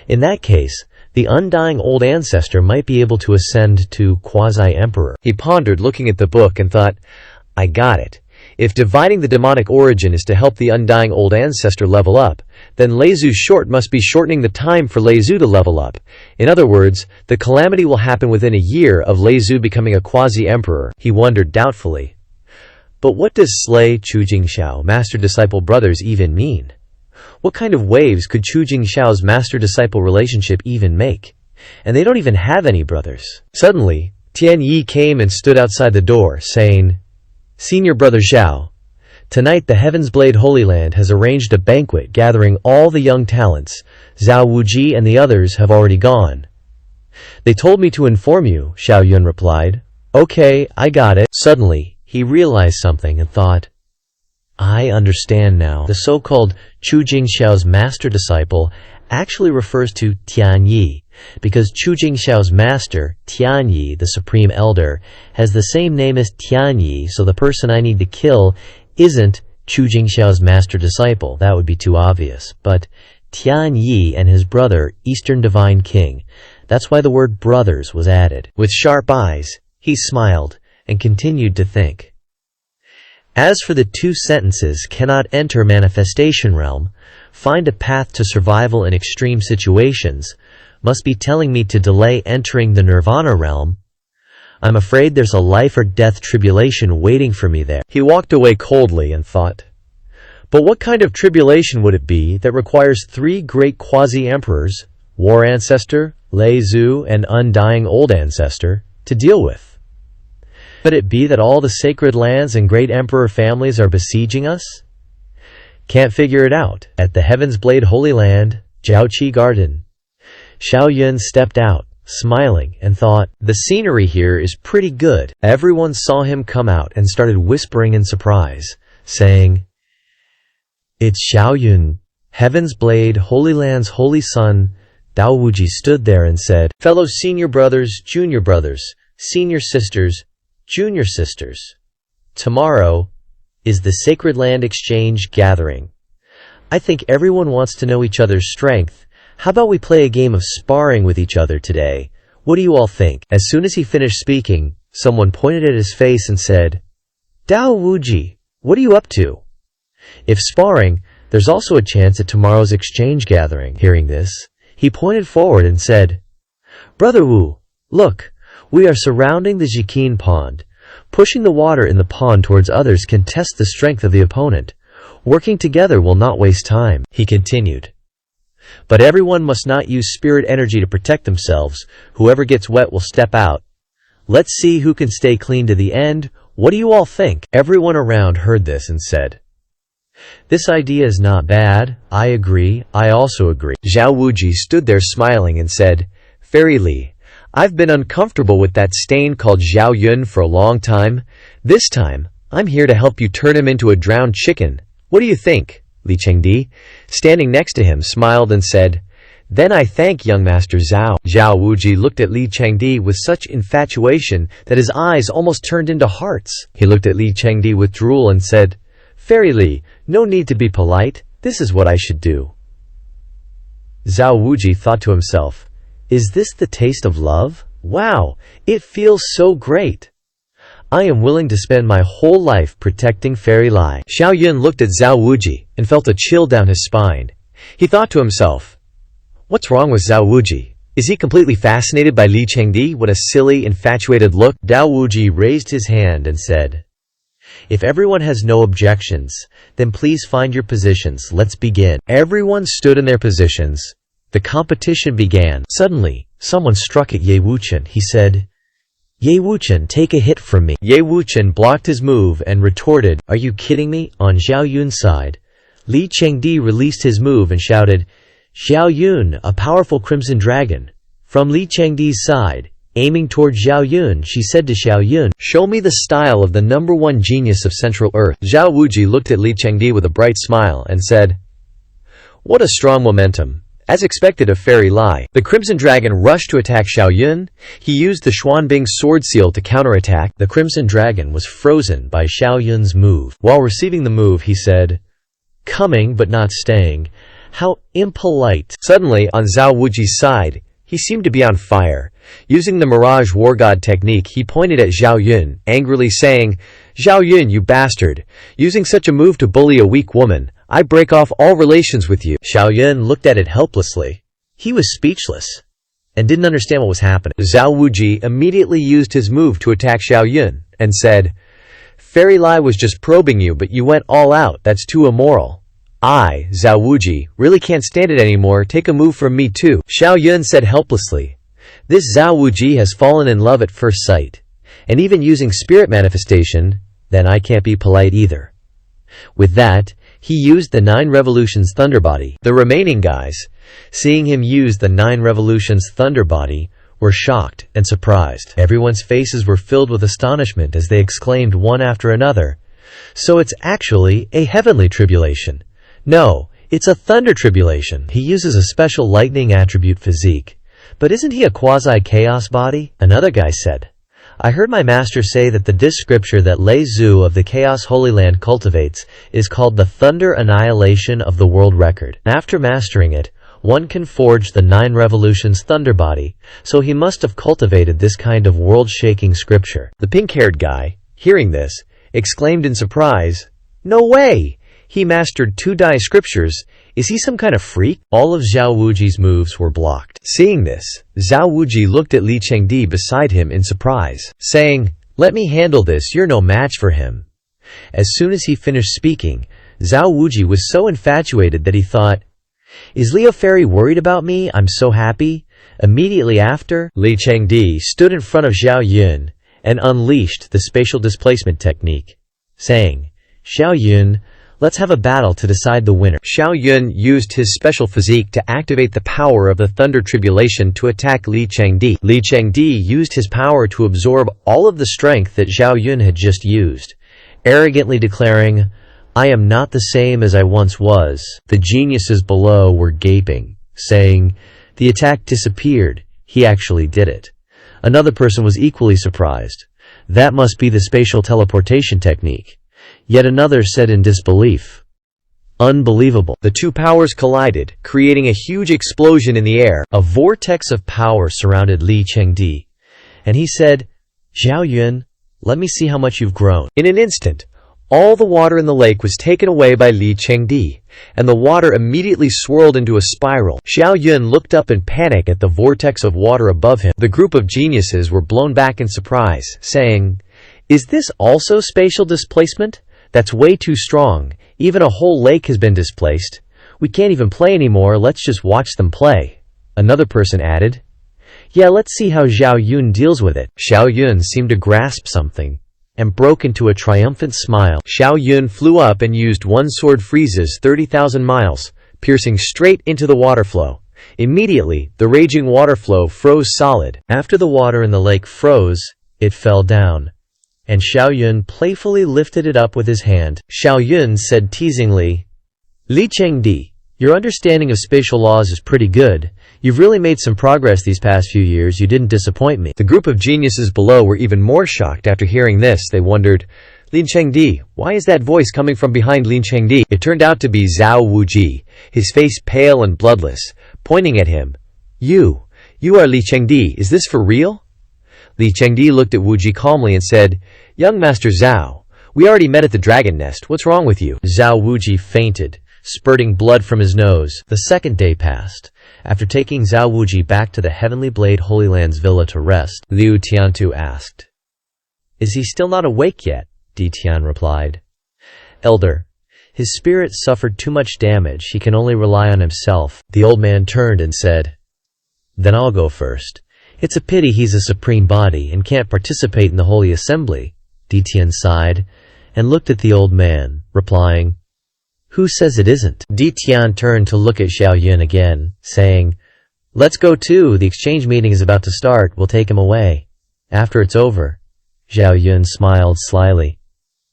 In that case, the Undying Old Ancestor might be able to ascend to quasi-emperor. He pondered, looking at the book, and thought, I got it. If dividing the demonic origin is to help the Undying Old Ancestor level up, then Leizu short must be shortening the time for Leizu to level up. In other words, the calamity will happen within a year of Leizu becoming a quasi-emperor. He wondered doubtfully. But what does slay Chu Jingxiao, master-disciple brothers, even mean? What kind of waves could Chu Jingxiao's master-disciple relationship even make? And they don't even have any brothers. Suddenly, Tian Yi came and stood outside the door, saying, Senior Brother Zhao, tonight the Heaven's Blade Holy Land has arranged a banquet gathering all the young talents. Zhao Wuji and the others have already gone. They told me to inform you, Xiao Yun replied. Okay, I got it. Suddenly, he realized something and thought, I understand now. The so-called Chu Jingxiao's master disciple actually refers to Tian Yi, because Chu Jingxiao's master, Tian Yi, the Supreme Elder, has the same name as Tian Yi, so the person I need to kill isn't Chu Jingxiao's master disciple. That would be too obvious. But Tian Yi and his brother, Eastern Divine King. That's why the word brothers was added. With sharp eyes, he smiled and continued to think. As for the two sentences, cannot enter manifestation realm, find a path to survival in extreme situations, must be telling me to delay entering the nirvana realm. I'm afraid there's a life or death tribulation waiting for me there. He walked away coldly and thought, but what kind of tribulation would it be that requires three great quasi-emperors, War Ancestor, Leizu, and Undying Old Ancestor, to deal with? Could it be that all the sacred lands and great emperor families are besieging us? Can't figure it out. At the Heaven's Blade Holy Land, Jiaoqi Garden, Xiao Yun stepped out, smiling, and thought, the scenery here is pretty good. Everyone saw him come out and started whispering in surprise, saying, it's Xiao Yun, Heaven's Blade, Holy Land's Holy Son. Dao Wuji stood there and said, fellow senior brothers, junior brothers, senior sisters, junior sisters, tomorrow is the Sacred Land Exchange Gathering. I think everyone wants to know each other's strength. How about we play a game of sparring with each other today? What do you all think? As soon as he finished speaking, someone pointed at his face and said, Dao Wuji, what are you up to? If sparring, there's also a chance at tomorrow's exchange gathering. Hearing this, he pointed forward and said, Brother Wu, look, we are surrounding the Jiqin pond. Pushing the water in the pond towards others can test the strength of the opponent. Working together will not waste time, he continued. But everyone must not use spirit energy to protect themselves. Whoever gets wet will step out. Let's see who can stay clean to the end. What do you all think? Everyone around heard this and said, this idea is not bad. I agree. I also agree. Zhao Wuji stood there smiling and said, Fairy Li, I've been uncomfortable with that stain called Zhao Yun for a long time. This time, I'm here to help you turn him into a drowned chicken. What do you think? Li Chengdi, standing next to him, smiled and said, "Then I thank young master Zhao." Zhao Wuji looked at Li Chengdi with such infatuation that his eyes almost turned into hearts. He looked at Li Chengdi with drool and said, "Fairy Li, no need to be polite. This is what I should do." Zhao Wuji thought to himself, "Is this the taste of love? Wow, it feels so great. I am willing to spend my whole life protecting Fairy Li." Xiao Yun looked at Zhao Wuji and felt a chill down his spine. He thought to himself, "What's wrong with Zhao Wuji? Is he completely fascinated by Li Chengdi? What a silly, infatuated look." Zhao Wuji raised his hand and said, "If everyone has no objections, then please find your positions. Let's begin." Everyone stood in their positions. The competition began. Suddenly, someone struck at Ye Wuchen. He said, "Ye Wuchen, take a hit from me." Ye Wuchen blocked his move and retorted, "Are you kidding me?" On Zhao Yun's side, Li Chengdi released his move and shouted, "Xiao Yun, a powerful crimson dragon." From Li Chengdi's side, aiming toward Zhao Yun, she said to Xiao Yun, "Show me the style of the #1 genius of Central Earth." Zhao Wuji looked at Li Chengdi with a bright smile and said, "What a strong momentum. As expected of Fairy Li." The Crimson Dragon rushed to attack Xiao Yun. He used the Xuanbing sword seal to counterattack. The Crimson Dragon was frozen by Xiao Yun's move. While receiving the move, he said, "Coming but not staying. How impolite." Suddenly, on Zhao Wuji's side, he seemed to be on fire. Using the Mirage War God technique, he pointed at Xiao Yun, angrily saying, "Xiao Yun, you bastard! Using such a move to bully a weak woman, I break off all relations with you." Xiao Yun looked at it helplessly. He was speechless and didn't understand what was happening. Zhao Wuji immediately used his move to attack Xiao Yun and said, "Fairy Li was just probing you, but you went all out. That's too immoral. I, Zhao Wuji, really can't stand it anymore. Take a move from me too." Xiao Yun said helplessly, "This Zhao Wuji has fallen in love at first sight, and even using spirit manifestation, then I can't be polite either." With that, he used the 9 Revolutions Thunder Body. The remaining guys, seeing him use the 9 Revolutions Thunder Body, were shocked and surprised. Everyone's faces were filled with astonishment as they exclaimed one after another, "So it's actually a heavenly tribulation. No, it's a thunder tribulation. He uses a special lightning attribute physique. But isn't he a quasi-chaos body?" Another guy said, "I heard my master say that the disc scripture that Lei Zhu of the Chaos Holy Land cultivates is called the Thunder Annihilation of the World Record. After mastering it, one can forge the 9 Revolutions Thunder Body, so he must have cultivated this kind of world-shaking scripture." The pink-haired guy, hearing this, exclaimed in surprise, "No way! He mastered 2 die scriptures. Is he some kind of freak?" All of Zhao Wuji's moves were blocked. Seeing this, Zhao Wuji looked at Li Chengdi beside him in surprise, saying, "Let me handle this, you're no match for him." As soon as he finished speaking, Zhao Wuji was so infatuated that he thought, "Is Leo Fairy worried about me? I'm so happy." Immediately after, Li Chengdi stood in front of Xiao Yun and unleashed the spatial displacement technique, saying, "Xiao Yun, let's have a battle to decide the winner." Xiao Yun used his special physique to activate the power of the Thunder Tribulation to attack Li Chengdi. Li Chengdi used his power to absorb all of the strength that Xiao Yun had just used, arrogantly declaring, "I am not the same as I once was." The geniuses below were gaping, saying, "The attack disappeared. He actually did it." Another person was equally surprised. "That must be the spatial teleportation technique." Yet another said in disbelief, "Unbelievable." The 2 powers collided, creating a huge explosion in the air. A vortex of power surrounded Li Chengdi, and he said, "Xiao Yun, let me see how much you've grown." In an instant, all the water in the lake was taken away by Li Chengdi, and the water immediately swirled into a spiral. Xiao Yun looked up in panic at the vortex of water above him. The group of geniuses were blown back in surprise, saying, "Is this also spatial displacement? That's way too strong. Even a whole lake has been displaced. We can't even play anymore, let's just watch them play." Another person added, "Yeah, let's see how Xiao Yun deals with it." Xiao Yun seemed to grasp something and broke into a triumphant smile. Xiao Yun flew up and used one sword freezes 30,000 miles, piercing straight into the water flow. Immediately, the raging water flow froze solid. After the water in the lake froze, it fell down, and Xiao Yun playfully lifted it up with his hand. Xiao Yun said teasingly, "Li Chengdi, your understanding of spatial laws is pretty good. You've really made some progress these past few years. You didn't disappoint me." The group of geniuses below were even more shocked after hearing this. They wondered, "Lin Chengdi, why is that voice coming from behind Lin Chengdi?" It turned out to be Zhao Wuji, his face pale and bloodless, pointing at him. You are Li Chengdi, is this for real?" Li Chengdi looked at Wuji calmly and said, "Young Master Zhao, we already met at the Dragon Nest. What's wrong with you?" Zhao Wuji fainted, spurting blood from his nose. The second day passed. After taking Zhao Wuji back to the Heavenly Blade Holy Land's villa to rest, Liu Tiantu asked, "Is he still not awake yet?" Di Tian replied, "Elder, his spirit suffered too much damage. He can only rely on himself." The old man turned and said, "Then I'll go first. It's a pity he's a supreme body and can't participate in the Holy Assembly." Di Tian sighed and looked at the old man, replying, "Who says it isn't?" Di Tian turned to look at Xiao Yun again, saying, "Let's go too. The exchange meeting is about to start. We'll take him away. After it's over." Xiao Yun smiled slyly.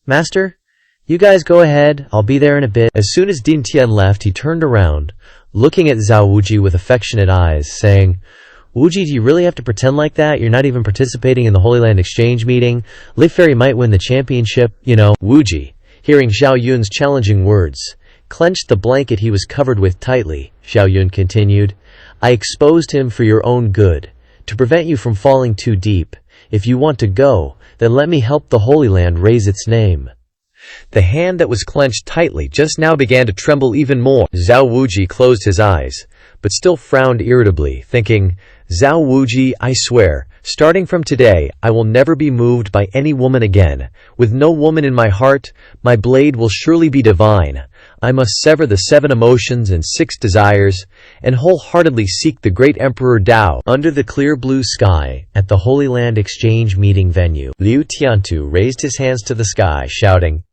"Master, you guys go ahead. I'll be there in a bit." As soon as Din Tian left, he turned around, looking at Zhao Wuji with affectionate eyes, saying, "Wuji, do you really have to pretend like that? You're not even participating in the Holy Land exchange meeting. Lip Fairy might win the championship, you know." Wuji, hearing Xiao Yun's challenging words, clenched the blanket he was covered with tightly. Xiao Yun continued, "I exposed him for your own good, to prevent you from falling too deep. If you want to go, then let me help the Holy Land raise its name." The hand that was clenched tightly just now began to tremble even more. Zhao Wuji closed his eyes, but still frowned irritably, thinking, "Zhao Wuji, I swear, starting from today, I will never be moved by any woman again. With no woman in my heart, my blade will surely be divine. I must sever the 7 emotions and 6 desires, and wholeheartedly seek the great Emperor Tao." Under the clear blue sky, at the Holy Land exchange meeting venue, Liu Tiantu raised his hands to the sky, shouting,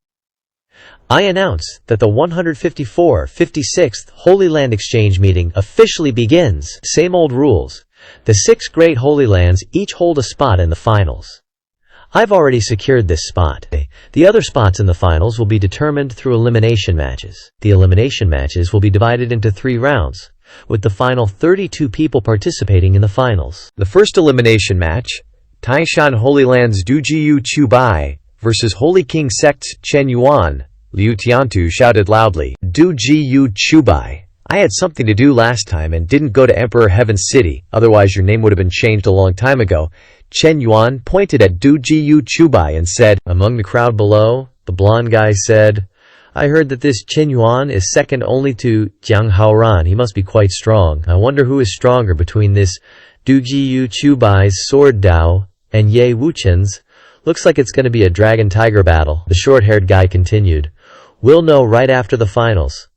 "I announce that the 156th Holy Land Exchange Meeting officially begins. Same old rules. The 6 great Holy Lands each hold a spot in the finals. I've already secured this spot. The other spots in the finals will be determined through elimination matches. The elimination matches will be divided into 3 rounds, with the final 32 people participating in the finals." The first elimination match, Taishan Holy Land's Dujiyu Chubai versus Holy King Sect's Chen Yuan. Liu Tiantu shouted loudly, "Dujiyu Chubai. I had something to do last time and didn't go to Emperor Heaven's City, otherwise your name would have been changed a long time ago." Chen Yuan pointed at Dujiyu Chubai and said, among the crowd below, the blonde guy said, "I heard that this Chen Yuan is second only to Jiang Haoran. He must be quite strong. I wonder who is stronger between this Dujiyu Chubai's sword Dao and Ye Wuchen's. Looks like it's going to be a dragon-tiger battle." The short-haired guy continued, "We'll know right after the finals."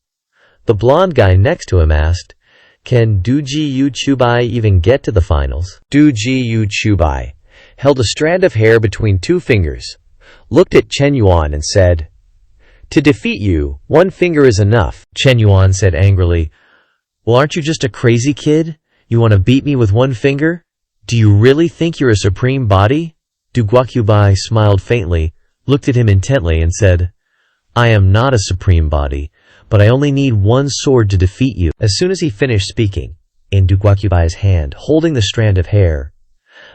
The blonde guy next to him asked, "Can Dujiyu Chubai even get to the finals?" Dujiyu Chubai held a strand of hair between 2 fingers, looked at Chen Yuan and said, "To defeat you, 1 finger is enough." Chen Yuan said angrily, "Well, aren't you just a crazy kid? You want to beat me with 1 finger? Do you really think you're a supreme body?" Du Guoqiubai smiled faintly, looked at him intently and said, "I am not a supreme body, but I only need 1 sword to defeat you." As soon as he finished speaking, in Du Guoqiubai's hand, holding the strand of hair,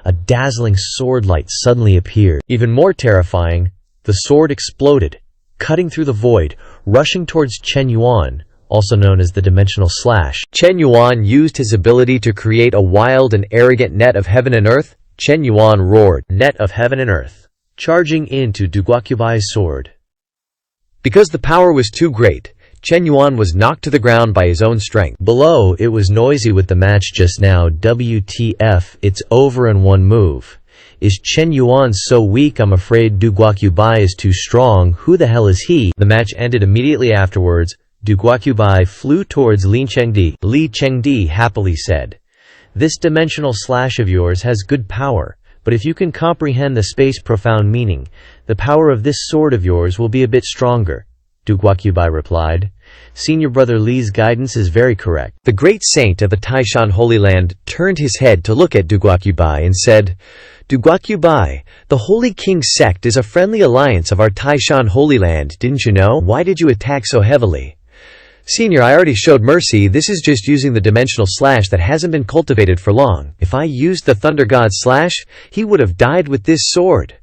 a dazzling sword light suddenly appeared. Even more terrifying, the sword exploded, cutting through the void, rushing towards Chen Yuan, also known as the Dimensional Slash. Chen Yuan used his ability to create a wild and arrogant net of heaven and earth. Chen Yuan roared, "Net of heaven and earth," charging into Du Guoqiubai's sword. Because the power was too great, Chen Yuan was knocked to the ground by his own strength. Below, it was noisy with the match just now. WTF, it's over in 1 move. Is Chen Yuan so weak? I'm afraid Du Guoqiubai is too strong. Who the hell is he? The match ended immediately afterwards. Du Guoqiubai flew towards Li Chengdi. Li Chengdi happily said, "This dimensional slash of yours has good power, but if you can comprehend the space profound meaning, the power of this sword of yours will be a bit stronger." Du Guoqiubai replied, Senior Brother Li's guidance is very correct. The great saint of the Taishan Holy Land turned his head to look at Duguakyubai and said, Duguakyubai, the Holy King sect is a friendly alliance of our Taishan Holy Land, didn't you know? Why did you attack so heavily? Senior, I already showed mercy. This is just using the dimensional slash that hasn't been cultivated for long. If I used the Thunder God slash, he would have died with this sword.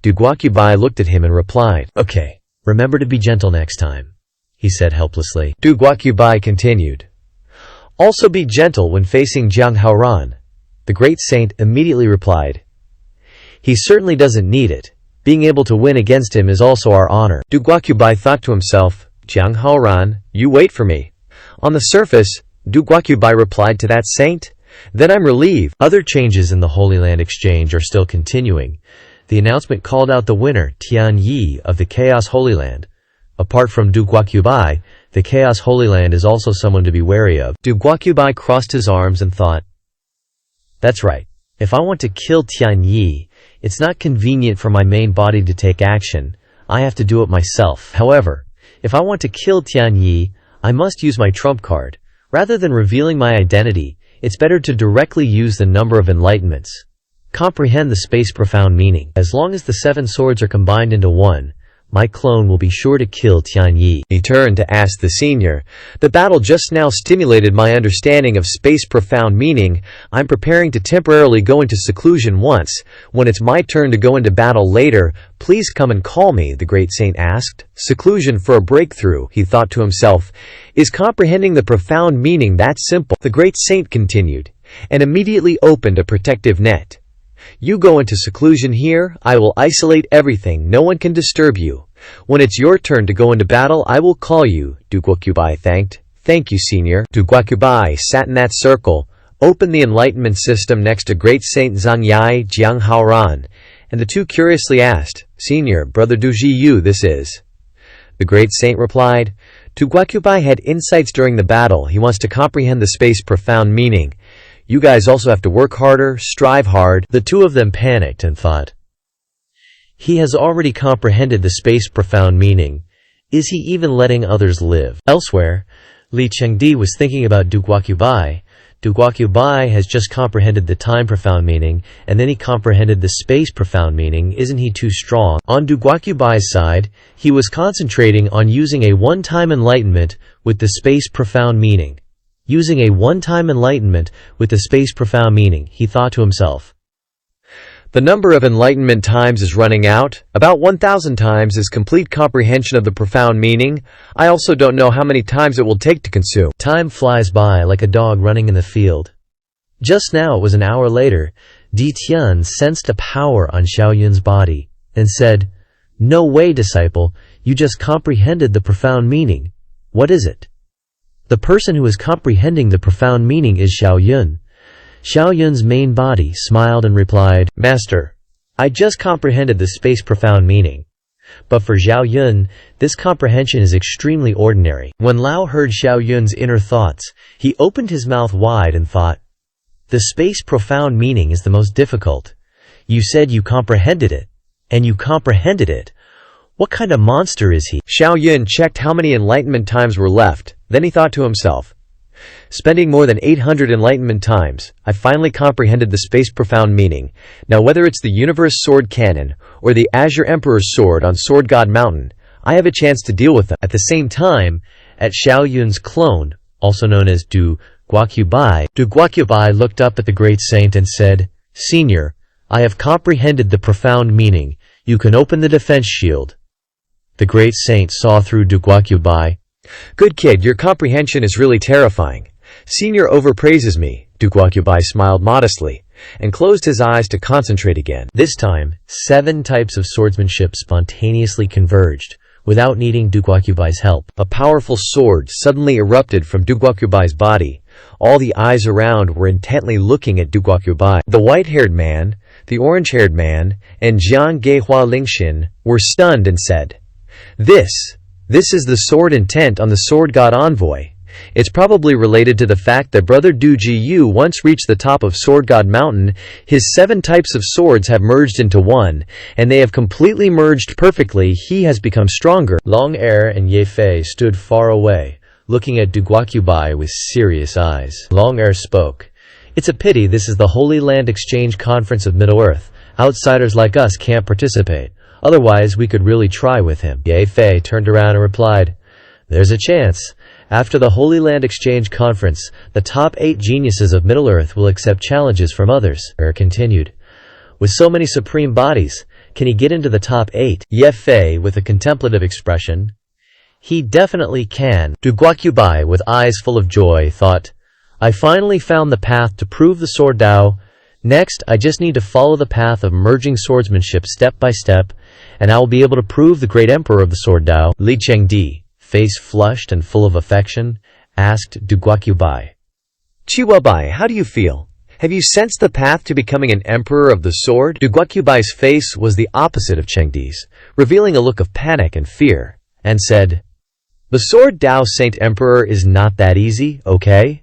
Duguakyubai looked at him and replied, Okay, remember to be gentle next time, he said helplessly. Duguakyubai continued, Also be gentle when facing Jiang Haoran. The great saint immediately replied, He certainly doesn't need it. Being able to win against him is also our honor. Duguakyubai thought to himself, Jiang Haoran, you wait for me. On the surface, Duguakyubai replied to that saint, Then I'm relieved. Other changes in the Holy Land exchange are still continuing. The announcement called out the winner, Tian Yi, of the Chaos Holy Land. Apart from Duguakyubai, the Chaos Holy Land is also someone to be wary of. Duguakyubai crossed his arms and thought, That's right. If I want to kill Tian Yi, it's not convenient for my main body to take action. I have to do it myself. However, if I want to kill Tian Yi, I must use my trump card. Rather than revealing my identity, it's better to directly use the number of enlightenments. Comprehend the space profound meaning. As long as the 7 swords are combined into one, my clone will be sure to kill Tian Yi. He turned to ask the senior, The battle just now stimulated my understanding of space profound meaning. I'm preparing to temporarily go into seclusion once. When it's my turn to go into battle later, please come and call me, the great saint asked. Seclusion for a breakthrough, he thought to himself. Is comprehending the profound meaning that simple? The great saint continued, and immediately opened a protective net. You go into seclusion here, I will isolate everything, no one can disturb you. When it's your turn to go into battle, I will call you, Duguakyubai thanked. Thank you, senior. Duguakyubai sat in that circle, opened the enlightenment system next to great saint Zhangyai Jiang Haoran, and the two curiously asked, Senior, Brother Duji Yu this is. The great saint replied, Duguakyubai had insights during the battle, he wants to comprehend the space profound meaning. You guys also have to work harder, strive hard. The two of them panicked and thought, He has already comprehended the space profound meaning. Is he even letting others live? Elsewhere, Li Chengdi was thinking about Duguakyubai. Duguakyubai has just comprehended the time profound meaning, and then he comprehended the space profound meaning. Isn't he too strong? On Duguakyubai's side, he was concentrating on using a one-time enlightenment with the space profound meaning. Using a one-time enlightenment with the space profound meaning, he thought to himself. The number of enlightenment times is running out. About 1,000 times is complete comprehension of the profound meaning. I also don't know how many times it will take to consume. Time flies by like a dog running in the field. Just now it was an hour later. Di Tian sensed a power on Xiaoyun's body and said, No way, disciple, you just comprehended the profound meaning. What is it? The person who is comprehending the profound meaning is Xiaoyun. Xiaoyun's main body smiled and replied, Master, I just comprehended the space profound meaning. But for Xiaoyun, this comprehension is extremely ordinary. When Lao heard Xiaoyun's inner thoughts, he opened his mouth wide and thought, The space profound meaning is the most difficult. You said you comprehended it. And you comprehended it. What kind of monster is he? Xiaoyun checked how many enlightenment times were left. Then he thought to himself, Spending more than 800 enlightenment times, I finally comprehended the space profound meaning. Now whether it's the Universe Sword Cannon, or the Azure Emperor's Sword on Sword God Mountain, I have a chance to deal with them. At the same time, at Xiaoyun's clone, also known as Duguakyubai looked up at the great saint and said, Senior, I have comprehended the profound meaning. You can open the defense shield. The great saint saw through Duguakyubai. Good kid, your comprehension is really terrifying. Senior overpraises me. Duguakyubai smiled modestly, and closed his eyes to concentrate again. This time, 7 types of swordsmanship spontaneously converged, without needing Duguakyubai's help. A powerful sword suddenly erupted from Duguakyubai's body. All the eyes around were intently looking at Duguakyubai. The white-haired man, the orange-haired man, and Jiang Geihua Lingxin were stunned and said, This is the sword intent on the sword god envoy. It's probably related to the fact that Brother Du Ji Yu once reached the top of Sword God Mountain. His 7 types of swords have merged into one, and they have completely merged perfectly. He has become stronger. Long Er and Ye Fei stood far away, looking at Du Guoqiubai with serious eyes. Long Er spoke. It's a pity this is the Holy Land Exchange Conference of Middle-earth. Outsiders like us can't participate. Otherwise, we could really try with him. Ye Fei turned around and replied, There's a chance. After the Holy Land Exchange Conference, the top 8 geniuses of Middle-earth will accept challenges from others. Er continued. With so many supreme bodies, can he get into the top 8? Ye Fei, with a contemplative expression. He definitely can. Du Guoqiubai, with eyes full of joy, thought, I finally found the path to prove the sword Dao. Next, I just need to follow the path of merging swordsmanship step by step, and I will be able to prove the great emperor of the sword Dao. Li Chengdi, face flushed and full of affection, asked Du Guoqiubai. Chiwabai, how do you feel? Have you sensed the path to becoming an emperor of the sword? Du Guoqiubai's face was the opposite of Chengdi's, revealing a look of panic and fear, and said, The sword Dao Saint Emperor is not that easy, okay?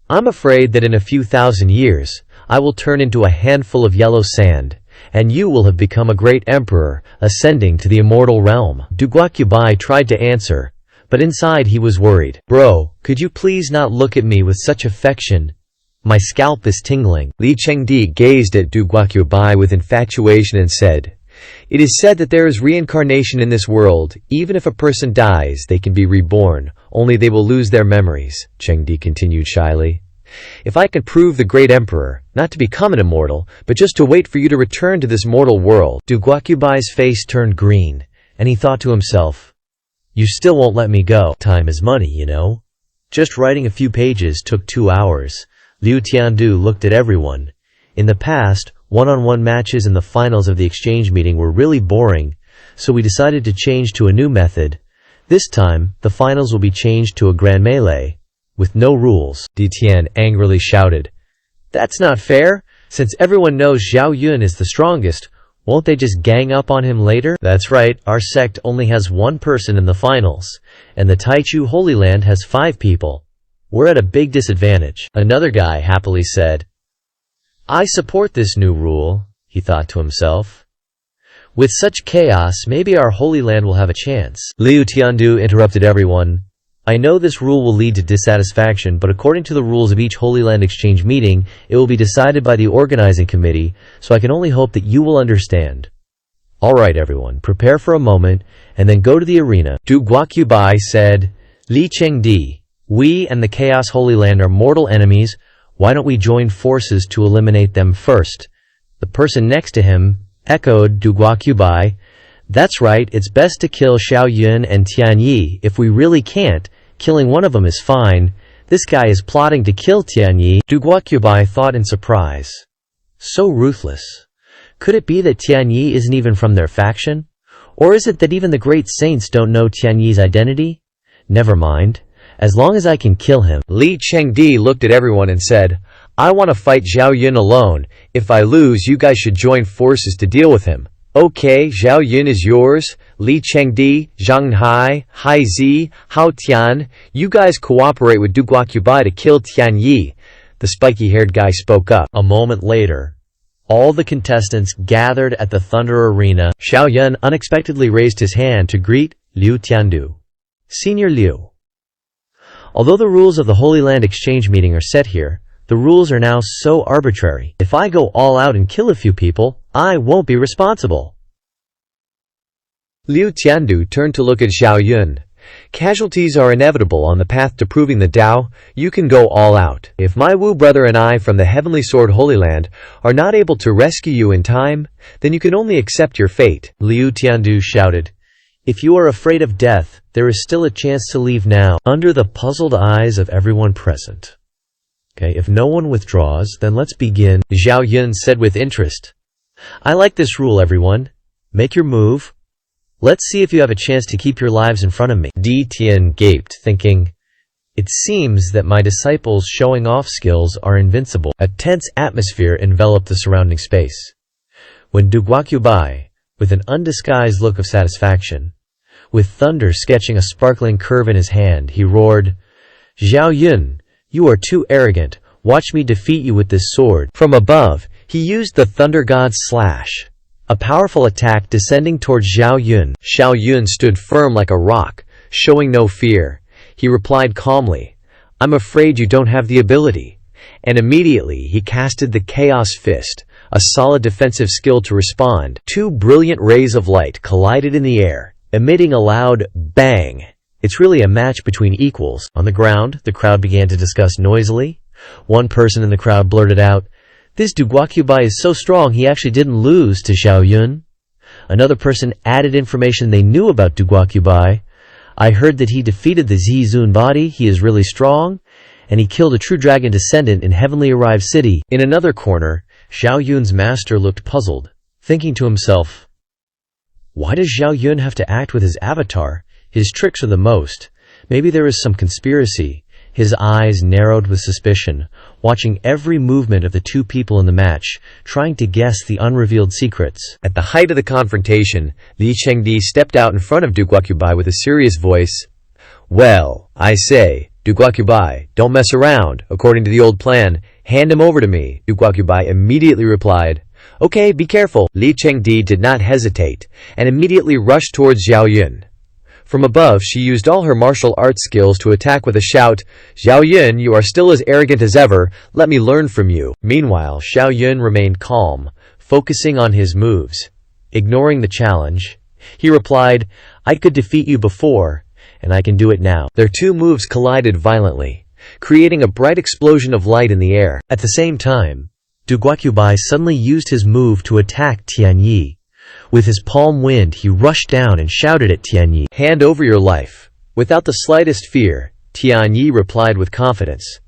I'm afraid that in a few thousand years, I will turn into a handful of yellow sand, and you will have become a great emperor, ascending to the immortal realm. Du Guoqiubai tried to answer, but inside he was worried. Bro, could you please not look at me with such affection? My scalp is tingling. Li Chengdi gazed at Du Guoqiubai with infatuation and said, It is said that there is reincarnation in this world. Even if a person dies, they can be reborn, only they will lose their memories. Chengdi continued shyly. If I can prove the great emperor, not to become an immortal, but just to wait for you to return to this mortal world. Du Guoqiubai's face turned green, and he thought to himself, You still won't let me go. Time is money, you know. Just writing a few pages took 2 hours. Liu Tiandu looked at everyone. In the past, one-on-one matches in the finals of the exchange meeting were really boring, so we decided to change to a new method. This time, the finals will be changed to a grand melee, with no rules. Di Tian angrily shouted, That's not fair. Since everyone knows Zhao Yun is the strongest, won't they just gang up on him later? That's right, our sect only has 1 person in the finals, and the Taichu Holy Land has 5 people. We're at a big disadvantage. Another guy happily said, I support this new rule, he thought to himself. With such chaos, maybe our Holy Land will have a chance. Liu Tiandu interrupted everyone. I know this rule will lead to dissatisfaction, but according to the rules of each Holy Land Exchange meeting, it will be decided by the organizing committee, so I can only hope that you will understand. All right, everyone, prepare for a moment, and then go to the arena. Du Guoqiubai said, Li Chengdi, we and the Chaos Holy Land are mortal enemies. Why don't we join forces to eliminate them first? The person next to him echoed Du Guoqiubai. That's right, it's best to kill Xiao Yun and Tian Yi. If we really can't, killing one of them is fine. This guy is plotting to kill Tian Yi. Du Guoqiubai thought in surprise. So ruthless. Could it be that Tian Yi isn't even from their faction? Or is it that even the great saints don't know Tian Yi's identity? Never mind. As long as I can kill him. Li Chengdi looked at everyone and said, I want to fight Zhao Yun alone. If I lose, you guys should join forces to deal with him. Okay, Zhao Yun is yours. Li Chengdi, Zhang Hai, Hai Zi, Hao Tian. You guys cooperate with Du Guoqiubai to kill Tian Yi. The spiky-haired guy spoke up. A moment later, all the contestants gathered at the Thunder Arena. Xiao Yun unexpectedly raised his hand to greet Liu Tiandu. Senior Liu. Although the rules of the Holy Land Exchange meeting are set here, the rules are now so arbitrary. If I go all out and kill a few people, I won't be responsible. Liu Tiandu turned to look at Zhao Yun. Casualties are inevitable on the path to proving the Tao. You can go all out. If my Wu brother and I from the Heavenly Sword Holy Land are not able to rescue you in time, then you can only accept your fate. Liu Tiandu shouted. If you are afraid of death, there is still a chance to leave now. Under the puzzled eyes of everyone present. Okay, if no one withdraws, then let's begin, Zhao Yun said with interest. I like this rule, everyone. Make your move. Let's see if you have a chance to keep your lives in front of me. Di Tian gaped, thinking, It seems that my disciples' showing off skills are invincible. A tense atmosphere enveloped the surrounding space. When Du Guoqiubai, with an undisguised look of satisfaction, with thunder sketching a sparkling curve in his hand, he roared, Zhao Yun, you are too arrogant. Watch me defeat you with this sword. From above, he used the Thunder God's slash, a powerful attack descending towards Zhao Yun. Zhao Yun stood firm like a rock, showing no fear. He replied calmly, I'm afraid you don't have the ability. And immediately he casted the Chaos Fist, a solid defensive skill to respond. Two brilliant rays of light collided in the air, emitting a loud bang. It's really a match between equals. On the ground, the crowd began to discuss noisily. One person in the crowd blurted out, this Duguacubai is so strong he actually didn't lose to Zhao Yun. Another person added information they knew about Duguacubai. I heard that he defeated the Zizun body, he is really strong, and he killed a true dragon descendant in Heavenly Arrived City. In another corner, Zhao Yun's master looked puzzled, thinking to himself, why does Zhao Yun have to act with his avatar? His tricks are the most. Maybe there is some conspiracy. His eyes narrowed with suspicion, watching every movement of the two people in the match, trying to guess the unrevealed secrets. At the height of the confrontation, Li Chengdi stepped out in front of Duguacubai with a serious voice. Well, I say, Duguacubai, don't mess around. According to the old plan, hand him over to me. Duguacubai immediately replied, okay, be careful. Li Chengdi did not hesitate, and immediately rushed towards Zhao Yun. From above, she used all her martial arts skills to attack with a shout, Zhao Yun, you are still as arrogant as ever, let me learn from you. Meanwhile, Zhao Yun remained calm, focusing on his moves. Ignoring the challenge, he replied, I could defeat you before, and I can do it now. Their two moves collided violently, creating a bright explosion of light in the air. At the same time, Duguacubai suddenly used his move to attack Tianyi. With his palm wind, he rushed down and shouted at Tianyi, hand over your life. Without the slightest fear, Tianyi replied with confidence,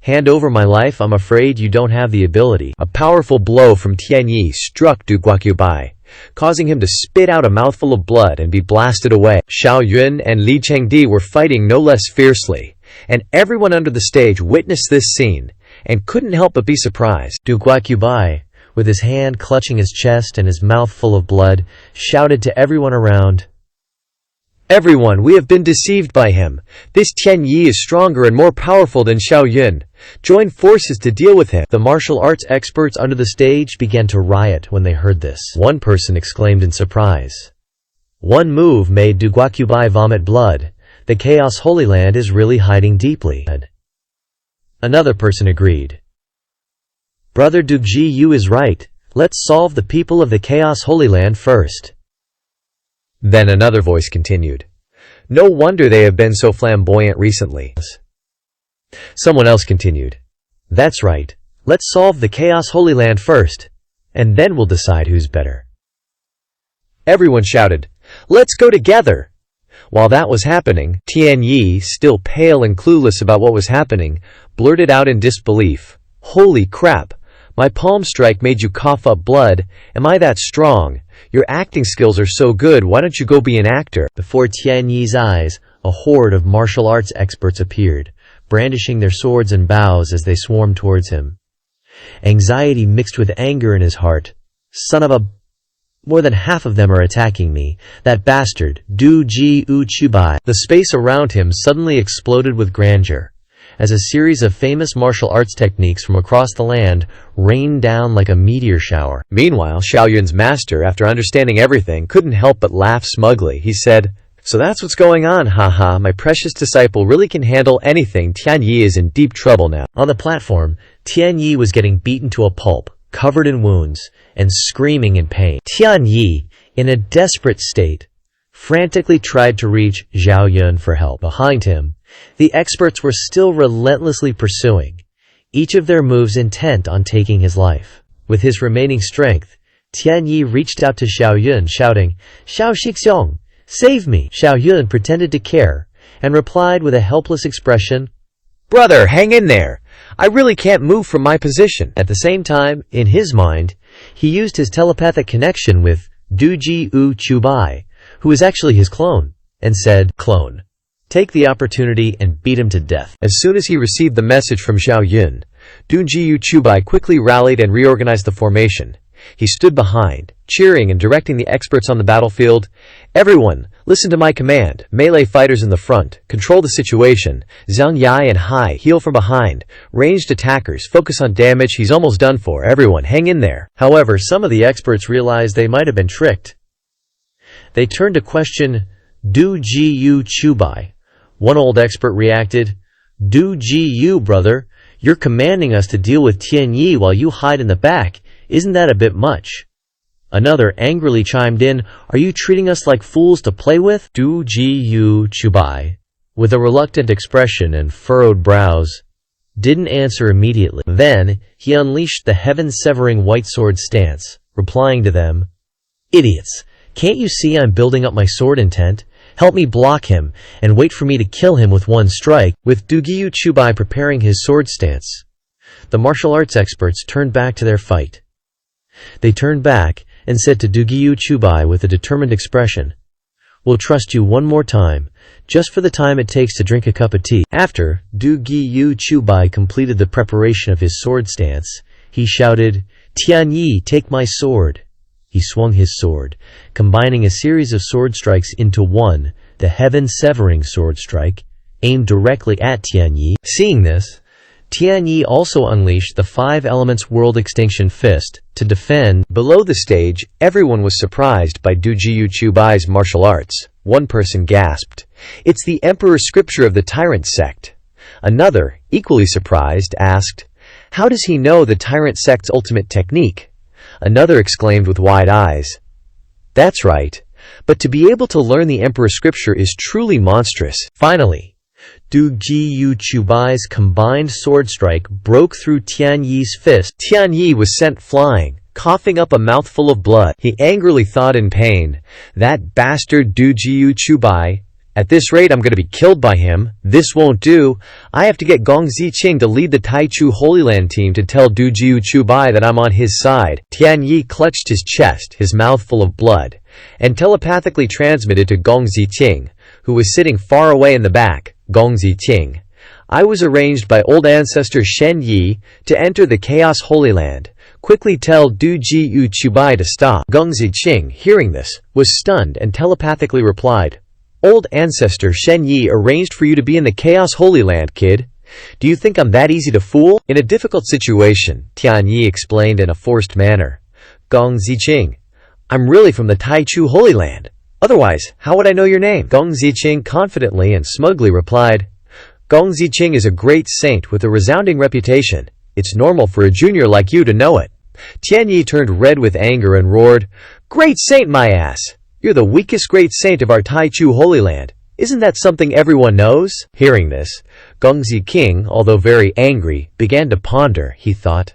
hand over my life, I'm afraid you don't have the ability. A powerful blow from Tianyi struck Duguacubai, causing him to spit out a mouthful of blood and be blasted away. Zhao Yun and Li Chengdi were fighting no less fiercely, and everyone under the stage witnessed this scene and couldn't help but be surprised. Duguacubai, with his hand clutching his chest and his mouth full of blood, shouted to everyone around, everyone, we have been deceived by him. This Tianyi is stronger and more powerful than Zhao Yun. Join forces to deal with him. The martial arts experts under the stage began to riot when they heard this. One person exclaimed in surprise, one move made Duguacubai vomit blood. The Chaos Holy Land is really hiding deeply. Another person agreed, Brother Dugji Yu is right. Let's solve the people of the Chaos Holy Land first. Then another voice continued, no wonder they have been so flamboyant recently. Someone else continued, that's right. Let's solve the Chaos Holy Land first, and then we'll decide who's better. Everyone shouted, let's go together. While that was happening, Tianyi, still pale and clueless about what was happening, blurted out in disbelief, holy crap. My palm strike made you cough up blood. Am I that strong? Your acting skills are so good, why don't you go be an actor? Before Tianyi's eyes, a horde of martial arts experts appeared, brandishing their swords and bows as they swarmed towards him. Anxiety mixed with anger in his heart. Son of a... More than half of them are attacking me. That bastard, Du Ji U Chubai. The space around him suddenly exploded with grandeur, as a series of famous martial arts techniques from across the land rained down like a meteor shower. Meanwhile, Zhao Yun's master, after understanding everything, couldn't help but laugh smugly. He said, so that's what's going on, haha, my precious disciple really can handle anything. Tianyi is in deep trouble now. On the platform, Tianyi was getting beaten to a pulp, covered in wounds, and screaming in pain. Tianyi, in a desperate state, frantically tried to reach Zhao Yun for help. Behind him, the experts were still relentlessly pursuing, each of their moves intent on taking his life. With his remaining strength, Tianyi reached out to Zhao Yun, shouting, Xiao Shixiong, save me! Zhao Yun pretended to care, and replied with a helpless expression, brother, hang in there! I really can't move from my position. At the same time, in his mind, he used his telepathic connection with Duji U Chubai, who is actually his clone, and said, clone, take the opportunity and beat him to death. As soon as he received the message from Zhao Yun, Duji U Chubai quickly rallied and reorganized the formation. He stood behind, cheering and directing the experts on the battlefield. Everyone, Listen to my command. Melee fighters in the front. Control the situation. Zhang Yai and Hai heal from behind. Ranged attackers focus on damage. He's almost done for. Everyone, hang in there. However, some of the experts realized they might have been tricked. They turned to question Du Ji Yu Chubai. One old expert reacted, Du Ji Yu, brother, you're commanding us to deal with Tian Yi while you hide in the back. Isn't that a bit much? Another angrily chimed in, are you treating us like fools to play with? Du Ji Yu Chubai, with a reluctant expression and furrowed brows, didn't answer immediately. Then, he unleashed the heaven-severing white sword stance, replying to them, idiots, can't you see I'm building up my sword intent? Help me block him, and wait for me to kill him with one strike. With Dugiyu Chubai preparing his sword stance, the martial arts experts turned back to their fight. They turned back and said to Dugiyu Chubai with a determined expression, we'll trust you one more time, just for the time it takes to drink a cup of tea. After Dugiyu Chubai completed the preparation of his sword stance, he shouted, Tian Yi, take my sword. He swung his sword, combining a series of sword strikes into one, the heaven-severing sword strike, aimed directly at Tian Yi. Seeing this, Tian Yi also unleashed the Five Elements World Extinction Fist to defend. Below the stage, everyone was surprised by Dujiyu Chubai's martial arts. One person gasped, it's the Emperor's scripture of the Tyrant sect. Another, equally surprised, asked, how does he know the Tyrant sect's ultimate technique? Another exclaimed with wide eyes, that's right, but to be able to learn the Emperor's scripture is truly monstrous. Finally, Du Jiyu Chubai's combined sword strike broke through Tian Yi's fist. Tian Yi was sent flying, coughing up a mouthful of blood. He angrily thought in pain, that bastard Du Jiyu Chubai. At this rate, I'm going to be killed by him. This won't do. I have to get Gong Ziqing to lead the Taichu Holy Land team to tell Du Jiyu Chubai that I'm on his side. Tian Yi clutched his chest, his mouth full of blood, and telepathically transmitted to Gong Ziqing, who was sitting far away in the back. Gong Ziqing, I was arranged by old ancestor Shen Yi to enter the Chaos Holy Land. Quickly tell Du Jiyu Chubai to stop. Gong Ziqing, hearing this, was stunned and telepathically replied, old ancestor Shen Yi arranged for you to be in the Chaos Holy Land, kid. Do you think I'm that easy to fool? In a difficult situation, Tian Yi explained in a forced manner, Gong Ziqing, I'm really from the Taichu Holy Land. Otherwise, how would I know your name? Gong Ziqing confidently and smugly replied, Gong Ziqing is a great saint with a resounding reputation. It's normal for a junior like you to know it. Tian Yi turned red with anger and roared, great saint my ass! You're the weakest great saint of our Taichu Holy Land. Isn't that something everyone knows? Hearing this, Gong Ziqing, although very angry, began to ponder. He thought,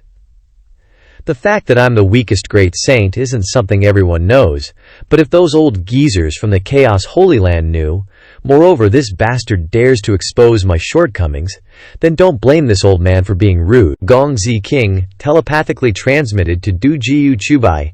the fact that I'm the weakest great saint isn't something everyone knows, but if those old geezers from the Chaos Holy Land knew, moreover this bastard dares to expose my shortcomings, then don't blame this old man for being rude. Gong Ziqing telepathically transmitted to Du Jiyu Chubai,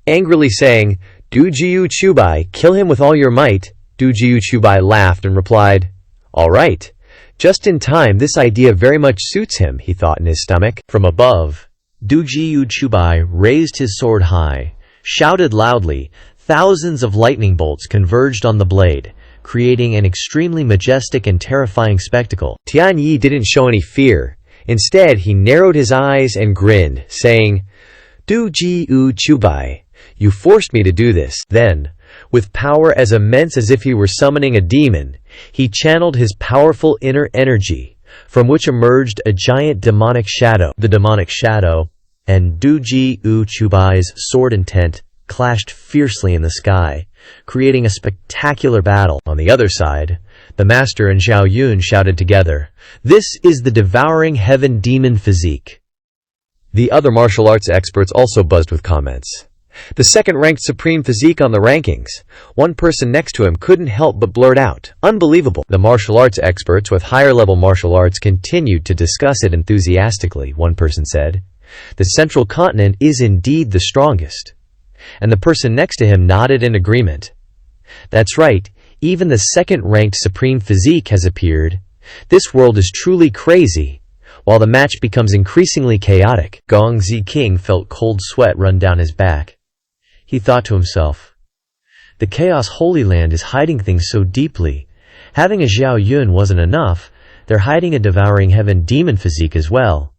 angrily saying, Du Jiyu Chubai, kill him with all your might. Du Jiyu Chubai laughed and replied, all right. Just in time, this idea very much suits him, he thought in his stomach. From above, Du Jiyu Chubai raised his sword high, shouted loudly, thousands of lightning bolts converged on the blade, creating an extremely majestic and terrifying spectacle. Tian Yi didn't show any fear. Instead, he narrowed his eyes and grinned, saying, Du Jiyu Chubai, you forced me to do this. Then, with power as immense as if he were summoning a demon, he channeled his powerful inner energy, from which emerged a giant demonic shadow. The demonic shadow and Du Jiyu Chubai's sword intent clashed fiercely in the sky, creating a spectacular battle. On the other side, the master and Zhao Yun shouted together, this is the devouring heaven demon physique. The other martial arts experts also buzzed with comments. The second-ranked supreme physique on the rankings. One person next to him couldn't help but blurt out, unbelievable. The martial arts experts with higher-level martial arts continued to discuss it enthusiastically. One person said, the central continent is indeed the strongest. And the person next to him nodded in agreement. That's right, even the second-ranked supreme physique has appeared. This world is truly crazy. While the match becomes increasingly chaotic, Gong Ziqing felt cold sweat run down his back. He thought to himself, The Chaos Holy Land is hiding things so deeply. Having a Xiao Yun wasn't enough, they're hiding a devouring heaven demon physique as well.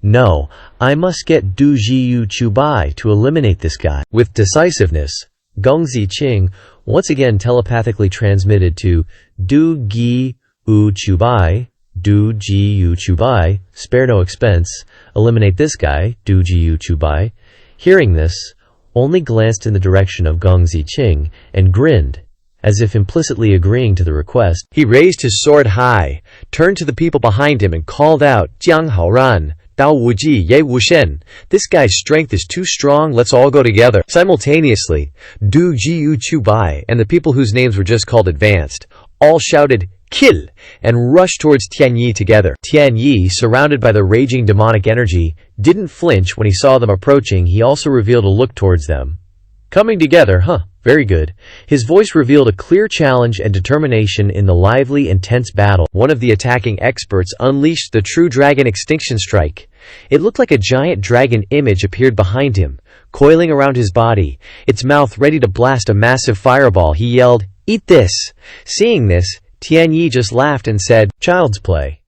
No, I must get Du Jiu Chubai to eliminate this guy. With decisiveness, Gong Ziqing once again telepathically transmitted to Du Gi U Chubai, Du Ji U Chubai, spare no expense, eliminate this guy, Du Ji U Chubai. Hearing this, only glanced in the direction of Gong Ziqing and grinned, as if implicitly agreeing to the request. He raised his sword high, turned to the people behind him and called out, Jiang Haoran, Dao Wuji, Ye Wushen. This guy's strength is too strong, let's all go together. Simultaneously, Du Jiu Chubai and the people whose names were just called advanced, all shouted, Kill! And rushed towards Tianyi together. Tianyi, surrounded by the raging demonic energy, didn't flinch when he saw them approaching. He also revealed a look towards them. Coming together, huh? Very good. His voice revealed a clear challenge and determination in the lively, intense battle. One of the attacking experts unleashed the true dragon extinction strike. It looked like a giant dragon image appeared behind him, coiling around his body, its mouth ready to blast a massive fireball. He yelled, Eat this! Seeing this, Tianyi just laughed and said, Child's play.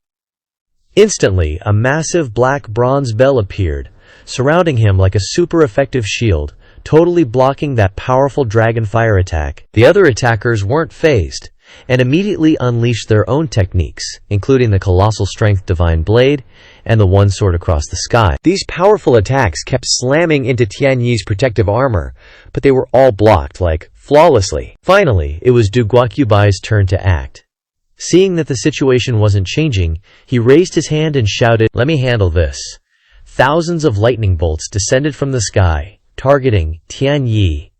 Instantly, a massive black bronze bell appeared, surrounding him like a super effective shield, totally blocking that powerful dragon fire attack. The other attackers weren't fazed, and immediately unleashed their own techniques, including the colossal strength divine blade and the one sword across the sky. These powerful attacks kept slamming into Tianyi's protective armor, but they were all blocked, flawlessly. Finally, it was Du Guoqubai's turn to act. Seeing that the situation wasn't changing, he raised his hand and shouted, Let me handle this. Thousands of lightning bolts descended from the sky, targeting Tianyi.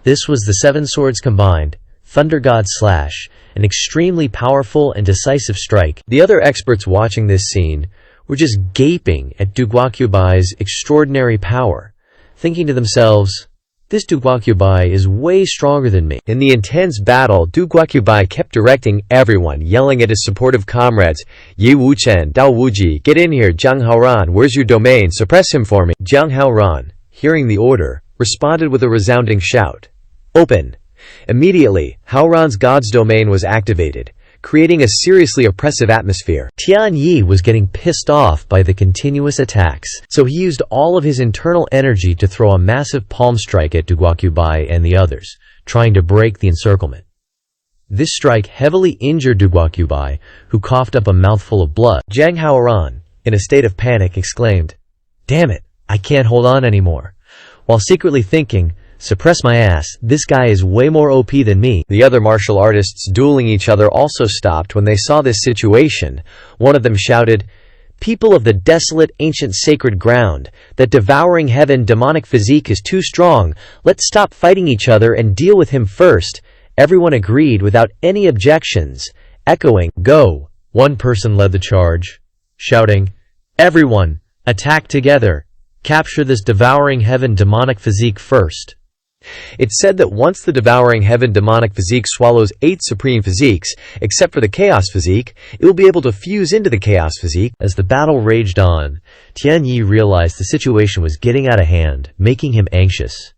This was the seven swords combined, Thunder God Slash, an extremely powerful and decisive strike. The other experts watching this scene were just gaping at Du Guoqubai's extraordinary power, thinking to themselves, this Du Guoqubai is way stronger than me. In the intense battle, Du Guoqubai kept directing everyone, yelling at his supportive comrades, Yi Wuchen, Dao Wuji, get in here, Jiang Haoran, where's your domain, suppress him for me. Jiang Haoran, hearing the order, responded with a resounding shout, Open! Immediately, Haoran's god's domain was activated, creating a seriously oppressive atmosphere. Tianyi was getting pissed off by the continuous attacks, so he used all of his internal energy to throw a massive palm strike at Du Guoqubai and the others, trying to break the encirclement. This strike heavily injured Du Guoqubai, who coughed up a mouthful of blood. Jiang Haoran, in a state of panic, exclaimed, Damn it, I can't hold on anymore, while secretly thinking, Suppress my ass, this guy is way more OP than me. The other martial artists dueling each other also stopped when they saw this situation. One of them shouted, People of the desolate ancient sacred ground, that devouring heaven demonic physique is too strong. Let's stop fighting each other and deal with him first. Everyone agreed without any objections, echoing, Go! One person led the charge, shouting, Everyone, attack together. Capture this devouring heaven demonic physique first. It's said that once the devouring heaven demonic physique swallows 8 supreme physiques, except for the chaos physique, it will be able to fuse into the chaos physique. As the battle raged on, Tianyi realized the situation was getting out of hand, making him anxious.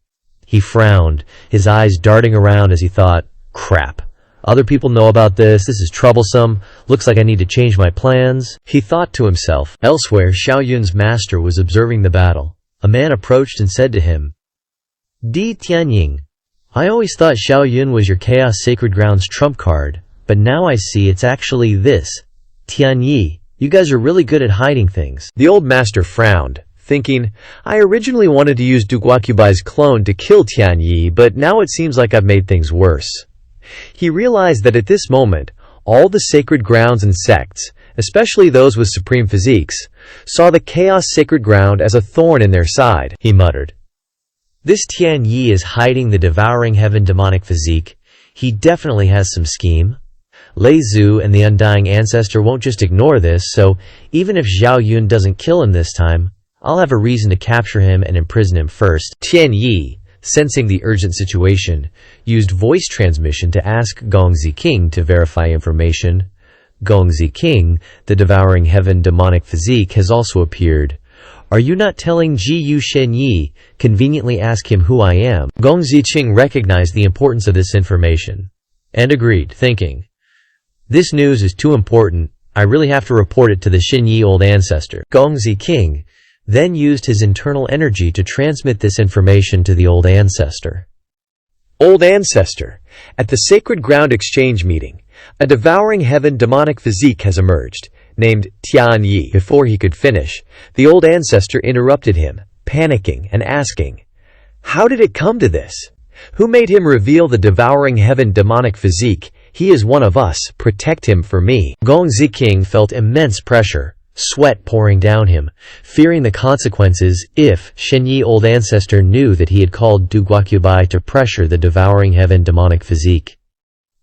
He frowned, his eyes darting around as he thought, Crap. Other people know about this is troublesome, looks like I need to change my plans. He thought to himself. Elsewhere, Xiao Yun's master was observing the battle. A man approached and said to him, Di Tianying, I always thought Xiao Yun was your Chaos Sacred Grounds trump card, but now I see it's actually this. Tianyi, you guys are really good at hiding things. The old master frowned, thinking, I originally wanted to use Du Guoqubai's clone to kill Tianyi, but now it seems like I've made things worse. He realized that at this moment, all the sacred grounds and sects, especially those with supreme physiques, saw the Chaos Sacred Ground as a thorn in their side. He muttered, This Tianyi is hiding the devouring heaven demonic physique. He definitely has some scheme. Lei Zhu and the Undying Ancestor won't just ignore this, so even if Xiao Yun doesn't kill him this time, I'll have a reason to capture him and imprison him first. Tianyi, sensing the urgent situation, used voice transmission to ask Gong Ziqing to verify information. Gong Ziqing, the devouring heaven demonic physique, has also appeared. Are you not telling Ji Shenyi? Conveniently ask him who I am. Gong Ziqing recognized the importance of this information and agreed, thinking, this news is too important. I really have to report it to the Shenyi old ancestor. Gong Ziqing then used his internal energy to transmit this information to the old ancestor. Old ancestor, at the Sacred Ground Exchange meeting, a devouring heaven demonic physique has emerged, named Tian Yi. Before he could finish, the old ancestor interrupted him, panicking and asking, how did it come to this? Who made him reveal the devouring heaven demonic physique? He is one of us. Protect him for me. Gong Ziqing felt immense pressure, sweat pouring down him, fearing the consequences if Shenyi old ancestor knew that he had called Du Guoqiubai to pressure the devouring heaven demonic physique.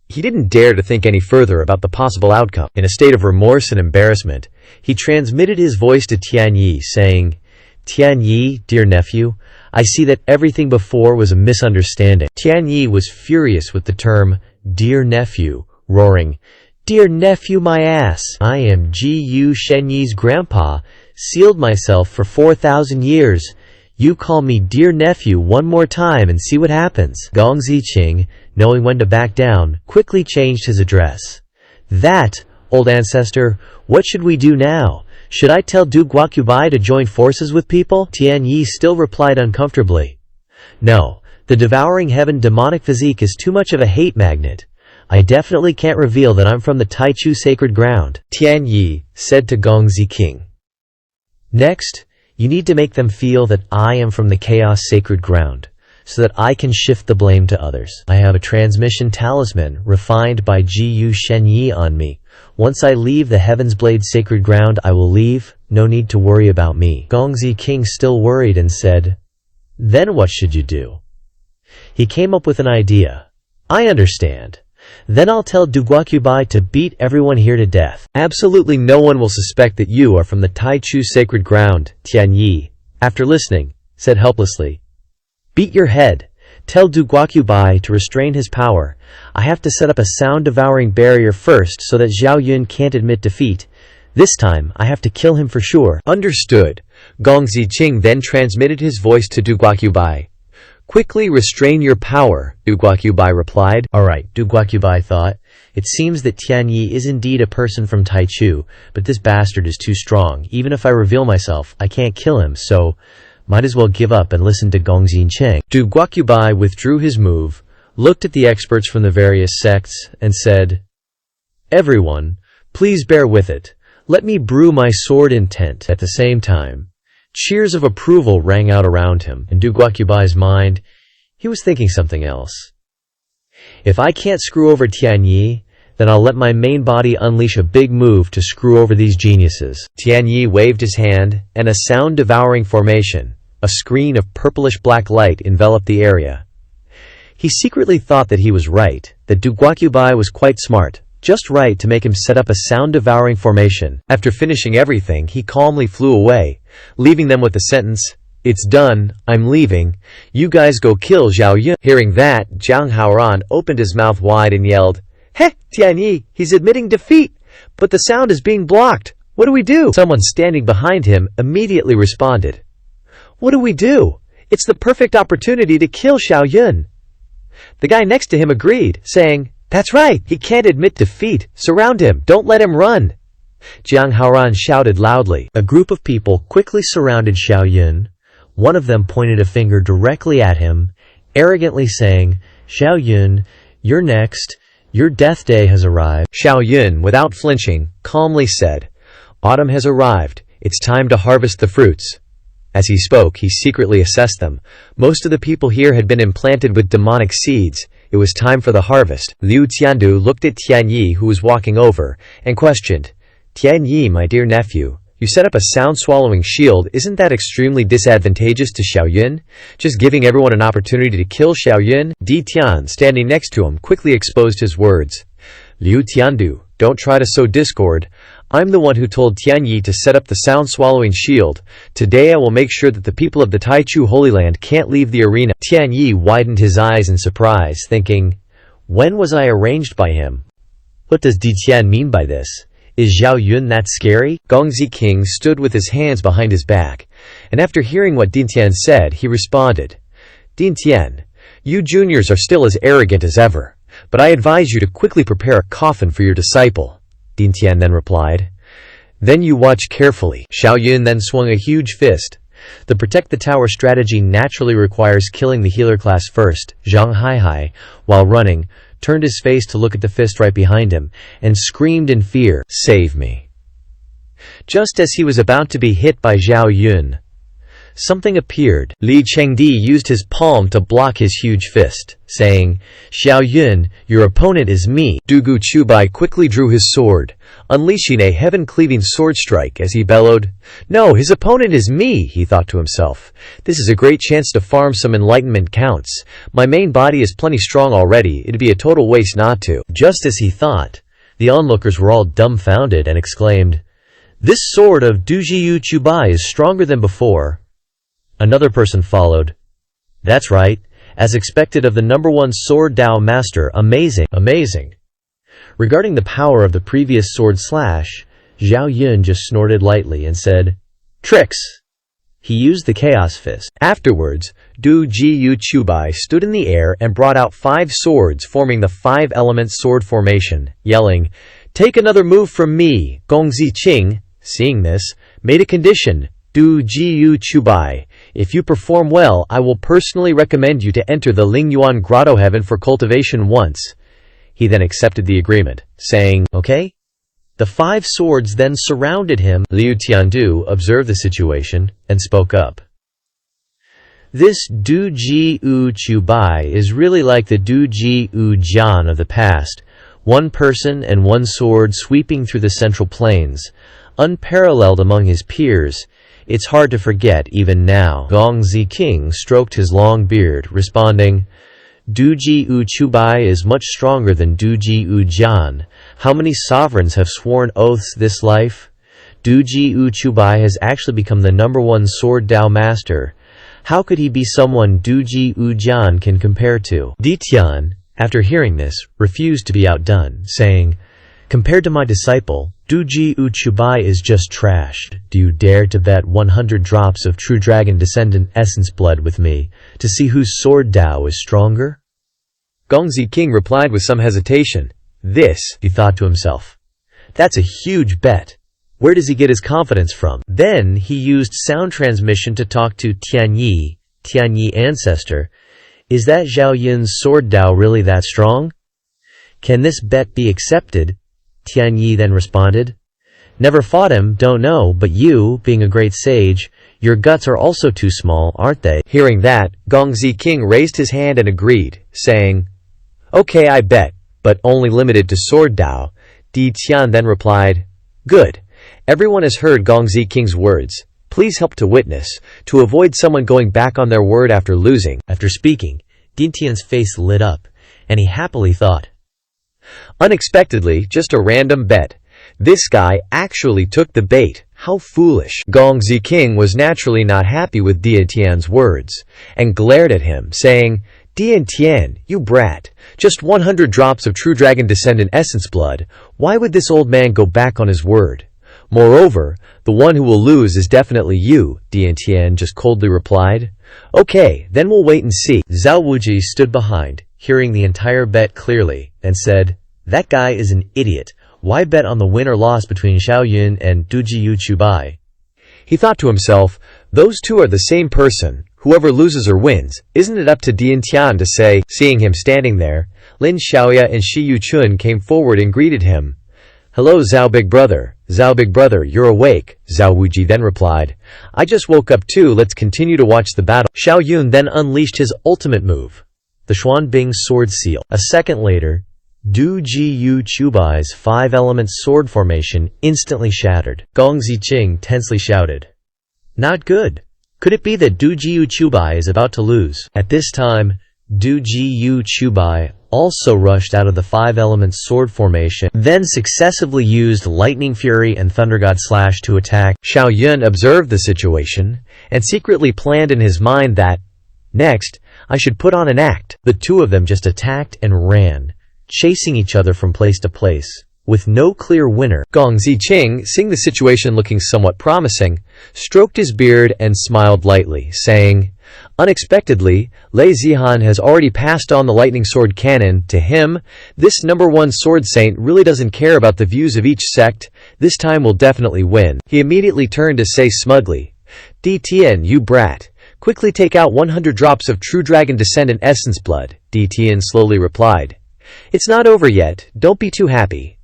He didn't dare to think any further about the possible outcome. In a state of remorse and embarrassment, he transmitted his voice to Tian Yi, saying, Tian Yi, dear nephew, I see that everything before was a misunderstanding. Tian Yi was furious with the term, dear nephew, roaring, Dear nephew, my ass! I am Ji Shenyi's grandpa, sealed myself for 4,000 years. You call me dear nephew one more time and see what happens. Gong Ziqing, knowing when to back down, quickly changed his address. That, old ancestor, what should we do now? Should I tell Du Guoqiubai to join forces with people? Tian Yi still replied uncomfortably. No, the devouring heaven demonic physique is too much of a hate magnet. I definitely can't reveal that I'm from the Taichu sacred ground, Tian Yi said to Gong Ziqing. Next, you need to make them feel that I am from the chaos sacred ground, so that I can shift the blame to others. I have a transmission talisman refined by Ji Shenyi on me. Once I leave the Heaven's Blade sacred ground, I will leave. No need to worry about me. Gong Ziqing still worried and said, Then what should you do? He came up with an idea. I understand. Then I'll tell Du Guoqiubai to beat everyone here to death. Absolutely no one will suspect that you are from the Taichu sacred ground, Tian Yi, after listening, said helplessly. Beat your head. Tell Du Guoqiubai to restrain his power. I have to set up a sound-devouring barrier first so that Zhao Yun can't admit defeat. This time, I have to kill him for sure. Understood. Gong Ziqing then transmitted his voice to Du Guoqiubai. Quickly restrain your power, Du Guoqiubai replied. Alright, Du Guoqiubai thought. It seems that Tian Yi is indeed a person from Taichu, but this bastard is too strong. Even if I reveal myself, I can't kill him, so might as well give up and listen to Gong Ziqing. Du Guoqiubai withdrew his move, looked at the experts from the various sects, and said, Everyone, please bear with it. Let me brew my sword intent. At the same time, cheers of approval rang out around him. In Du Guoqiubai's mind, he was thinking something else. If I can't screw over Tian Yi, then I'll let my main body unleash a big move to screw over these geniuses. Tian Yi waved his hand, and a sound-devouring formation, a screen of purplish-black light, enveloped the area. He secretly thought that he was right, that Du Guoqiubai was quite smart, just right to make him set up a sound-devouring formation. After finishing everything, he calmly flew away, leaving them with the sentence, It's done, I'm leaving. You guys go kill Zhao Yun. Hearing that, Jiang Haoran opened his mouth wide and yelled, Heh, Tian Yi, he's admitting defeat, but the sound is being blocked. What do we do? Someone standing behind him immediately responded, What do we do? It's the perfect opportunity to kill Zhao Yun. The guy next to him agreed, saying, That's right, he can't admit defeat. Surround him, don't let him run. Jiang Haoran shouted loudly. A group of people quickly surrounded Zhao Yun. One of them pointed a finger directly at him, arrogantly saying, Zhao Yun, you're next. Your death day has arrived. Zhao Yun, without flinching, calmly said, Autumn has arrived. It's time to harvest the fruits. As he spoke, he secretly assessed them. Most of the people here had been implanted with demonic seeds. It was time for the harvest. Liu Tiandu looked at Tian Yi, who was walking over, and questioned, Tian Yi, my dear nephew, you set up a sound-swallowing shield. Isn't that extremely disadvantageous to Zhao Yun? Just giving everyone an opportunity to kill Zhao Yun? Di Tian, standing next to him, quickly exposed his words. Liu Tiandu, don't try to sow discord. I'm the one who told Tian Yi to set up the sound-swallowing shield. Today I will make sure that the people of the Taichu Holy Land can't leave the arena. Tian Yi widened his eyes in surprise, thinking, When was I arranged by him? What does Di Tian mean by this? Is Zhao Yun that scary? Gongzi King stood with his hands behind his back, and after hearing what Din Tian said, he responded, Din Tian, you juniors are still as arrogant as ever, but I advise you to quickly prepare a coffin for your disciple. Din Tian then replied, then you watch carefully. Xiao Yun then swung a huge fist. The protect the tower strategy naturally requires killing the healer class first. Zhang Haihai, while running, turned his face to look at the fist right behind him, and screamed in fear, save me. Just as he was about to be hit by Zhao Yun, something appeared. Li Chengdi used his palm to block his huge fist, saying, Xiao Yun, your opponent is me. Dugu Chubai quickly drew his sword, unleashing a heaven-cleaving sword strike as he bellowed, no, his opponent is me, he thought to himself. This is a great chance to farm some enlightenment counts. My main body is plenty strong already, it'd be a total waste not to. Just as he thought, the onlookers were all dumbfounded and exclaimed, this sword of Dujiu Chubai is stronger than before. Another person followed. That's right, as expected of the #1 sword Dao master, amazing, amazing. Regarding the power of the previous sword slash, Zhao Yun just snorted lightly and said, tricks. He used the chaos fist. Afterwards, Du Jiu Chubai stood in the air and brought out 5 swords forming the 5-element sword formation, yelling, take another move from me. Gongzi Qing, seeing this, made a condition. Du Jiu Chubai, if you perform well, I will personally recommend you to enter the Lingyuan Grotto Heaven for cultivation once. He then accepted the agreement, saying, okay. The 5 swords then surrounded him. Liu Tiandu observed the situation and spoke up. This Du Jiu Chubai is really like the Du Jiu Jian of the past. 1 person and 1 sword sweeping through the central plains, unparalleled among his peers. It's hard to forget even now. Gongzi King stroked his long beard, responding, Duji Chubai is much stronger than Duji Jian. How many sovereigns have sworn oaths this life? Duji Chubai has actually become the #1 sword Dao master. How could he be someone Duji Jian can compare to? Di Tian, after hearing this, refused to be outdone, saying, compared to my disciple, Duji Chubai is just trash. Do you dare to bet 100 drops of true dragon descendant essence blood with me to see whose sword Dao is stronger? Gongzi King replied with some hesitation. This, he thought to himself. That's a huge bet. Where does he get his confidence from? Then he used sound transmission to talk to Tianyi ancestor. Is that Zhao Yun's sword Dao really that strong? Can this bet be accepted? Tianyi then responded, never fought him, don't know, but you, being a great sage, your guts are also too small, aren't they? Hearing that, Gongzi King raised his hand and agreed, saying, okay, I bet, but only limited to sword Dao. Di Tian then replied, good. Everyone has heard Gongzi King's words. Please help to witness, to avoid someone going back on their word after losing. After speaking, Din Tian's face lit up, and he happily thought, unexpectedly, just a random bet. This guy actually took the bait. How foolish. Gongzi King was naturally not happy with Dian Tian's words, and glared at him, saying, Dian Tian, you brat. Just 100 drops of true dragon descendant essence blood. Why would this old man go back on his word? Moreover, the one who will lose is definitely you, Dian Tian just coldly replied. Okay, then we'll wait and see. Zhao Wuji stood behind, hearing the entire bet clearly, and said, that guy is an idiot. Why bet on the win or loss between Xiao Yun and Dujiu Chubai? He thought to himself, those two are the same person. Whoever loses or wins, isn't it up to Dian Tian to say? Seeing him standing there, Lin Xiaoya and Shi Yuchun came forward and greeted him. Hello, Zhao Big Brother. Zhao Big Brother, you're awake. Zhao Wuji then replied, I just woke up too, let's continue to watch the battle. Xiao Yun then unleashed his ultimate move, the Xuanbing Sword Seal. A second later, Du Jiu Chubai's 5-element sword formation instantly shattered. Gongzi Qing tensely shouted, not good. Could it be that Du Jiu Chubai is about to lose? At this time, Du Jiu Chubai also rushed out of the 5-element sword formation, then successively used Lightning Fury and Thunder God Slash to attack. Xiao Yun observed the situation, and secretly planned in his mind that, next, I should put on an act. The two of them just attacked and ran, chasing each other from place to place. with no clear winner. Gong Ziqing, seeing the situation looking somewhat promising, stroked his beard and smiled lightly, saying, "Unexpectedly, Lei Zihan has already passed on the lightning sword cannon to him. This #1 sword saint really doesn't care about the views of each sect. This time will definitely win." He immediately turned to say smugly, "Di Tian, you brat. Quickly take out 100 drops of true dragon descendant essence blood." Di Tian slowly replied, "It's not over yet. Don't be too happy."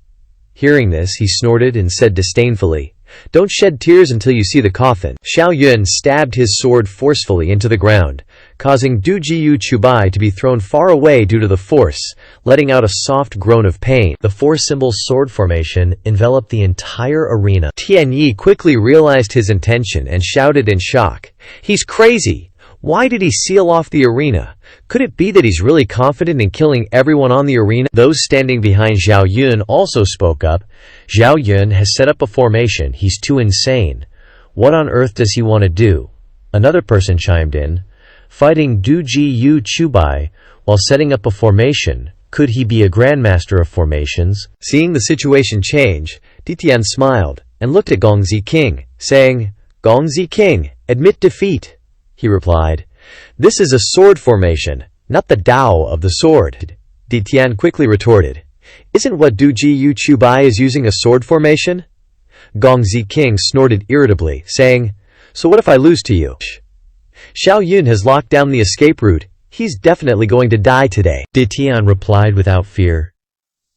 Hearing this, he snorted and said disdainfully, "Don't shed tears until you see the coffin." Xiao Yun stabbed his sword forcefully into the ground, causing Du Jiyu Chubai to be thrown far away due to the force, letting out a soft groan of pain. The four symbol sword formation enveloped the entire arena. Tian Yi quickly realized his intention and shouted in shock, "He's crazy! Why did he seal off the arena? Could it be that he's really confident in killing everyone on the arena?" Those standing behind Xiao Yun also spoke up. "Xiao Yun has set up a formation. He's too insane. What on earth does he want to do?" Another person chimed in, "Fighting Du Jiyu Chubai while setting up a formation. Could he be a grandmaster of formations?" Seeing the situation change, Ditian smiled and looked at Gong Ziqing, saying, "Gong Ziqing, admit defeat." He replied, "This is a sword formation, not the Tao of the sword." Ditian quickly retorted, "Isn't what Du Jiyu Chubai is using a sword formation?" Gong Ziqing snorted irritably, saying, "So what if I lose to you?" Xiao Yun has locked down the escape route. He's definitely going to die today. Ditian replied without fear,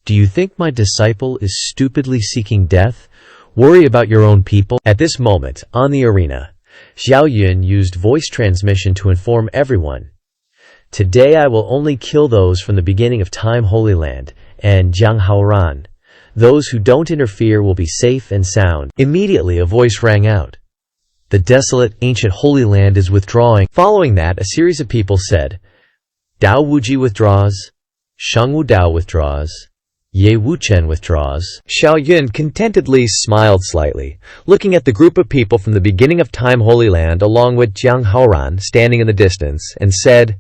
"Do you think my disciple is stupidly seeking death? Worry about your own people." At this moment, on the arena, Xiao Yun used voice transmission to inform everyone, "Today I will only kill those from the beginning of time Holy Land and Jianghaoran. Those who don't interfere will be safe and sound." Immediately a voice rang out, "The desolate ancient Holy Land is withdrawing." Following that, a series of people said, "Dao Wuji withdraws, Shangwu Dao withdraws, Ye Wuchen withdraws." Xiao Yun contentedly smiled slightly, looking at the group of people from the beginning of time Holy Land along with Jiang Haoran standing in the distance, and said,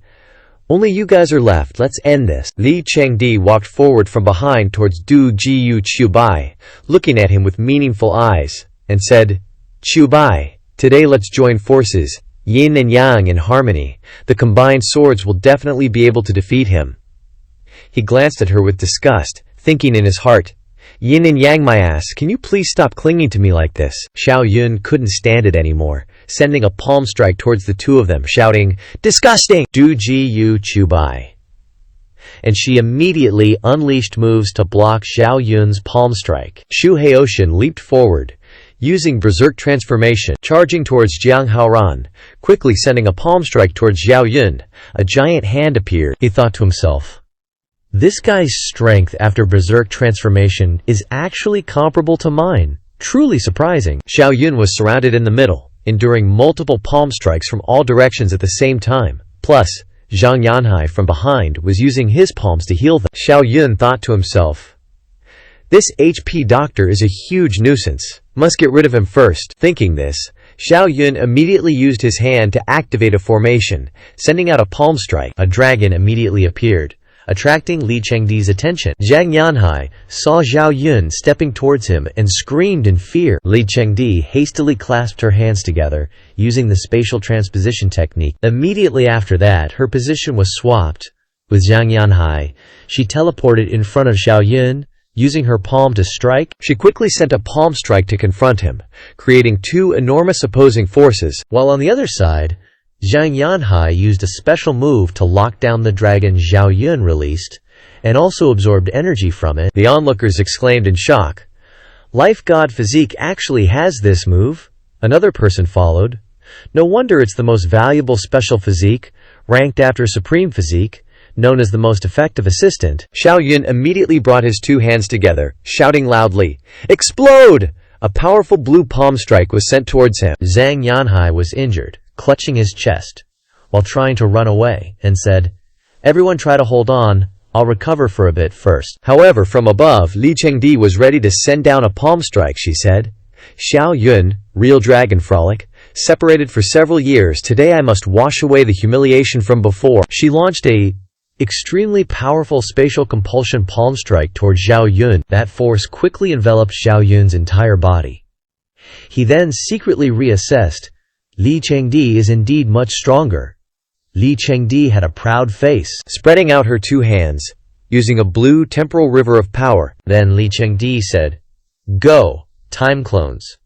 "Only you guys are left, let's end this." Li Chengdi walked forward from behind towards Du Jiyu Chubai, looking at him with meaningful eyes, and said, "Chubai, today let's join forces, yin and yang in harmony. The combined swords will definitely be able to defeat him." He glanced at her with disgust, thinking in his heart, "Yin and yang my ass, can you please stop clinging to me like this?" Xiao Yun couldn't stand it anymore, sending a palm strike towards the two of them, shouting, "Disgusting! Du Jiyu Chubai." And she immediately unleashed moves to block Xiao Yun's palm strike. Shu Haoshan leaped forward, using berserk transformation, charging towards Jiang Haoran, quickly sending a palm strike towards Xiao Yun. A giant hand appeared. He thought to himself, "This guy's strength after berserk transformation is actually comparable to mine. Truly surprising." Xiao Yun was surrounded in the middle, enduring multiple palm strikes from all directions at the same time. Plus, Zhang Yanhai from behind was using his palms to heal them. Xiao Yun thought to himself, "This HP doctor is a huge nuisance. Must get rid of him first." Thinking this, Xiao Yun immediately used his hand to activate a formation, sending out a palm strike. A dragon immediately appeared, attracting Li Chengdi's attention. Zhang Yanhai saw Xiao Yun stepping towards him and screamed in fear. Li Chengdi hastily clasped her hands together, using the spatial transposition technique. Immediately after that, her position was swapped. With Zhang Yanhai, she teleported in front of Xiao Yun, using her palm to strike. She quickly sent a palm strike to confront him, creating two enormous opposing forces, while on the other side, Zhang Yanhai used a special move to lock down the dragon Xiao Yun released, and also absorbed energy from it. The onlookers exclaimed in shock, "Life God Physique actually has this move." Another person followed, "No wonder it's the most valuable special physique, ranked after Supreme Physique, known as the most effective assistant." Xiao Yun immediately brought his two hands together, shouting loudly, "Explode!" A powerful blue palm strike was sent towards him. Zhang Yanhai was injured, clutching his chest, while trying to run away, and said, "Everyone try to hold on, I'll recover for a bit first." However, from above, Li Chengdi was ready to send down a palm strike. She said, "Xiao Yun, real dragon frolic, separated for several years, today I must wash away the humiliation from before." She launched a extremely powerful spatial compulsion palm strike towards Zhao Yun. That force quickly enveloped Zhao Yun's entire body. He then secretly reassessed. Li Chengdi is indeed much stronger. Li Chengdi had a proud face, spreading out her two hands, using a blue temporal river of power. Then Li Chengdi said, "Go, time clones."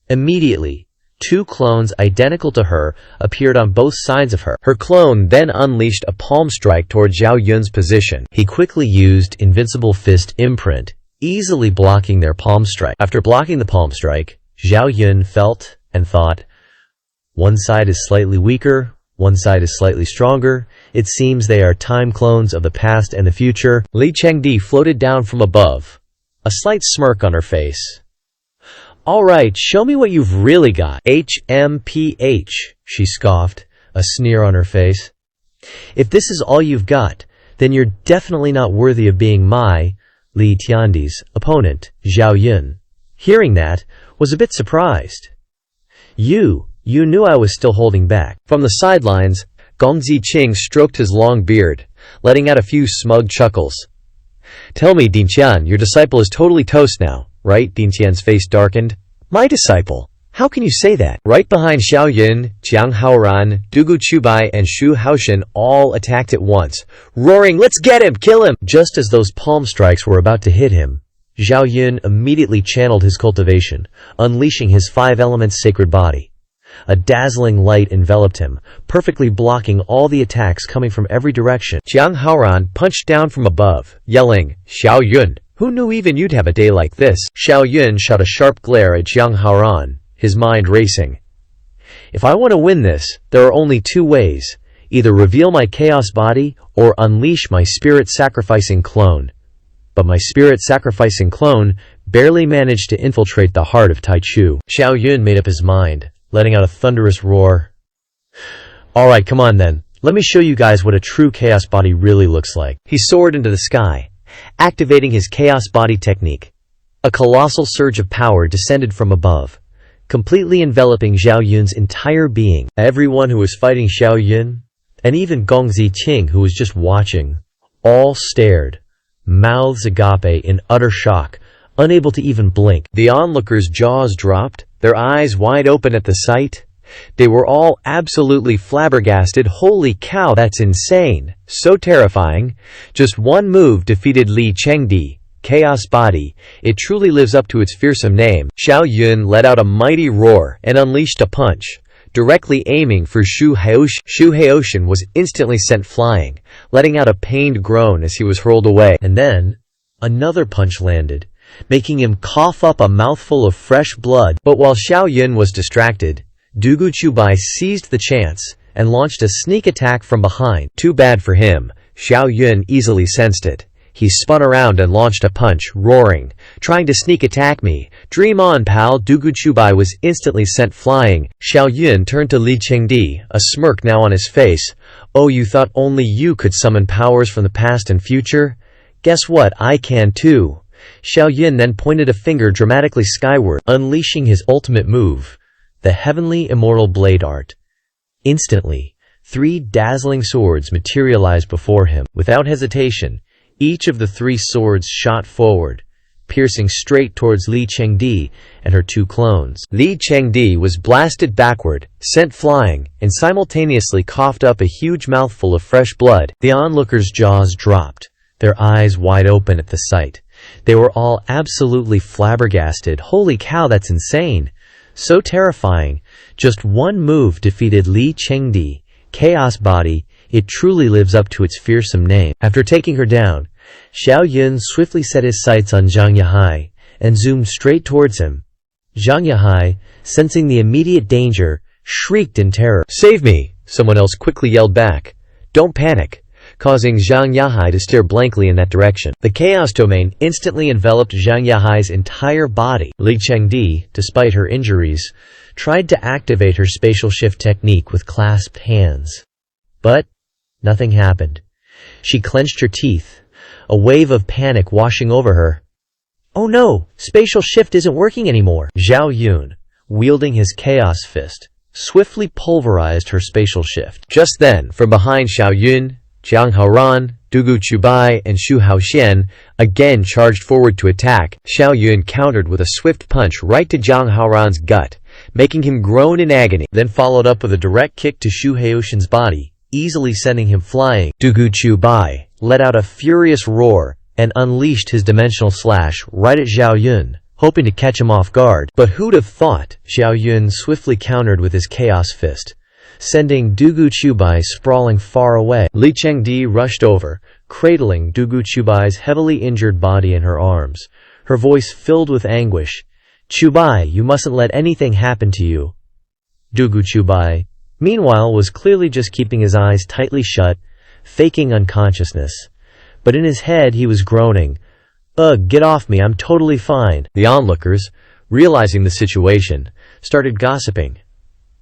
Immediately, two clones identical to her appeared on both sides of her. Her clone then unleashed a palm strike toward Zhao Yun's position. He quickly used Invincible Fist imprint, easily blocking their palm strike. After blocking the palm strike, Zhao Yun felt and thought, one side is slightly weaker, one side is slightly stronger. It seems they are time clones of the past and the future. Li Chengdi floated down from above, a slight smirk on her face. "All right, show me what you've really got." "HMPH," she scoffed, a sneer on her face. "If this is all you've got, then you're definitely not worthy of being my, Li Tiandi's, opponent." Zhao Yun, hearing that, was a bit surprised. You knew I was still holding back." From the sidelines, Gong Ziqing stroked his long beard, letting out a few smug chuckles. "Tell me, Dinqian, your disciple is totally toast now, right?" Dinqian's face darkened. "My disciple? How can you say that?" Right behind Xiao Yun, Jiang Haoran, Dugu Chubai, and Shu Haoshan all attacked at once, roaring, "Let's get him! Kill him!" Just as those palm strikes were about to hit him, Zhao Yun immediately channeled his cultivation, unleashing his 5 elements sacred body. A dazzling light enveloped him, perfectly blocking all the attacks coming from every direction. Jiang Haoran punched down from above, yelling, "Xiao Yun, who knew even you'd have a day like this?" Xiao Yun shot a sharp glare at Jiang Haoran, his mind racing. "If I want to win this, there are only 2 ways. Either reveal my chaos body or unleash my spirit-sacrificing clone." But my spirit-sacrificing clone barely managed to infiltrate the heart of Taichu. Xiao Yun made up his mind, letting out a thunderous roar. "Alright, come on then. Let me show you guys what a true chaos body really looks like." He soared into the sky, activating his chaos body technique. A colossal surge of power descended from above, completely enveloping Zhao Yun's entire being. Everyone who was fighting Xiao Yun, and even Gong Ziqing who was just watching, all stared, mouths agape in utter shock, unable to even blink. The onlookers' jaws dropped, their eyes wide open at the sight. They were all absolutely flabbergasted. "Holy cow, that's insane! So terrifying! Just one move defeated Li Chengdi, Chaos Body. It truly lives up to its fearsome name." Xiao Yun let out a mighty roar and unleashed a punch, directly aiming for Shu Haoshan. Shu Haoshan was instantly sent flying, letting out a pained groan as he was hurled away. And then, another punch landed, making him cough up a mouthful of fresh blood. But while Xiao Yun was distracted, Dugu Chubai seized the chance and launched a sneak attack from behind. Too bad for him. Xiao Yun easily sensed it. He spun around and launched a punch, roaring, "Trying to sneak attack me? Dream on, pal." Dugu Chubai was instantly sent flying. Xiao Yun turned to Li Chengdi, a smirk now on his face. "Oh, you thought only you could summon powers from the past and future? Guess what, I can too." Xiao Yun then pointed a finger dramatically skyward, unleashing his ultimate move, the Heavenly Immortal Blade Art. Instantly, 3 dazzling swords materialized before him. Without hesitation, each of the 3 swords shot forward, piercing straight towards Li Chengdi and her 2 clones. Li Chengdi was blasted backward, sent flying, and simultaneously coughed up a huge mouthful of fresh blood. The onlookers' jaws dropped, their eyes wide open at the sight. They were all absolutely flabbergasted. "Holy cow, that's insane! So terrifying! Just one move defeated Li Chengdi, Chaos Body. It truly lives up to its fearsome name." After taking her down, Xiao Yun swiftly set his sights on Zhang Yahai and zoomed straight towards him. Zhang Yahai, sensing the immediate danger, shrieked in terror. "Save me!" someone else quickly yelled back. "Don't panic," causing Zhang Yahai to stare blankly in that direction. The chaos domain instantly enveloped Zhang Yahai's entire body. Li Chengdi, despite her injuries, tried to activate her spatial shift technique with clasped hands. But nothing happened. She clenched her teeth, a wave of panic washing over her. "Oh no, spatial shift isn't working anymore." Zhao Yun, wielding his chaos fist, swiftly pulverized her spatial shift. Just then, from behind Xiao Yun, Jiang Haoran, Dugu Chubai and Shu Haoxian again charged forward to attack. Xiao Yun countered with a swift punch right to Jiang Haoran's gut, making him groan in agony, then followed up with a direct kick to Shu Haoxian's body, easily sending him flying. Dugu Chubai let out a furious roar and unleashed his dimensional slash right at Xiao Yun, hoping to catch him off guard. But who'd have thought? Xiao Yun swiftly countered with his chaos fist, sending Dugu Chubai sprawling far away. Li Chengdi rushed over, cradling Dugu Chubai's heavily injured body in her arms, her voice filled with anguish. "Chubai, you mustn't let anything happen to you." Dugu Chubai, meanwhile, was clearly just keeping his eyes tightly shut, faking unconsciousness. But in his head he was groaning, "Ugh, get off me, I'm totally fine." The onlookers, realizing the situation, started gossiping.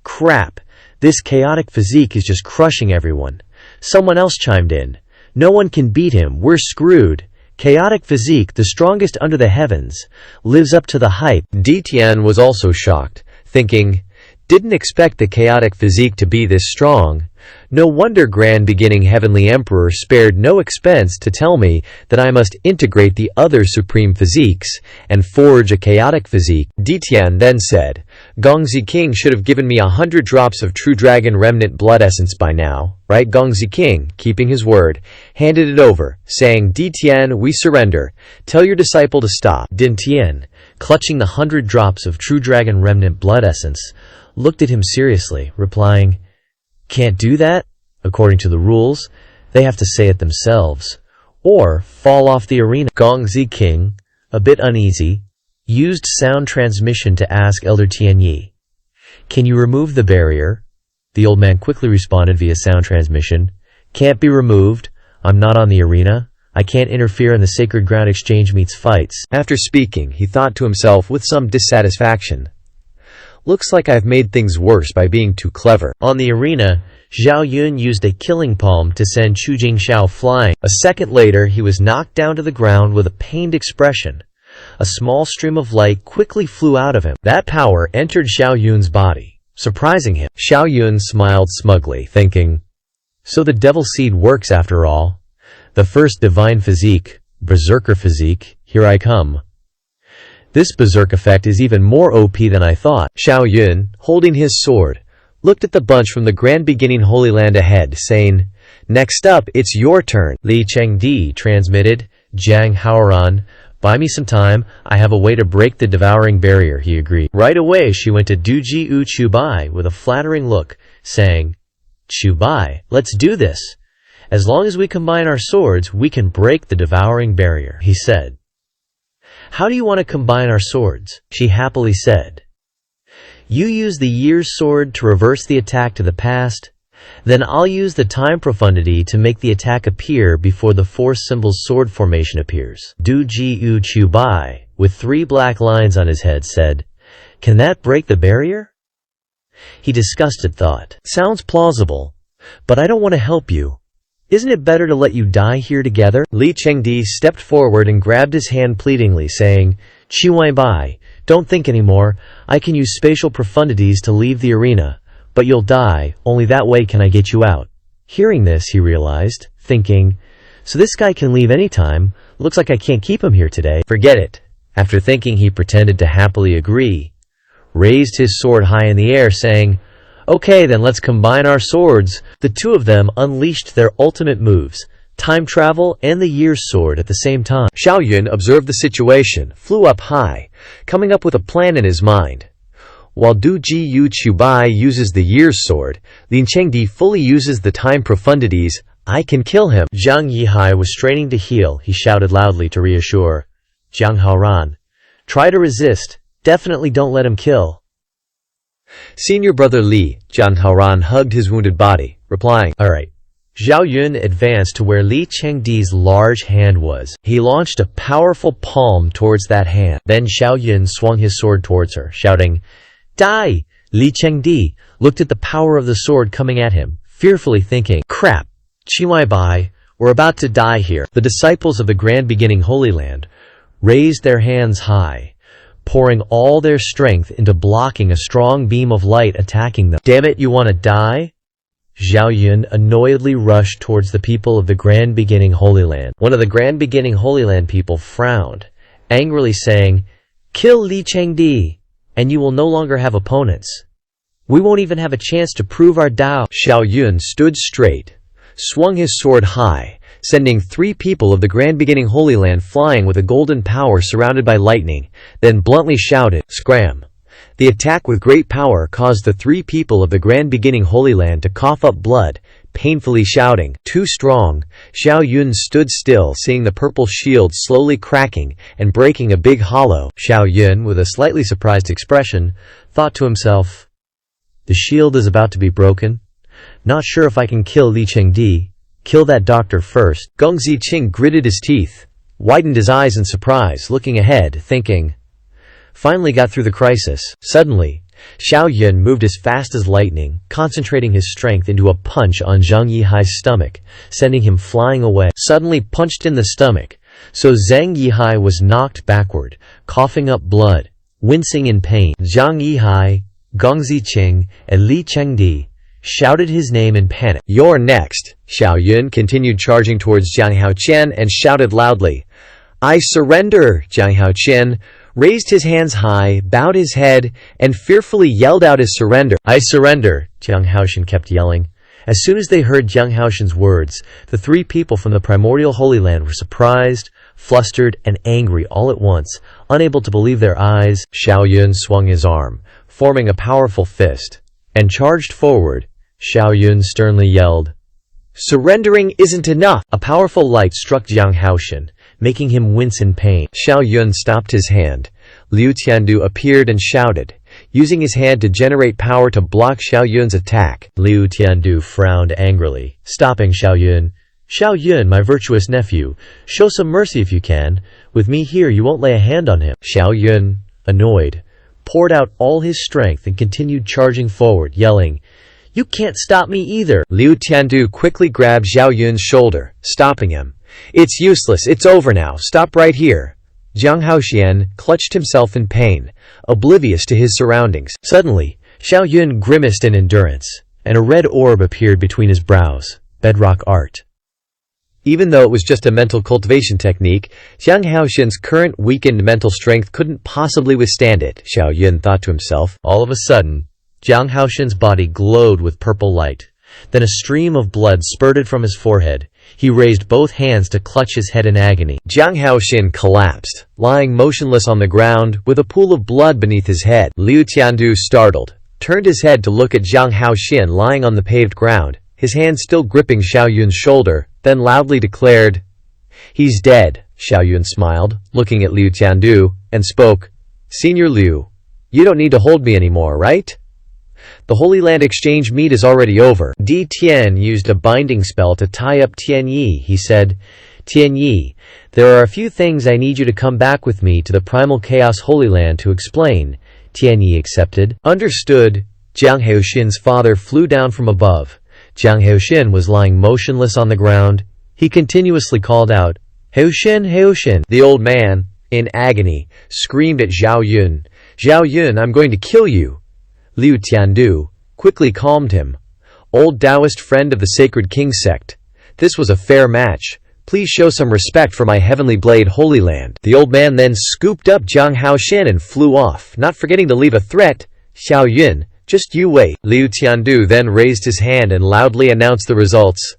"Crap, this chaotic physique is just crushing everyone." Someone else chimed in, "No one can beat him, we're screwed. Chaotic physique, the strongest under the heavens, lives up to the hype." Di Tian was also shocked, thinking, "Didn't expect the chaotic physique to be this strong. No wonder Grand Beginning Heavenly Emperor spared no expense to tell me that I must integrate the other supreme physiques and forge a chaotic physique." Di Tian then said, "Gongzi King should have given me 100 drops of True Dragon Remnant blood essence by now, right?" Gongzi King, keeping his word, handed it over, saying, "Di Tian, we surrender. Tell your disciple to stop." Din Tian, clutching the 100 drops of True Dragon Remnant blood essence, looked at him seriously, replying, "Can't do that? According to the rules, they have to say it themselves, or fall off the arena." Gongzi King, a bit uneasy, used sound transmission to ask Elder Tianyi, "Can you remove the barrier?" The old man quickly responded via sound transmission, "Can't be removed. I'm not on the arena. I can't interfere in the sacred ground exchange meets fights." After speaking, he thought to himself with some dissatisfaction, "Looks like I've made things worse by being too clever." On the arena, Xiao Yun used a killing palm to send Chu Jingxiao flying. A second later, he was knocked down to the ground with a pained expression. A small stream of light quickly flew out of him. That power entered Xiao Yun's body, surprising him. Xiao Yun smiled smugly, thinking, "So the devil seed works after all. The first divine physique, berserker physique, here I come. This berserk effect is even more OP than I thought." Xiao Yun, holding his sword, looked at the bunch from the Grand Beginning Holy Land ahead, saying, "Next up, it's your turn." Li Chengdi transmitted, "Jiang Haoran, buy me some time, I have a way to break the devouring barrier," he agreed. Right away she went to Duji U Chubai with a flattering look, saying, "Chubai, let's do this. As long as we combine our swords, we can break the devouring barrier," he said. "How do you want to combine our swords?" she happily said. "You use the year's sword to reverse the attack to the past, then I'll use the time profundity to make the attack appear before the force symbol's sword formation appears." Du Ji U Chubai, with 3 black lines on his head, said, "Can that break the barrier?" He disgusted thought, "Sounds plausible, but I don't want to help you. Isn't it better to let you die here together?" Li Chengdi stepped forward and grabbed his hand pleadingly, saying, "Chiwai Bai, don't think anymore. I can use spatial profundities to leave the arena, but you'll die, only that way can I get you out." Hearing this, he realized, thinking, "So this guy can leave anytime. Looks like I can't keep him here today. Forget it." After thinking, he pretended to happily agree, raised his sword high in the air, saying, "Okay, then let's combine our swords." The two of them unleashed their ultimate moves, time travel and the year's sword at the same time. Xiao Yun observed the situation, flew up high, coming up with a plan in his mind. While Du Ji Yu Chubai uses the year's sword, Lin Chengdi fully uses the time profundities. I can kill him. Zhang Yihai was straining to heal. He shouted loudly to reassure, "Jiang Haoran, try to resist. Definitely don't let him kill." Senior brother Li, Jiang Haoran, hugged his wounded body, replying, "All right." Xiao Yun advanced to where Li Chengdi's large hand was. He launched a powerful palm towards that hand. Then Xiao Yun swung his sword towards her, shouting, "Die!" Li Chengdi looked at the power of the sword coming at him, fearfully thinking, "Crap, Chiwai Bai, we're about to die here." The disciples of the Grand Beginning Holy Land raised their hands high, pouring all their strength into blocking a strong beam of light attacking them. "Damn it, you want to die?" Zhao Yun annoyedly rushed towards the people of the Grand Beginning Holy Land. One of the Grand Beginning Holy Land people frowned, angrily saying, "Kill Li Chengdi, and you will no longer have opponents. We won't even have a chance to prove our Tao." Zhao Yun stood straight, swung his sword high, sending 3 people of the Grand Beginning Holy Land flying with a golden power surrounded by lightning, then bluntly shouted, "Scram!" The attack with great power caused the 3 people of the Grand Beginning Holy Land to cough up blood, painfully shouting, "Too strong." Zhao Yun stood still, seeing the purple shield slowly cracking and breaking a big hollow. Zhao Yun, with a slightly surprised expression, thought to himself, "The shield is about to be broken. Not sure if I can kill Li Chengdi. Kill that doctor first." Geng Ziqing gritted his teeth, widened his eyes in surprise, looking ahead, thinking, Finally got through the crisis. Suddenly, Zhao Yun moved as fast as lightning, concentrating his strength into a punch on Zhang Yihai's stomach, sending him flying away. Suddenly punched in the stomach, so Zhang Yihai was knocked backward, coughing up blood, wincing in pain. Zhang Yihai, Geng Ziqing, and Li Chengdi shouted his name in panic. "You're next." Zhao Yun continued charging towards Jiang Haoqian and shouted loudly, "I surrender." Jiang Haoqian raised his hands high, bowed his head, and fearfully yelled out his surrender. "I surrender," Jiang Haoqian kept yelling. As soon as they heard Jiang Haoqian's words, the 3 people from the primordial Holy Land were surprised, flustered, and angry all at once, unable to believe their eyes. Zhao Yun swung his arm, forming a powerful fist, and charged forward. Zhao Yun sternly yelled, "Surrendering isn't enough!" A powerful light struck Jiang Haoqian, making him wince in pain. Zhao Yun stopped his hand. Liu Tiandu appeared and shouted, using his hand to generate power to block Zhao Yun's attack. Liu Tiandu frowned angrily, stopping Zhao Yun. "Zhao Yun, my virtuous nephew, show some mercy if you can. With me here, you won't lay a hand on him." Zhao Yun, annoyed, poured out all his strength and continued charging forward, yelling, "You can't stop me either." Liu Tiandu quickly grabbed Zhao Yun's shoulder, stopping him. "It's useless, it's over now, stop right here." Jiang Haoqian clutched himself in pain, oblivious to his surroundings. Suddenly, Zhao Yun grimaced in endurance, and a red orb appeared between his brows. Bedrock art. Even though it was just a mental cultivation technique, Jiang Haoqian's current weakened mental strength couldn't possibly withstand it, Zhao Yun thought to himself. All of a sudden, Jiang Haoqian's body glowed with purple light. Then a stream of blood spurted from his forehead. He raised both hands to clutch his head in agony. Jiang Haoqian collapsed, lying motionless on the ground, with a pool of blood beneath his head. Liu Tiandu, startled, turned his head to look at Jiang Haoqian lying on the paved ground, his hand still gripping Zhao Yun's shoulder, then loudly declared, "He's dead." Zhao Yun smiled, looking at Liu Tiandu, and spoke, "Senior Liu, you don't need to hold me anymore, right? The Holy Land exchange meet is already over." Di Tian used a binding spell to tie up Tian Yi. He said, "Tian Yi, there are a few things I need you to come back with me to the Primal Chaos Holy Land to explain." Tian Yi accepted. "Understood." Jiang Haoqian's father flew down from above. Jiang Haoqian was lying motionless on the ground. He continuously called out, "Haoqian, Haoqian." The old man, in agony, screamed at Zhao Yun, "Zhao Yun, I'm going to kill you." Liu Tiandu quickly calmed him. "Old Taoist friend of the Sacred King sect, this was a fair match. Please show some respect for my Heavenly Blade Holy Land." The old man then scooped up Jiang Haoqian and flew off, not forgetting to leave a threat. "Zhao Yun, just you wait." Liu Tiandu then raised his hand and loudly announced the results.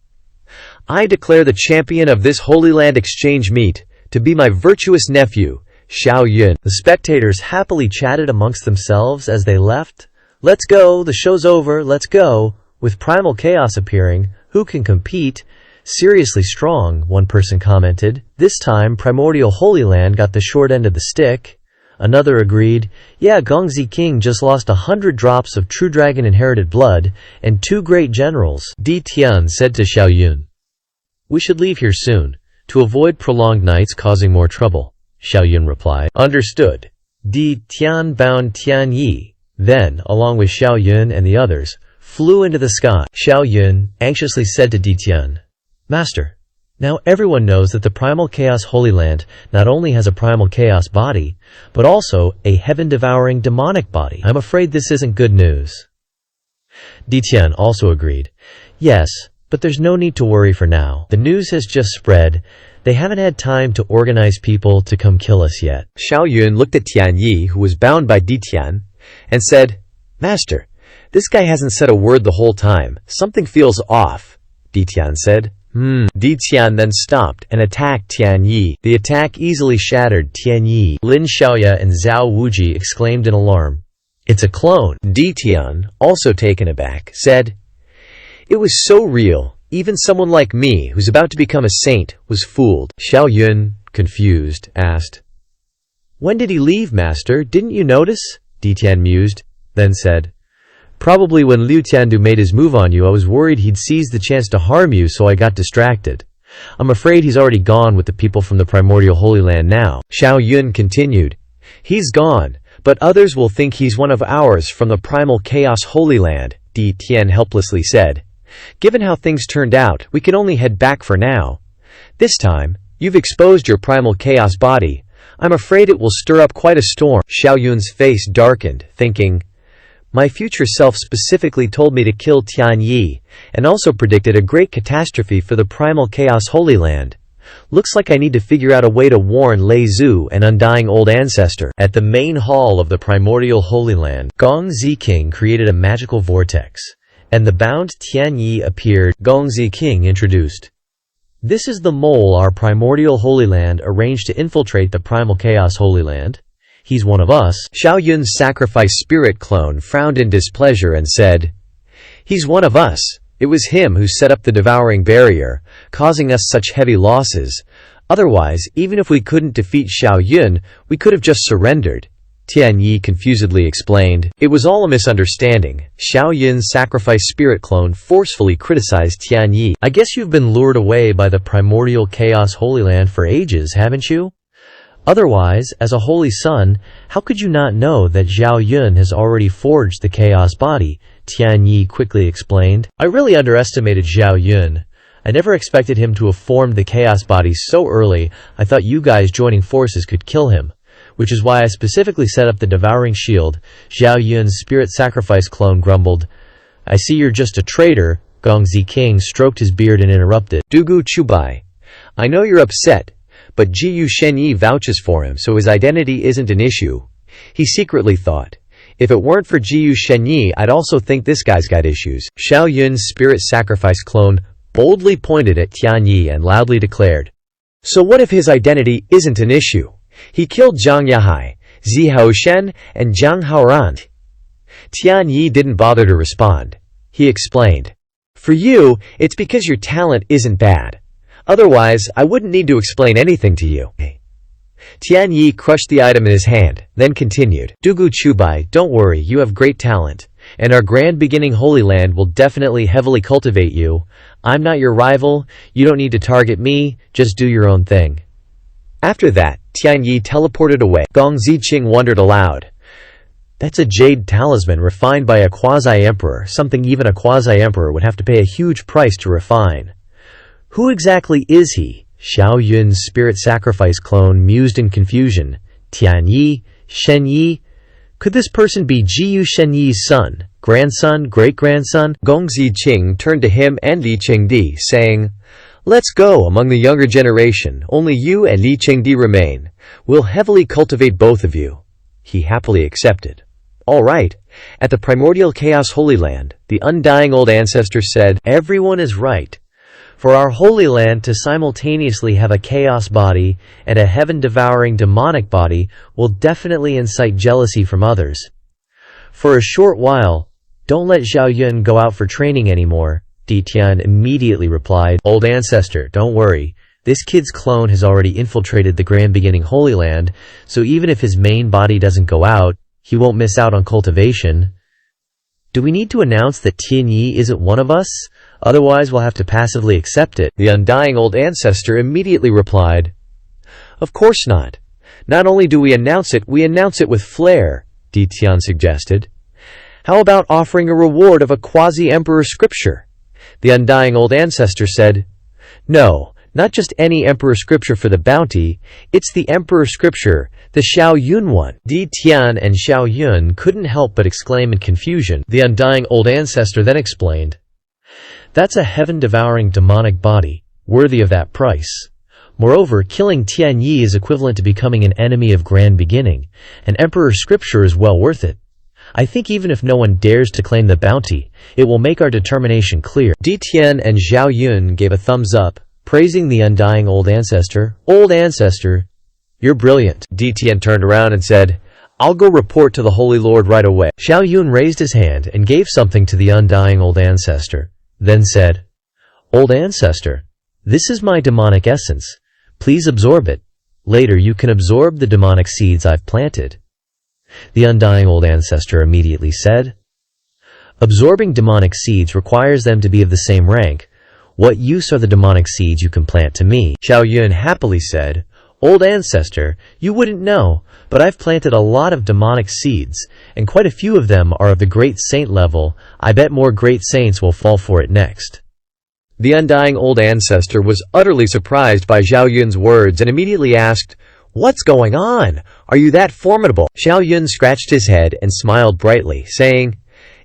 "I declare the champion of this Holy Land exchange meet to be my virtuous nephew, Zhao Yun." The spectators happily chatted amongst themselves as they left. "Let's go, the show's over, let's go." With Primal Chaos appearing, who can compete? "Seriously strong," one person commented. "This time, Primordial Holy Land got the short end of the stick." Another agreed, "Yeah, Geng Ziqing just lost 100 drops of true dragon inherited blood, and 2 great generals." Di Tian said to Zhao Yun, "We should leave here soon, to avoid prolonged nights causing more trouble." Zhao Yun replied, "Understood." Di Tian bound Tian Yi, then, along with Zhao Yun and the others, flew into the sky. Zhao Yun anxiously said to Di Tian, "Master, now everyone knows that the Primal Chaos Holy Land not only has a Primal Chaos body, but also a heaven-devouring demonic body. I'm afraid this isn't good news." Di Tian also agreed. Yes, but there's no need to worry for now. The news has just spread. They haven't had time to organize people to come kill us yet. Xiao Yun looked at Tian Yi, who was bound by Di Tian, and said, "Master, this guy hasn't said a word the whole time. Something feels off," Di Tian said. Di Tian then stopped and attacked Tian Yi. The attack easily shattered Tian Yi. Lin Xiaoya and Zhao Wuji exclaimed in alarm. It's a clone. Di Tian, also taken aback, said, "It was so real. Even someone like me, who's about to become a saint, was fooled." Xiao Yun, confused, asked, "When did he leave, master? Didn't you notice?" Di Tian mused, then said, "Probably when Liu Tiandu made his move on you, I was worried he'd seize the chance to harm you, so I got distracted. I'm afraid he's already gone with the people from the primordial Holy Land now." Xiao Yun continued, "He's gone, but others will think he's one of ours from the primal chaos Holy Land," Di Tian helplessly said. "Given how things turned out, we can only head back for now. This time, you've exposed your primal chaos body. I'm afraid it will stir up quite a storm." Xiao Yun's face darkened, thinking, "My future self specifically told me to kill Tian Yi, and also predicted a great catastrophe for the primal chaos Holy Land. Looks like I need to figure out a way to warn Lei Zhu, an undying old ancestor." At the main hall of the primordial Holy Land, Gong Ziking created a magical vortex, and the bound Tian Yi appeared. Gong Ziking introduced, "This is the mole our primordial Holy Land arranged to infiltrate the primal chaos Holy Land. He's one of us." Xiao Yun's sacrifice spirit clone frowned in displeasure and said, "He's one of us. It was him who set up the devouring barrier, causing us such heavy losses. Otherwise, even if we couldn't defeat Xiao Yun, we could have just surrendered," Tian Yi confusedly explained. "It was all a misunderstanding." Xiao Yun's sacrifice spirit clone forcefully criticized Tian Yi. "I guess you've been lured away by the primordial chaos Holy Land for ages, haven't you? Otherwise, as a holy son, how could you not know that Xiao Yun has already forged the chaos body?" Tian Yi quickly explained. "I really underestimated Xiao Yun. I never expected him to have formed the chaos body so early. I thought you guys joining forces could kill him, which is why I specifically set up the devouring shield." Xiao Yun's spirit sacrifice clone grumbled. "I see you're just a traitor." Gong Ziking stroked his beard and interrupted. "Dugu Chubai, I know you're upset, but Jiyu Shenyi vouches for him, so his identity isn't an issue." He secretly thought, "If it weren't for Jiyu Shenyi, I'd also think this guy's got issues." Xiao Yun's spirit sacrifice clone boldly pointed at Tian Yi and loudly declared, "So what if his identity isn't an issue? He killed Zhang Yahai, Zi Haoshen, and Zhang Haoran." Tian Yi didn't bother to respond. He explained, "For you, it's because your talent isn't bad. Otherwise, I wouldn't need to explain anything to you." Tian Yi crushed the item in his hand, then continued, "Dugu Chubai, don't worry, you have great talent, and our grand beginning Holy Land will definitely heavily cultivate you. I'm not your rival, you don't need to target me, just do your own thing." After that, Tian Yi teleported away. Gong Ziqing wondered aloud, "That's a jade talisman refined by a quasi-emperor, something even a quasi-emperor would have to pay a huge price to refine. Who exactly is he?" Xiao Yun's spirit sacrifice clone mused in confusion. "Tian Yi? Shen Yi? Could this person be Jiyu Shen Yi's son, grandson, great-grandson?" Gong Ziqing turned to him and Li Chengdi, saying, "Let's go among the younger generation. Only you and Li Chengdi remain. We'll heavily cultivate both of you." He happily accepted. "All right." At the primordial chaos Holy Land, the undying old ancestor said, "Everyone is right. For our Holy Land to simultaneously have a chaos body and a heaven-devouring demonic body will definitely incite jealousy from others. For a short while, don't let Xiao Yun go out for training anymore." Di Tian immediately replied, "Old ancestor, don't worry. This kid's clone has already infiltrated the grand beginning Holy Land, so even if his main body doesn't go out, he won't miss out on cultivation. Do we need to announce that Tian Yi isn't one of us? Otherwise we'll have to passively accept it." The undying old ancestor immediately replied, "Of course not. Not only do we announce it with flair," Di Tian suggested. "How about offering a reward of a quasi-emperor scripture?" The undying old ancestor said, "No, not just any emperor scripture for the bounty, it's the emperor scripture, the Xiao Yun one." Di Tian and Xiao Yun couldn't help but exclaim in confusion. The undying old ancestor then explained, That's a heaven-devouring demonic body, worthy of that price. Moreover, killing Tian Yi is equivalent to becoming an enemy of Grand Beginning, and Emperor Scripture is well worth it. I think even if no one dares to claim the bounty, it will make our determination clear. Di Tian and Zhao Yun gave a thumbs up, praising the undying old ancestor. Old ancestor, you're brilliant. Di Tian turned around and said, I'll go report to the Holy Lord right away. Zhao Yun raised his hand and gave something to the undying old ancestor, then said, Old ancestor, this is my demonic essence. Please absorb it. Later you can absorb the demonic seeds I've planted. The undying old ancestor immediately said, Absorbing demonic seeds requires them to be of the same rank. What use are the demonic seeds you can plant to me? Zhao Yun happily said, Old ancestor, you wouldn't know, but I've planted a lot of demonic seeds, and quite a few of them are of the great saint level. I bet more great saints will fall for it next. The undying old ancestor was utterly surprised by Zhao Yun's words and immediately asked, What's going on? Are you that formidable? Zhao Yun scratched his head and smiled brightly, saying,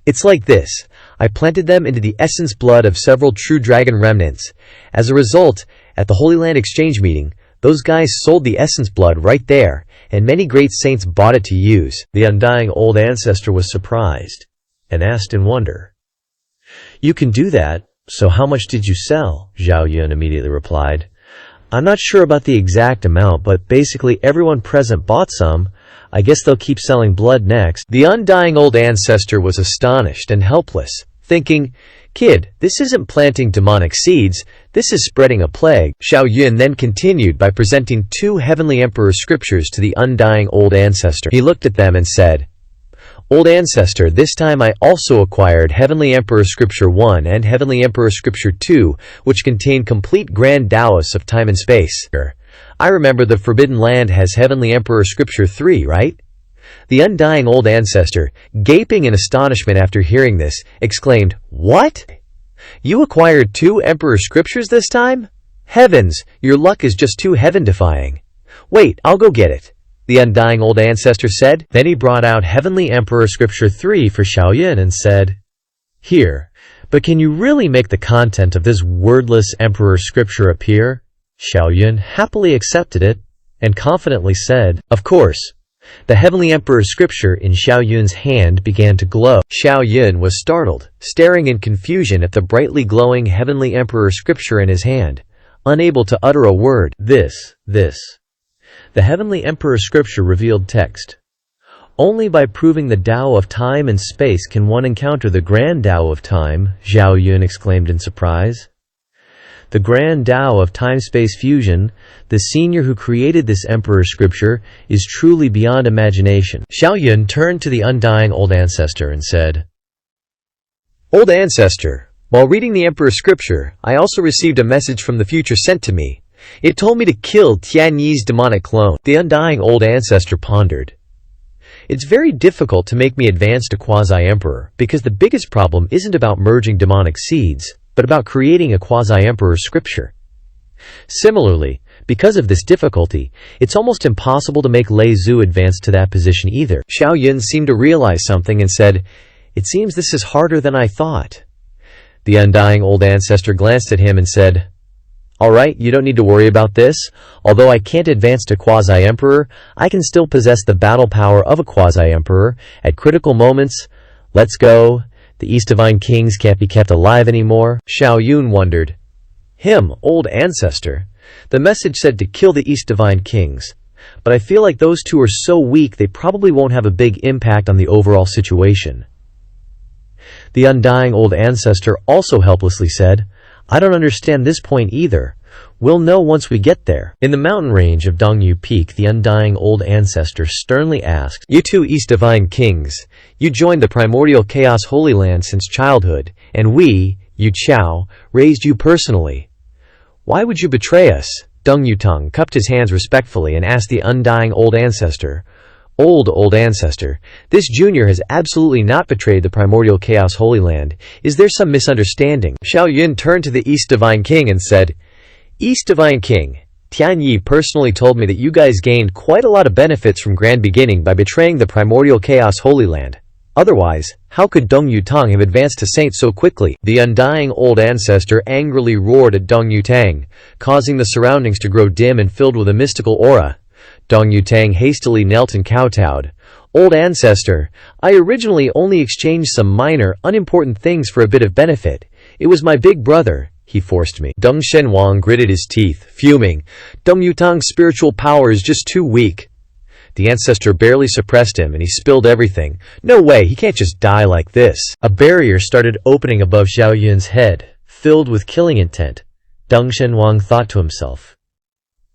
It's like this. I planted them into the essence blood of several true dragon remnants. As a result, at the Holy Land exchange meeting, those guys sold the essence blood right there, and many great saints bought it to use. The undying old ancestor was surprised and asked in wonder, You can do that, so how much did you sell? Zhao Yun immediately replied, I'm not sure about the exact amount, but basically everyone present bought some. I guess they'll keep selling blood next. The undying old ancestor was astonished and helpless, thinking, Kid, this isn't planting demonic seeds, this is spreading a plague. Zhao Yun then continued by presenting 2 heavenly emperor scriptures to the undying old ancestor. He looked at them and said, Old ancestor, this time I also acquired Heavenly Emperor Scripture 1 and Heavenly Emperor Scripture 2, which contain complete grand Taoists of time and space. I remember the Forbidden Land has Heavenly Emperor Scripture 3, right? The undying old ancestor, gaping in astonishment after hearing this, exclaimed, What? You acquired 2 Emperor Scriptures this time? Heavens, your luck is just too heaven-defying. Wait, I'll go get it, the undying old ancestor said. Then he brought out Heavenly Emperor Scripture 3 for Zhao Yun and said, Here, but can you really make the content of this wordless Emperor Scripture appear? Zhao Yun happily accepted it and confidently said, Of course. The Heavenly Emperor Scripture in Zhao Yun's hand began to glow. Zhao Yun was startled, staring in confusion at the brightly glowing Heavenly Emperor Scripture in his hand, unable to utter a word. This. The Heavenly Emperor Scripture revealed text. Only by proving the Tao of time and space can one encounter the Grand Tao of time, Zhao Yun exclaimed in surprise. The Grand Tao of time-space fusion, the senior who created this Emperor Scripture, is truly beyond imagination. Zhao Yun turned to the undying old ancestor and said, Old ancestor, while reading the Emperor Scripture, I also received a message from the future sent to me. It told me to kill Tian Yi's demonic clone. The undying old ancestor pondered. It's very difficult to make me advance to quasi-emperor, because the biggest problem isn't about merging demonic seeds, but about creating a quasi-emperor scripture. Similarly, because of this difficulty, it's almost impossible to make Lei Zhu advance to that position either. Zhao Yun seemed to realize something and said, It seems this is harder than I thought. The undying old ancestor glanced at him and said, Alright, you don't need to worry about this. Although I can't advance to quasi-emperor, I can still possess the battle power of a quasi-emperor. At critical moments, let's go. The East Divine Kings can't be kept alive anymore. Zhao Yun wondered. Him, old ancestor. The message said to kill the East Divine Kings. But I feel like those 2 are so weak they probably won't have a big impact on the overall situation. The undying old ancestor also helplessly said, I don't understand this point either. We'll know once we get there. In the mountain range of Dongyu Peak, the undying old ancestor sternly asked, You 2 East Divine Kings, you joined the primordial chaos Holy Land since childhood, and we, Yu Chao, raised you personally. Why would you betray us? Deng Yutong cupped his hands respectfully and asked the undying old ancestor, Old ancestor, this junior has absolutely not betrayed the primordial chaos Holy Land. Is there some misunderstanding? Zhao Yun turned to the East Divine King and said, East Divine King, Tian Yi personally told me that you guys gained quite a lot of benefits from Grand Beginning by betraying the primordial chaos Holy Land. Otherwise, how could Dong Yutang have advanced to saint so quickly? The undying old ancestor angrily roared at Dong Yutang, causing the surroundings to grow dim and filled with a mystical aura. Dong Yutang hastily knelt and kowtowed. Old ancestor, I originally only exchanged some minor, unimportant things for a bit of benefit. It was my big brother. He forced me. Deng Shenwang gritted his teeth, fuming. Dong Yutang's spiritual power is just too weak. The ancestor barely suppressed him, and he spilled everything. No way, he can't just die like this. A barrier started opening above Xiao Yun's head, filled with killing intent. Deng Shenwang thought to himself,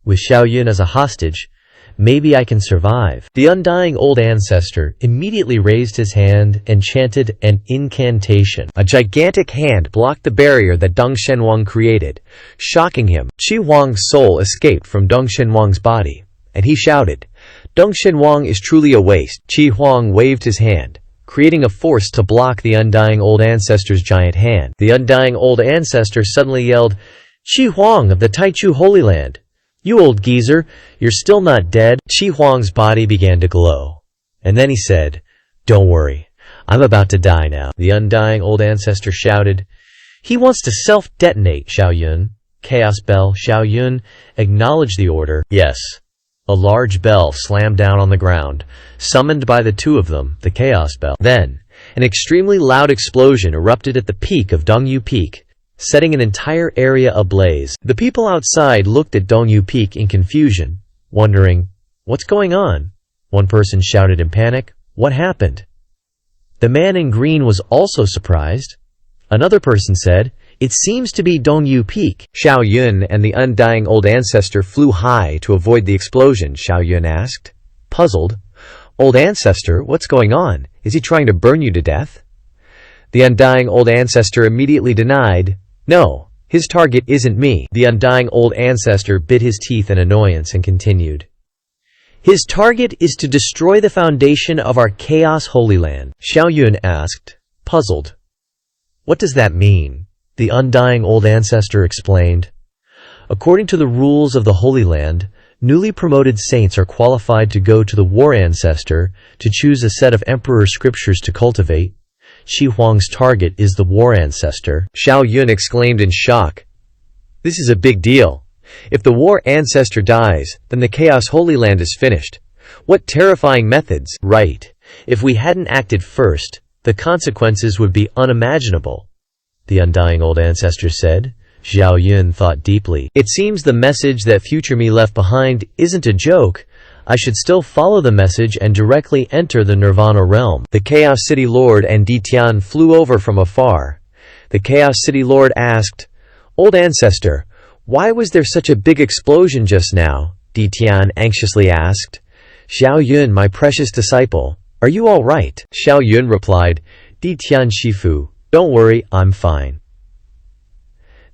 with Xiao Yun as a hostage, maybe I can survive. The undying old ancestor immediately raised his hand and chanted an incantation. A gigantic hand blocked the barrier that Deng Shenwang created. Shocking him, Qi Huang's soul escaped from Deng Shenwang's body, and he shouted, Deng Shenwang is truly a waste. Qi Huang waved his hand, creating a force to block the undying old ancestor's giant hand. The undying old ancestor suddenly yelled, Qi Huang of the Taichu Holy Land, you old geezer, you're still not dead. Qi Huang's body began to glow, and then he said, don't worry, I'm about to die now. The undying old ancestor shouted, he wants to self-detonate, Xiao Yun. Chaos bell. Xiao Yun acknowledged the order. Yes. A large bell slammed down on the ground, summoned by the two of them, the chaos bell. Then, an extremely loud explosion erupted at the peak of Dongyu Peak, setting an entire area ablaze. The people outside looked at Dongyu Peak in confusion, wondering, what's going on? One person shouted in panic, what happened? The man in green was also surprised. Another person said, it seems to be Dongyu Peak. Xiao Yun and the undying old ancestor flew high to avoid the explosion, Xiao Yun asked, puzzled. Old ancestor, what's going on? Is he trying to burn you to death? The undying old ancestor immediately denied, no, his target isn't me. The undying old ancestor bit his teeth in annoyance and continued. His target is to destroy the foundation of our Chaos Holy Land. Xiao Yun asked, puzzled. What does that mean? The undying old ancestor explained. According to the rules of the Holy Land, newly promoted saints are qualified to go to the War Ancestor to choose a set of Emperor scriptures to cultivate. Qi Huang's target is the War Ancestor. Xiao Yun exclaimed in shock. This is a big deal. If the War Ancestor dies, then the Chaos Holy Land is finished. What terrifying methods! Right. If we hadn't acted first, the consequences would be unimaginable, the undying old ancestor said. Xiao Yun thought deeply. It seems the message that future me left behind isn't a joke. I should still follow the message and directly enter the Nirvana realm. The Chaos City Lord and Di Tian flew over from afar. The Chaos City Lord asked, Old ancestor, why was there such a big explosion just now? Di Tian anxiously asked. Xiao Yun, my precious disciple, are you all right? Xiao Yun replied, Di Tian Shifu, don't worry, I'm fine.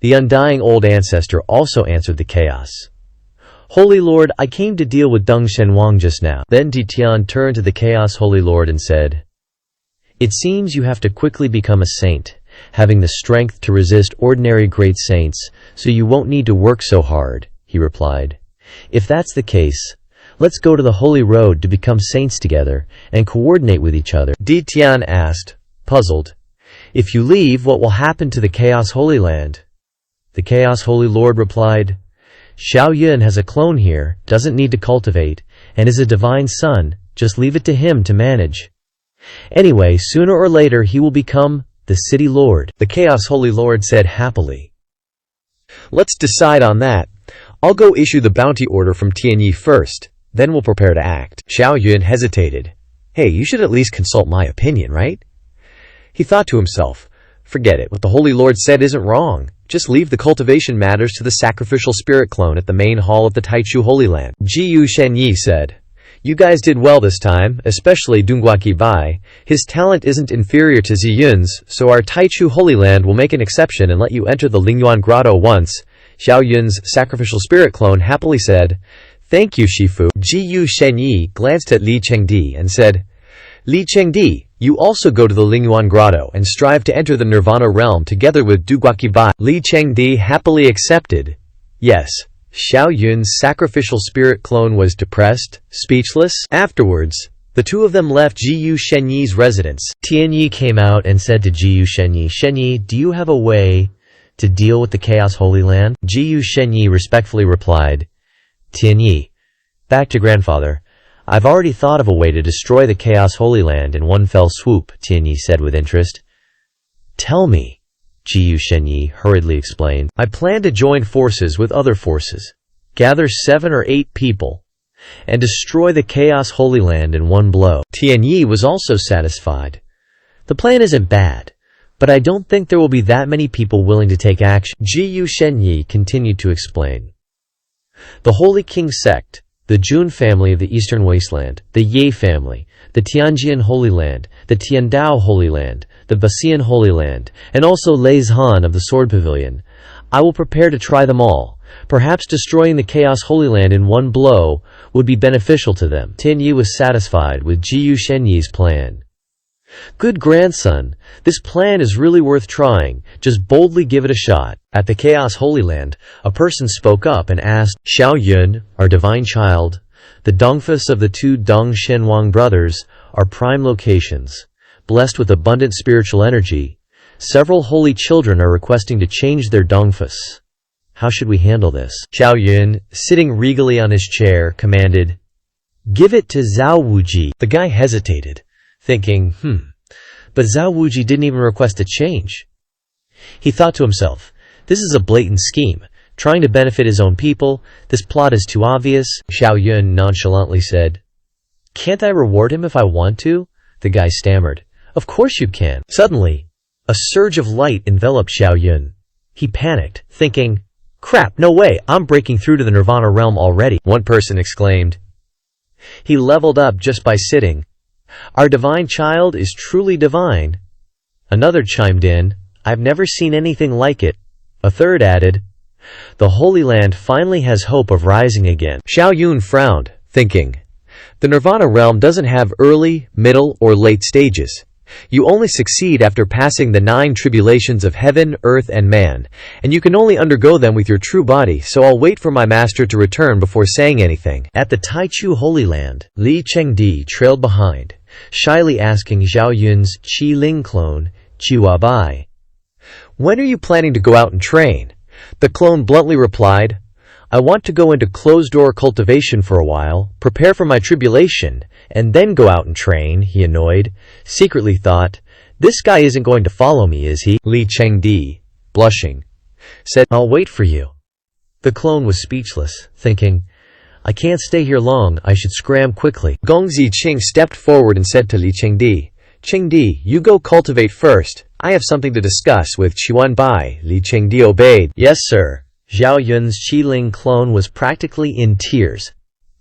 The undying old ancestor also answered the chaos. Holy Lord, I came to deal with Deng Shenwang just now. Then Di Tian turned to the Chaos Holy Lord and said, it seems you have to quickly become a saint, having the strength to resist ordinary great saints, so you won't need to work so hard, he replied. If that's the case, let's go to the Holy Road to become saints together and coordinate with each other. Di Tian asked, puzzled. If you leave, what will happen to the Chaos Holy Land? The Chaos Holy Lord replied, Xiao Yun has a clone here, doesn't need to cultivate, and is a divine son, just leave it to him to manage. Anyway, sooner or later he will become the City Lord. The Chaos Holy Lord said happily. Let's decide on that. I'll go issue the bounty order from Tianyi first, then we'll prepare to act. Xiao Yun hesitated. Hey, you should at least consult my opinion, right? He thought to himself, forget it, what the Holy Lord said isn't wrong. Just leave the cultivation matters to the sacrificial spirit clone at the main hall of the Taichu Holy Land. Jiyu Shenyi said, you guys did well this time, especially Dongguaki Bai. His talent isn't inferior to Ziyun's, so our Taichu Holy Land will make an exception and let you enter the Lingyuan Grotto once. Xiao Yun's sacrificial spirit clone happily said, thank you, Shifu. Jiyu Shenyi glanced at Li Chengdi and said, Li Chengdi, you also go to the Lingyuan Grotto and strive to enter the Nirvana realm together with Dongguaki Bai. Li Chengdi happily accepted. Yes. Xiao Yun's sacrificial spirit clone was depressed, speechless. Afterwards, The two of them left Jiyu Shenyi's residence. Tianyi came out and said to Jiyu Shenyi, "Shenyi, do you have a way to deal with the Chaos Holy Land?" Jiyu Shenyi respectfully replied, "Tianyi, back to grandfather. I've already thought of a way to destroy the Chaos Holy Land in one fell swoop," Tianyi said with interest. "Tell me," Jiyu Shenyi hurriedly explained. "I plan to join forces with other forces, gather 7 or 8 people, and destroy the Chaos Holy Land in one blow." Tianyi was also satisfied. "The plan isn't bad, but I don't think there will be that many people willing to take action." Jiyu Shenyi continued to explain. "The Holy King sect, the Jun family of the Eastern Wasteland, the Ye family, the Tianjian Holy Land, the Tiandao Holy Land, the Basian Holy Land, and also Lais Han of the Sword Pavilion. I will prepare to try them all. Perhaps destroying the Chaos Holy Land in one blow would be beneficial to them." Tianyi was satisfied with Jiyu Shenyi's plan. "Good grandson, this plan is really worth trying. Just boldly give it a shot." At the Chaos Holy Land, a person spoke up and asked, "Xiao Yun, our divine child, the Dongfus of the 2 Dong Shenwang brothers are prime locations, blessed with abundant spiritual energy. Several holy children are requesting to change their Dongfus. How should we handle this?" Xiao Yun, sitting regally on his chair, commanded, "Give it to Zhao Wuji." The guy hesitated, thinking, but Zhao Wuji didn't even request a change. He thought to himself, this is a blatant scheme, trying to benefit his own people. This plot is too obvious. Xiao Yun nonchalantly said, "Can't I reward him if I want to?" The guy stammered, "Of course you can." Suddenly, a surge of light enveloped Xiao Yun. He panicked, thinking, "Crap, no way, I'm breaking through to the Nirvana realm already." One person exclaimed, "He leveled up just by sitting. Our divine child is truly divine." Another chimed in, "I've never seen anything like it." A third added, "The Holy Land finally has hope of rising again." Xiao Yun frowned, thinking, the Nirvana realm doesn't have early, middle, or late stages. You only succeed after passing the 9 tribulations of heaven, earth, and man, and you can only undergo them with your true body, so I'll wait for my master to return before saying anything. At the Taichu Holy Land, Li Chengdi trailed behind, shyly asking Zhao Yun's Qi Ling clone, Jiwa Bai, "When are you planning to go out and train?" The clone bluntly replied, "I want to go into closed-door cultivation for a while, prepare for my tribulation, and then go out and train." He, annoyed, secretly thought, "This guy isn't going to follow me, is he?" Li Chengdi, blushing, said, "I'll wait for you." The clone was speechless, thinking, "I can't stay here long, I should scram quickly." Gong Ziqing stepped forward and said to Li Chengdi, "Chengdi, you go cultivate first. I have something to discuss with Chuan Bai." Li Chengdi obeyed. "Yes, sir." Zhao Yun's Qiling clone was practically in tears,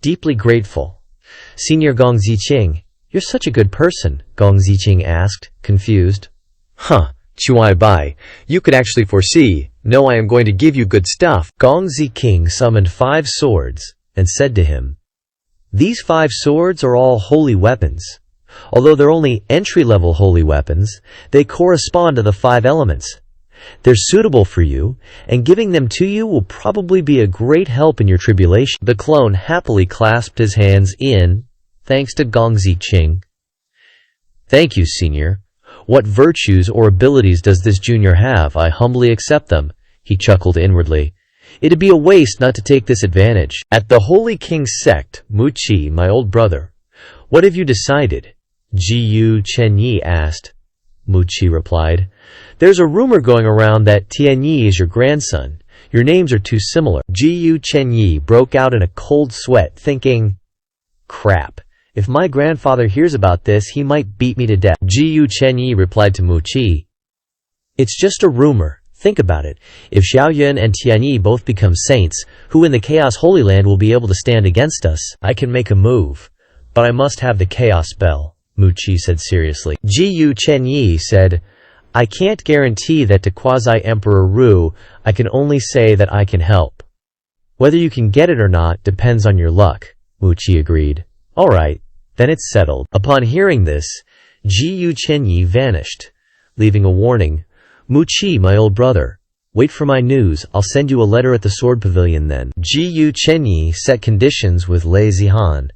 deeply grateful. "Senior Gong Ziqing, you're such a good person," Gong Ziqing asked, confused. Chuan Bai, you could actually foresee. No, I am going to give you good stuff." Gong Ziqing summoned 5 swords and said to him, "These 5 swords are all holy weapons. Although they're only entry-level holy weapons, they correspond to the 5 elements. They're suitable for you, and giving them to you will probably be a great help in your tribulation." The clone happily clasped his hands in thanks to Gong Ziqing. "Thank you, senior. What virtues or abilities does this junior have? I humbly accept them." He chuckled inwardly. "It'd be a waste not to take this advantage." At the Holy King sect, Muqi, my old brother, "What have you decided?" Jiyu Chenyi asked. Muqi replied, "There's a rumor going around that Tianyi is your grandson. Your names are too similar." Jiyu Chenyi broke out in a cold sweat, thinking, "Crap. If my grandfather hears about this, he might beat me to death." Jiyu Chenyi replied to Muqi, "It's just a rumor. Think about it. If Xiao Yun and Tianyi both become saints, who in the Chaos Holy Land will be able to stand against us? I can make a move, but I must have the Chaos Spell," Muqi said seriously. Jiyu Chenyi said, "I can't guarantee that to Quasi-Emperor Ru. I can only say that I can help. Whether you can get it or not depends on your luck." Muqi agreed. "All right, then it's settled." Upon hearing this, Jiyu Chenyi vanished, leaving a warning, "Muqi, my old brother, wait for my news. I'll send you a letter at the Sword Pavilion then." Jiyu Chenyi set conditions with Lei Zihan.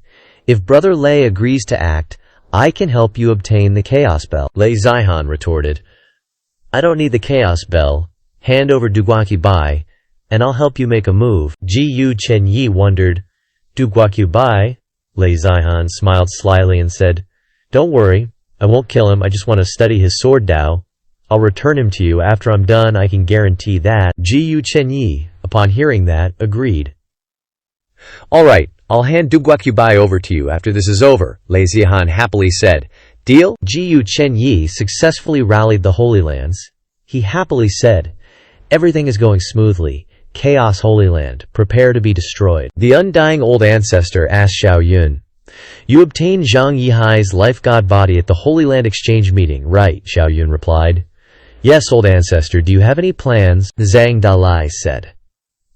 If Brother Lei agrees to act, I can help you obtain the Chaos Bell. Lei Zihan retorted, I don't need the Chaos Bell. Hand over Duguaki Bai, and I'll help you make a move. Ji Chen Yi wondered, Duguaki Bai? Lei Zihan smiled slyly and said, Don't worry, I won't kill him, I just want to study his sword Dao. I'll return him to you after I'm done, I can guarantee that. Ji Chen Yi, upon hearing that, agreed. Alright, I'll hand Duguaki Bai over to you after this is over, Lei Zihan happily said. Deal? Ji Chen Yi successfully rallied the Holy Lands. He happily said, Everything is going smoothly. Chaos Holy Land, prepare to be destroyed. The undying old ancestor asked Xiao Yun. You obtained Zhang Yihai's life god body at the Holy Land exchange meeting, right? Xiao Yun replied. Yes, old ancestor, do you have any plans? Zhang Dalai said.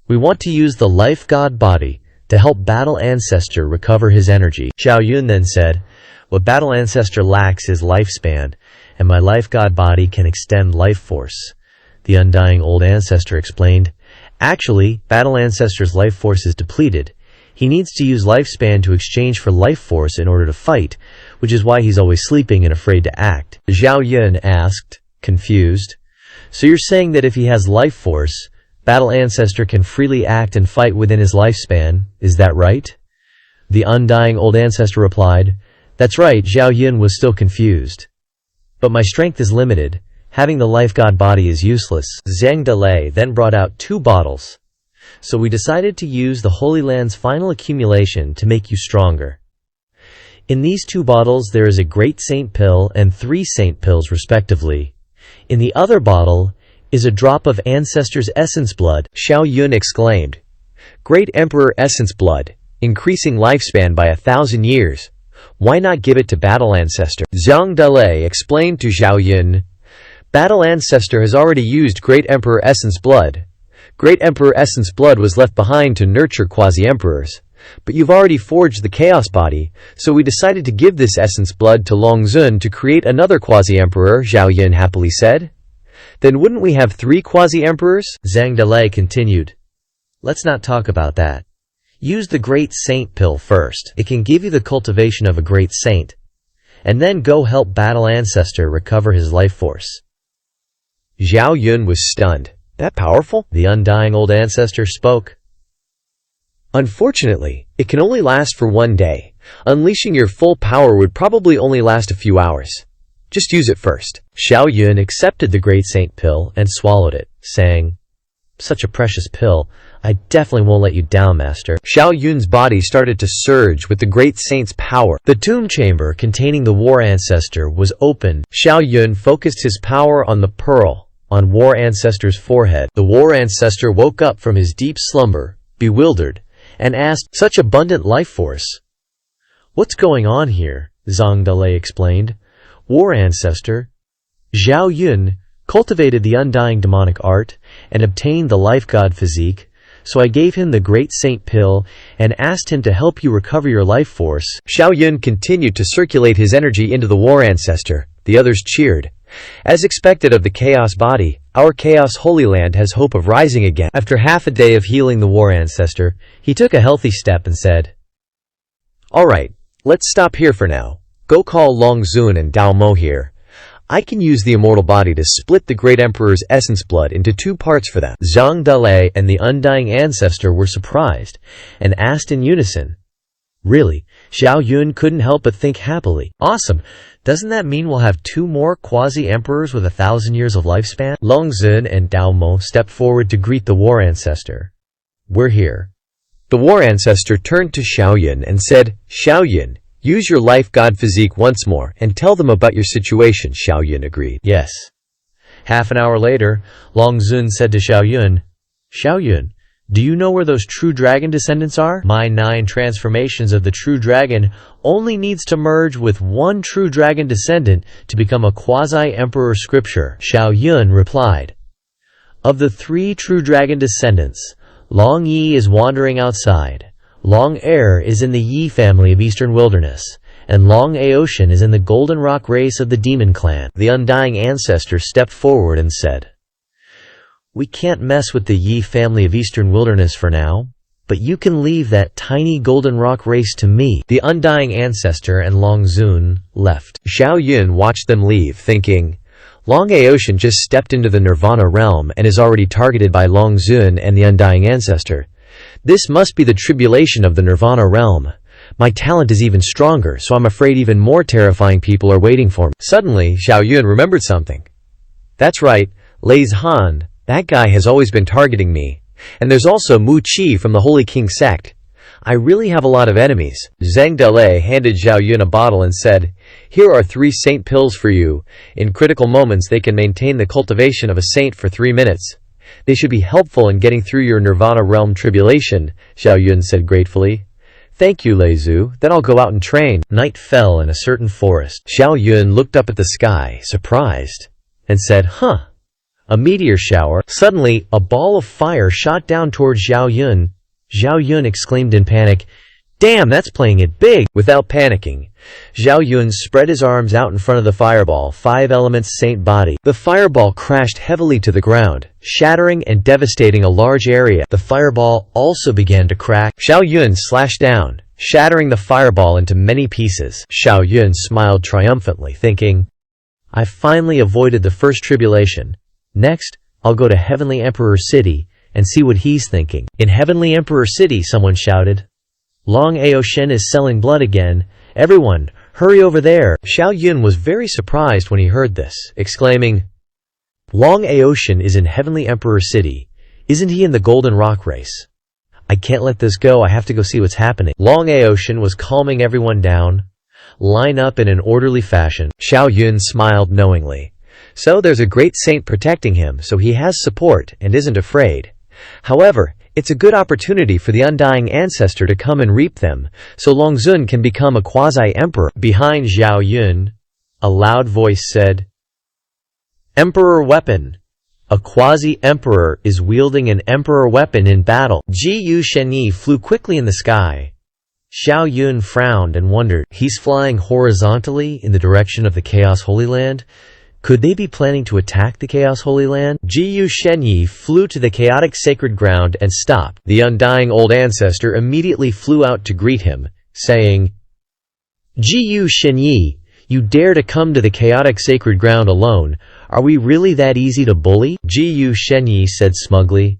We want to use the life god body to help Battle Ancestor recover his energy. Xiao Yun then said, What Battle Ancestor lacks is lifespan, and my life god body can extend life force. The undying old ancestor explained, Actually, Battle Ancestor's life force is depleted. He needs to use lifespan to exchange for life force in order to fight, which is why he's always sleeping and afraid to act. Xiao Yun asked, confused, So you're saying that if he has life force, Battle Ancestor can freely act and fight within his lifespan, is that right? The undying old ancestor replied, That's right. Xiao Yun was still confused. But my strength is limited. Having the life god body is useless. Zhang Dalai then brought out 2 bottles. So we decided to use the Holy Land's final accumulation to make you stronger. In these 2 bottles there is a Great Saint Pill and 3 Saint Pills respectively. In the other bottle is a drop of Ancestor's Essence Blood. Xiao Yun exclaimed, Great Emperor Essence Blood, increasing lifespan by 1,000 years. Why not give it to Battle Ancestor? Zhang Dalai explained to Xiao Yun, Battle Ancestor has already used Great Emperor Essence Blood. Great Emperor Essence Blood was left behind to nurture Quasi-Emperors. But you've already forged the Chaos Body, so we decided to give this Essence Blood to Long Zun to create another Quasi-Emperor, Xiao Yun happily said. Then wouldn't we have 3 Quasi-Emperors? Zhang Dalai continued. Let's not talk about that. Use the Great Saint Pill first. It can give you the cultivation of a Great Saint. And then go help Battle Ancestor recover his life force. Xiao Yun was stunned. That powerful? The undying old ancestor spoke. Unfortunately, it can only last for 1 day. Unleashing your full power would probably only last a few hours. Just use it first. Xiao Yun accepted the Great Saint Pill and swallowed it, saying, Such a precious pill. I definitely won't let you down, Master. Xiao Yun's body started to surge with the Great Saint's power. The tomb chamber containing the War Ancestor was opened. Xiao Yun focused his power on the pearl on War Ancestor's forehead. The War Ancestor woke up from his deep slumber, bewildered, and asked, Such abundant life force. What's going on here? Zhang Dalai explained. War Ancestor, Xiao Yun, cultivated the undying demonic art and obtained the life god physique, so I gave him the Great Saint Pill and asked him to help you recover your life force. Xiao Yun continued to circulate his energy into the War Ancestor. The others cheered. As expected of the Chaos Body, our Chaos Holy Land has hope of rising again. After half a day of healing the War Ancestor, he took a healthy step and said, Alright, let's stop here for now. Go call Long Zun and Dao Mo here. I can use the immortal body to split the Great Emperor's essence blood into 2 parts for them. Zhang Dalai and the undying ancestor were surprised and asked in unison. Really? Xiao Yun couldn't help but think happily. Awesome! Doesn't that mean we'll have 2 more quasi-emperors with 1,000 years of lifespan? Long Zun and Dao Mo stepped forward to greet the War Ancestor. We're here. The War Ancestor turned to Xiao Yun and said, Xiao Yun, use your life god physique once more and tell them about your situation. Xiao Yun agreed. Yes. Half an hour later, Long Zun said to Xiao Yun, Xiao Yun, do you know where those true dragon descendants are? My 9 transformations of the true dragon only needs to merge with 1 true dragon descendant to become a quasi-emperor scripture. Xiao Yun replied. Of the 3 true dragon descendants, Long Yi is wandering outside, Long Air is in the Yi family of Eastern Wilderness, and Long Aocean is in the Golden Rock race of the Demon Clan. The undying ancestor stepped forward and said, We can't mess with the Yi family of Eastern Wilderness for now, but you can leave that tiny golden rock race to me." The undying ancestor and Long Zun left. Xiao Yun watched them leave, thinking, Long Aoshan just stepped into the Nirvana realm and is already targeted by Long Zun and the undying ancestor. This must be the tribulation of the Nirvana realm. My talent is even stronger, so I'm afraid even more terrifying people are waiting for me. Suddenly, Xiao Yun remembered something. That's right, Bai Han, that guy has always been targeting me. And there's also Mu Qi from the Holy King sect. I really have a lot of enemies. Zhang Delay handed Xiao Yun a bottle and said, "Here are 3 saint pills for you. In critical moments they can maintain the cultivation of a saint for 3 minutes. They should be helpful in getting through your Nirvana realm tribulation," Xiao Yun said gratefully. "Thank you, Lei Zhu. Then I'll go out and train." Night fell in a certain forest. Xiao Yun looked up at the sky, surprised, and said, A meteor shower. Suddenly, a ball of fire shot down towards Xiao Yun. Xiao Yun exclaimed in panic, "Damn, that's playing it big!" Without panicking, Xiao Yun spread his arms out in front of the fireball, 5 elements saint body. The fireball crashed heavily to the ground, shattering and devastating a large area. The fireball also began to crack. Xiao Yun slashed down, shattering the fireball into many pieces. Xiao Yun smiled triumphantly, thinking, "I finally avoided the first tribulation. Next, I'll go to Heavenly Emperor City and see what he's thinking." In Heavenly Emperor City, someone shouted, "Long Aoshan is selling blood again. Everyone, hurry over there." Xiao Yun was very surprised when he heard this, exclaiming, "Long Aoshan is in Heavenly Emperor City. Isn't he in the Golden Rock race? I can't let this go. I have to go see what's happening." Long Aoshan was calming everyone down. "Line up in an orderly fashion." Xiao Yun smiled knowingly. So there's a great saint protecting him, so he has support and isn't afraid. However, it's a good opportunity for the undying ancestor to come and reap them, so Long Zun can become a quasi-emperor. Behind Xiao Yun, a loud voice said, "Emperor weapon. A quasi-emperor is wielding an emperor weapon in battle." Ji Yu Shenyi flew quickly in the sky. Xiao Yun frowned and wondered, he's flying horizontally in the direction of the Chaos Holy Land? Could they be planning to attack the Chaos Holy Land? Ji Yu Shenyi flew to the chaotic sacred ground and stopped. The undying old ancestor immediately flew out to greet him, saying, "Ji Yu Shenyi, you dare to come to the chaotic sacred ground alone? Are we really that easy to bully?" Ji Yu Shenyi said smugly,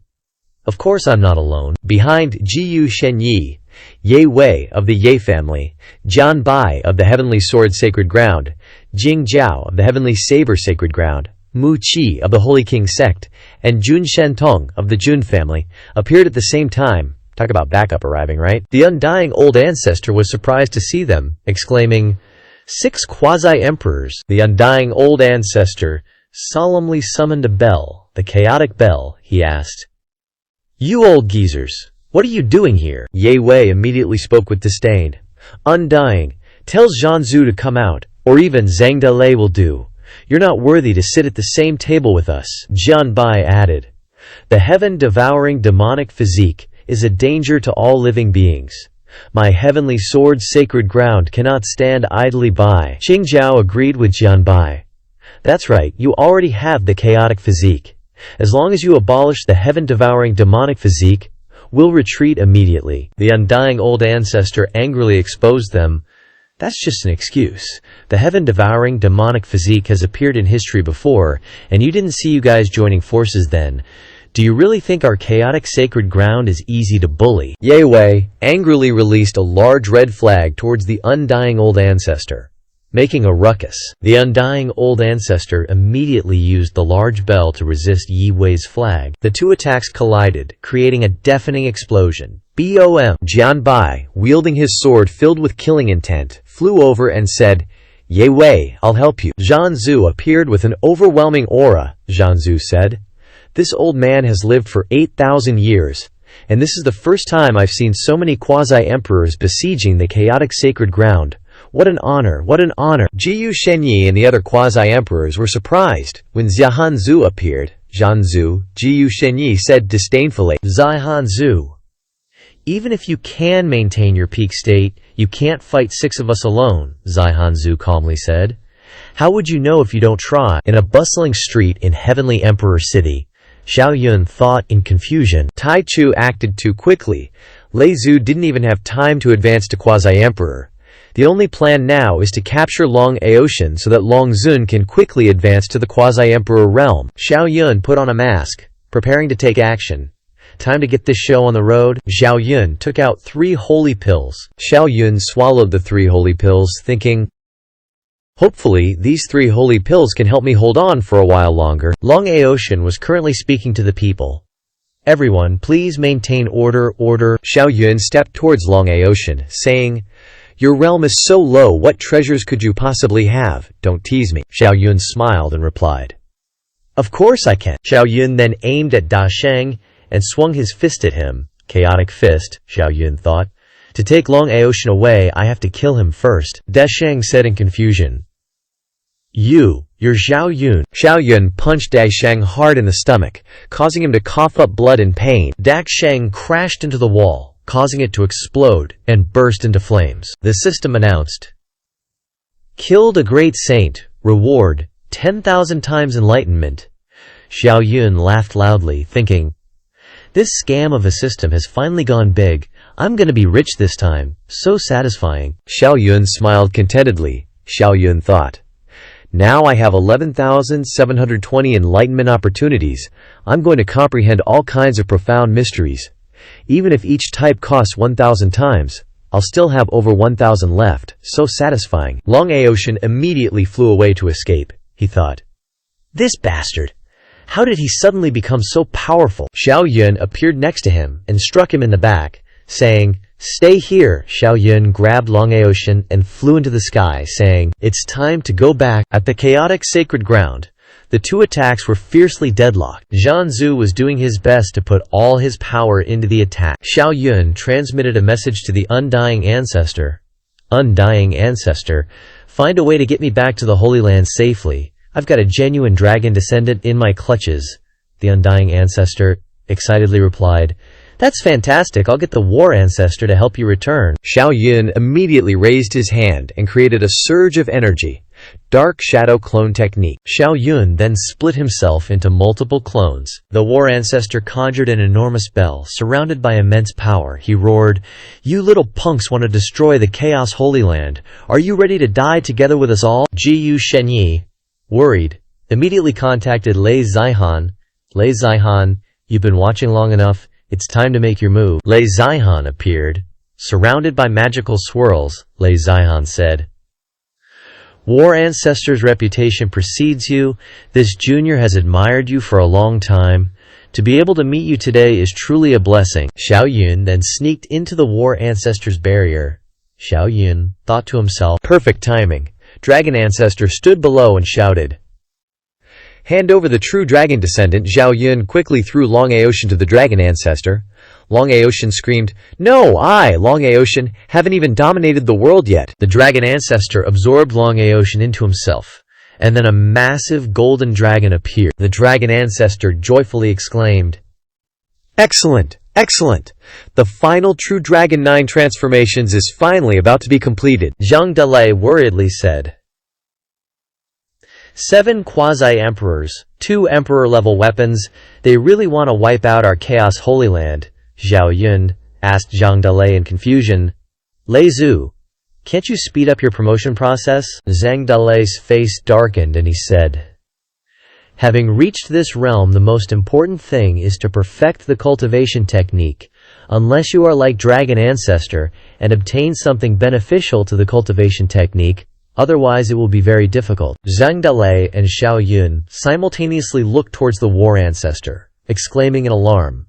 "Of course I'm not alone." Behind Ji Yu Shenyi, Ye Wei of the Ye family, Jian Bai of the Heavenly Sword Sacred Ground, Jing Jiao of the Heavenly Saber Sacred Ground, Mu Qi of the Holy King sect, and Jun Shentong of the Jun family appeared at the same time. Talk about backup arriving, right? The undying old ancestor was surprised to see them, exclaiming, "6 quasi-emperors." The undying old ancestor solemnly summoned a bell, the chaotic bell. He asked, "You old geezers, what are you doing here?" Ye Wei immediately spoke with disdain. "Undying, tell Zhanzu to come out, or even Zhang Delay will do. You're not worthy to sit at the same table with us," Jian Bai added. "The heaven-devouring demonic physique is a danger to all living beings. My heavenly sword's sacred ground cannot stand idly by." Qing Jiao agreed with Jian Bai. "That's right, you already have the chaotic physique. As long as you abolish the heaven-devouring demonic physique, we'll retreat immediately." The undying old ancestor angrily exposed them. "That's just an excuse. The heaven-devouring demonic physique has appeared in history before, and you didn't see you guys joining forces then. Do you really think our chaotic sacred ground is easy to bully?" Ye Wei angrily released a large red flag towards the undying old ancestor, making a ruckus. The undying old ancestor immediately used the large bell to resist Ye Wei's flag. The two attacks collided, creating a deafening explosion. BOM! Jian Bai, wielding his sword filled with killing intent, flew over and said, "Ye Wei, I'll help you." Zhanzu appeared with an overwhelming aura. Zhanzu said, "This old man has lived for 8,000 years, and this is the first time I've seen so many quasi-emperors besieging the chaotic sacred ground. What an honor, what an honor." Ji Yu Shenyi and the other quasi-emperors were surprised when Zhanzu appeared. "Zhanzu," Ji Yu Shenyi said disdainfully. "Zhanzu, even if you can maintain your peak state, you can't fight 6 of us alone," Zhanzu calmly said. "How would you know if you don't try?" In a bustling street in Heavenly Emperor City, Xiao Yun thought in confusion. Tai Chu acted too quickly, Lei Zhu didn't even have time to advance to Quasi-Emperor. The only plan now is to capture Long Aoshan so that Long Zun can quickly advance to the Quasi-Emperor realm. Xiao Yun put on a mask, preparing to take action. Time to get this show on the road. Xiao Yun took out 3 holy pills. Xiao Yun swallowed the 3 holy pills, thinking, hopefully, these 3 holy pills can help me hold on for a while longer. Long Aoshan was currently speaking to the people. Everyone, please maintain order, order. Xiao Yun stepped towards Long Aoshan, saying, your realm is so low, what treasures could you possibly have? Don't tease me. Xiao Yun smiled and replied, of course I can. Xiao Yun then aimed at Da Sheng and swung his fist at him. Chaotic fist, Xiao Yun thought. To take Long Aoshan away, I have to kill him first. Da Sheng said in confusion, you're Xiao Yun. Xiao Yun punched Da Sheng hard in the stomach, causing him to cough up blood in pain. Da Sheng crashed into the wall, causing it to explode and burst into flames. The system announced, killed a great saint, reward 10,000 times enlightenment. Xiao Yun laughed loudly, thinking, this scam of a system has finally gone big. I'm gonna be rich this time. So satisfying. Xiao Yun smiled contentedly. Xiao Yun thought, now I have 11,720 enlightenment opportunities. I'm going to comprehend all kinds of profound mysteries. Even if each type costs 1,000 times, I'll still have over 1,000 left. So satisfying. Long Aoshan immediately flew away to escape. He thought, this bastard. How did he suddenly become so powerful? Xiao Yun appeared next to him and struck him in the back, saying, stay here. Xiao Yun grabbed Long Aoshan and flew into the sky, saying, it's time to go back. At the chaotic sacred ground, the 2 attacks were fiercely deadlocked. Zhan Zhu was doing his best to put all his power into the attack. Xiao Yun transmitted a message to the Undying Ancestor. Undying Ancestor, find a way to get me back to the Holy Land safely. I've got a genuine dragon descendant in my clutches. The Undying Ancestor excitedly replied, that's fantastic. I'll get the War Ancestor to help you return. Xiao Yun immediately raised his hand and created a surge of energy. Dark Shadow Clone Technique. Xiao Yun then split himself into multiple clones. The War Ancestor conjured an enormous bell, surrounded by immense power. He roared, you little punks want to destroy the Chaos Holy Land. Are you ready to die together with us all? Jiyu Shenyi, worried, immediately contacted Lei Zihan. Lei Zihan, you've been watching long enough. It's time to make your move. Lei Zihan appeared. Surrounded by magical swirls, Lei Zihan said, War Ancestor's reputation precedes you. This junior has admired you for a long time. To be able to meet you today is truly a blessing. Xiao Yun then sneaked into the War Ancestor's barrier. Xiao Yun thought to himself, perfect timing. Dragon Ancestor stood below and shouted, hand over the true dragon descendant. Xiao Yun quickly threw Long Aoshan to the dragon ancestor. Long Aoshan screamed, no, I, Long Aoshan, haven't even dominated the world yet. The dragon ancestor absorbed Long Aoshan into himself, and then a massive golden dragon appeared. The dragon ancestor joyfully exclaimed, excellent, excellent! The final true Dragon 9 transformations is finally about to be completed. Zhang Dalai worriedly said, 7 quasi-emperors, 2 emperor-level weapons. They really want to wipe out our Chaos Holy Land. Xiao Yun asked Zhang Dalai in confusion. Lei Zhu, can't you speed up your promotion process? Zhang Dalai's face darkened and he said, having reached this realm, the most important thing is to perfect the cultivation technique. Unless you are like Dragon Ancestor and obtain something beneficial to the cultivation technique, otherwise it will be very difficult. Zhang Dalai and Xiao Yun simultaneously looked towards the War Ancestor, exclaiming in alarm,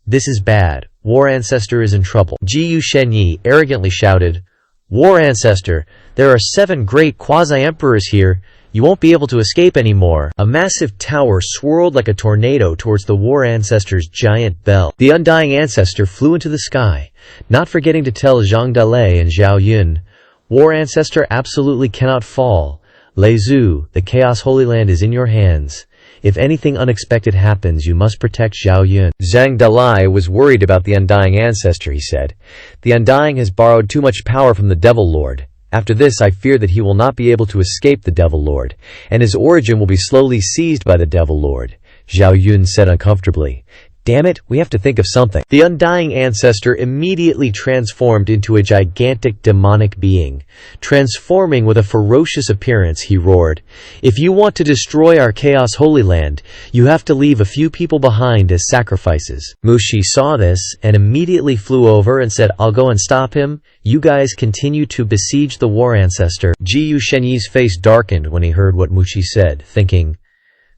this is bad. War Ancestor is in trouble. Jiyu Shenyi arrogantly shouted, War Ancestor, there are 7 great quasi-emperors here. You won't be able to escape anymore. A massive tower swirled like a tornado towards the War Ancestor's giant bell. The Undying Ancestor flew into the sky, not forgetting to tell Zhang Dalai and Xiao Yun, War Ancestor absolutely cannot fall. Lei Zhu, the Chaos Holy Land is in your hands. If anything unexpected happens, you must protect Xiao Yun. Zhang Dalai was worried about the Undying Ancestor, he said. The Undying has borrowed too much power from the Devil Lord. After this, I fear that he will not be able to escape the Devil Lord, and his origin will be slowly seized by the Devil Lord. Xiao Yun said uncomfortably. Damn it, we have to think of something. The undying ancestor immediately transformed into a gigantic demonic being. Transforming with a ferocious appearance, he roared, "If you want to destroy our Chaos Holy Land, you have to leave a few people behind as sacrifices." Mushi saw this and immediately flew over and said, "I'll go and stop him. You guys continue to besiege the war ancestor." Jiyu Shenyi's face darkened when he heard what Mushi said, thinking,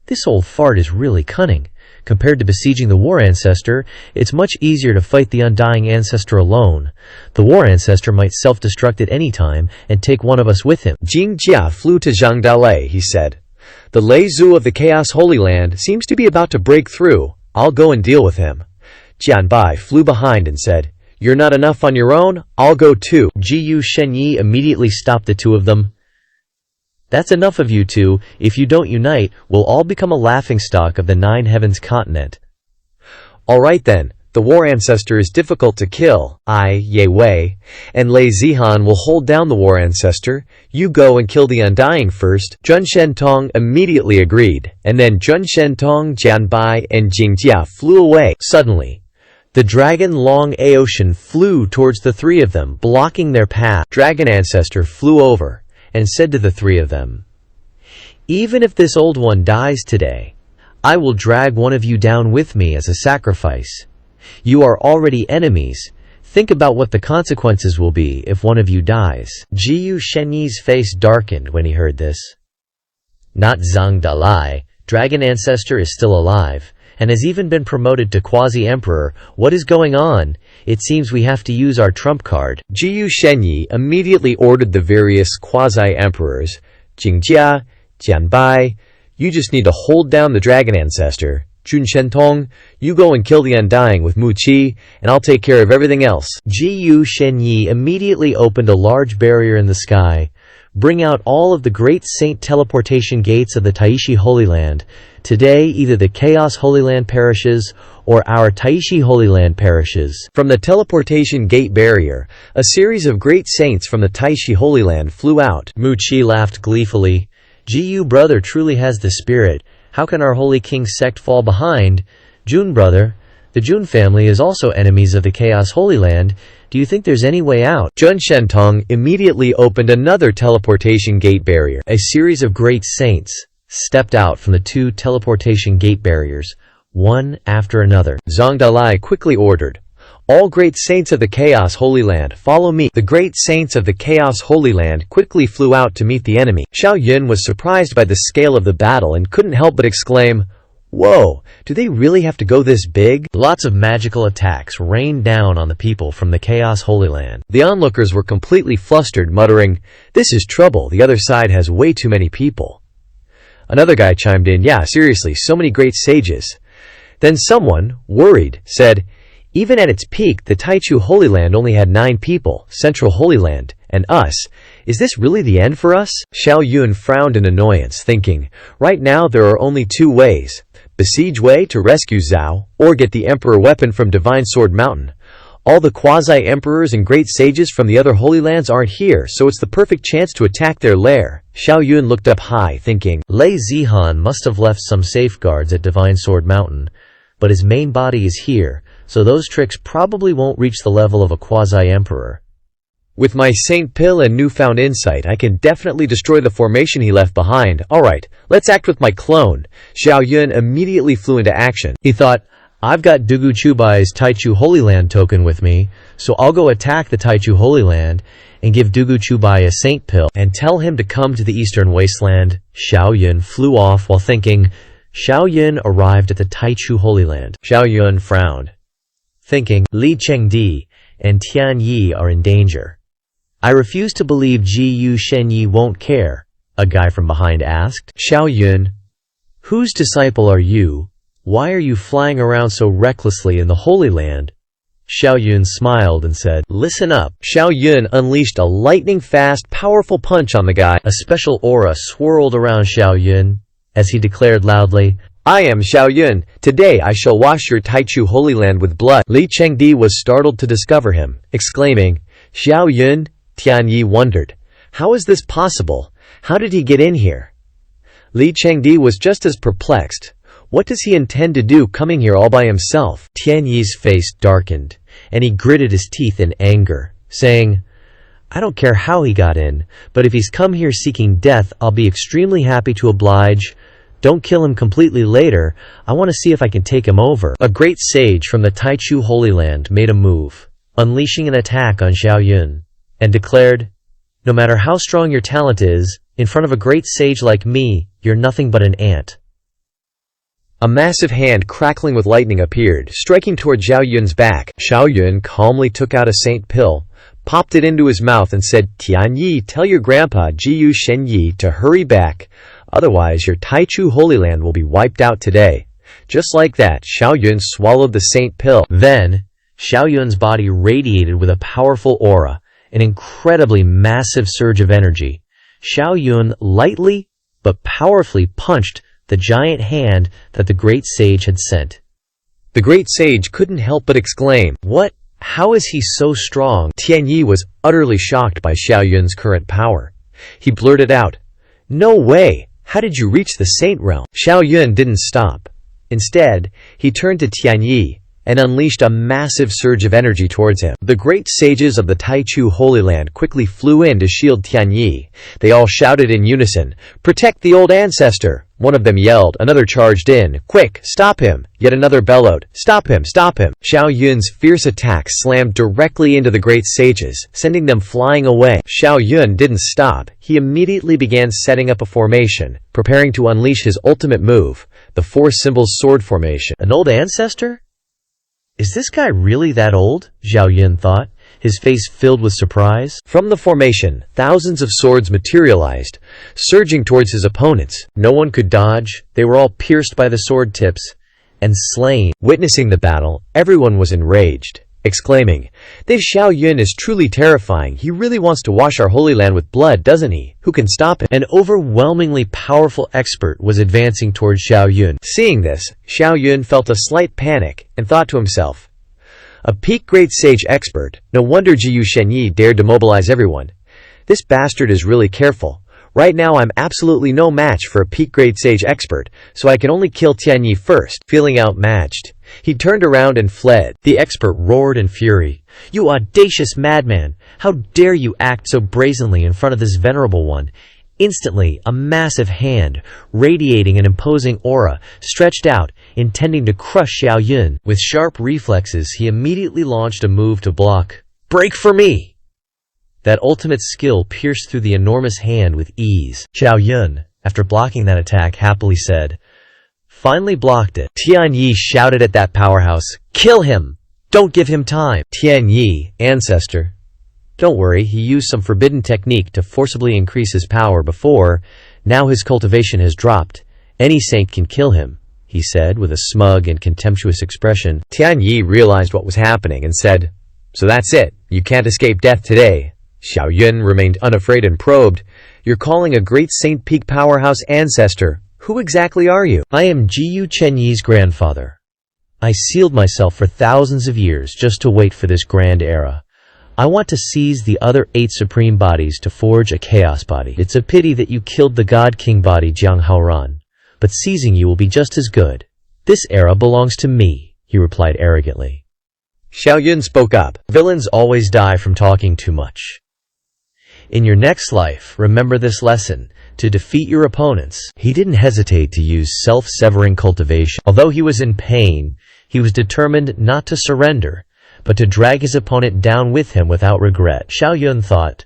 "This old fart is really cunning. Compared to besieging the war ancestor, it's much easier to fight the undying ancestor alone. The war ancestor might self-destruct at any time and take one of us with him." Jing Jia flew to Zhang Dalei, he said. "The Lei Zhu of the Chaos Holy Land seems to be about to break through. I'll go and deal with him." Jian Bai flew behind and said, "You're not enough on your own, I'll go too." Jiyu Shenyi immediately stopped the two of them. "That's enough of you two. If you don't unite, we'll all become a laughingstock of the Nine Heavens continent." "All right then. The war ancestor is difficult to kill. Ye Wei and Lei Zihan will hold down the war ancestor. You go and kill the undying first." Zhun Shentong immediately agreed, and then Zhun Shentong, Jian Bai, and Jing Jia flew away. Suddenly, the dragon-long Aoshan flew towards the three of them, blocking their path. Dragon ancestor flew over and said to the three of them, "Even if this old one dies today, I will drag one of you down with me as a sacrifice. You are already enemies. Think about what the consequences will be if one of you dies." Jiyu Shenyi's face darkened when he heard this. Not Zhang Dalai. Dragon ancestor is still alive, and has even been promoted to quasi-emperor. What is going on? It seems we have to use our trump card. Jiyu Shenyi immediately ordered the various quasi-emperors, Jingjia, Jianbai, "You just need to hold down the dragon ancestor. Zhun Shentong, you go and kill the undying with Mu Qi, and I'll take care of everything else." Jiyu Shenyi immediately opened a large barrier in the sky. "Bring out all of the great saint teleportation gates of the Taishi Holy Land. Today, either the Chaos Holy Land perishes, or our Taishi Holy Land perishes." From the teleportation gate barrier, a series of great saints from the Taishi Holy Land flew out. Mu Qi laughed gleefully. "Jiyu brother truly has the spirit. How can our holy king's sect fall behind? Jun brother, the Jun family is also enemies of the Chaos Holy Land. Do you think there's any way out?" Zhun Shentong immediately opened another teleportation gate barrier. A series of great saints stepped out from the two teleportation gate barriers, one after another. Zhang Dalai quickly ordered, "All great saints of the Chaos Holy Land, follow me." The great saints of the Chaos Holy Land quickly flew out to meet the enemy. Xiao Yun was surprised by the scale of the battle and couldn't help but exclaim, "Whoa, do they really have to go this big?" Lots of magical attacks rained down on the people from the Chaos Holy Land. The onlookers were completely flustered, muttering, "This is trouble, the other side has way too many people." Another guy chimed in, "Yeah, seriously, so many great sages." Then someone, worried, said, "Even at its peak, the Taichu Holy Land only had 9 people, Central Holy Land, and us. Is this really the end for us?" Xiao Yun frowned in annoyance, thinking, "Right now there are only 2 ways. Besiege Wei to rescue Zhao, or get the Emperor weapon from Divine Sword Mountain. All the quasi-emperors and great sages from the other Holy Lands aren't here, so it's the perfect chance to attack their lair." Xiao Yun looked up high, thinking, Lei Zihan must have left some safeguards at Divine Sword Mountain, but his main body is here, so those tricks probably won't reach the level of a quasi-emperor. With my Saint Pill and newfound insight, I can definitely destroy the formation he left behind. Alright, let's act with my clone. Xiao Yun immediately flew into action. He thought, I've got Dugu Chubai's Taichu Holy Land token with me, so I'll go attack the Taichu Holy Land and give Dugu Chubai a Saint Pill and tell him to come to the Eastern Wasteland. Xiao Yun flew off while thinking. Xiao Yun arrived at the Taichu Holy Land. Xiao Yun frowned, thinking, Li Chengdi and Tian Yi are in danger. I refuse to believe Ji Yu Shen Yi won't care, a guy from behind asked. Xiao Yun, whose disciple are you? Why are you flying around so recklessly in the Holy Land? Xiao Yun smiled and said, Listen up. Xiao Yun unleashed a lightning-fast, powerful punch on the guy. A special aura swirled around Xiao Yun as he declared loudly, I am Xiao Yun. Today I shall wash your Taichu Holy Land with blood. Li Chengdi was startled to discover him, exclaiming, Xiao Yun? Tian Yi wondered, how is this possible? How did he get in here? Li Chengdi was just as perplexed. What does he intend to do coming here all by himself? Tian Yi's face darkened, and he gritted his teeth in anger, saying, I don't care how he got in, but if he's come here seeking death, I'll be extremely happy to oblige. Don't kill him completely later. I want to see if I can take him over. A great sage from the Taichu Holy Land made a move, unleashing an attack on Xiao Yun, and declared, no matter how strong your talent is, in front of a great sage like me, you're nothing but an ant. A massive hand crackling with lightning appeared, striking toward Xiao Yun's back. Xiao Yun calmly took out a saint pill, popped it into his mouth and said, Tian Yi, tell your grandpa Jiyu Shen Yi to hurry back, otherwise your Taichu Holy Land will be wiped out today. Just like that, Xiao Yun swallowed the saint pill. Then, Xiao Yun's body radiated with a powerful aura, an incredibly massive surge of energy. Xiao Yun lightly but powerfully punched the giant hand that the great sage had sent. The great sage couldn't help but exclaim, What? How is he so strong? Tian Yi was utterly shocked by Xiao Yun's current power. He blurted out, No way! How did you reach the saint realm? Xiao Yun didn't stop. Instead, he turned to Tian Yi and unleashed a massive surge of energy towards him. The great sages of the Taichu Holy Land quickly flew in to shield Tian Yi. They all shouted in unison, Protect the old ancestor! One of them yelled, another charged in, Quick, stop him! Yet another bellowed, Stop him, stop him! Xiao Yun's fierce attack slammed directly into the great sages, sending them flying away. Xiao Yun didn't stop. He immediately began setting up a formation, preparing to unleash his ultimate move, the four symbols sword formation. An old ancestor? Is this guy really that old? Xiao Yun thought, his face filled with surprise. From the formation, thousands of swords materialized, surging towards his opponents. No one could dodge. They were all pierced by the sword tips and slain. Witnessing the battle, everyone was enraged, exclaiming, This Xiao Yun is truly terrifying. He really wants to wash our holy land with blood, doesn't he? Who can stop him? An overwhelmingly powerful expert was advancing towards Xiao Yun. Seeing this, Xiao Yun felt a slight panic and thought to himself, A peak great sage expert. No wonder Jiyu Shen Yi dared to mobilize everyone. This bastard is really careful. Right now I'm absolutely no match for a peak grade sage expert, so I can only kill Tian Yi first. Feeling outmatched, he turned around and fled. The expert roared in fury. You audacious madman! How dare you act so brazenly in front of this venerable one? Instantly, a massive hand, radiating an imposing aura, stretched out, intending to crush Xiao Yun. With sharp reflexes, he immediately launched a move to block. Break for me! That ultimate skill pierced through the enormous hand with ease. Xiao Yun, after blocking that attack, happily said, Finally blocked it. Tian Yi shouted at that powerhouse, Kill him! Don't give him time! Tian Yi, ancestor. Don't worry, he used some forbidden technique to forcibly increase his power before. Now his cultivation has dropped. Any saint can kill him, he said with a smug and contemptuous expression. Tian Yi realized what was happening and said, So that's it. You can't escape death today. Xiao Yun remained unafraid and probed, You're calling a great Saint Peak powerhouse ancestor. Who exactly are you? I am Jiyu Chen Yi's grandfather. I sealed myself for thousands of years just to wait for this grand era. I want to seize the other 8 supreme bodies to forge a chaos body. It's a pity that you killed the God King body Jiang Haoran, but seizing you will be just as good. This era belongs to me, he replied arrogantly. Xiao Yun spoke up. Villains always die from talking too much. In your next life, remember this lesson. To defeat your opponents, he didn't hesitate to use self-severing cultivation. Although he was in pain, he was determined not to surrender, but to drag his opponent down with him without regret. Xiao Yun thought,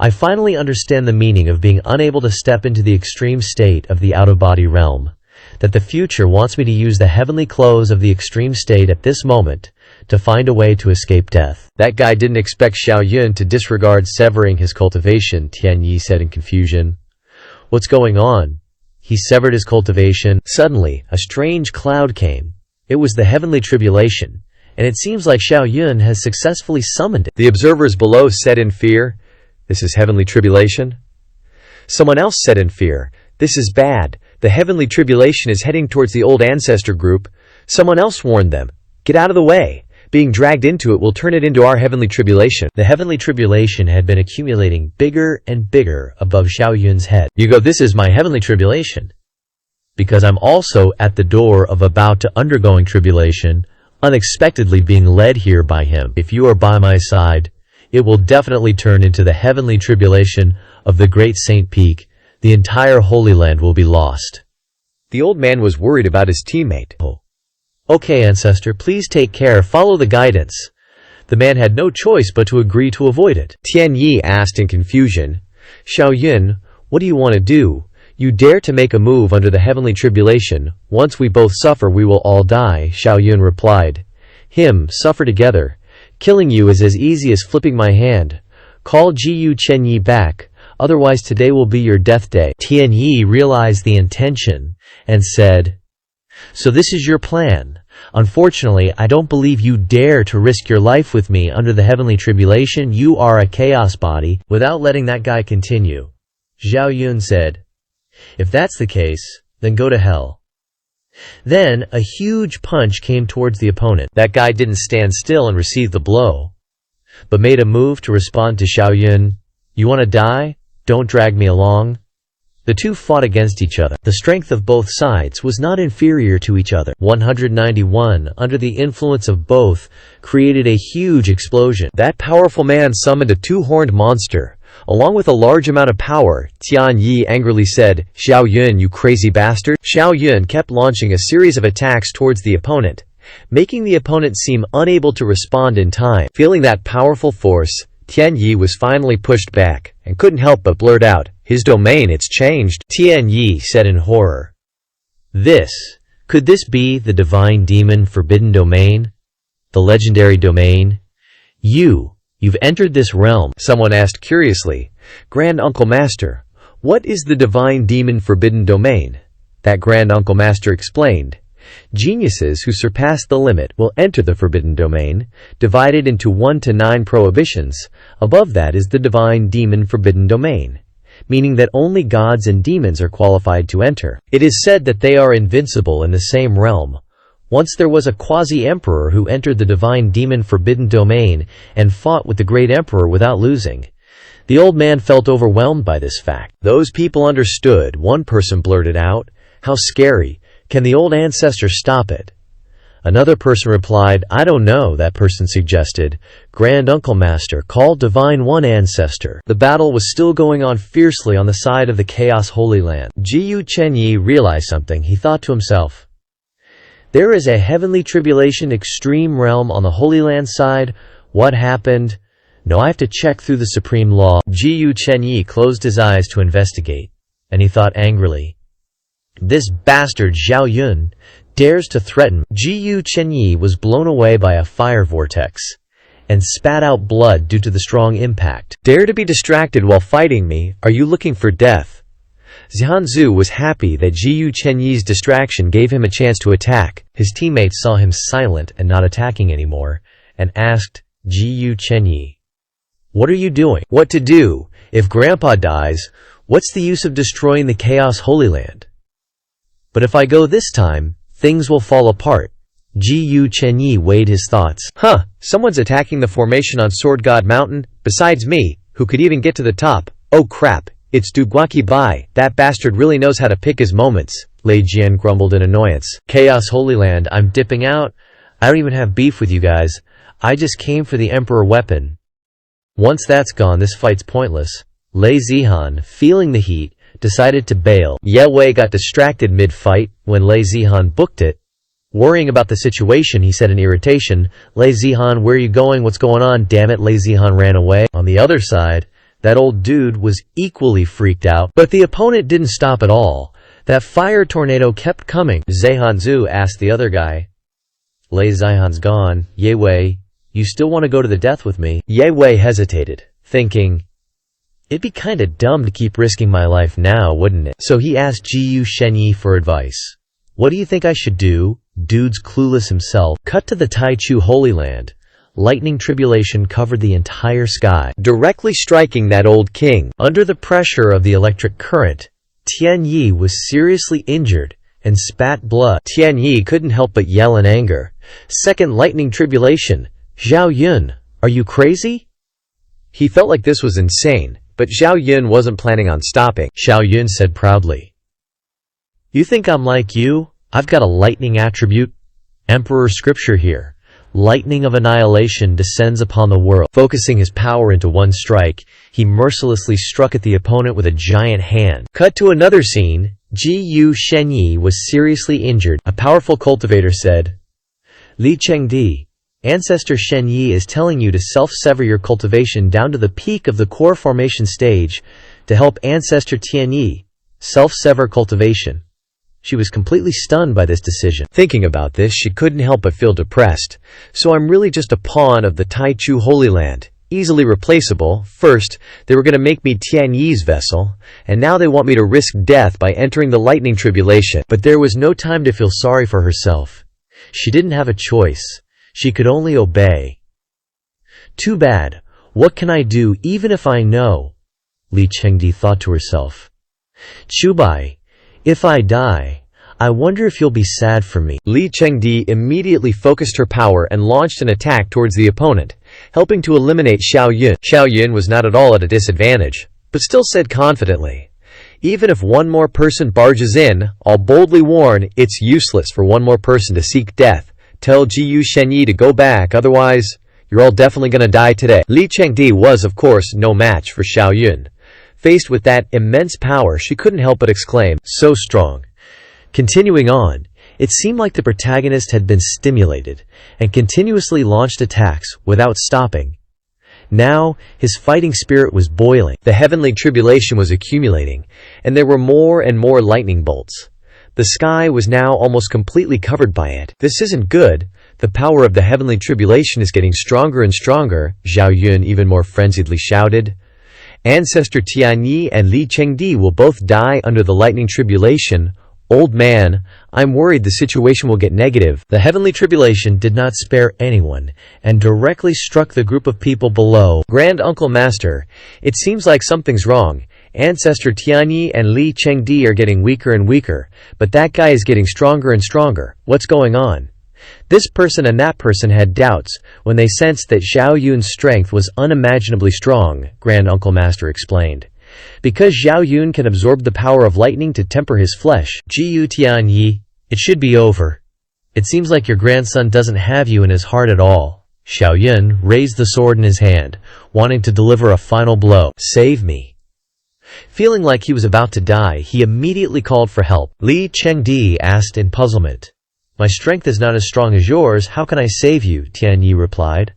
I finally understand the meaning of being unable to step into the extreme state of the out-of-body realm, that the future wants me to use the heavenly clothes of the extreme state at this moment to find a way to escape death. That guy didn't expect Xiao Yun to disregard severing his cultivation, Tian Yi said in confusion. What's going on? He severed his cultivation. Suddenly, a strange cloud came. It was the heavenly tribulation, and it seems like Xiao Yun has successfully summoned it. The observers below said in fear, This is heavenly tribulation? Someone else said in fear, This is bad. The heavenly tribulation is heading towards the old ancestor group. Someone else warned them, Get out of the way. Being dragged into it will turn it into our heavenly tribulation. The heavenly tribulation had been accumulating bigger and bigger above Xiao Yun's head. You go, This is my heavenly tribulation. because I'm also at the door of about to undergoing tribulation, unexpectedly being led here by him. If you are by my side, it will definitely turn into the heavenly tribulation of the great Saint Peak. The entire Holy Land will be lost." The old man was worried about his teammate. "Okay, ancestor, please take care, follow the guidance." The man had no choice but to agree to avoid it. Tian Yi asked in confusion, "Xiao Yun, what do you want to do? You dare to make a move under the heavenly tribulation. Once we both suffer, we will all die." Xiao Yun replied, "Suffer together. Killing you is as easy as flipping my hand. Call Jiyu Chenyi back, otherwise today will be your death day." Tian Yi realized the intention and said, "So this is your plan. Unfortunately, I don't believe you dare to risk your life with me under the heavenly tribulation. You are a chaos body." Without letting that guy continue, Xiao Yun said, "If that's the case, then go to hell." Then a huge punch came towards the opponent. That guy didn't stand still and receive the blow, but made a move to respond to Xiao Yun. "You want to die? Don't drag me along." The two fought against each other. The strength of both sides was not inferior to each other. 191, under the influence of both, created a huge explosion. That powerful man summoned a two-horned monster, along with a large amount of power. Tian Yi angrily said, "Xiao Yun, you crazy bastard." Xiao Yun kept launching a series of attacks towards the opponent, making the opponent seem unable to respond in time. Feeling that powerful force, Tian Yi was finally pushed back, and couldn't help but blurt out, "His domain, it's changed." Tian Yi said in horror, Could this be the divine demon forbidden domain? The legendary domain? You've entered this realm." Someone asked curiously, "Grand Uncle Master, what is the divine demon forbidden domain?" That Grand Uncle Master explained, "Geniuses who surpass the limit will enter the forbidden domain, divided into 1 to 9 prohibitions. Above that is the divine demon forbidden domain, meaning that only gods and demons are qualified to enter. It is said that they are invincible in the same realm. Once there was a quasi-emperor who entered the divine demon forbidden domain and fought with the great emperor without losing." The old man felt overwhelmed by this fact. Those people understood. One person blurted out, "How scary. Can the old ancestor stop it?" Another person replied, "I don't know." That person suggested, "Grand Uncle Master, call Divine One Ancestor." The battle was still going on fiercely on the side of the Chaos Holy Land. Jiyu Chenyi realized something. He thought to himself, "There is a heavenly tribulation extreme realm on the Holy Land side. What happened? No, I have to check through the supreme law." Jiyu Chenyi closed his eyes to investigate, and he thought angrily, "This bastard Xiao Yun dares to threaten." Jiyu Chenyi was blown away by a fire vortex and spat out blood due to the strong impact. "Dare to be distracted while fighting me? Are you looking for death?" Zhanzu was happy that Jiyu Chenyi's distraction gave him a chance to attack. His teammates saw him silent and not attacking anymore, and asked Jiyu Chenyi, "What are you doing?" "What to do? If Grandpa dies, what's the use of destroying the Chaos Holy Land? But if I go this time, things will fall apart." Jiyu Chenyi weighed his thoughts. Someone's attacking the formation on Sword God Mountain, besides me, who could even get to the top. Oh crap, it's Duguaki Bai. That bastard really knows how to pick his moments. Lei Jian grumbled in annoyance. "Chaos Holy Land, I'm dipping out. I don't even have beef with you guys. I just came for the Emperor weapon. Once that's gone, this fight's pointless." Lei Zihan, feeling the heat, decided to bail. Ye Wei got distracted mid-fight when Lei Zihan booked it. Worrying about the situation, he said in irritation, "Lei Zihan, where are you going? What's going on? Damn it." Lei Zihan ran away. On the other side, that old dude was equally freaked out, but the opponent didn't stop at all. That fire tornado kept coming. Zhanzu asked the other guy, "Lei Zihan's gone. Ye Wei, you still want to go to the death with me?" Ye Wei hesitated, thinking, "It'd be kinda dumb to keep risking my life now, wouldn't it?" So he asked Jiyu Chenyi for advice. "What do you think I should do?" Dude's clueless himself. Cut to the Taichu Holy Land. Lightning tribulation covered the entire sky, directly striking that old king. Under the pressure of the electric current, Tian Yi was seriously injured and spat blood. Tian Yi couldn't help but yell in anger. "Second lightning tribulation. Xiao Yun, are you crazy?" He felt like this was insane, but Xiao Yun wasn't planning on stopping. Xiao Yun said proudly, You think I'm like you? I've got a lightning attribute. Emperor scripture here. Lightning of annihilation descends upon the world. Focusing his power into one strike, he mercilessly struck at the opponent with a giant hand. Cut to another scene. Ji Shenyi was seriously injured. A powerful cultivator said, Li Chengdi, Ancestor Shenyi is telling you to self-sever your cultivation down to the peak of the core formation stage to help Ancestor Tianyi self-sever cultivation. She was completely stunned by this decision. Thinking about this, she couldn't help but feel depressed. So I'm really just a pawn of the Taichu Holy Land, easily replaceable. First, they were going to make me Tianyi's vessel, and now they want me to risk death by entering the lightning tribulation. But there was no time to feel sorry for herself. She didn't have a choice. She could only obey. Too bad. What can I do even if I know? Li Chengdi thought to herself. Chubai, if I die, I wonder if you'll be sad for me. Li Chengdi immediately focused her power and launched an attack towards the opponent, helping to eliminate Xiao Yun. Xiao Yun was not at all at a disadvantage, but still said confidently, even if one more person barges in, I'll boldly warn it's useless for one more person to seek death. Tell Jiyu Shenyi to go back, otherwise, you're all definitely gonna die today. Li Chengdi was, of course, no match for Xiao Yun. Faced with that immense power, she couldn't help but exclaim, so strong. Continuing on, it seemed like the protagonist had been stimulated and continuously launched attacks without stopping. Now, his fighting spirit was boiling. The heavenly tribulation was accumulating, and there were more and more lightning bolts. The sky was now almost completely covered by it. This isn't good. The power of the heavenly tribulation is getting stronger and stronger, Xiao Yun even more frenziedly shouted. Ancestor Tianyi and Li Chengdi will both die under the lightning tribulation. Old man, I'm worried the situation will get negative. The heavenly tribulation did not spare anyone and directly struck the group of people below. Grand Uncle Master, it seems like something's wrong. Ancestor Tianyi and Li Chengdi are getting weaker and weaker, but that guy is getting stronger and stronger. What's going on? This person and that person had doubts when they sensed that Xiao Yun's strength was unimaginably strong, Grand Uncle Master explained. Because Xiao Yun can absorb the power of lightning to temper his flesh. Jiyu Tianyi, it should be over. It seems like your grandson doesn't have you in his heart at all. Xiao Yun raised the sword in his hand, wanting to deliver a final blow. Save me. Feeling like he was about to die, he immediately called for help. Li Chengdi asked in puzzlement. My strength is not as strong as yours, how can I save you? Tianyi replied.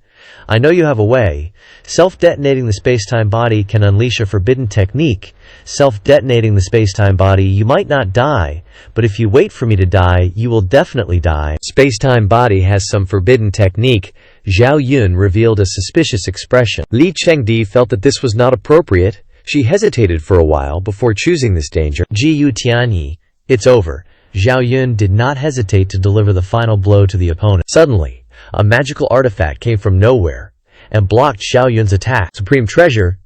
I know you have a way. Self-detonating the space-time body can unleash a forbidden technique. Self-detonating the space-time body, you might not die, but if you wait for me to die, you will definitely die. Space-time body has some forbidden technique. Xiao Yun revealed a suspicious expression. Li Chengdi felt that this was not appropriate. She hesitated for a while before choosing this danger. Jiyu Tianyi, it's over. Xiao Yun did not hesitate to deliver the final blow to the opponent. Suddenly, a magical artifact came from nowhere and blocked Xiao Yun's attack. Supreme treasure.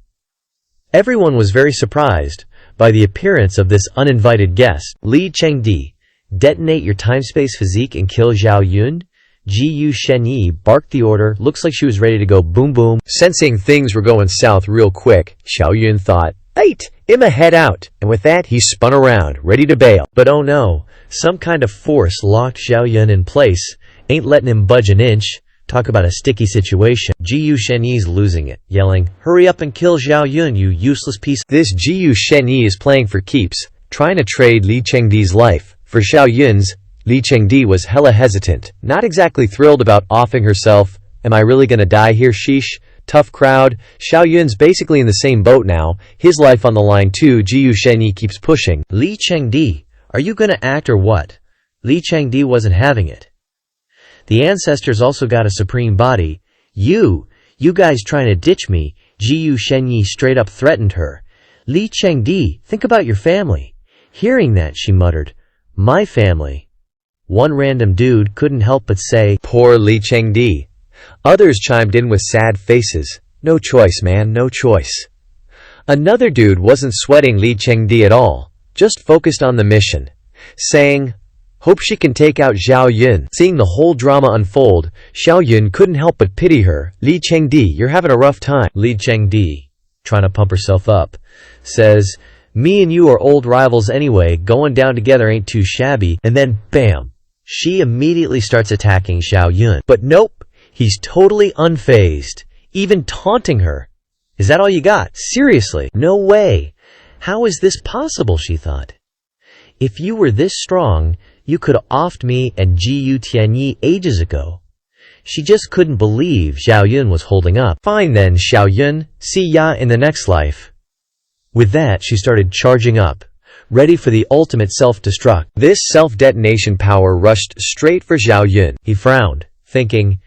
Everyone was very surprised by the appearance of this uninvited guest. Li Chengdi, detonate your time-space physique and kill Xiao Yun. Jiyu Shenyi barked the order. Looks like she was ready to go boom boom. Sensing things were going south real quick, Xiao Yun thought, "Eight, Emma head out." And with that, he spun around, ready to bail. But oh no, some kind of force locked Xiao Yun in place. Ain't letting him budge an inch. Talk about a sticky situation. Jiyu Shenyi's losing it, yelling, hurry up and kill Xiao Yun, you useless piece. This Jiyu Shenyi is playing for keeps, trying to trade Li Chengdi's life for Xiao Yun's. Li Chengdi was hella hesitant, not exactly thrilled about offing herself. Am I really gonna die here, sheesh? Tough crowd. Xiao Yun's basically in the same boat now, his life on the line too. Jiyu Shenyi keeps pushing. Li Chengdi, are you gonna act or what? Li Chengdi wasn't having it. The ancestors also got a supreme body. You guys trying to ditch me? Jiyu Shenyi straight up threatened her. Li Chengdi, think about your family. Hearing that, she muttered, my family. One random dude couldn't help but say, poor Li Chengdi. Others chimed in with sad faces. No choice, man, no choice. Another dude wasn't sweating Li Chengdi at all, just focused on the mission, saying, hope she can take out Xiao Yun. Seeing the whole drama unfold, Xiao Yun couldn't help but pity her. Li Chengdi, you're having a rough time. Li Chengdi, trying to pump herself up, says, Me and you are old rivals anyway, going down together ain't too shabby. And then, bam! She immediately starts attacking Xiao Yun. But nope, he's totally unfazed, even taunting her. Is that all you got? Seriously? No way. How is this possible, she thought. If you were this strong, you could have offed me and Jiu Tianyi ages ago. She just couldn't believe Xiao Yun was holding up. Fine then, Xiao Yun, see ya in the next life. With that, she started charging up, ready for the ultimate self-destruct. This self-detonation power rushed straight for Xiao Yun. He frowned, thinking,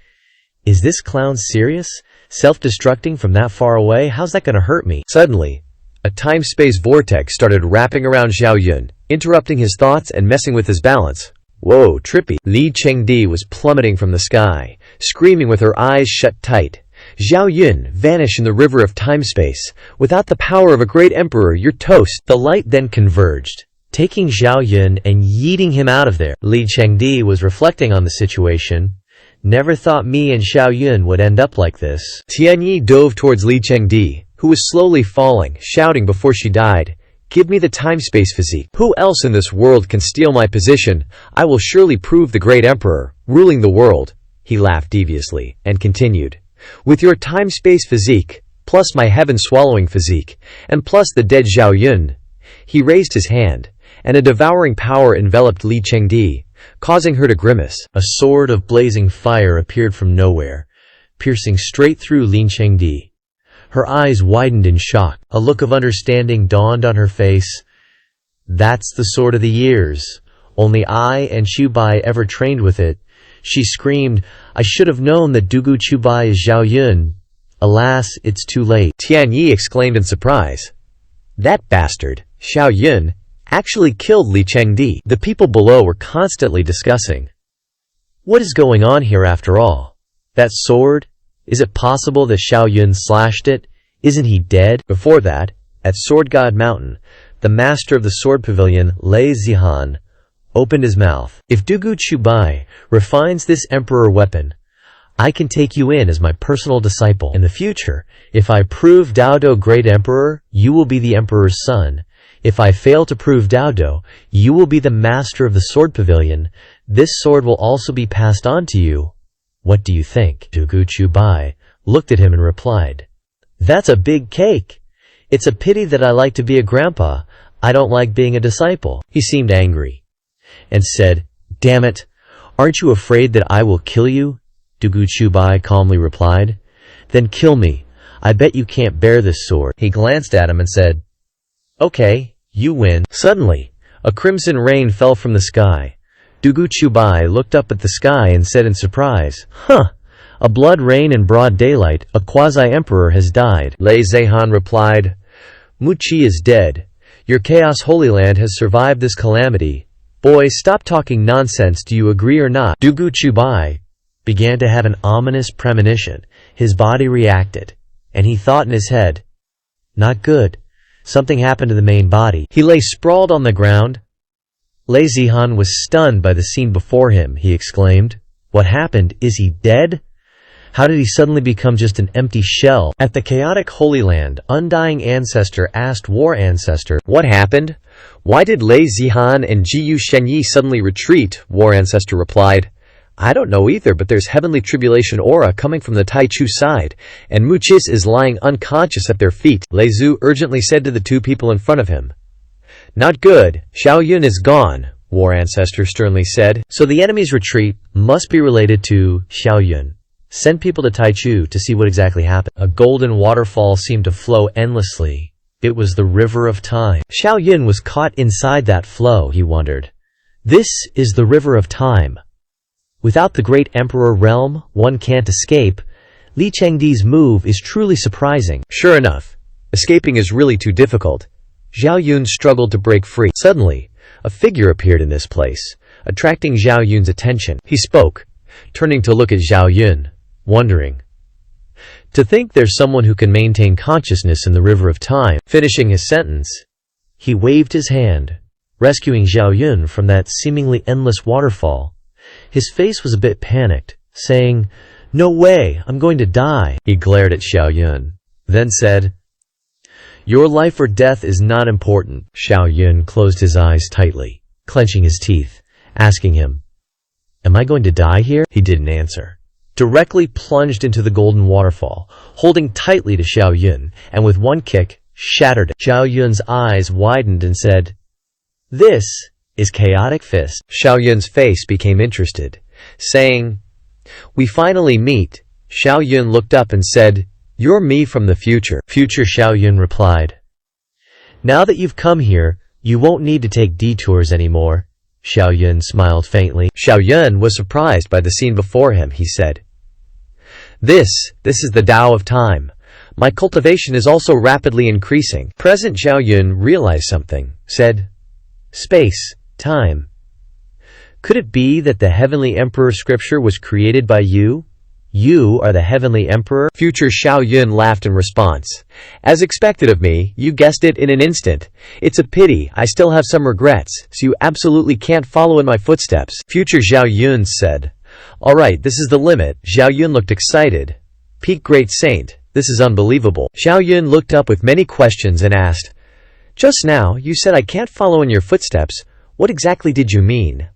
is this clown serious? Self-destructing from that far away? How's that gonna hurt me? Suddenly, a time-space vortex started wrapping around Xiao Yun, interrupting his thoughts and messing with his balance. Whoa, trippy. Li Chengdi was plummeting from the sky, screaming with her eyes shut tight. Xiao Yun vanished in the river of time-space. Without the power of a great emperor, you're toast. The light then converged, taking Xiao Yun and yeeting him out of there. Li Chengdi was reflecting on the situation. Never thought me and Xiao Yun would end up like this. Tianyi dove towards Li Chengdi, who was slowly falling, shouting before she died, "Give me the time-space physique. Who else in this world can steal my position? I will surely prove the great emperor, ruling the world." He laughed deviously, and continued, "With your time-space physique, plus my heaven-swallowing physique, and plus the dead Xiao Yun." He raised his hand, and a devouring power enveloped Li Chengdi, causing her to grimace. A sword of blazing fire appeared from nowhere, piercing straight through Li Chengdi. Her eyes widened in shock. A look of understanding dawned on her face. That's the sword of the years. Only I and Chubai ever trained with it. She screamed, I should have known that Dugu Chubai is Xiao Yun. Alas, it's too late. Tianyi exclaimed in surprise. That bastard, Xiao Yun, actually killed Li Chengdi. The people below were constantly discussing. What is going on here after all? That sword? Is it possible that Xiao Yun slashed it? Isn't he dead? Before that, at Sword God Mountain, the master of the sword pavilion, Lei Zihan, opened his mouth. If Dugu Chubai refines this emperor weapon, I can take you in as my personal disciple. In the future, if I prove Daodo great emperor, you will be the emperor's son. If I fail to prove Daodo, you will be the master of the sword pavilion. This sword will also be passed on to you. What do you think? Dugu Chubai looked at him and replied, That's a big cake. It's a pity that I like to be a grandpa. I don't like being a disciple. He seemed angry and said, Damn it, aren't you afraid that I will kill you? Dugu Chubai calmly replied, Then kill me. I bet you can't bear this sword. He glanced at him and said, Okay, you win. Suddenly, a crimson rain fell from the sky. Dugu Chubai looked up at the sky and said in surprise, A blood rain in broad daylight, a quasi-emperor has died. Lei Zihan replied, Muqi is dead. Your Chaos Holy Land has survived this calamity. Boy, stop talking nonsense, do you agree or not? Dugu Chubai began to have an ominous premonition. His body reacted, and he thought in his head, Not good. Something happened to the main body. He lay sprawled on the ground. Lei Zihan was stunned by the scene before him. He exclaimed, What happened? Is he dead? How did he suddenly become just an empty shell? At the chaotic Holy Land, Undying Ancestor asked War Ancestor, What happened? Why did Lei Zihan and Jiu Shenyi suddenly retreat? War Ancestor replied, I don't know either, but there's heavenly tribulation aura coming from the Taichu side, and Muchis is lying unconscious at their feet. Lei Zhu urgently said to the two people in front of him. Not good. Xiao Yun is gone, War Ancestor sternly said. So the enemy's retreat must be related to Xiao Yun. Send people to Taichu to see what exactly happened. A golden waterfall seemed to flow endlessly. It was the river of time. Xiao Yun was caught inside that flow, he wondered. This is the river of time. Without the great emperor realm, one can't escape. Li Chengdi's move is truly surprising. Sure enough, escaping is really too difficult. Xiao Yun struggled to break free. Suddenly, a figure appeared in this place, attracting Xiao Yun's attention. He spoke, turning to look at Xiao Yun, wondering. To think there's someone who can maintain consciousness in the river of time. Finishing his sentence, he waved his hand, rescuing Xiao Yun from that seemingly endless waterfall. His face was a bit panicked, saying, No way, I'm going to die. He glared at Xiao Yun, then said, Your life or death is not important. Xiao Yun closed his eyes tightly, clenching his teeth, asking him, "Am I going to die here?" He didn't answer. Directly plunged into the golden waterfall, holding tightly to Xiao Yun, and with one kick, shattered it. Xiao Yun's eyes widened and said, "This is Chaotic Fist." Xiao Yun's face became interested, saying, "We finally meet." Xiao Yun looked up and said, "You're me from the future." Future Xiao Yun replied, "Now that you've come here, you won't need to take detours anymore." Xiao Yun smiled faintly. Xiao Yun was surprised by the scene before him. He said, This is the Tao of time. My cultivation is also rapidly increasing." Present Xiao Yun realized something, said, "Space, time. Could it be that the Heavenly Emperor scripture was created by you? You are the Heavenly Emperor?" Future Xiao Yun laughed in response. "As expected of me, you guessed it in an instant. It's a pity, I still have some regrets, so you absolutely can't follow in my footsteps." Future Xiao Yun said, "Alright, this is the limit." Xiao Yun looked excited. "Peak Great Saint, this is unbelievable." Xiao Yun looked up with many questions and asked, "Just now, you said I can't follow in your footsteps. What exactly did you mean?"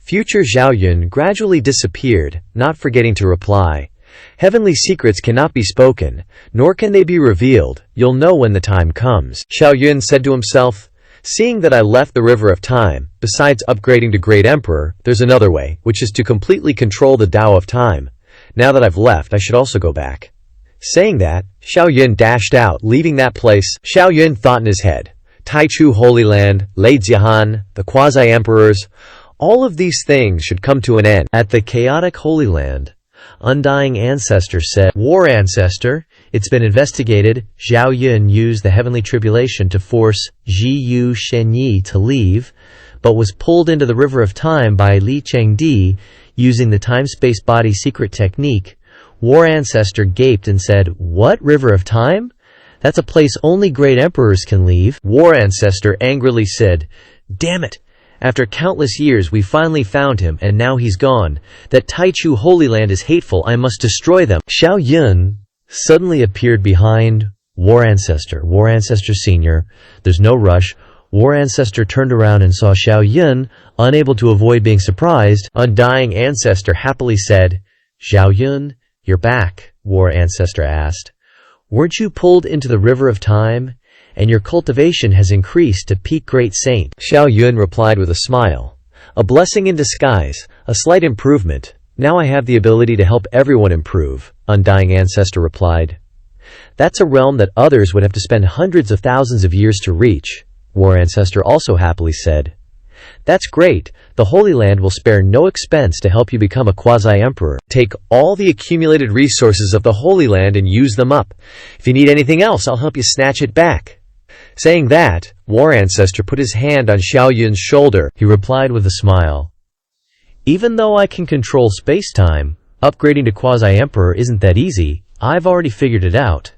Future Xiao Yun gradually disappeared, not forgetting to reply, "Heavenly secrets cannot be spoken, nor can they be revealed. You'll know when the time comes." Xiao Yun said to himself, "Seeing that I left the River of Time, besides upgrading to Great Emperor, there's another way, which is to completely control the Tao of Time. Now that I've left, I should also go back." Saying that, Xiao Yun dashed out, leaving that place. Xiao Yun thought in his head, Taichu Holy Land, Lei Zihan, the Quasi-Emperors, all of these things should come to an end. At the chaotic Holy Land, Undying Ancestor said, "War Ancestor, it's been investigated. Xiao Yun used the heavenly tribulation to force Zhiyu Shenyi to leave, but was pulled into the River of Time by Li Chengdi using the time-space-body secret technique." War Ancestor gaped and said, "What, River of Time? That's a place only great emperors can leave." War Ancestor angrily said, "Damn it! After countless years we finally found him, and now he's gone. That Taichu Holy Land is hateful, I must destroy them." Xiao Yun suddenly appeared behind War Ancestor. War Ancestor Sr. There's no rush. War Ancestor turned around and saw Xiao Yun, unable to avoid being surprised. Undying Ancestor happily said, "Xiao Yun, you're back." War Ancestor asked, "Weren't you pulled into the River of Time? And your cultivation has increased to peak Great Saint." Xiao Yun replied with a smile, "A blessing in disguise, a slight improvement. Now I have the ability to help everyone improve." Undying Ancestor replied, "That's a realm that others would have to spend hundreds of thousands of years to reach." War Ancestor also happily said, "That's great. The Holy Land will spare no expense to help you become a quasi-emperor. Take all the accumulated resources of the Holy Land and use them up. If you need anything else, I'll help you snatch it back." Saying that, War Ancestor put his hand on Xiao Yun's shoulder. He replied with a smile, "Even though I can control space-time, upgrading to Quasi-Emperor isn't that easy. I've already figured it out.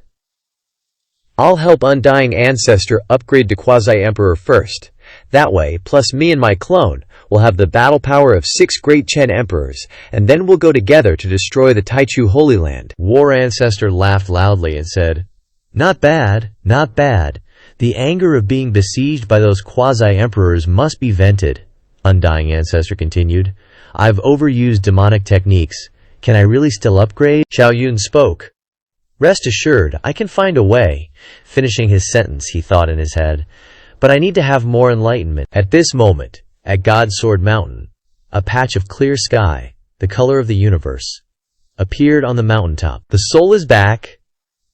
I'll help Undying Ancestor upgrade to Quasi-Emperor first. That way, plus me and my clone, will have the battle power of 6 great Chen Emperors, and then we'll go together to destroy the Taichu Holy Land." War Ancestor laughed loudly and said, "Not bad, not bad. The anger of being besieged by those quasi-emperors must be vented." Undying Ancestor continued, "I've overused demonic techniques. Can I really still upgrade?" Xiao Yun spoke. "Rest assured, I can find a way." Finishing his sentence, he thought in his head, "But I need to have more enlightenment." At this moment, at God's Sword Mountain, a patch of clear sky, the color of the universe, appeared on the mountaintop. "The soul is back.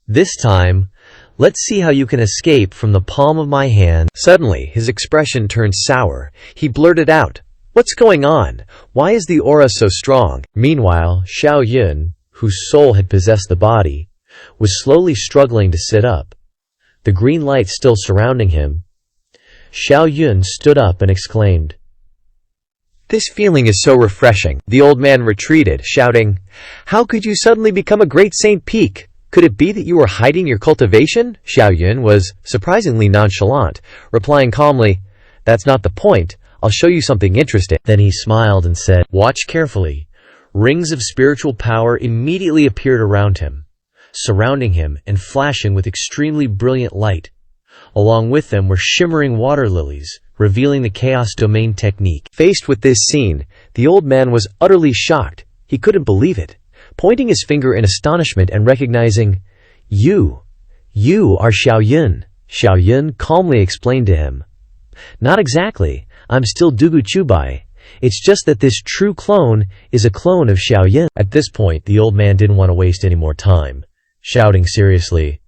This time, let's see how you can escape from the palm of my hand." Suddenly, his expression turned sour. He blurted out, "What's going on? Why is the aura so strong?" Meanwhile, Xiao Yun, whose soul had possessed the body, was slowly struggling to sit up, the green light still surrounding him. Xiao Yun stood up and exclaimed, "This feeling is so refreshing." The old man retreated, shouting, "How could you suddenly become a great Saint Peak? Could it be that you were hiding your cultivation?" Xiao Yun was surprisingly nonchalant, replying calmly, "That's not the point. I'll show you something interesting." Then he smiled and said, "Watch carefully." Rings of spiritual power immediately appeared around him, surrounding him and flashing with extremely brilliant light. Along with them were shimmering water lilies, revealing the chaos domain technique. Faced with this scene, the old man was utterly shocked. He couldn't believe it. Pointing his finger in astonishment and recognizing, You are Xiao Yun. Xiao Yun calmly explained to him. Not exactly. I'm still Dugu Chubai. It's just that this true clone is a clone of Xiao Yun. At this point, the old man didn't want to waste any more time, shouting seriously,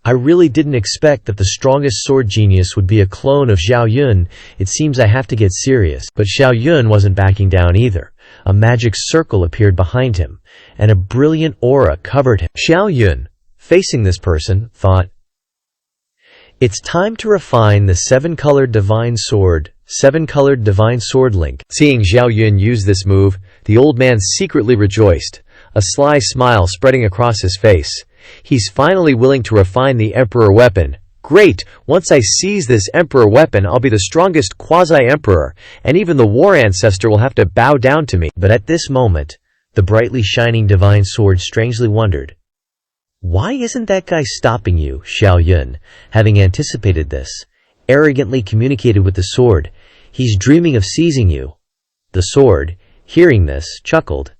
I really didn't expect that the strongest sword genius would be a clone of Xiao Yun. It seems I have to get serious. But Xiao Yun wasn't backing down either. A magic circle appeared behind him, and a brilliant aura covered him. Xiao Yun, facing this person, thought, It's time to refine the seven-colored divine sword link. Seeing Xiao Yun use this move, the old man secretly rejoiced, a sly smile spreading across his face. He's finally willing to refine the Emperor weapon. Great! Once I seize this Emperor weapon, I'll be the strongest quasi-emperor, and even the war ancestor will have to bow down to me. But at this moment, the brightly shining divine sword strangely wondered, Why isn't that guy stopping you? Xiao Yun, having anticipated this, arrogantly communicated with the sword, He's dreaming of seizing you. The sword, hearing this, chuckled.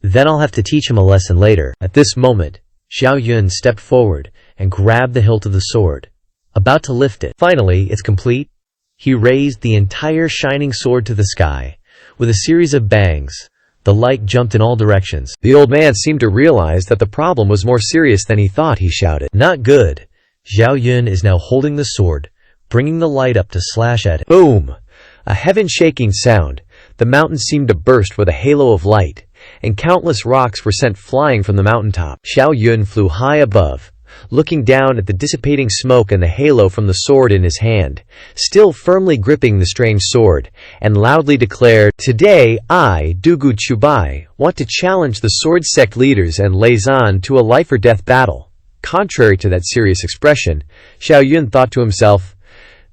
Then I'll have to teach him a lesson later. At this moment, Xiao Yun stepped forward and grabbed the hilt of the sword, about to lift it. Finally, it's complete. He raised the entire shining sword to the sky. With a series of bangs, the light jumped in all directions. The old man seemed to realize that the problem was more serious than he thought. He shouted, Not good. Xiao Yun is now holding the sword, bringing the light up to slash at him. Boom! A heaven-shaking sound. The mountain seemed to burst with a halo of light, and countless rocks were sent flying from the mountaintop. Xiao Yun flew high above, looking down at the dissipating smoke and the halo from the sword in his hand, still firmly gripping the strange sword, and loudly declared, Today, I, Dugu Chubai, want to challenge the sword sect leaders and Lei Zan to a life-or-death battle. Contrary to that serious expression, Xiao Yun thought to himself,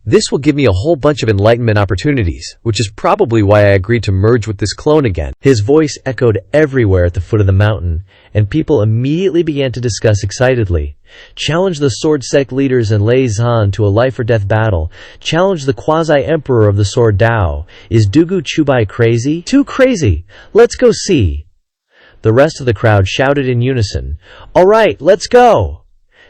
This will give me a whole bunch of enlightenment opportunities, which is probably why I agreed to merge with this clone again. His voice echoed everywhere at the foot of the mountain, and people immediately began to discuss excitedly. Challenge the sword sect leaders and Lei Zan to a life-or-death battle. Challenge the quasi-emperor of the sword Dao. Is Dugu Chubai crazy? Too crazy! Let's go see! The rest of the crowd shouted in unison, All right, let's go!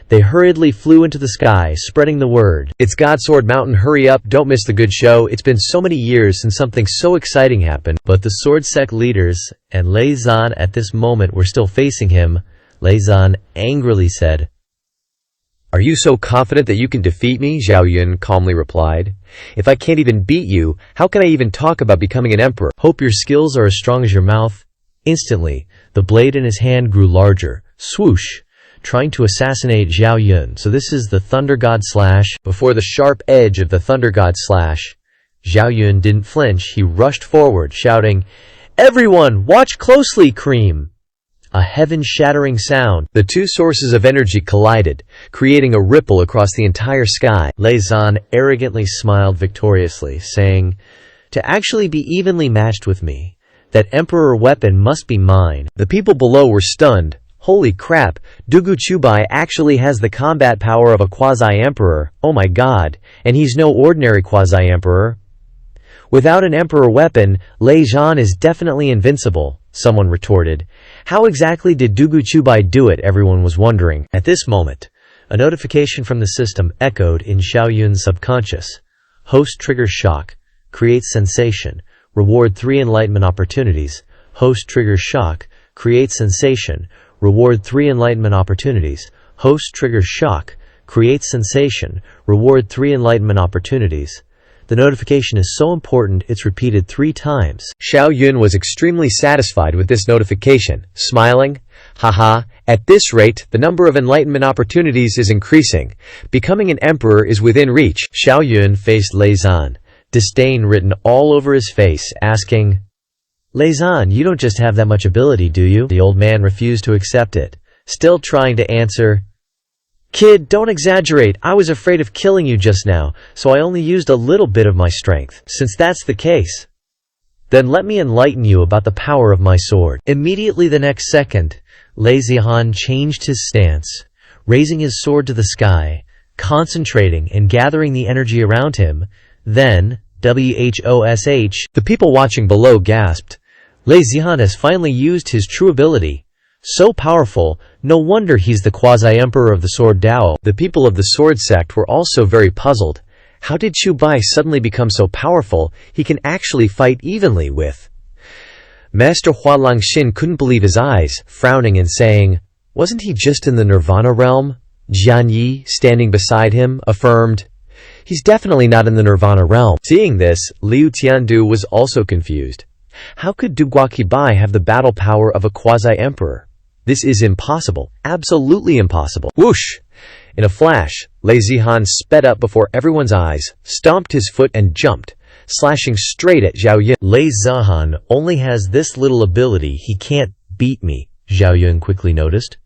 They hurriedly flew into the sky, spreading the word. It's Godsword Mountain, hurry up, don't miss the good show. It's been so many years since something so exciting happened. But the sword sect leaders and Lei Zan at this moment were still facing him. Lei Zan angrily said, Are you so confident that you can defeat me? Xiao Yun calmly replied. If I can't even beat you, how can I even talk about becoming an emperor? Hope your skills are as strong as your mouth. Instantly, the blade in his hand grew larger. Swoosh! Trying to assassinate Xiao Yun. So this is the Thunder God Slash. Before the sharp edge of the Thunder God Slash, Xiao Yun didn't flinch. He rushed forward, shouting, Everyone, watch closely, Cream! A heaven-shattering sound. The two sources of energy collided, creating a ripple across the entire sky. Lei Zan arrogantly smiled victoriously, saying, To actually be evenly matched with me, that Emperor weapon must be mine. The people below were stunned. Holy crap, Dugu Chubai actually has the combat power of a quasi-emperor, oh my god, and he's no ordinary quasi-emperor. Without an emperor weapon, Lei Zan is definitely invincible, someone retorted. How exactly did Dugu Chubai do it, everyone was wondering. At this moment, a notification from the system echoed in Xiao Yun's subconscious. Host triggers shock, creates sensation, reward 3 enlightenment opportunities. Host triggers shock, creates sensation, reward 3 enlightenment opportunities. Host triggers shock, creates sensation, reward 3 enlightenment opportunities. The notification is so important it's repeated 3 times. Xiao Yun was extremely satisfied with this notification, smiling. Haha, at this rate, the number of enlightenment opportunities is increasing. Becoming an emperor is within reach. Xiao Yun faced Lei Zan, disdain written all over his face, asking, Lei Zan, you don't just have that much ability, do you? The old man refused to accept it, still trying to answer, Kid, don't exaggerate. I was afraid of killing you just now, so I only used a little bit of my strength. Since that's the case, then let me enlighten you about the power of my sword. Immediately the next second, Lei Zan changed his stance, raising his sword to the sky, concentrating and gathering the energy around him. Then, WHOSH, the people watching below gasped. Lei Zihan has finally used his true ability. So powerful, no wonder he's the quasi-emperor of the Sword Dao. The people of the Sword Sect were also very puzzled. How did Chu Bai suddenly become so powerful he can actually fight evenly with? Master Hua Langxin couldn't believe his eyes, frowning and saying, "Wasn't he just in the Nirvana realm?" Jian Yi, standing beside him, affirmed, "He's definitely not in the Nirvana realm." Seeing this, Liu Tiandu was also confused. How could Duguaki Bai have the battle power of a quasi-emperor? This is impossible. Absolutely impossible. Whoosh! In a flash, Lei Zihan sped up before everyone's eyes, stomped his foot and jumped, slashing straight at Zhao Yun. Lei Zihan only has this little ability. He can't beat me, Zhao Yun quickly noticed,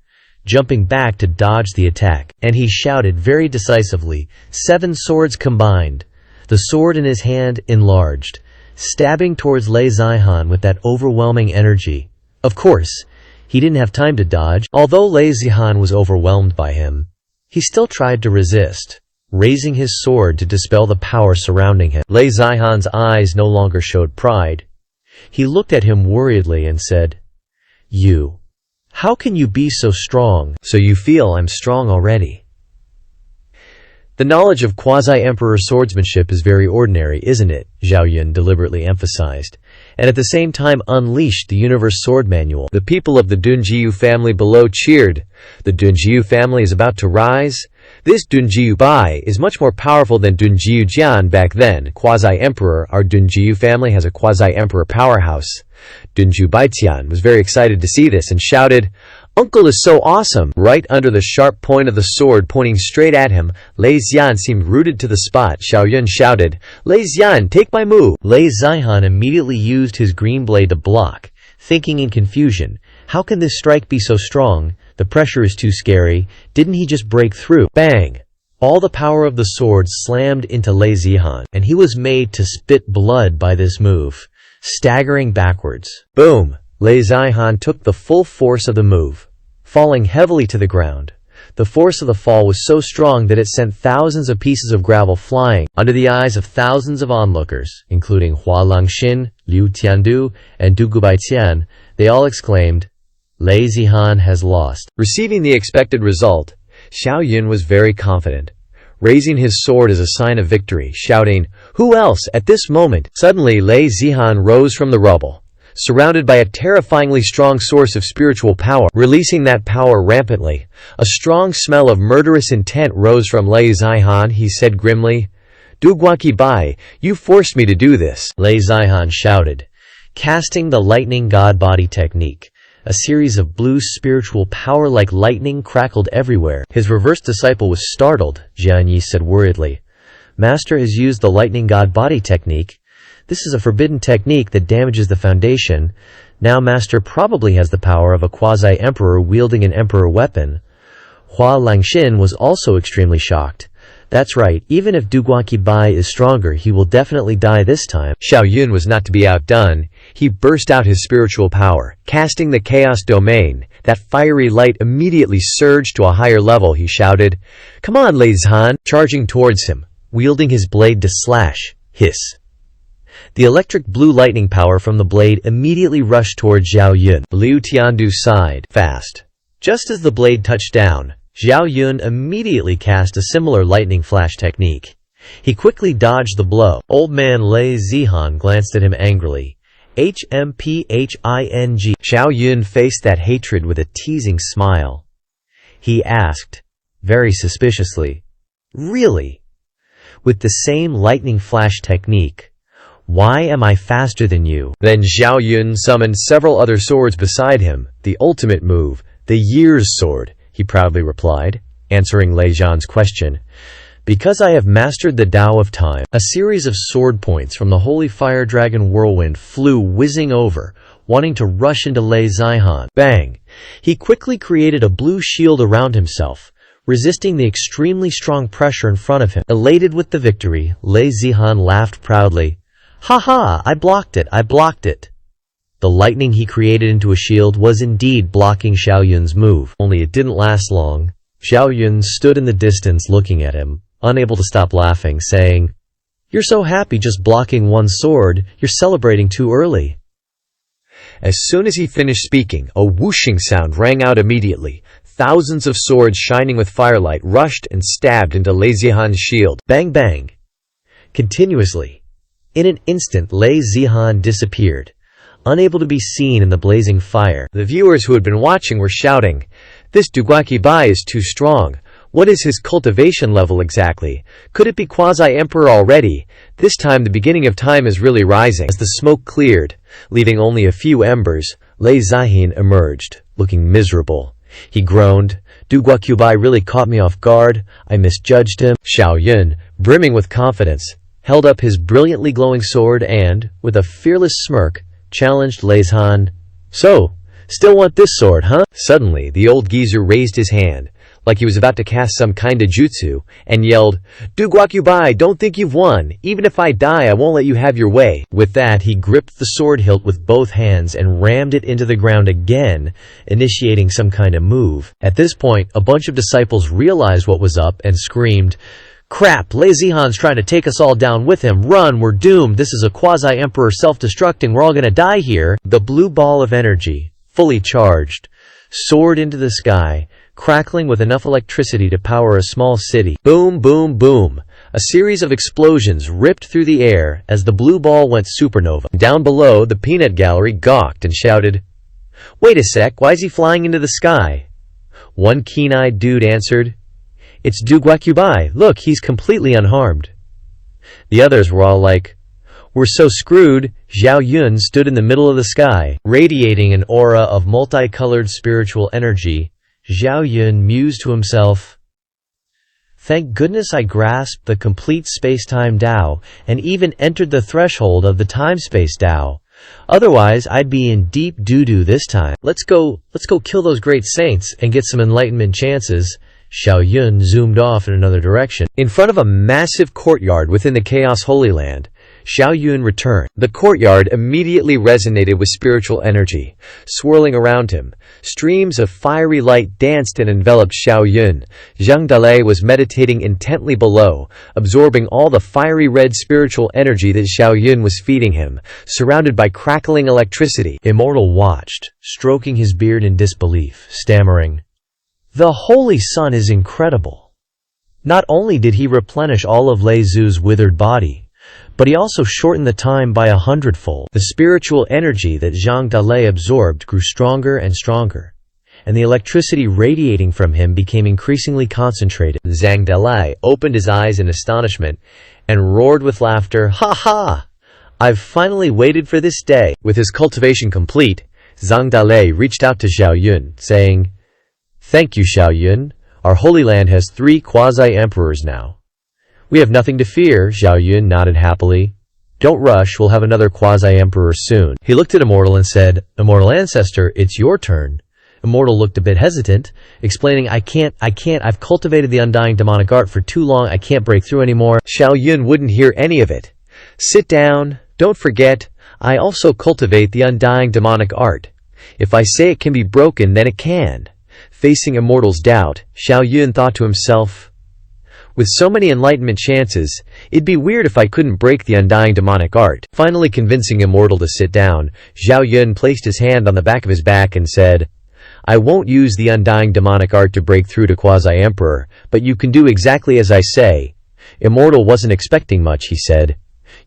jumping back to dodge the attack, and he shouted very decisively, 7 swords combined. The sword in his hand enlarged, stabbing towards Lei Zihan with that overwhelming energy. Of course, he didn't have time to dodge. Although Lei Zihan was overwhelmed by him, he still tried to resist, raising his sword to dispel the power surrounding him. Lei Zihan's eyes no longer showed pride. He looked at him worriedly and said, "You, how can you be so strong?" "So you feel I'm strong already." The knowledge of quasi-emperor swordsmanship is very ordinary, isn't it? Zhao Yun deliberately emphasized, and at the same time unleashed the Universe Sword Manual. The people of the Dunjiu family below cheered. The Dunjiu family is about to rise. This Dunjiu Bai is much more powerful than Dunjiu Jian back then. Quasi-emperor, our Dunjiu family has a quasi-emperor powerhouse. Dunjiu Baitian was very excited to see this and shouted, "Uncle is so awesome!" Right under the sharp point of the sword pointing straight at him, Lei Zihan seemed rooted to the spot. Zhao Yun shouted, "Lei Zihan, take my move!" Lei Zihan immediately used his green blade to block, thinking in confusion, how can this strike be so strong? The pressure is too scary. Didn't he just break through? Bang! All the power of the sword slammed into Lei Zihan, and he was made to spit blood by this move, staggering backwards. Boom! Lei Zihan took the full force of the move, falling heavily to the ground. The force of the fall was so strong that it sent thousands of pieces of gravel flying. Under the eyes of thousands of onlookers, including Hua Langxin, Liu Tiandu, and Du Gubaitian, they all exclaimed, "Lei Zihan has lost." Receiving the expected result, Zhao Yun was very confident, raising his sword as a sign of victory, shouting, "Who else?" At this moment, suddenly Lei Zihan rose from the rubble, surrounded by a terrifyingly strong source of spiritual power, releasing that power rampantly. A strong smell of murderous intent rose from Lei Zihan. He said grimly, "Duguaki Bai, you forced me to do this." Lei Zihan shouted, casting the lightning god body technique. A series of blue spiritual power like lightning crackled everywhere. His reverse disciple was startled. Jian Yi said worriedly, "Master has used the lightning god body technique. This is a forbidden technique that damages the foundation. Now Master probably has the power of a quasi-emperor wielding an emperor weapon." Hua Langxin was also extremely shocked. That's right, even if Duguaki Bai is stronger, he will definitely die this time. Zhao Yun was not to be outdone. He burst out his spiritual power, casting the chaos domain. That fiery light immediately surged to a higher level. He shouted, "Come on, Lei Zihan!" Charging towards him, wielding his blade to slash, hiss. The electric blue lightning power from the blade immediately rushed towards Zhao Yun. Liu Tiandu sighed fast. Just as the blade touched down, Zhao Yun immediately cast a similar lightning flash technique. He quickly dodged the blow. Old man Lei Zihan glanced at him angrily. HMPHING. Zhao Yun faced that hatred with a teasing smile. He asked, very suspiciously, "Really? With the same lightning flash technique? Why am I faster than you?" Then Zhao Yun summoned several other swords beside him. The ultimate move, the Year's Sword, he proudly replied, answering Lei Zhan's question. "Because I have mastered the Tao of Time." A series of sword points from the Holy Fire Dragon Whirlwind flew whizzing over, wanting to rush into Lei Zihan. Bang! He quickly created a blue shield around himself, resisting the extremely strong pressure in front of him. Elated with the victory, Lei Zihan laughed proudly. "Ha ha! I blocked it! I blocked it!" The lightning he created into a shield was indeed blocking Zhao Yun's move, only it didn't last long. Xiao Yun stood in the distance looking at him, unable to stop laughing, saying, "You're so happy just blocking one sword, you're celebrating too early." As soon as he finished speaking, a whooshing sound rang out immediately. Thousands of swords shining with firelight rushed and stabbed into Lei Zihan's shield. Bang bang. Continuously. In an instant, Lei Zihan disappeared, unable to be seen in the blazing fire. The viewers who had been watching were shouting, "This Duguaki Bai is too strong. What is his cultivation level exactly? Could it be quasi-emperor already? This time the beginning of time is really rising." As the smoke cleared, leaving only a few embers, Lei Zihan emerged, looking miserable. He groaned, "Duguaki Bai really caught me off guard. I misjudged him." Xiao Yun, brimming with confidence, held up his brilliantly glowing sword and, with a fearless smirk, challenged Lei Zihan. "So, still want this sword, huh?" Suddenly, the old geezer raised his hand, like he was about to cast some kind of jutsu, and yelled, "Duguaki Bai, don't think you've won. Even if I die, I won't let you have your way." With that, he gripped the sword hilt with both hands and rammed it into the ground again, initiating some kind of move. At this point, a bunch of disciples realized what was up and screamed, "Crap, Lei Zihan's trying to take us all down with him. Run, we're doomed. This is a quasi-emperor self-destructing. We're all gonna die here." The blue ball of energy, fully charged, soared into the sky, crackling with enough electricity to power a small city. Boom, boom, boom. A series of explosions ripped through the air as the blue ball went supernova. Down below, the peanut gallery gawked and shouted, "Wait a sec, why is he flying into the sky?" One keen-eyed dude answered, "It's Duguaki Bai. Look, he's completely unharmed." The others were all like, "We're so screwed." Xiao Yun stood in the middle of the sky, radiating an aura of multicolored spiritual energy. Xiao Yun mused to himself, "Thank goodness I grasped the complete space-time Tao and even entered the threshold of the time-space Tao. Otherwise, I'd be in deep doo-doo this time. Let's go kill those great saints and get some enlightenment chances." Xiao Yun zoomed off in another direction. In front of a massive courtyard within the Chaos Holy Land, Xiao Yun returned. The courtyard immediately resonated with spiritual energy, swirling around him. Streams of fiery light danced and enveloped Xiao Yun. Zhang Dalei was meditating intently below, absorbing all the fiery red spiritual energy that Xiao Yun was feeding him, surrounded by crackling electricity. Immortal watched, stroking his beard in disbelief, stammering, "The Holy Sun is incredible. Not only did he replenish all of Lei Zu's withered body, but he also shortened the time by 100-fold. The spiritual energy that Zhang Dalei absorbed grew stronger and stronger, and the electricity radiating from him became increasingly concentrated." Zhang Dalei opened his eyes in astonishment and roared with laughter, "Ha ha! I've finally waited for this day." With his cultivation complete, Zhang Dalei reached out to Xiao Yun, saying, "Thank you, Xiao Yun. Our Holy Land has 3 quasi-emperors now." "We have nothing to fear," Xiao Yun nodded happily. "Don't rush, we'll have another quasi-emperor soon." He looked at Immortal and said, "Immortal Ancestor, it's your turn." Immortal looked a bit hesitant, explaining, I can't, I've cultivated the undying demonic art for too long, I can't break through anymore." Xiao Yun wouldn't hear any of it. "Sit down. Don't forget, I also cultivate the undying demonic art. If I say it can be broken, then it can." Facing Immortal's doubt, Xiao Yun thought to himself, "With so many enlightenment chances, it'd be weird if I couldn't break the undying demonic art." Finally convincing Immortal to sit down, Xiao Yun placed his hand on the back of his back and said, "I won't use the undying demonic art to break through to Quasi-Emperor, but you can do exactly as I say." Immortal wasn't expecting much, he said.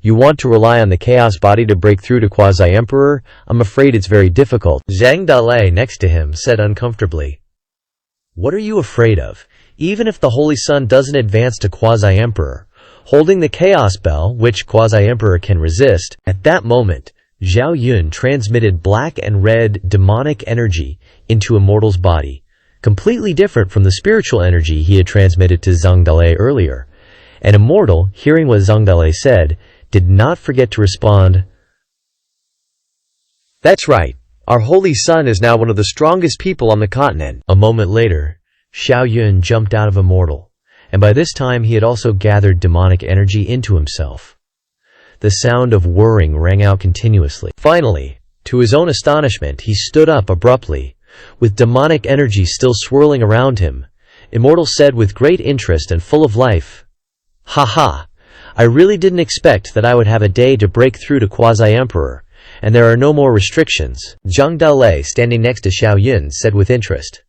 "You want to rely on the chaos body to break through to Quasi-Emperor? I'm afraid it's very difficult." Zhang Dalei next to him said uncomfortably, "What are you afraid of? Even if the Holy Sun doesn't advance to Quasi-Emperor, holding the Chaos Bell, which Quasi-Emperor can resist." At that moment, Xiao Yun transmitted black and red demonic energy into Immortal's body, completely different from the spiritual energy he had transmitted to Zhang Dalei earlier. And Immortal, hearing what Zhang Dalei said, did not forget to respond, "That's right. Our Holy Sun is now one of the strongest people on the continent." A moment later, Xiao Yun jumped out of Immortal, and by this time he had also gathered demonic energy into himself. The sound of whirring rang out continuously. Finally, to his own astonishment, he stood up abruptly, with demonic energy still swirling around him, Immortal said with great interest and full of life. Haha, I really didn't expect that I would have a day to break through to Quasi-Emperor, and there are no more restrictions. Zhang Dalei, standing next to Xiao Yun, said with interest.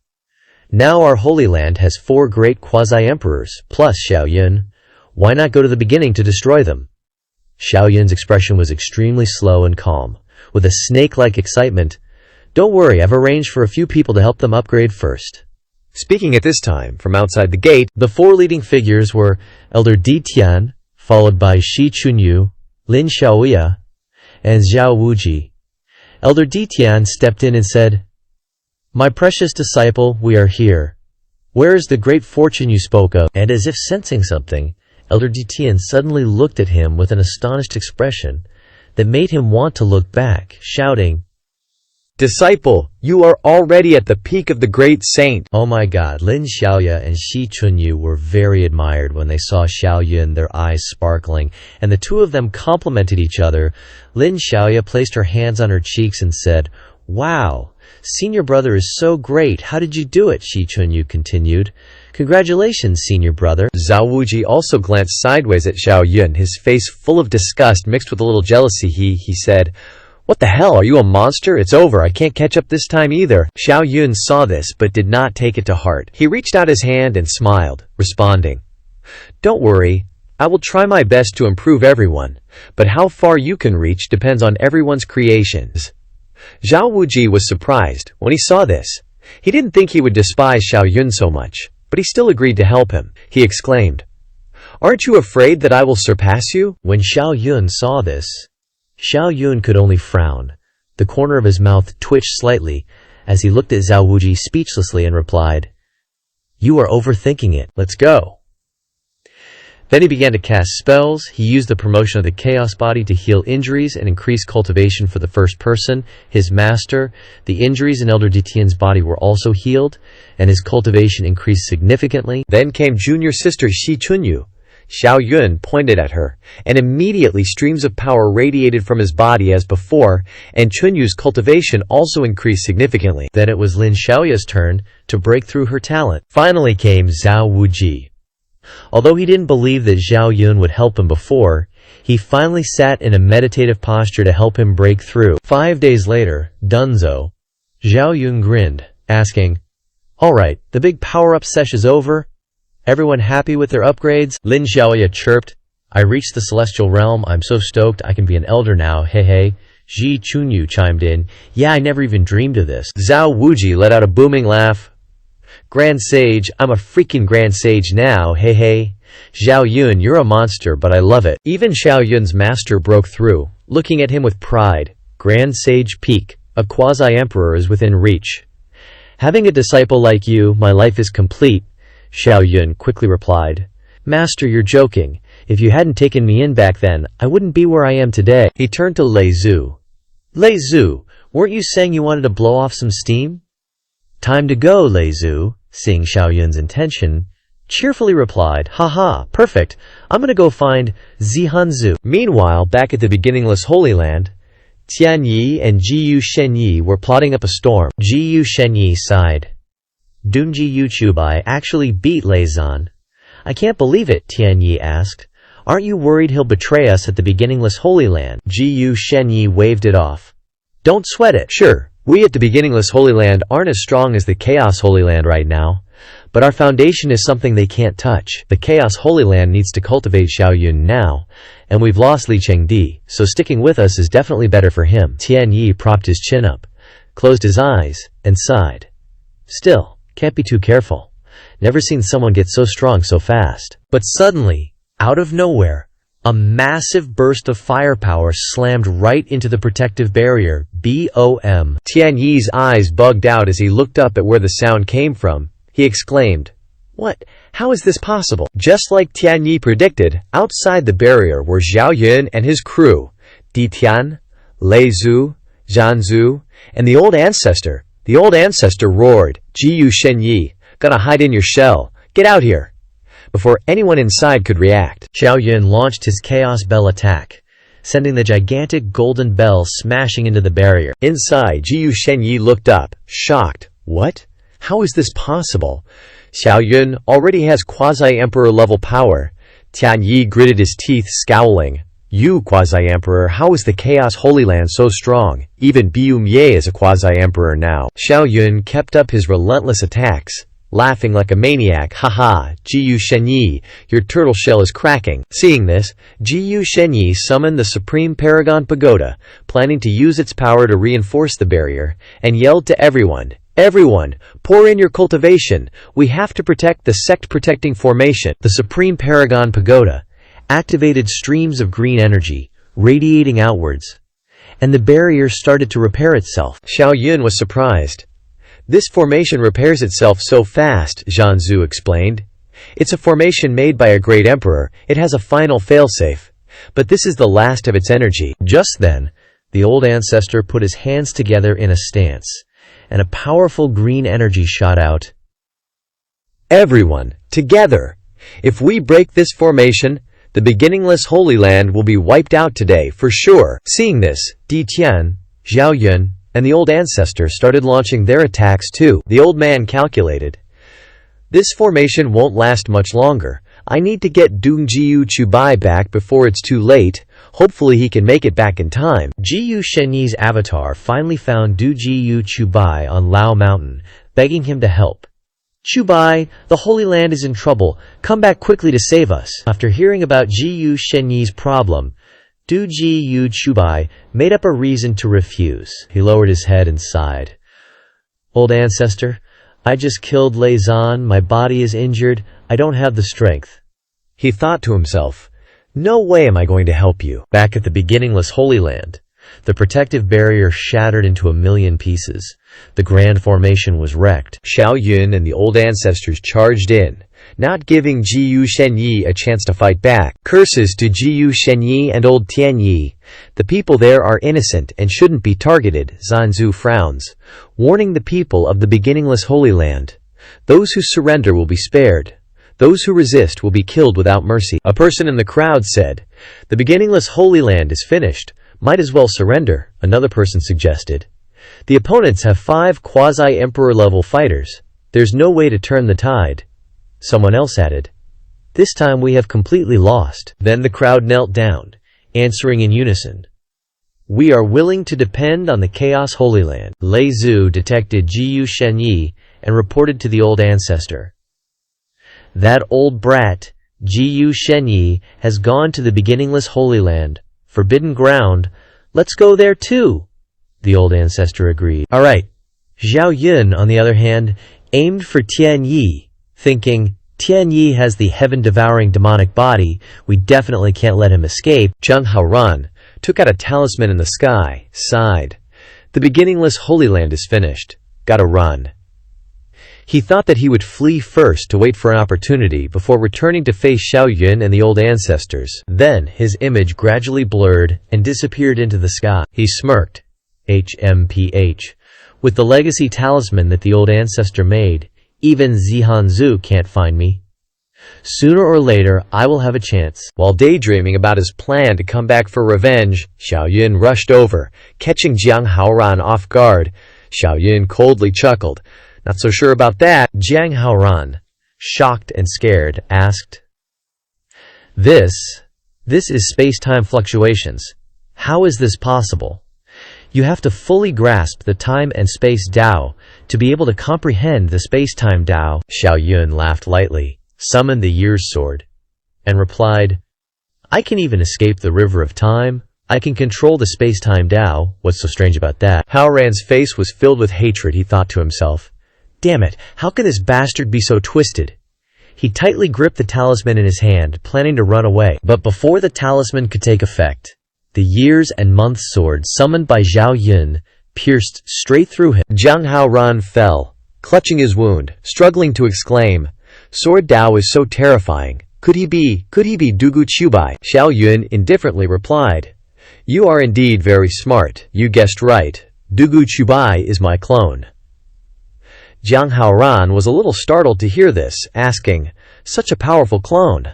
Now our Holy Land has 4 great Quasi-Emperors, plus Xiao Yun. Why not go to the beginning to destroy them? Xiao Yun's expression was extremely slow and calm, with a snake-like excitement. Don't worry, I've arranged for a few people to help them upgrade first. Speaking at this time, from outside the gate, the 4 leading figures were Elder Di Tian, followed by Shi Chunyu, Lin Xiaoya, and Zhao Wuji. Elder Di Tian stepped in and said, My precious disciple, we are here. Where is the great fortune you spoke of? And as if sensing something, Elder Di Tian suddenly looked at him with an astonished expression that made him want to look back, shouting, Disciple, you are already at the peak of the great saint. Oh my God, Lin Xiaoya and Shi Chunyu were very admired when they saw Xiao Yun, their eyes sparkling, and the two of them complimented each other. Lin Xiaoya placed her hands on her cheeks and said, Wow, senior brother is so great. How did you do it? Shi Chunyu continued. Congratulations, senior brother. Zhao Wuji also glanced sideways at Xiao Yun, his face full of disgust mixed with a little jealousy. He said, What the hell, are you a monster? It's over, I can't catch up this time either. Xiao Yun saw this but did not take it to heart. He reached out his hand and smiled, responding, Don't worry, I will try my best to improve everyone, but how far you can reach depends on everyone's creations. Zhao Wuji was surprised when he saw this. He didn't think he would despise Xiao Yun so much, but he still agreed to help him. He exclaimed, Aren't you afraid that I will surpass you? When Xiao Yun saw this, Xiao Yun could only frown. The corner of his mouth twitched slightly as he looked at Zhao Wuji speechlessly and replied, You are overthinking it. Let's go. Then he began to cast spells. He used the promotion of the Chaos Body to heal injuries and increase cultivation for the first person, his master. The injuries in Elder Ditian's body were also healed, and his cultivation increased significantly. Then came junior sister Shi Chunyu. Xiao Yun pointed at her, and immediately streams of power radiated from his body as before, and Chunyu's cultivation also increased significantly. Then it was Lin Xiaoya's turn to break through her talent. Finally came Zhao Wuji. Although he didn't believe that Xiao Yun would help him before, he finally sat in a meditative posture to help him break through. 5 days later, Dunzo, Xiao Yun grinned, asking, Alright, the big power-up sesh is over? Everyone happy with their upgrades? Lin Xiaoya chirped, I reached the celestial realm, I'm so stoked I can be an elder now, hey hey. Shi Chunyu chimed in, Yeah, I never even dreamed of this. Zhao Wuji let out a booming laugh. Grand Sage, I'm a freaking Grand Sage now, hey hey. Xiao Yun, you're a monster, but I love it. Even Xiao Yun's master broke through, looking at him with pride. Grand Sage peak, a quasi-emperor is within reach. Having a disciple like you, my life is complete, Xiao Yun quickly replied. Master, you're joking. If you hadn't taken me in back then, I wouldn't be where I am today. He turned to Lei Zhu. Lei Zhu, weren't you saying you wanted to blow off some steam? Time to go, Lei Zhu, seeing Xiao Yun's intention, cheerfully replied, Haha, perfect. I'm gonna go find Zihanzu. Meanwhile, back at the beginningless Holy Land, Tian Yi and Jiyu Shenyi were plotting up a storm. Jiyu Shenyi sighed. Dunji Yuchubai actually beat Lei Zan. I can't believe it, Tian Yi asked. Aren't you worried he'll betray us at the beginningless Holy Land? Jiyu Shenyi waved it off. Don't sweat it. Sure, we at the beginningless Holy Land aren't as strong as the Chaos Holy Land right now, but our foundation is something they can't touch. The Chaos Holy Land needs to cultivate Xiao Yun now, and we've lost Li Chengdi, so sticking with us is definitely better for him. Tian Yi propped his chin up, closed his eyes, and sighed. Still, can't be too careful. Never seen someone get so strong so fast. But suddenly, out of nowhere, a massive burst of firepower slammed right into the protective barrier, BOM. Tian Yi's eyes bugged out as he looked up at where the sound came from. He exclaimed, What? How is this possible? Just like Tian Yi predicted, outside the barrier were Xiao Yun and his crew, Di Tian, Lei Zhu, Zhanzu, and the old ancestor. The old ancestor roared, Jiyu Shenyi, gonna hide in your shell, get out here. Before anyone inside could react, Xiao Yun launched his Chaos Bell attack, sending the gigantic golden bell smashing into the barrier. Inside, Jiyu Shenyi looked up, shocked. What? How is this possible? Xiao Yun already has quasi-emperor level power. Tian Yi gritted his teeth, scowling. You, quasi-emperor, how is the Chaos Holy Land so strong? Even Biu Mie is a quasi-emperor now. Xiao Yun kept up his relentless attacks, laughing like a maniac. Haha, Jiyu Shenyi, your turtle shell is cracking. Seeing this, Jiyu Shenyi summoned the Supreme Paragon Pagoda, planning to use its power to reinforce the barrier, and yelled to everyone, "Everyone, pour in your cultivation. We have to protect the sect-protecting formation." The Supreme Paragon Pagoda activated streams of green energy, radiating outwards, and the barrier started to repair itself. Xiao Yun was surprised. This formation repairs itself so fast, Zhan Zhu explained. It's a formation made by a great emperor. It has a final failsafe. But this is the last of its energy. Just then, the old ancestor put his hands together in a stance, and a powerful green energy shot out. Everyone, together! If we break this formation, the beginningless Holy Land will be wiped out today, for sure. Seeing this, Di Tian, Xiao Yun, and the old ancestor started launching their attacks too. The old man calculated. This formation won't last much longer. I need to get Dongjiu Chubai back before it's too late. Hopefully he can make it back in time. Jiyu Shenyi's avatar finally found Dongjiu Chubai on Lao Mountain, begging him to help. "Chubai, the Holy Land is in trouble. Come back quickly to save us." After hearing about Jiyu Shenyi's problem, Dongjiu Chubai made up a reason to refuse. He lowered his head and sighed. "Old ancestor, I just killed Lei Zan. My body is injured. I don't have the strength." He thought to himself, "No way am I going to help you." Back at the beginningless Holy Land, the protective barrier shattered into a million pieces. The grand formation was wrecked. Xiao Yun and the old ancestors charged in, not giving Jiyu Shenyi a chance to fight back. Curses to Jiyu Shenyi and old Tian Yi. The people there are innocent and shouldn't be targeted, Zhan Zhu frowns, warning the people of the beginningless Holy Land. Those who surrender will be spared. Those who resist will be killed without mercy. A person in the crowd said, "The beginningless Holy Land is finished. Might as well surrender," another person suggested. "The opponents have 5 quasi-emperor level fighters. There's no way to turn the tide." Someone else added, "This time we have completely lost." Then the crowd knelt down, answering in unison, "We are willing to depend on the Chaos Holy Land." Lei Zhu detected Jiyu Shenyi and reported to the old ancestor. "That old brat, Jiyu Shenyi, has gone to the beginningless Holy Land, forbidden ground. Let's go there too." The old ancestor agreed. "All right." Xiao Yun, on the other hand, aimed for Tian Yi, thinking, "Tian Yi has the heaven-devouring demonic body. We definitely can't let him escape." Zhang Haoran took out a talisman in the sky, sighed. "The beginningless Holy Land is finished. Gotta run." He thought that he would flee first to wait for an opportunity before returning to face Xiao Yun and the old ancestors. Then his image gradually blurred and disappeared into the sky. He smirked. HMPH. With the legacy talisman that the old ancestor made, even Zhan Zhu can't find me. Sooner or later, I will have a chance. While daydreaming about his plan to come back for revenge, Xiao Yun rushed over, catching Jiang Haoran off guard. Xiao Yun coldly chuckled. "Not so sure about that." Jiang Haoran, shocked and scared, asked, This is space-time fluctuations. How is this possible?" You have to fully grasp the time and space Tao to be able to comprehend the space-time Tao. Xiao Yun laughed lightly, summoned the year's sword, and replied, "I can even escape the river of time. I can control the space-time Tao. What's so strange about that?" Haoran's face was filled with hatred. He thought to himself, "Damn it, how can this bastard be so twisted?" He tightly gripped the talisman in his hand, planning to run away. But before the talisman could take effect, the years and months sword summoned by Xiao Yun pierced straight through him. Jiang Haoran fell, clutching his wound, struggling to exclaim, "Sword Dao is so terrifying. Could he be Dugu Chubai?" Xiao Yun indifferently replied, "You are indeed very smart. You guessed right. Dugu Chubai is my clone." Jiang Haoran was a little startled to hear this, asking, "Such a powerful clone?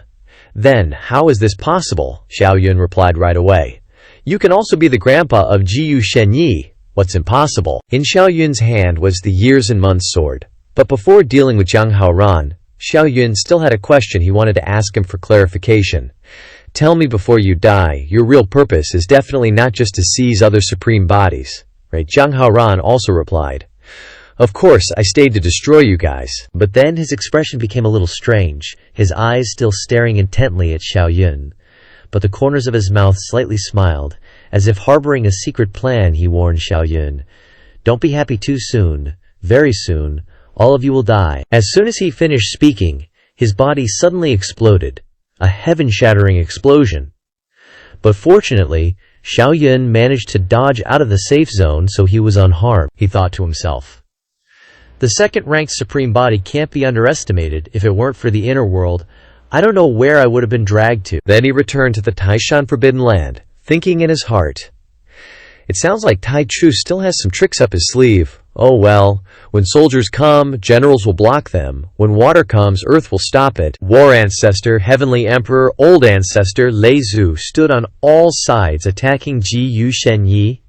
Then, how is this possible?" Xiao Yun replied right away, "You can also be the grandpa of Jiyu Shenyi. What's impossible?" In Xiao Yun's hand was the years and months sword, But before dealing with Zhang Haoran, Xiao Yun still had a question he wanted to ask him for clarification. Tell me before you die, your real purpose is definitely not just to seize other supreme bodies, right? Zhang Haoran also replied, of course, I stayed to destroy you guys. But then his expression became a little strange, his eyes still staring intently at Xiao Yun. But the corners of his mouth slightly smiled, as if harboring a secret plan. He warned Xiao Yun, don't be happy too soon. Very soon, all of you will die. As soon as he finished speaking, his body suddenly exploded, a heaven-shattering explosion. But fortunately, Xiao Yun managed to dodge out of the safe zone, so he was unharmed, he thought to himself. The second-ranked supreme body can't be underestimated. If it weren't for the inner world, I don't know where I would have been dragged to. Then he returned to the Taishan Forbidden Land, thinking in his heart, it sounds like Tai Chu still has some tricks up his sleeve. Oh well, when soldiers come, generals will block them. When water comes, earth will stop it. War Ancestor, Heavenly Emperor, Old Ancestor, Lei Zhu stood on all sides attacking Ji Yu Shenyi.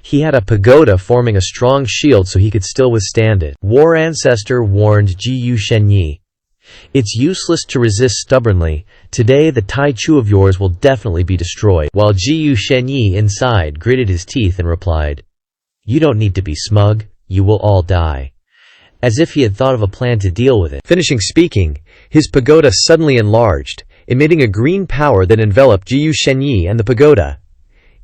He had a pagoda forming a strong shield so he could still withstand it. War Ancestor warned Ji Yu Shenyi, it's useless to resist stubbornly. Today the Tai Chu of yours will definitely be destroyed. While Ji Yu Shenyi inside gritted his teeth and replied, you don't need to be smug, you will all die. As if he had thought of a plan to deal with it. Finishing speaking, his pagoda suddenly enlarged, emitting a green power that enveloped Ji Yu Shenyi and the pagoda.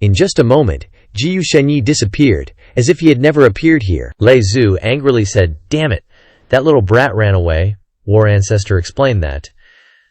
In just a moment, Ji Yu Shenyi disappeared, as if he had never appeared here. Lei Zhu angrily said, damn it, that little brat ran away. War Ancestor explained that.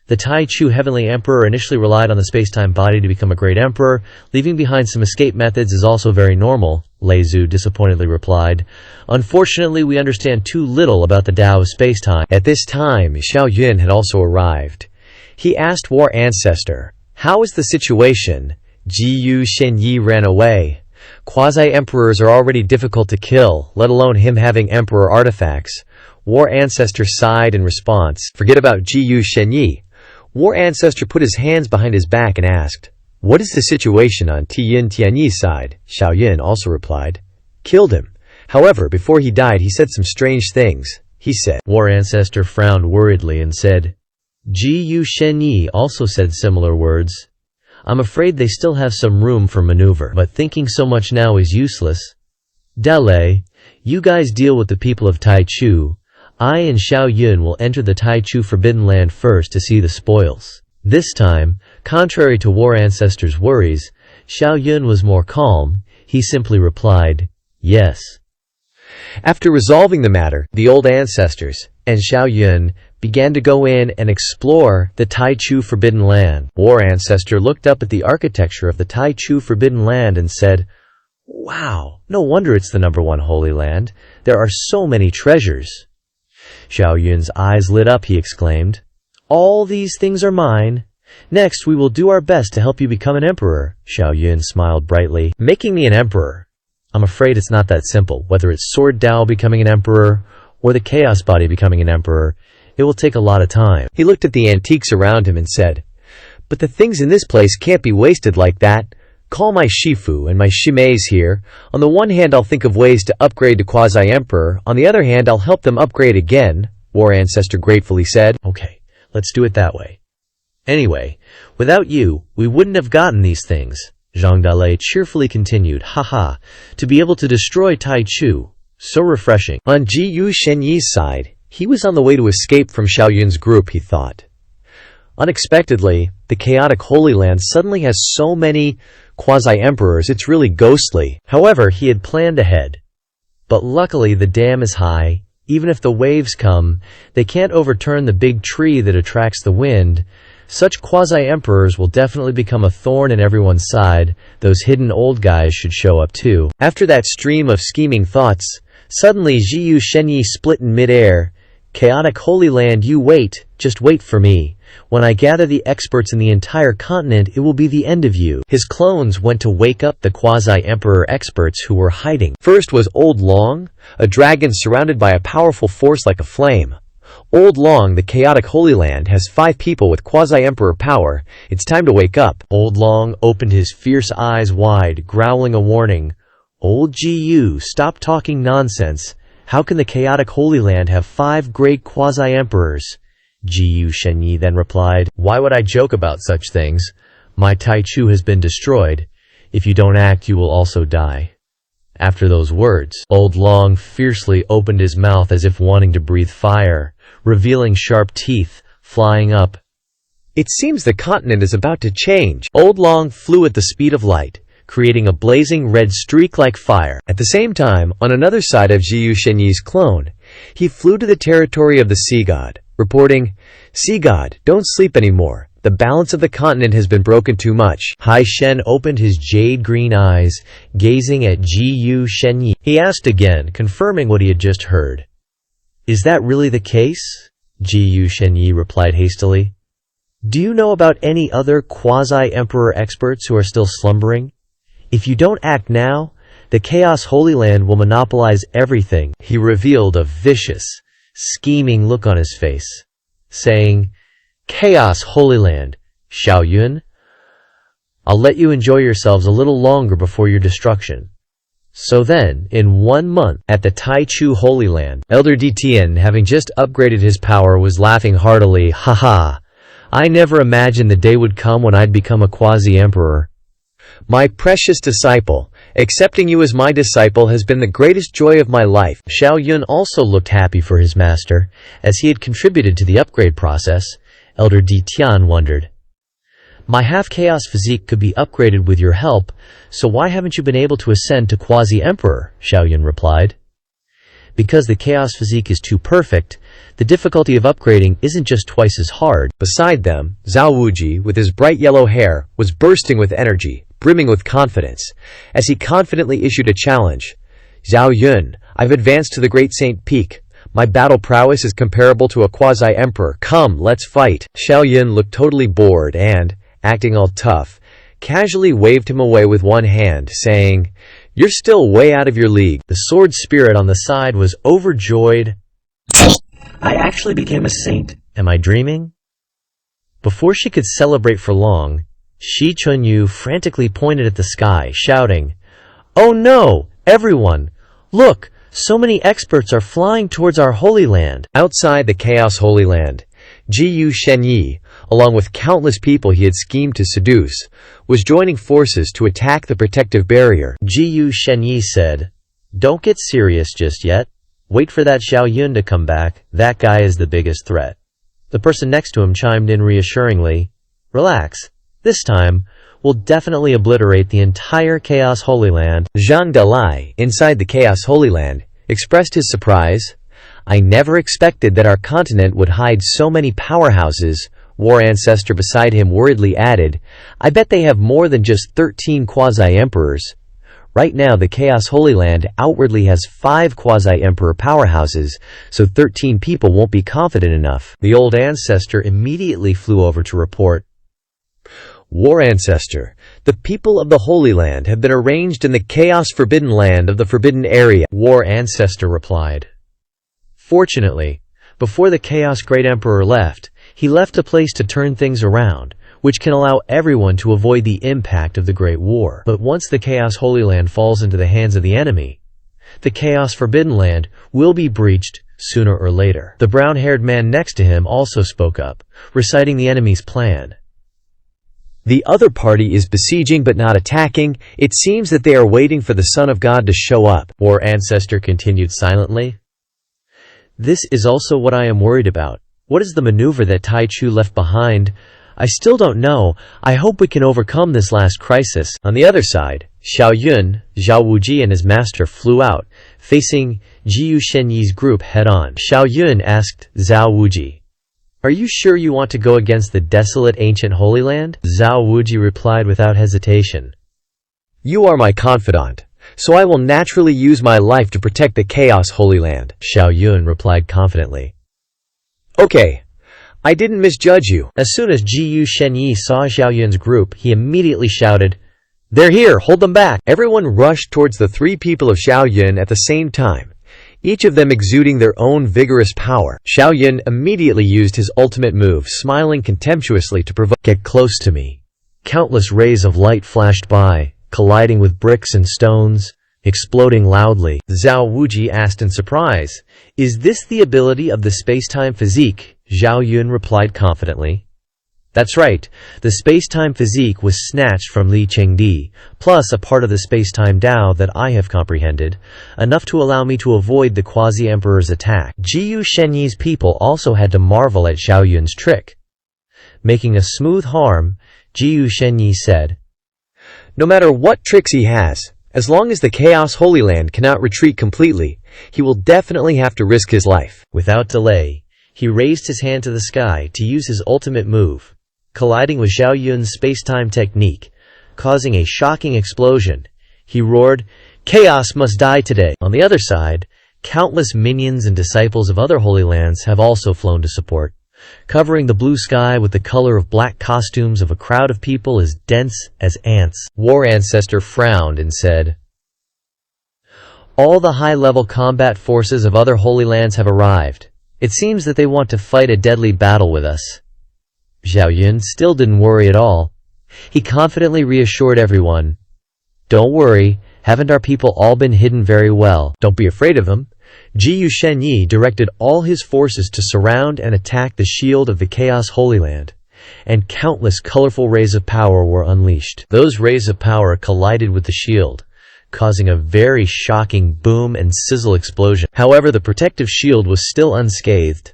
The Tai Chu Heavenly Emperor initially relied on the space-time body to become a great emperor. Leaving behind some escape methods is also very normal, Lei Zhu disappointedly replied. Unfortunately, we understand too little about the Tao of space-time. At this time, Xiao Yun had also arrived. He asked War Ancestor, how is the situation? Ji Yu Shenyi ran away. Quasi-emperors are already difficult to kill, let alone him having emperor artifacts. War Ancestor sighed in response. Forget about Ji Yu Shenyi. War Ancestor put his hands behind his back and asked, what is the situation on Tiyin Tianyi's side? Xiao Yun also replied, killed him. However, before he died, he said some strange things. He said, War Ancestor frowned worriedly and said, Ji Yu Shenyi also said similar words. I'm afraid they still have some room for maneuver, but thinking so much now is useless. Dalei, you guys deal with the people of Tai Chu. I and Xiao Yun will enter the Tai Chu Forbidden Land first to see the spoils. This time, contrary to War Ancestor's worries, Xiao Yun was more calm. He simply replied, yes. After resolving the matter, the old ancestors and Xiao Yun began to go in and explore the Tai Chu Forbidden Land. War Ancestor looked up at the architecture of the Tai Chu Forbidden Land and said, wow, no wonder it's the #1 holy land. There are so many treasures. Xiao Yun's eyes lit up. He exclaimed, all these things are mine. Next, we will do our best to help you become an emperor. Xiao Yun smiled brightly. Making me an emperor? I'm afraid it's not that simple. Whether it's Sword Dao becoming an emperor or the Chaos Body becoming an emperor, it will take a lot of time. He looked at the antiques around him and said, but the things in this place can't be wasted like that. Call my Shifu and my Shimeis here. On the one hand, I'll think of ways to upgrade to Quasi-Emperor. On the other hand, I'll help them upgrade again, War Ancestor gratefully said. Okay, let's do it that way. Anyway, without you, we wouldn't have gotten these things. Zhang Dalei cheerfully continued, haha, to be able to destroy Tai Chu. So refreshing. On Ji Yu Shenyi's side, he was on the way to escape from Xiao Yun's group, he thought. Unexpectedly, the chaotic Holy Land suddenly has so many quasi-emperors, it's really ghostly. However, he had planned ahead. But luckily the dam is high. Even if the waves come, they can't overturn the big tree that attracts the wind. Such quasi-emperors will definitely become a thorn in everyone's side. Those hidden old guys should show up too. After that stream of scheming thoughts, suddenly Ji Yu Shenyi split in mid-air. Chaotic Holy Land, you wait, just wait for me. When I gather the experts in the entire continent, it will be the end of you. His clones went to wake up the quasi-emperor experts who were hiding. First was Old Long, a dragon surrounded by a powerful force like a flame. Old Long, the chaotic Holy Land, has 5 people with quasi-emperor power. It's time to wake up. Old Long opened his fierce eyes wide, growling a warning. Old Ji Yu, stop talking nonsense. How can the chaotic Holy Land have 5 great quasi-emperors? Jiyu Shenyi then replied, Why would I joke about such things? My Taichu has been destroyed. If you don't act, you will also die. After those words, Old Long fiercely opened his mouth as if wanting to breathe fire, revealing sharp teeth, flying up. It seems the continent is about to change. Old Long flew at the speed of light, creating a blazing red streak like fire. At the same time, on another side of Jiyu Shenyi's clone, he flew to the territory of the sea god, reporting, Sea god, don't sleep anymore. The balance of the continent has been broken too much. Haichan opened his jade-green eyes, gazing at Jiyu Shenyi. He asked again, confirming what he had just heard. Is that really the case? Jiyu Shenyi replied hastily. Do you know about any other quasi-emperor experts who are still slumbering? If you don't act now, the Chaos Holy Land will monopolize everything. He revealed a vicious, scheming look on his face, saying, Chaos Holy Land, Xiaoyun, I'll let you enjoy yourselves a little longer before your destruction. So then, in 1 month, at the Taichu Holy Land, Elder Ditian, having just upgraded his power, was laughing heartily, Haha, I never imagined the day would come when I'd become a quasi-emperor. My precious disciple, accepting you as my disciple has been the greatest joy of my life. Xiaoyun also looked happy for his master, as he had contributed to the upgrade process. Elder Ditian wondered. My half-chaos physique could be upgraded with your help, so why haven't you been able to ascend to quasi-emperor? Xiaoyun replied. Because the chaos physique is too perfect, the difficulty of upgrading isn't just twice as hard. Beside them, Zhao Wuji, with his bright yellow hair, was bursting with energy, brimming with confidence, as he confidently issued a challenge. Zhao Yun, I've advanced to the Great Saint Peak. My battle prowess is comparable to a quasi-emperor. Come, let's fight. Xiao Yun looked totally bored and, acting all tough, casually waved him away with one hand, saying, You're still way out of your league. The sword spirit on the side was overjoyed. I actually became a saint. Am I dreaming? Before she could celebrate for long, Shi Chunyu frantically pointed at the sky, shouting, Oh no! Everyone! Look! So many experts are flying towards our Holy Land. Outside the Chaos Holy Land, Jiyu Shenyi, along with countless people he had schemed to seduce, was joining forces to attack the protective barrier. Jiyu Shenyi said, Don't get serious just yet. Wait for that Xiao Yun to come back. That guy is the biggest threat. The person next to him chimed in reassuringly, Relax. This time, we'll definitely obliterate the entire Chaos Holy Land. Zhang Dalai, inside the Chaos Holy Land, expressed his surprise. I never expected that our continent would hide so many powerhouses. War Ancestor beside him worriedly added, I bet they have more than just 13 quasi-emperors. Right now, the Chaos Holy Land outwardly has 5 quasi-emperor powerhouses, so 13 people won't be confident enough. The old ancestor immediately flew over to report, War Ancestor, the people of the Holy Land have been arranged in the Chaos Forbidden Land of the Forbidden Area. War Ancestor replied. Fortunately, before the Chaos Great Emperor left, he left a place to turn things around, which can allow everyone to avoid the impact of the Great War. But once the Chaos Holy Land falls into the hands of the enemy, the Chaos Forbidden Land will be breached sooner or later. The brown-haired man next to him also spoke up, reciting the enemy's plan. The other party is besieging but not attacking. It seems that they are waiting for the Son of God to show up. War Ancestor continued silently. This is also what I am worried about. What is the maneuver that Tai Chu left behind? I still don't know. I hope we can overcome this last crisis. On the other side, Xiao Yun, Zhao Wuji and his master flew out, facing Jiyu Shenyi's group head-on. Xiao Yun asked Zhao Wuji, Are you sure you want to go against the desolate ancient Holy Land? Zhao Wuji replied without hesitation. You are my confidant, so I will naturally use my life to protect the Chaos Holy Land. Xiao Yun replied confidently. Okay, I didn't misjudge you. As soon as Jiyu Shenyi saw Xiao Yun's group, he immediately shouted, They're here, hold them back. Everyone rushed towards the 3 people of Xiao Yun at the same time, each of them exuding their own vigorous power. Xiao Yun immediately used his ultimate move, smiling contemptuously to provoke, Get close to me. Countless rays of light flashed by, colliding with bricks and stones, exploding loudly. Zhao Wuji asked in surprise, "Is this the ability of the space-time physique?" Zhao Yun replied confidently. "That's right. The space-time physique was snatched from Li Chengdi, plus a part of the space-time Tao that I have comprehended, enough to allow me to avoid the Quasi-Emperor's attack." Jiyu Shenyi's people also had to marvel at Zhao Yun's trick. Making a smooth harm, Jiyu Shenyi said, "No matter what tricks he has, as long as the Chaos Holy Land cannot retreat completely, he will definitely have to risk his life." Without delay, he raised his hand to the sky to use his ultimate move, colliding with Zhao Yun's space-time technique, causing a shocking explosion. He roared, "Chaos must die today!" On the other side, countless minions and disciples of other Holy Lands have also flown to support, covering the blue sky with the color of black costumes of a crowd of people as dense as ants. War Ancestor frowned and said, "All the high-level combat forces of other Holy Lands have arrived. It seems that they want to fight a deadly battle with us." Zhao Yun still didn't worry at all. He confidently reassured everyone, "Don't worry, haven't our people all been hidden very well? Don't be afraid of them." Jiyu Shenyi directed all his forces to surround and attack the shield of the Chaos Holy Land, and countless colorful rays of power were unleashed. Those rays of power collided with the shield, causing a very shocking boom and sizzle explosion. However, the protective shield was still unscathed.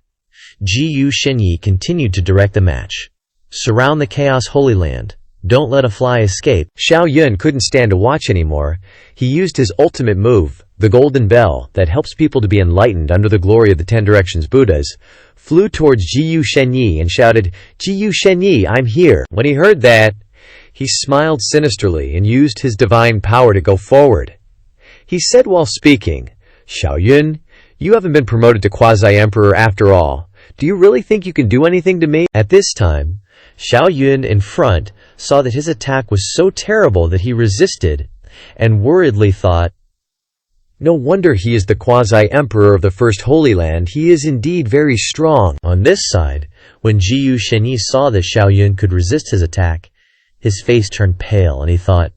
Jiyu Shenyi continued to direct the match. "Surround the Chaos Holy Land. Don't let a fly escape." Zhao Yun couldn't stand to watch anymore. He used his ultimate move, the Golden Bell, that helps people to be enlightened under the glory of the 10 Directions Buddhas, flew towards Jiyu Shenyi and shouted, "Jiyu Shenyi, I'm here." When he heard that, he smiled sinisterly and used his divine power to go forward. He said while speaking, "Zhao Yun, you haven't been promoted to Quasi-Emperor after all. Do you really think you can do anything to me?" At this time, Zhao Yun in front saw that his attack was so terrible that he resisted, and worriedly thought, "No wonder he is the Quasi-Emperor of the First Holy Land. He is indeed very strong." On this side, when Jiyu Shenyi saw that Zhao Yun could resist his attack, his face turned pale and he thought,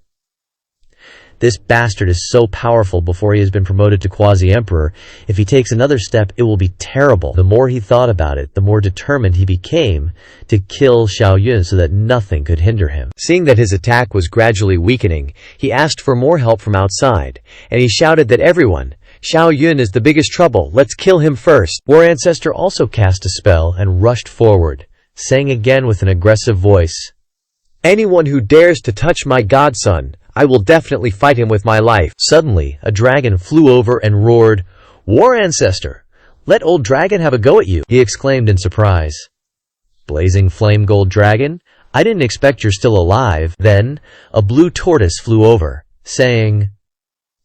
"This bastard is so powerful before he has been promoted to Quasi-Emperor. If he takes another step, it will be terrible." The more he thought about it, the more determined he became to kill Zhao Yun so that nothing could hinder him. Seeing that his attack was gradually weakening, he asked for more help from outside, and he shouted that everyone, "Zhao Yun is the biggest trouble, let's kill him first." War Ancestor also cast a spell and rushed forward, saying again with an aggressive voice, "Anyone who dares to touch my godson, I will definitely fight him with my life." Suddenly, a dragon flew over and roared, "War Ancestor, let old dragon have a go at you," he exclaimed in surprise. "Blazing flame gold dragon, I didn't expect you're still alive." Then, a blue tortoise flew over, saying,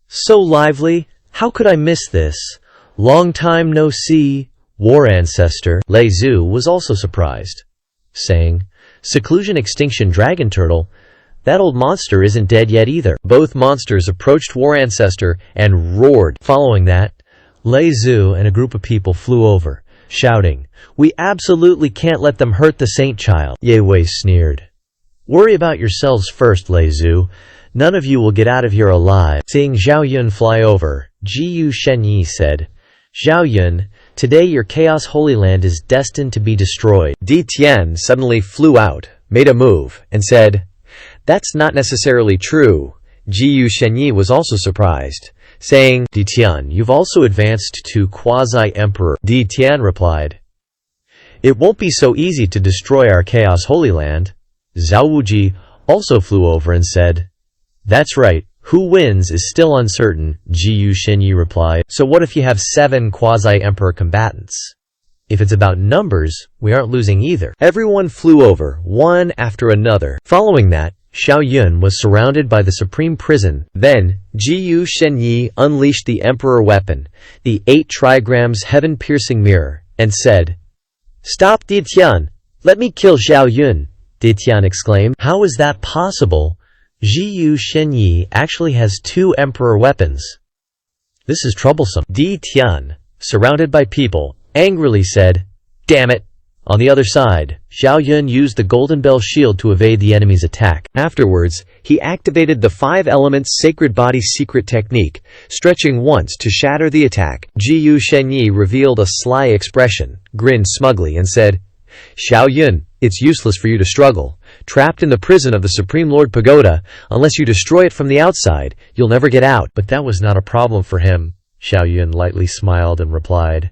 "So lively, how could I miss this? Long time no see." War Ancestor Lei Zhu was also surprised, saying, "Seclusion Extinction Dragon Turtle, that old monster isn't dead yet either." Both monsters approached War Ancestor and roared. Following that, Lei Zhu and a group of people flew over, shouting, "We absolutely can't let them hurt the Saint Child." Ye Wei sneered. "Worry about yourselves first, Lei Zhu. None of you will get out of here alive." Seeing Zhao Yun fly over, Jiyu Shenyi said, "Zhao Yun, today your Chaos Holy Land is destined to be destroyed." Di Tian suddenly flew out, made a move, and said, "That's not necessarily true." Jiyu Shenyi was also surprised, saying, "Di Tian, you've also advanced to Quasi-Emperor." Di Tian replied, "It won't be so easy to destroy our Chaos Holy Land." Zhao Wuji also flew over and said, "That's right, who wins is still uncertain." Jiyu Shenyi replied, "So what if you have 7 Quasi-Emperor combatants? If it's about numbers, we aren't losing either." Everyone flew over, one after another. Following that, Zhao Yun was surrounded by the Supreme Prison. Then, Jiyu Shenyi unleashed the Emperor weapon, the 8 trigrams heaven-piercing mirror, and said, "Stop, Di Tian! Let me kill Zhao Yun!" Di Tian exclaimed, "How is that possible? Jiyu Shenyi actually has 2 Emperor weapons. This is troublesome." Di Tian, surrounded by people, angrily said, "Damn it! On the other side, Xiao Yun used the Golden Bell shield to evade the enemy's attack. Afterwards, he activated the 5 elements sacred body secret technique, stretching once to shatter the attack. Jiyu Shenyi revealed a sly expression, grinned smugly, and said, Xiao Yun, it's useless for you to struggle. Trapped in the prison of the Supreme Lord Pagoda, unless you destroy it from the outside, you'll never get out. But that was not a problem for him. Xiao Yun lightly smiled and replied,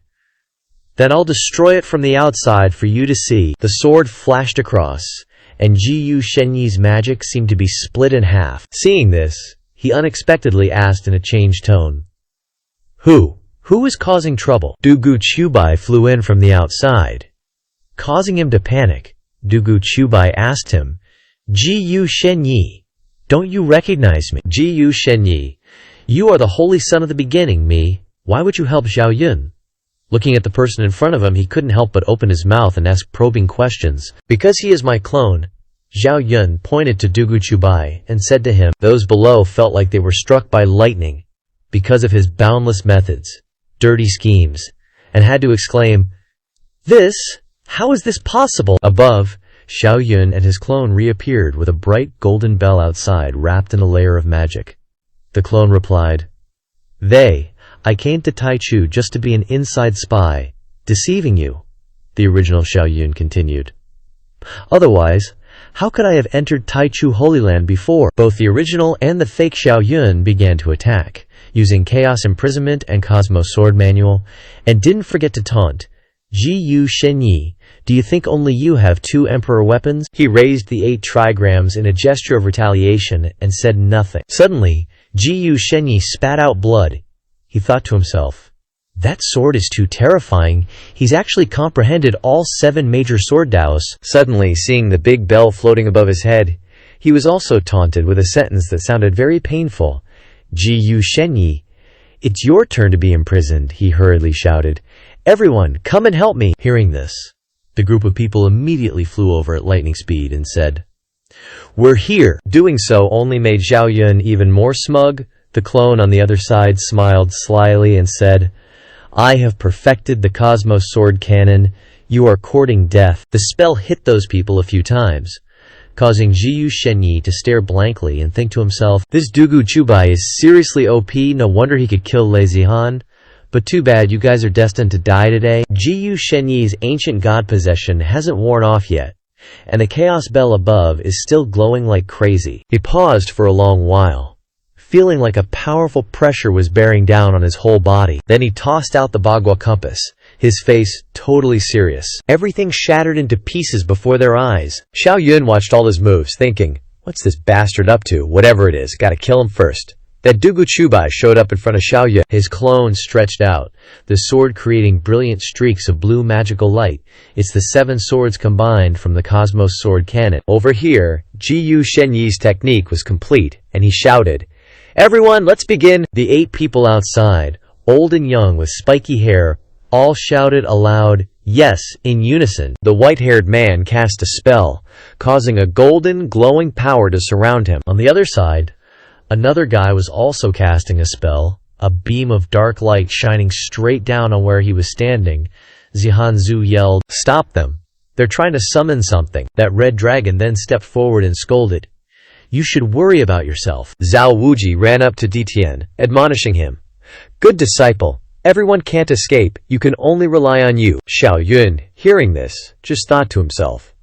Then I'll destroy it from the outside for you to see. The sword flashed across, and Jiyu Shenyi's magic seemed to be split in half. Seeing this, he unexpectedly asked in a changed tone, Who is causing trouble? Dugu Chubai flew in from the outside. Causing him to panic, Dugu Chubai asked him, Jiyu Shenyi, don't you recognize me? Jiyu Shenyi, you are the holy son of the beginning, me. Why would you help Xiao Yun? Looking at the person in front of him, he couldn't help but open his mouth and ask probing questions. Because he is my clone, Xiao Yun pointed to Dugu Chubai and said to him, those below felt like they were struck by lightning because of his boundless methods, dirty schemes, and had to exclaim, How is this possible? Above, Xiao Yun and his clone reappeared with a bright golden bell outside wrapped in a layer of magic. The clone replied, I came to Taichu just to be an inside spy, deceiving you, the original Xiao Yun continued. Otherwise, how could I have entered Taichu Holy Land before? Both the original and the fake Xiao Yun began to attack, using Chaos Imprisonment and Cosmos Sword Manual, and didn't forget to taunt, Jiyu Shenyi, do you think only you have 2 Emperor weapons? He raised the 8 trigrams in a gesture of retaliation and said nothing. Suddenly, Jiyu Shenyi spat out blood. He thought to himself, that sword is too terrifying. He's actually comprehended all 7 major sword daos. Suddenly, seeing the big bell floating above his head, he was also taunted with a sentence that sounded very painful. Jiyu Shenyi, it's your turn to be imprisoned, he hurriedly shouted. Everyone, come and help me. Hearing this, the group of people immediately flew over at lightning speed and said, We're here. Doing so only made Xiao Yun even more smug. The clone on the other side smiled slyly and said, I have perfected the Cosmos Sword Cannon. You are courting death. The spell hit those people a few times, causing Jiyu Shenyi to stare blankly and think to himself, this Dugu Chubai is seriously OP, no wonder he could kill Lei Zihan. But too bad you guys are destined to die today. Jiyu Shenyi's ancient god possession hasn't worn off yet, and the chaos bell above is still glowing like crazy. He paused for a long while, feeling like a powerful pressure was bearing down on his whole body. Then he tossed out the Bagua compass, his face totally serious. Everything shattered into pieces before their eyes. Xiao Yun watched all his moves, thinking, what's this bastard up to? Whatever it is, gotta kill him first. That Dugu Chubai showed up in front of Xiao Yun. His clone stretched out, the sword creating brilliant streaks of blue magical light. It's the 7 swords combined from the Cosmos Sword Cannon. Over here, Jiyu Shenyi's technique was complete, and he shouted, Everyone, let's begin! The 8 people outside, old and young with spiky hair, all shouted aloud, yes, in unison. The white-haired man cast a spell, causing a golden, glowing power to surround him. On the other side, another guy was also casting a spell, a beam of dark light shining straight down on where he was standing. Zihan Zhu yelled, Stop them! They're trying to summon something. That red dragon then stepped forward and scolded, You should worry about yourself. Zhao Wuji ran up to Ditian, admonishing him, Good disciple, everyone can't escape, you can only rely on you. Xiao Yun, hearing this, just thought to himself,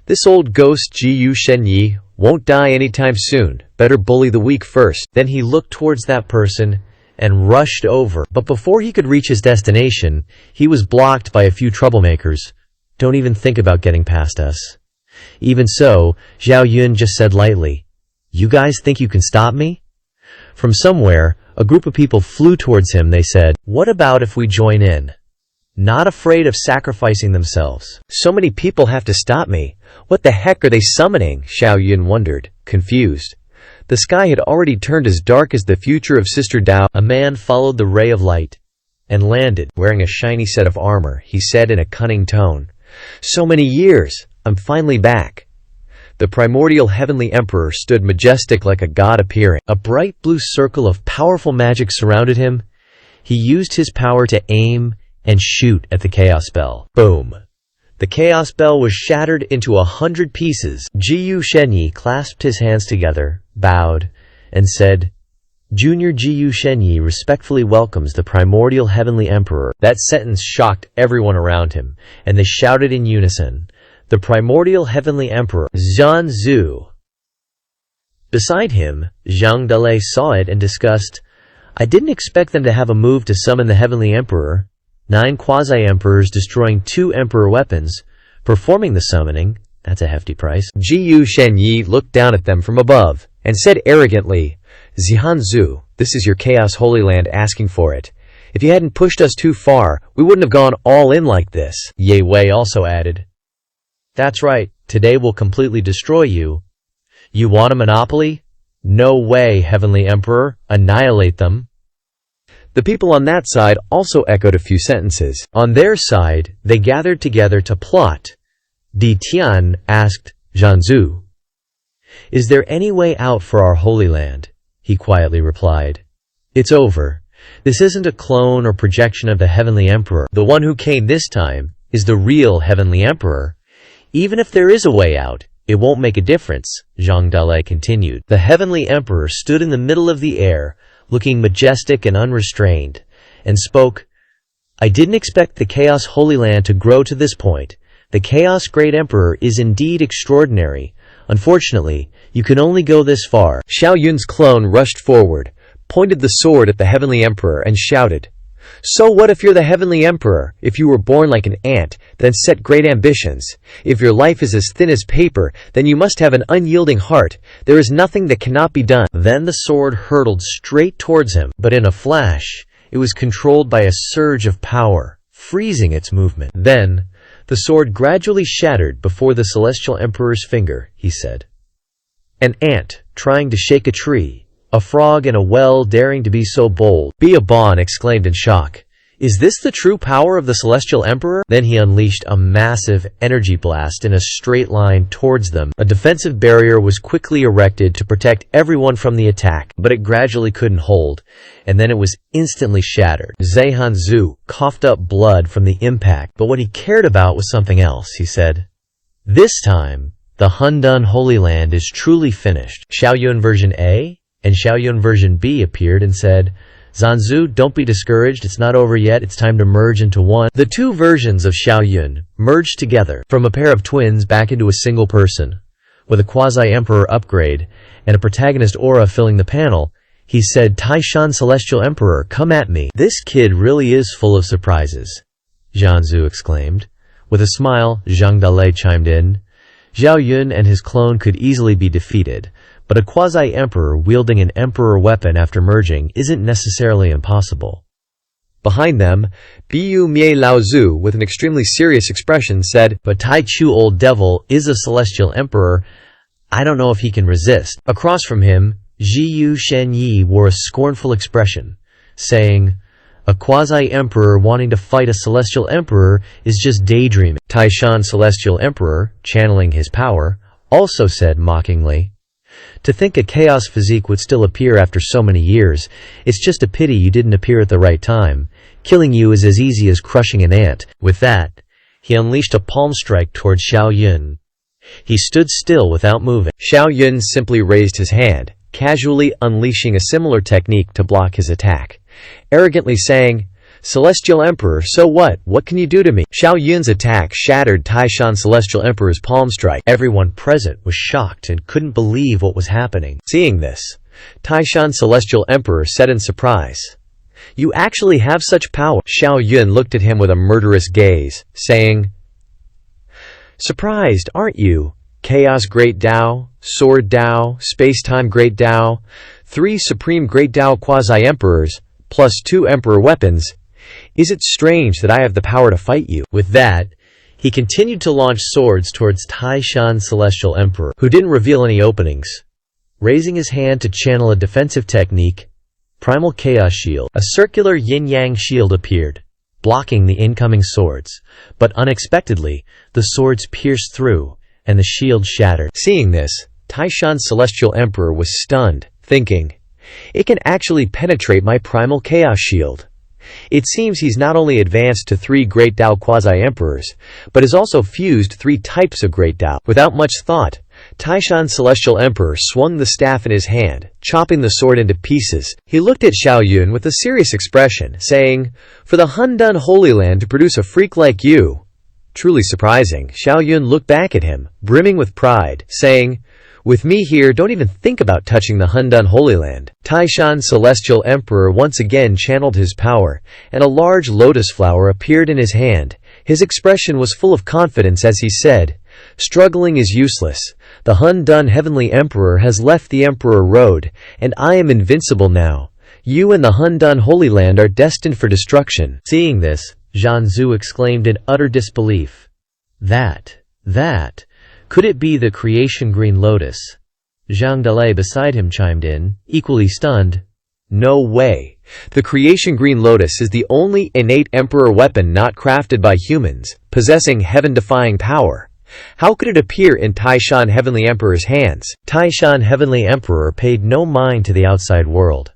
This old ghost Jiyu Shenyi won't die anytime soon. Better bully the weak first. Then he looked towards that person and rushed over. But before he could reach his destination, he was blocked by a few troublemakers. Don't even think about getting past us. Even so, Xiao Yun just said lightly, You guys think you can stop me? From somewhere, a group of people flew towards him. They said, What about if we join in? Not afraid of sacrificing themselves. So many people have to stop me. What the heck are they summoning? Xiao Yun wondered, confused. The sky had already turned as dark as the future of Sister Dao. A man followed the ray of light and landed, wearing a shiny set of armor. He said in a cunning tone, So many years, I'm finally back. The primordial heavenly emperor stood majestic like a god appearing. A bright blue circle of powerful magic surrounded him. He used his power to aim and shoot at the chaos spell. Boom! The The chaos bell was shattered into 100 pieces. Jiyu Shenyi clasped his hands together, bowed, and said, Junior Jiyu Shenyi respectfully welcomes the primordial heavenly emperor. That sentence shocked everyone around him, and they shouted in unison, the primordial heavenly emperor, Zhan Zhu. Beside him, Zhang Dalei saw it and discussed, I didn't expect them to have a move to summon the heavenly emperor. 9 quasi-emperors destroying 2 emperor weapons, performing the summoning, that's a hefty price. Jiyu Shenyi looked down at them from above, and said arrogantly, Zhu, this is your Chaos Holy Land asking for it. If you hadn't pushed us too far, we wouldn't have gone all in like this. Ye Wei also added, That's right, today we'll completely destroy you. You want a monopoly? No way, Heavenly Emperor, annihilate them. The people on that side also echoed a few sentences. On their side, they gathered together to plot. Di Tian asked Zhan Zhu, Is there any way out for our Holy Land? He quietly replied, It's over. This isn't a clone or projection of the Heavenly Emperor. The one who came this time is the real Heavenly Emperor. Even if there is a way out, it won't make a difference, Zhang Dalei continued. The Heavenly Emperor stood in the middle of the air, looking majestic and unrestrained, and spoke, I didn't expect the Chaos Holy Land to grow to this point. The Chaos Great Emperor is indeed extraordinary. Unfortunately, you can only go this far. Xiao Yun's clone rushed forward, pointed the sword at the Heavenly Emperor, and shouted, So what if you're the Heavenly Emperor? If you were born like an ant, then set great ambitions. If your life is as thin as paper, then you must have an unyielding heart. There is nothing that cannot be done. Then the sword hurtled straight towards him, but in a flash, it was controlled by a surge of power, freezing its movement. Then, the sword gradually shattered before the Celestial Emperor's finger, he said. An ant, trying to shake a tree. A frog in a well daring to be so bold. Biabon exclaimed in shock. Is this the true power of the Celestial Emperor? Then he unleashed a massive energy blast in a straight line towards them. A defensive barrier was quickly erected to protect everyone from the attack, but it gradually couldn't hold, and then it was instantly shattered. Zhan Zhu coughed up blood from the impact, but what he cared about was something else, he said. This time, the Hundun Holy Land is truly finished. Xiaoyun version A and Xiaoyun version B appeared and said, Zhan Zhu, don't be discouraged, it's not over yet, it's time to merge into one. The two versions of Xiaoyun merged together from a pair of twins back into a single person. With a quasi-emperor upgrade and a protagonist aura filling the panel, he said, Taishan Celestial Emperor, come at me. This kid really is full of surprises, Zhan Zhu exclaimed. With a smile, Zhang Dalei chimed in, Xiaoyun and his clone could easily be defeated, but a quasi-emperor wielding an emperor weapon after merging isn't necessarily impossible. Behind them, Biyu Mie Lao Zhu, with an extremely serious expression, said, But Tai Chu Old Devil is a celestial emperor. I don't know if he can resist. Across from him, Jiyu Shenyi wore a scornful expression, saying, A quasi-emperor wanting to fight a celestial emperor is just daydreaming. Taishan Celestial Emperor, channeling his power, also said mockingly, To think a chaos physique would still appear after so many years, it's just a pity you didn't appear at the right time. Killing you is as easy as crushing an ant. With that, he unleashed a palm strike towards Xiao Yun. He stood still without moving. Xiao Yun simply raised his hand, casually unleashing a similar technique to block his attack, arrogantly saying, Celestial Emperor, so what? What can you do to me? Xiao Yun's attack shattered Taishan Celestial Emperor's palm strike. Everyone present was shocked and couldn't believe what was happening. Seeing this, Taishan Celestial Emperor said in surprise, You actually have such power? Xiao Yun looked at him with a murderous gaze, saying, Surprised, aren't you? Chaos Great Tao, Sword Tao, Space-Time Great Tao, 3 Supreme Great Tao Quasi-Emperors, plus 2 Emperor weapons. Is it strange that I have the power to fight you? With that, he continued to launch swords towards Taishan Celestial Emperor, who didn't reveal any openings. Raising his hand to channel a defensive technique, Primal Chaos Shield, a circular yin-yang shield appeared, blocking the incoming swords. But unexpectedly, the swords pierced through, and the shield shattered. Seeing this, Taishan Celestial Emperor was stunned, thinking, It can actually penetrate my Primal Chaos Shield. It seems he's not only advanced to 3 Great Tao quasi-emperors, but has also fused 3 types of Great Tao. Without much thought, Taishan Celestial Emperor swung the staff in his hand, chopping the sword into pieces. He looked at Xiao Yun with a serious expression, saying, "For the Hundun Holy Land to produce a freak like you." Truly surprising, Xiao Yun looked back at him, brimming with pride, saying, "With me here, don't even think about touching the Hundun Holy Land." Taishan Celestial Emperor once again channeled his power, and a large lotus flower appeared in his hand. His expression was full of confidence as he said, "Struggling is useless. The Hundun Heavenly Emperor has left the Emperor Road, and I am invincible now. You and the Hundun Holy Land are destined for destruction." Seeing this, Zhan Zhu exclaimed in utter disbelief. That, could it be the creation green lotus? Zhang Dalei beside him chimed in, equally stunned. No way. The creation green lotus is the only innate emperor weapon not crafted by humans, possessing heaven-defying power. How could it appear in Taishan Heavenly Emperor's hands? Taishan Heavenly Emperor paid no mind to the outside world.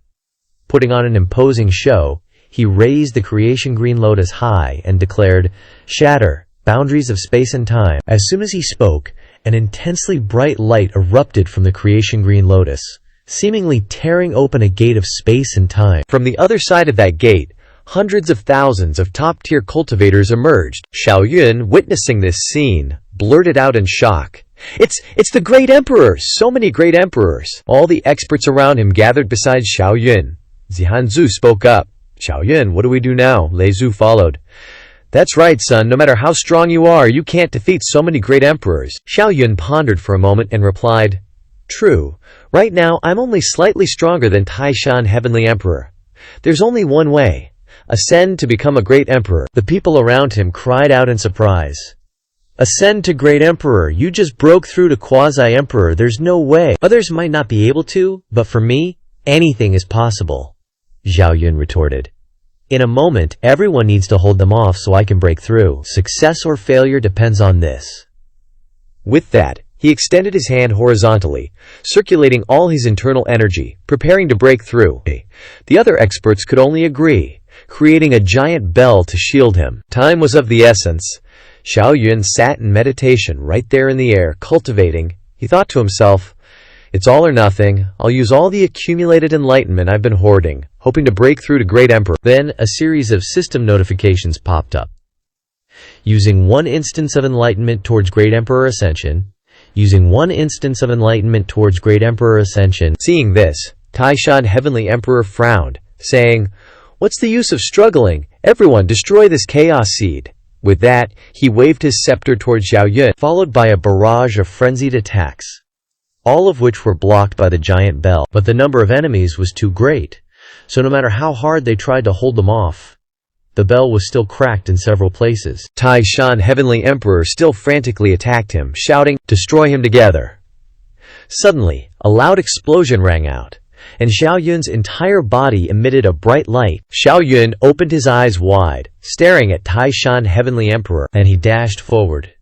Putting on an imposing show, he raised the creation green lotus high and declared, "Shatter, boundaries of space and time." As soon as he spoke, an intensely bright light erupted from the creation green lotus, seemingly tearing open a gate of space and time. From the other side of that gate, hundreds of thousands of top-tier cultivators emerged. Xiao Yun, witnessing this scene, blurted out in shock, It's the great emperor! So many great emperors!" All the experts around him gathered beside Xiao Yun. Zihanzu spoke up. "Xiao Yun, what do we do now?" Lei Zhu followed. "That's right, son. No matter how strong you are, you can't defeat so many great emperors." Xiao Yun pondered for a moment and replied, "True. Right now, I'm only slightly stronger than Taishan Heavenly Emperor. There's only one way. Ascend to become a great emperor." The people around him cried out in surprise. "Ascend to great emperor? You just broke through to quasi-emperor. There's no way." "Others might not be able to, but for me, anything is possible," Zhao Yun retorted. "In a moment, everyone needs to hold them off so I can break through. Success or failure depends on this." With that, he extended his hand horizontally, circulating all his internal energy, preparing to break through. The other experts could only agree, creating a giant bell to shield him. Time was of the essence. Xiao Yun sat in meditation right there in the air, cultivating. He thought to himself, "It's all or nothing. I'll use all the accumulated enlightenment I've been hoarding, hoping to break through to Great Emperor." Then a series of system notifications popped up. Using 1 instance of enlightenment towards Great Emperor Ascension. Using 1 instance of enlightenment towards Great Emperor Ascension. Seeing this, Taishan Heavenly Emperor frowned, saying, "What's the use of struggling? Everyone destroy this chaos seed." With that, he waved his scepter towards Xiao Yun, followed by a barrage of frenzied attacks, all of which were blocked by the giant bell. But the number of enemies was too great, so no matter how hard they tried to hold them off, the bell was still cracked in several places. Taishan Heavenly Emperor still frantically attacked him, shouting, "Destroy him together." Suddenly, a loud explosion rang out, and Xiao Yun's entire body emitted a bright light. Xiao Yun opened his eyes wide, staring at Taishan Heavenly Emperor, and he dashed forward,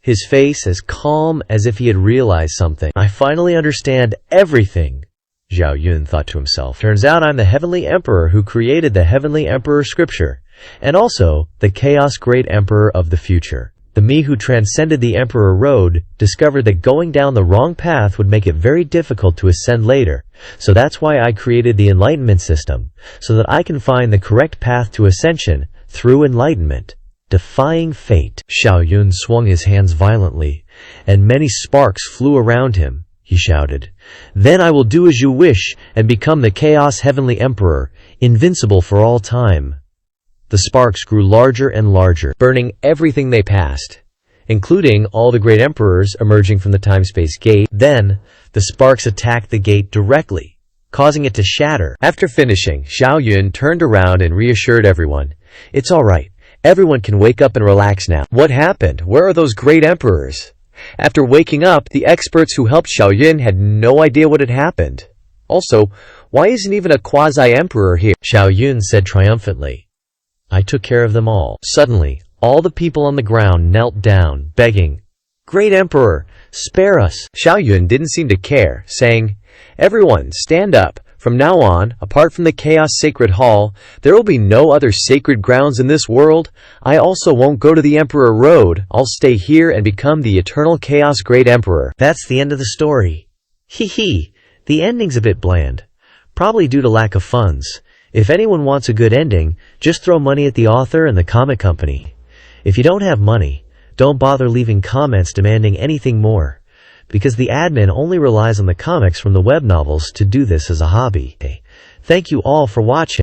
his face as calm as if he had realized something. "I finally understand everything," Xiao Yun thought to himself. "Turns out I'm the Heavenly Emperor who created the Heavenly Emperor scripture, and also the Chaos Great Emperor of the future. The me who transcended the Emperor Road discovered that going down the wrong path would make it very difficult to ascend later, so that's why I created the Enlightenment system, so that I can find the correct path to ascension through enlightenment, defying fate." Xiao Yun swung his hands violently, and many sparks flew around him. He shouted, "Then I will do as you wish and become the Chaos Heavenly Emperor, invincible for all time." The sparks grew larger and larger, burning everything they passed, including all the great emperors emerging from the time-space gate. Then, the sparks attacked the gate directly, causing it to shatter. After finishing, Xiao Yun turned around and reassured everyone, "It's all right. Everyone can wake up and relax now." What happened? Where are those great emperors? After waking up, the experts who helped Xiao Yun had no idea what had happened. Also, why isn't even a quasi-emperor here? Xiao Yun said triumphantly, "I took care of them all." Suddenly, all the people on the ground knelt down, begging, "Great Emperor, spare us." Xiao Yun didn't seem to care, saying, "Everyone, stand up. From now on, apart from the Chaos Sacred Hall, there will be no other sacred grounds in this world. I also won't go to the Emperor Road. I'll stay here and become the eternal Chaos Great Emperor. That's the end of the story. Hee hee. The ending's a bit bland. Probably due to lack of funds. If anyone wants a good ending, just throw money at the author and the comic company. If you don't have money, don't bother leaving comments demanding anything more, because the admin only relies on the comics from the web novels to do this as a hobby. Thank you all for watching.